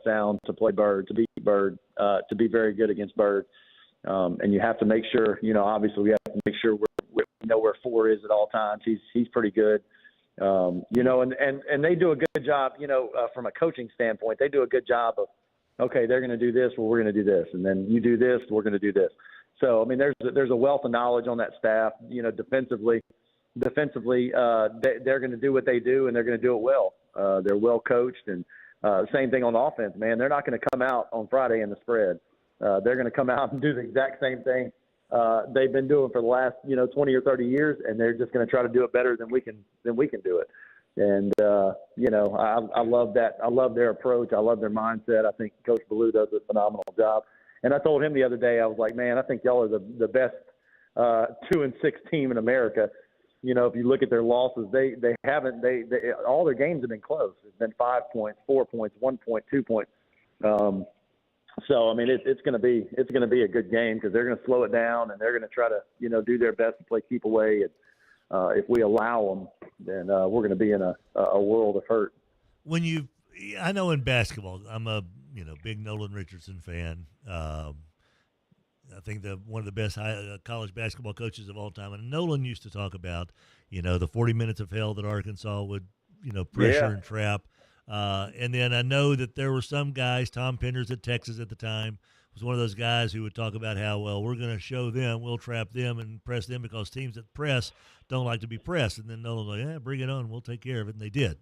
S1: sound to play Byrd, to beat Byrd, to be very good against Byrd. And you have to make sure, obviously we have to make sure we know where 4 is at all times. He's pretty good. And they do a good job, from a coaching standpoint, they do a good job of, okay, they're going to do this, well, we're going to do this. And then you do this, we're going to do this. So, I mean, there's a wealth of knowledge on that staff, defensively, they're going to do what they do, and they're going to do it well. They're well coached, and same thing on offense, man. They're not going to come out on Friday in the spread. They're going to come out and do the exact same thing they've been doing for the last 20 or 30 years, and they're just going to try to do it better than we can do it. And I love that. I love their approach. I love their mindset. I think Coach Ballou does a phenomenal job. And I told him the other day, I was like, man, I think y'all are the best 2-6 team in America. If you look at their losses, they haven't. They all their games have been close. It's been 5 points, 4 points, 1 point, 2 points. So I mean, it's going to be a good game because they're going to slow it down and they're going to try to do their best to play keep away. And if we allow them, then we're going to be in a world of hurt.
S8: I know in basketball, I'm a big Nolan Richardson fan. I think one of the best college basketball coaches of all time. And Nolan used to talk about, the 40 minutes of hell that Arkansas would, pressure and trap. And then I know that there were some guys, Tom Penders at Texas at the time, was one of those guys who would talk about how, well, we're going to show them, we'll trap them and press them because teams that press don't like to be pressed. And then Nolan's like, yeah, bring it on, we'll take care of it. And they did,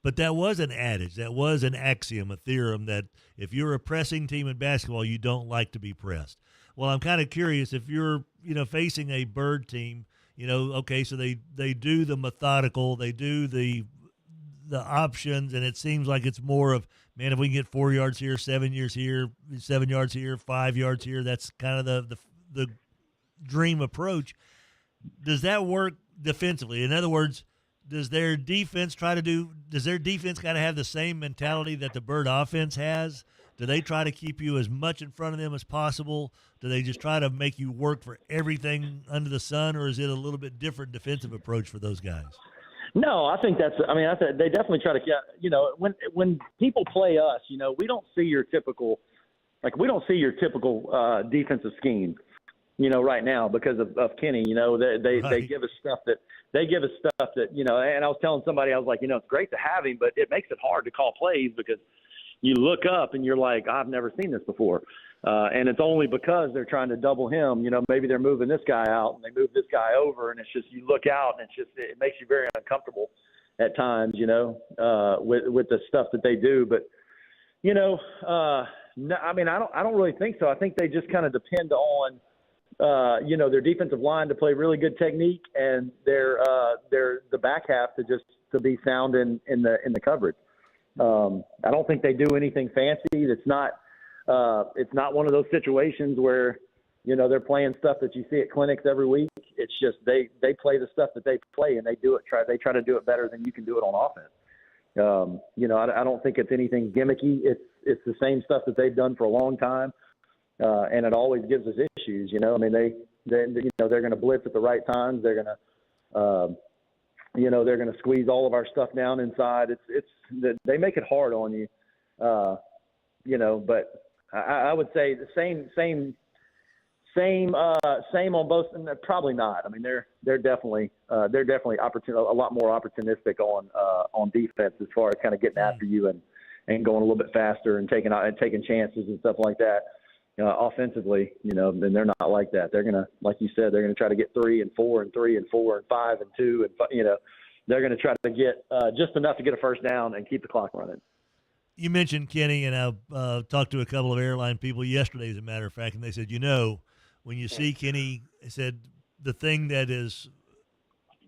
S8: But that was an adage, that was an axiom, a theorem that if you're a pressing team in basketball, you don't like to be pressed. Well, I'm kind of curious if you're, facing a Byrd team, okay, so they do the methodical, they do the options, and it seems like it's more of, man, if we can get 4 yards here, 7 yards here, 7 yards here, 5 yards here, that's kind of the dream approach. Does that work defensively? In other words, does their defense got to have the same mentality that the Byrd offense has? Do they try to keep you as much in front of them as possible? Do they just try to make you work for everything under the sun, or is it a little bit different defensive approach for those guys?
S1: No, I think they definitely try to get, when people play us, we don't see your typical defensive scheme, right now because of Kenny, they give us stuff that, and I was telling somebody, I was like, it's great to have him, but it makes it hard to call plays because you look up and you're like, I've never seen this before. And it's only because they're trying to double him. Maybe they're moving this guy out and they move this guy over, and it's just, you look out and it makes you very uncomfortable at times, with the stuff that they do. But, no, I don't really think so. I think they just kind of depend on, their defensive line to play really good technique and the back half to be sound in the coverage. I don't think they do anything fancy. It's not one of those situations where, they're playing stuff that you see at clinics every week. It's just they play the stuff that they play, and they try to do it better than you can do it on offense. I don't think it's anything gimmicky. It's the same stuff that they've done for a long time, and it always gives us issues. They're going to blitz at the right times. They're going to they're going to squeeze all of our stuff down inside. They make it hard on you, but I would say the same on both. And probably not. I mean, they're definitely a lot more opportunistic on defense as far as kind of getting after you and going a little bit faster and taking chances and stuff like that. Offensively, then they're not like that. They're gonna, like you said, they're gonna try to get 3 and 4 and 3 and 4 and 5 and 2 and they're gonna try to get just enough to get a first down and keep the clock running.
S8: You mentioned Kenny, and I talked to a couple of Airline people yesterday, as a matter of fact, and they said, when you see Kenny, they said the thing that is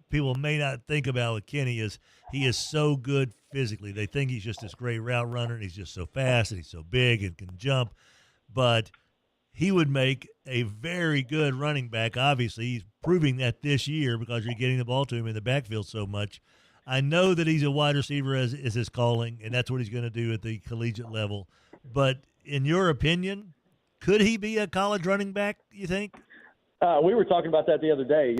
S8: people may not think about with Kenny is he is so good physically. They think he's just this great route runner, and he's just so fast, and he's so big and can jump. But he would make a very good running back. Obviously, he's proving that this year because you're getting the ball to him in the backfield so much. I know that he's a wide receiver is his calling, and that's what he's going to do at the collegiate level. But in your opinion, could he be a college running back, you think?
S1: We were talking about that the other day.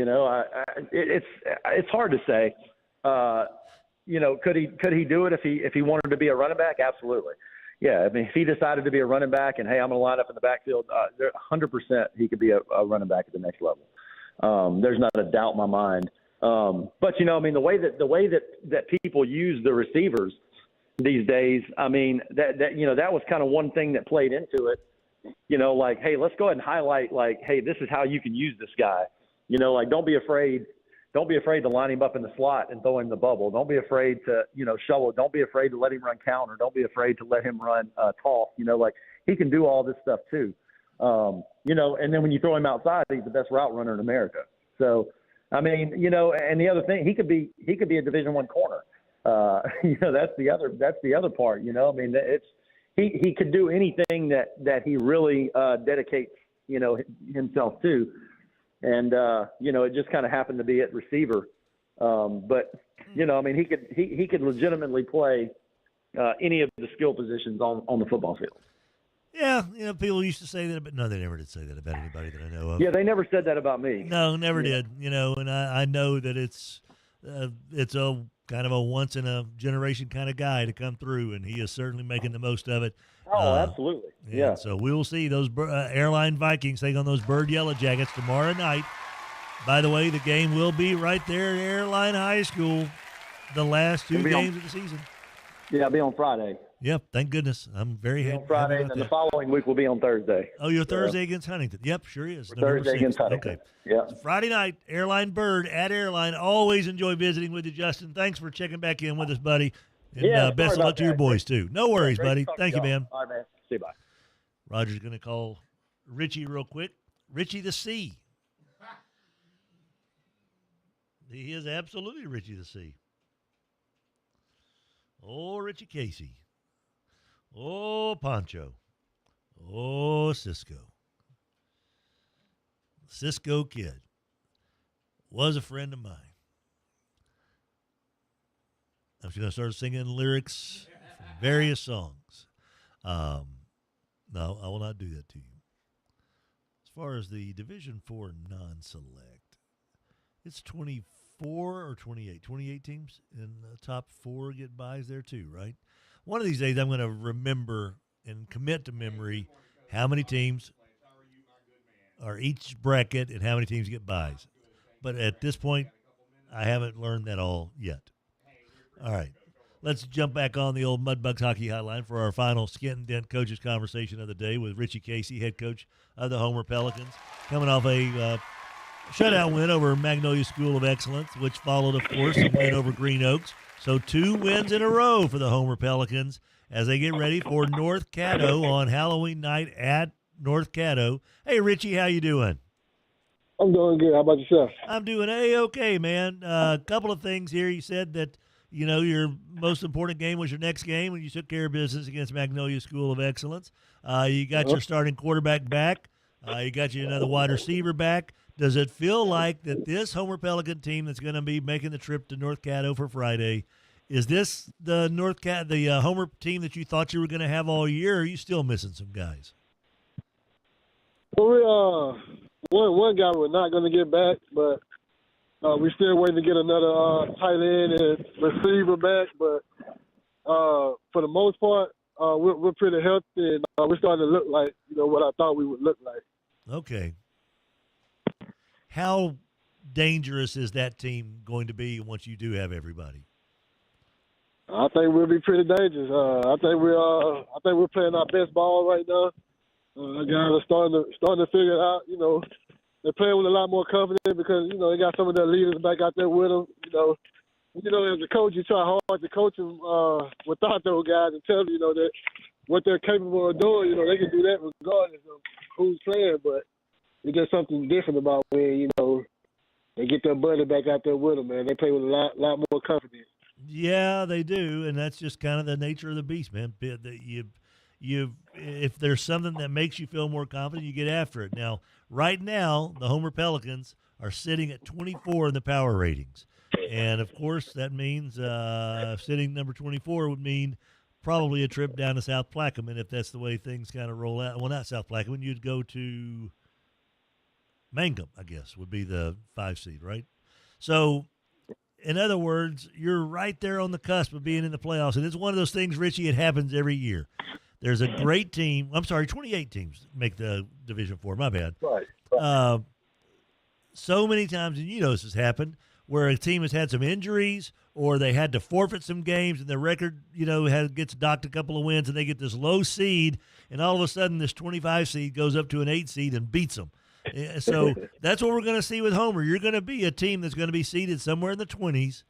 S1: It's hard to say. Could he do it if he wanted to be a running back? Absolutely. Yeah, I mean, if he decided to be a running back and, hey, I'm going to line up in the backfield, 100% he could be a running back at the next level. There's not a doubt in my mind. But the way that people use the receivers these days, I mean, that was kind of one thing that played into it. Hey, let's go ahead and highlight, hey, this is how you can use this guy. Don't be afraid to line him up in the slot and throw him the bubble. Don't be afraid to, shovel. Don't be afraid to let him run counter. Don't be afraid to let him run toss. He can do all this stuff too. And then when you throw him outside, he's the best route runner in America. So, I mean, and the other thing, he could be a Division I corner. That's the other part. I mean, he could do anything that he really dedicates, himself to. And, it just kind of happened to be at receiver. But, I mean, he could legitimately play any of the skill positions on the football field.
S8: Yeah, people used to say that, but no, they never did say that about anybody that I know of.
S1: Yeah, they never said that about me.
S8: No, never did. And I know that it's a kind of a once-in-a-generation kind of guy to come through, and he is certainly making the most of it.
S1: Oh, absolutely. Yeah.
S8: So we will see those Airline Vikings take on those Byrd Yellow Jackets tomorrow night. By the way, the game will be right there at Airline High School, the last two games of the season.
S1: Yeah, it'll be on Friday.
S8: Yep, thank goodness. I'm very happy.
S1: On Friday, and then the following week will be on Thursday.
S8: Oh, your Thursday against Huntington. Yep, sure is.
S1: Thursday against Huntington.
S8: Okay.
S1: Yeah.
S8: So Friday night, Airline Byrd at Airline. Always enjoy visiting with you, Justin. Thanks for checking back in with us, buddy. And best of luck to your boys, too. No worries, buddy. Thank you, man.
S1: All right, man. See you, bye.
S8: Roger's going to call Richie real quick. Richie the C. He is absolutely Richie the C. Oh, Richie Casey. Oh, Pancho. Oh, Cisco. Cisco Kid was a friend of mine. I'm just going to start singing lyrics from various songs. No, I will not do that to you. As far as the Division IV non-select, it's 24 or 28. 28 teams in the top four get buys there too, right? One of these days I'm going to remember and commit to memory how many teams are each bracket and how many teams get buys. But at this point, I haven't learned that all yet. All right. Let's jump back on the old Mudbugs Hockey Hotline for our final Skent-N-Dent Coaches Conversation of the day with Richie Casey, head coach of the Homer Pelicans, coming off a shutout win over Magnolia School of Excellence, which followed, of course, a win over Green Oaks. So 2 wins in a row for the Homer Pelicans as they get ready for North Caddo on Halloween night at North Caddo. Hey, Richie, how you doing?
S2: I'm doing good. How about yourself?
S8: I'm doing A-okay, man. A couple of things here. You said that, your most important game was your next game when you took care of business against Magnolia School of Excellence. You got your starting quarterback back. You got you another wide receiver back. Does it feel like that this Homer Pelican team that's going to be making the trip to North Caddo for Friday, is this the Homer team that you thought you were going to have all year, or are you still missing some guys?
S2: Well, one guy we're not going to get back, but we're still waiting to get another tight end and receiver back. But for the most part, we're pretty healthy, and we're starting to look like what I thought we would look like.
S8: Okay. How dangerous is that team going to be once you do have everybody?
S2: I think we'll be pretty dangerous. I think we're playing our best ball right now. The guys are starting to figure it out. They're playing with a lot more confidence because they got some of their leaders back out there with them. As a coach, you try hard to coach them without those guys and tell them that what they're capable of doing. They can do that regardless of who's playing, but it's just something different about when they get their buddy back out there with them, man. They play with a lot more confidence.
S8: Yeah, they do, and that's just kind of the nature of the beast, man. That if there's something that makes you feel more confident, you get after it. Now, right now, the Homer Pelicans are sitting at 24 in the power ratings, and of course, that means sitting number 24 would mean probably a trip down to South Plaquemine if that's the way things kind of roll out. Well, not South Plaquemine. You'd go to Mangum, I guess, would be the 5 seed, right? So, in other words, you're right there on the cusp of being in the playoffs. And it's one of those things, Richie, it happens every year. There's a great team. 28 teams make the Division IV. My bad.
S2: Right.
S8: So many times, and you know this has happened, where a team has had some injuries or they had to forfeit some games and their record, gets docked a couple of wins and they get this low seed, and all of a sudden this 25 seed goes up to an 8 seed and beats them. So that's what we're going to see with Homer. You're going to be a team that's going to be seeded somewhere in the 20s,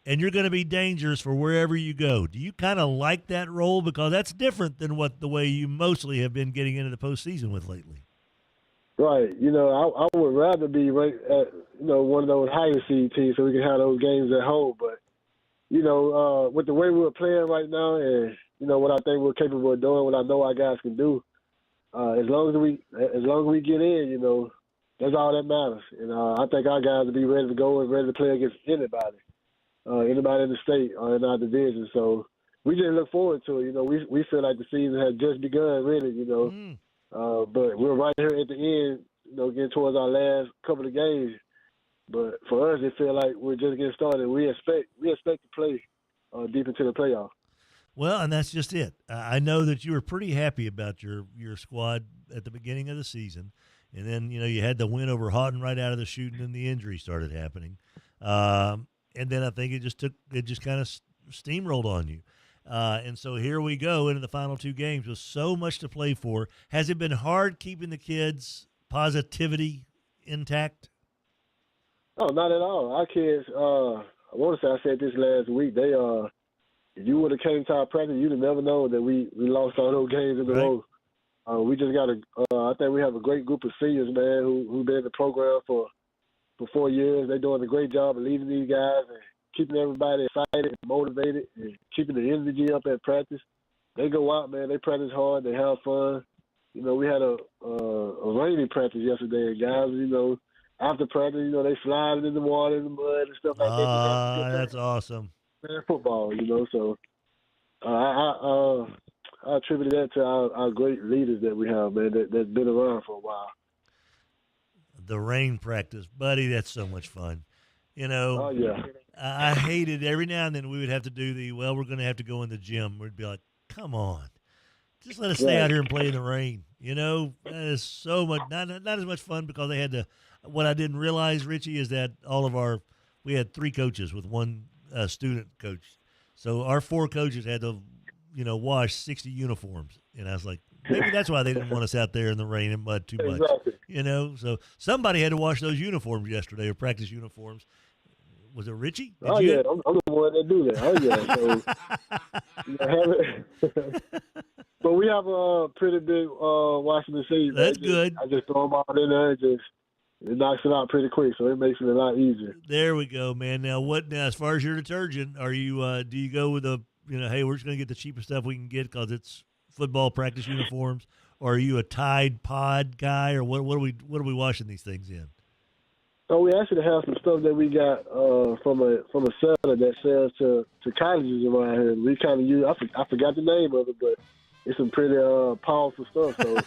S8: and you're going to be dangerous for wherever you go. Do you kind of like that role? Because that's different than the way you mostly have been getting into the postseason with lately.
S2: Right. I would rather be right at, one of those higher seed teams so we can have those games at home. But, with the way we're playing right now and, what I think we're capable of doing, what I know our guys can do, as long as we get in, that's all that matters. And I think our guys will be ready to go and ready to play against anybody in the state or in our division. So we just look forward to it. We feel like the season has just begun, really. But we're right here at the end, getting towards our last couple of games. But for us, it feels like we're just getting started. We expect to play deep into the playoffs.
S8: Well, and that's just it. I know that you were pretty happy about your squad at the beginning of the season, and then you had the win over Houghton right out of the chute, and then the injury started happening, and then I think it just kind of steamrolled on you, and so here we go into the final 2 games with so much to play for. Has it been hard keeping the kids' positivity intact?
S2: Oh, not at all. Our kids, I want to say I said this last week. They if you would have came to our practice, you'd have never known that we lost all those games in a row. We just got I think we have a great group of seniors, man, who've been in the program for 4 years. They're doing a great job of leading these guys and keeping everybody excited and motivated and keeping the energy up at practice. They go out, man. They practice hard. They have fun. We had a rainy practice yesterday, and guys, after practice, they sliding in the water, in the mud, and stuff like that.
S8: That's awesome.
S2: Football, so I attribute that to our great leaders that we have, man, that's been around for a while.
S8: The rain practice, buddy, that's so much fun.
S2: Oh, yeah.
S8: I hated every now and then we would have to do we're going to have to go in the gym. We'd be like, come on, just let us stay out here and play in the rain. That is so much, not as much fun because they had to. What I didn't realize, Richie, is that we had 3 coaches with one student coach. So our 4 coaches had to, wash 60 uniforms. And I was like, maybe that's why they didn't want us out there in the rain and mud too much.
S2: Exactly.
S8: So somebody had to wash those uniforms yesterday, or practice uniforms. Was it Richie?
S2: I'm the one that do that. But we have a pretty big washing machine.
S8: That's good.
S2: I just throw them all in there and it knocks it out pretty quick, so it makes it a lot easier.
S8: There we go, man. Now, as far as your detergent, are you? Do you go with hey, we're just going to get the cheapest stuff we can get because it's football practice uniforms, or are you a Tide Pod guy, or what are we washing these things in?
S2: So we actually have some stuff that we got from a seller that sells to colleges around here. We kind of use. I forgot the name of it, but it's some pretty powerful stuff. So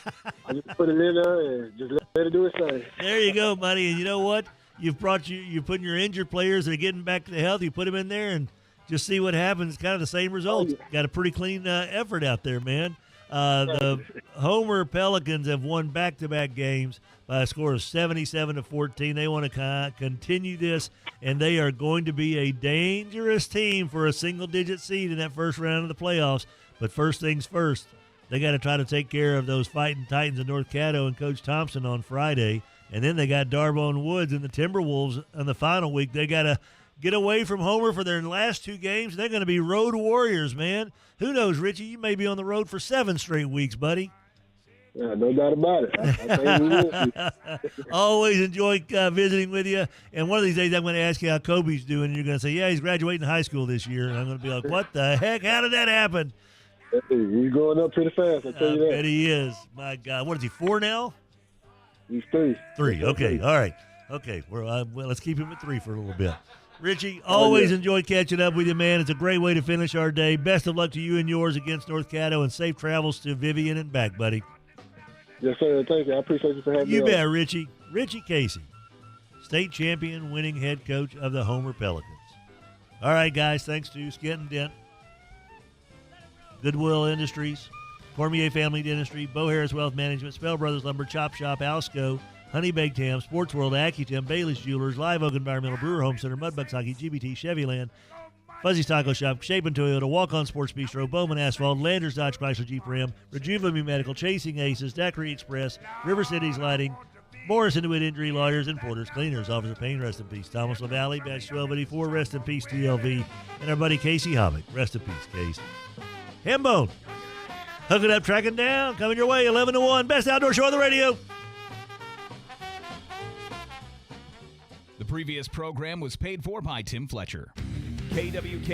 S2: I just put it in there and just let it do its thing.
S8: There you go, buddy. And you know what? You're putting your injured players that are getting back to health. You put them in there and just see what happens. It's kind of the same results. Got a pretty clean effort out there, man. The Homer Pelicans have won back-to-back games by a score of 77-14. They want to continue this, and they are going to be a dangerous team for a single-digit seed in that first round of the playoffs. But first things first, they got to try to take care of those fighting Titans of North Caddo and Coach Thompson on Friday. And then they got Darbone Woods and the Timberwolves on the final week. They got to get away from Homer for their last 2 games. They're going to be road warriors, man. Who knows, Richie? You may be on the road for 7 straight weeks, buddy.
S2: Yeah, no doubt about it. I think we will be.
S8: Always enjoy visiting with you. And one of these days, I'm going to ask you how Kobe's doing. And you're going to say, yeah, he's graduating high school this year. And I'm going to be like, what the heck? How did that happen?
S2: He's growing up pretty fast, I tell you that.
S8: I bet he is. My God. What is he, 4 now?
S2: He's 3.
S8: 3. Okay. All right. Okay. Well, let's keep him at 3 for a little bit. Richie, always enjoy catching up with you, man. It's a great way to finish our day. Best of luck to you and yours against North Caddo, and safe travels to Vivian and back, buddy.
S2: Yes, sir. Thank you. I appreciate you for having me.
S8: You bet, Richie. Richie Casey, state champion winning head coach of the Homer Pelicans. All right, guys, thanks to Skent-N-Dent, Goodwill Industries, Cormier Family Dentistry, Bo Harris Wealth Management, Spell Brothers Lumber, Chop Shop, Alsco, Honey Baked Ham, Sports World, Accutem, Bailey's Jewelers, Live Oak Environmental, Brewer Home Center, Mudbucks Hockey, GBT, Chevyland, Fuzzy's Taco Shop, Shapen Toyota, Walk On Sports Bistro, Bowman Asphalt, Landers Dodge Chrysler Jeep Ram, Rejuvenate Medical, Chasing Aces, Daiquiri Express, River Cities Lighting, Morris Inuit Injury Lawyers, and Porter's Cleaners. Officer Payne, rest in peace. Thomas LaValle, Batch 1284, rest in peace, TLV. And our buddy Casey Hovick, rest in peace, Case. Hambone, hook it up, tracking down, coming your way, 11 to 1, best outdoor show on the radio.
S5: The previous program was paid for by Tim Fletcher. KWK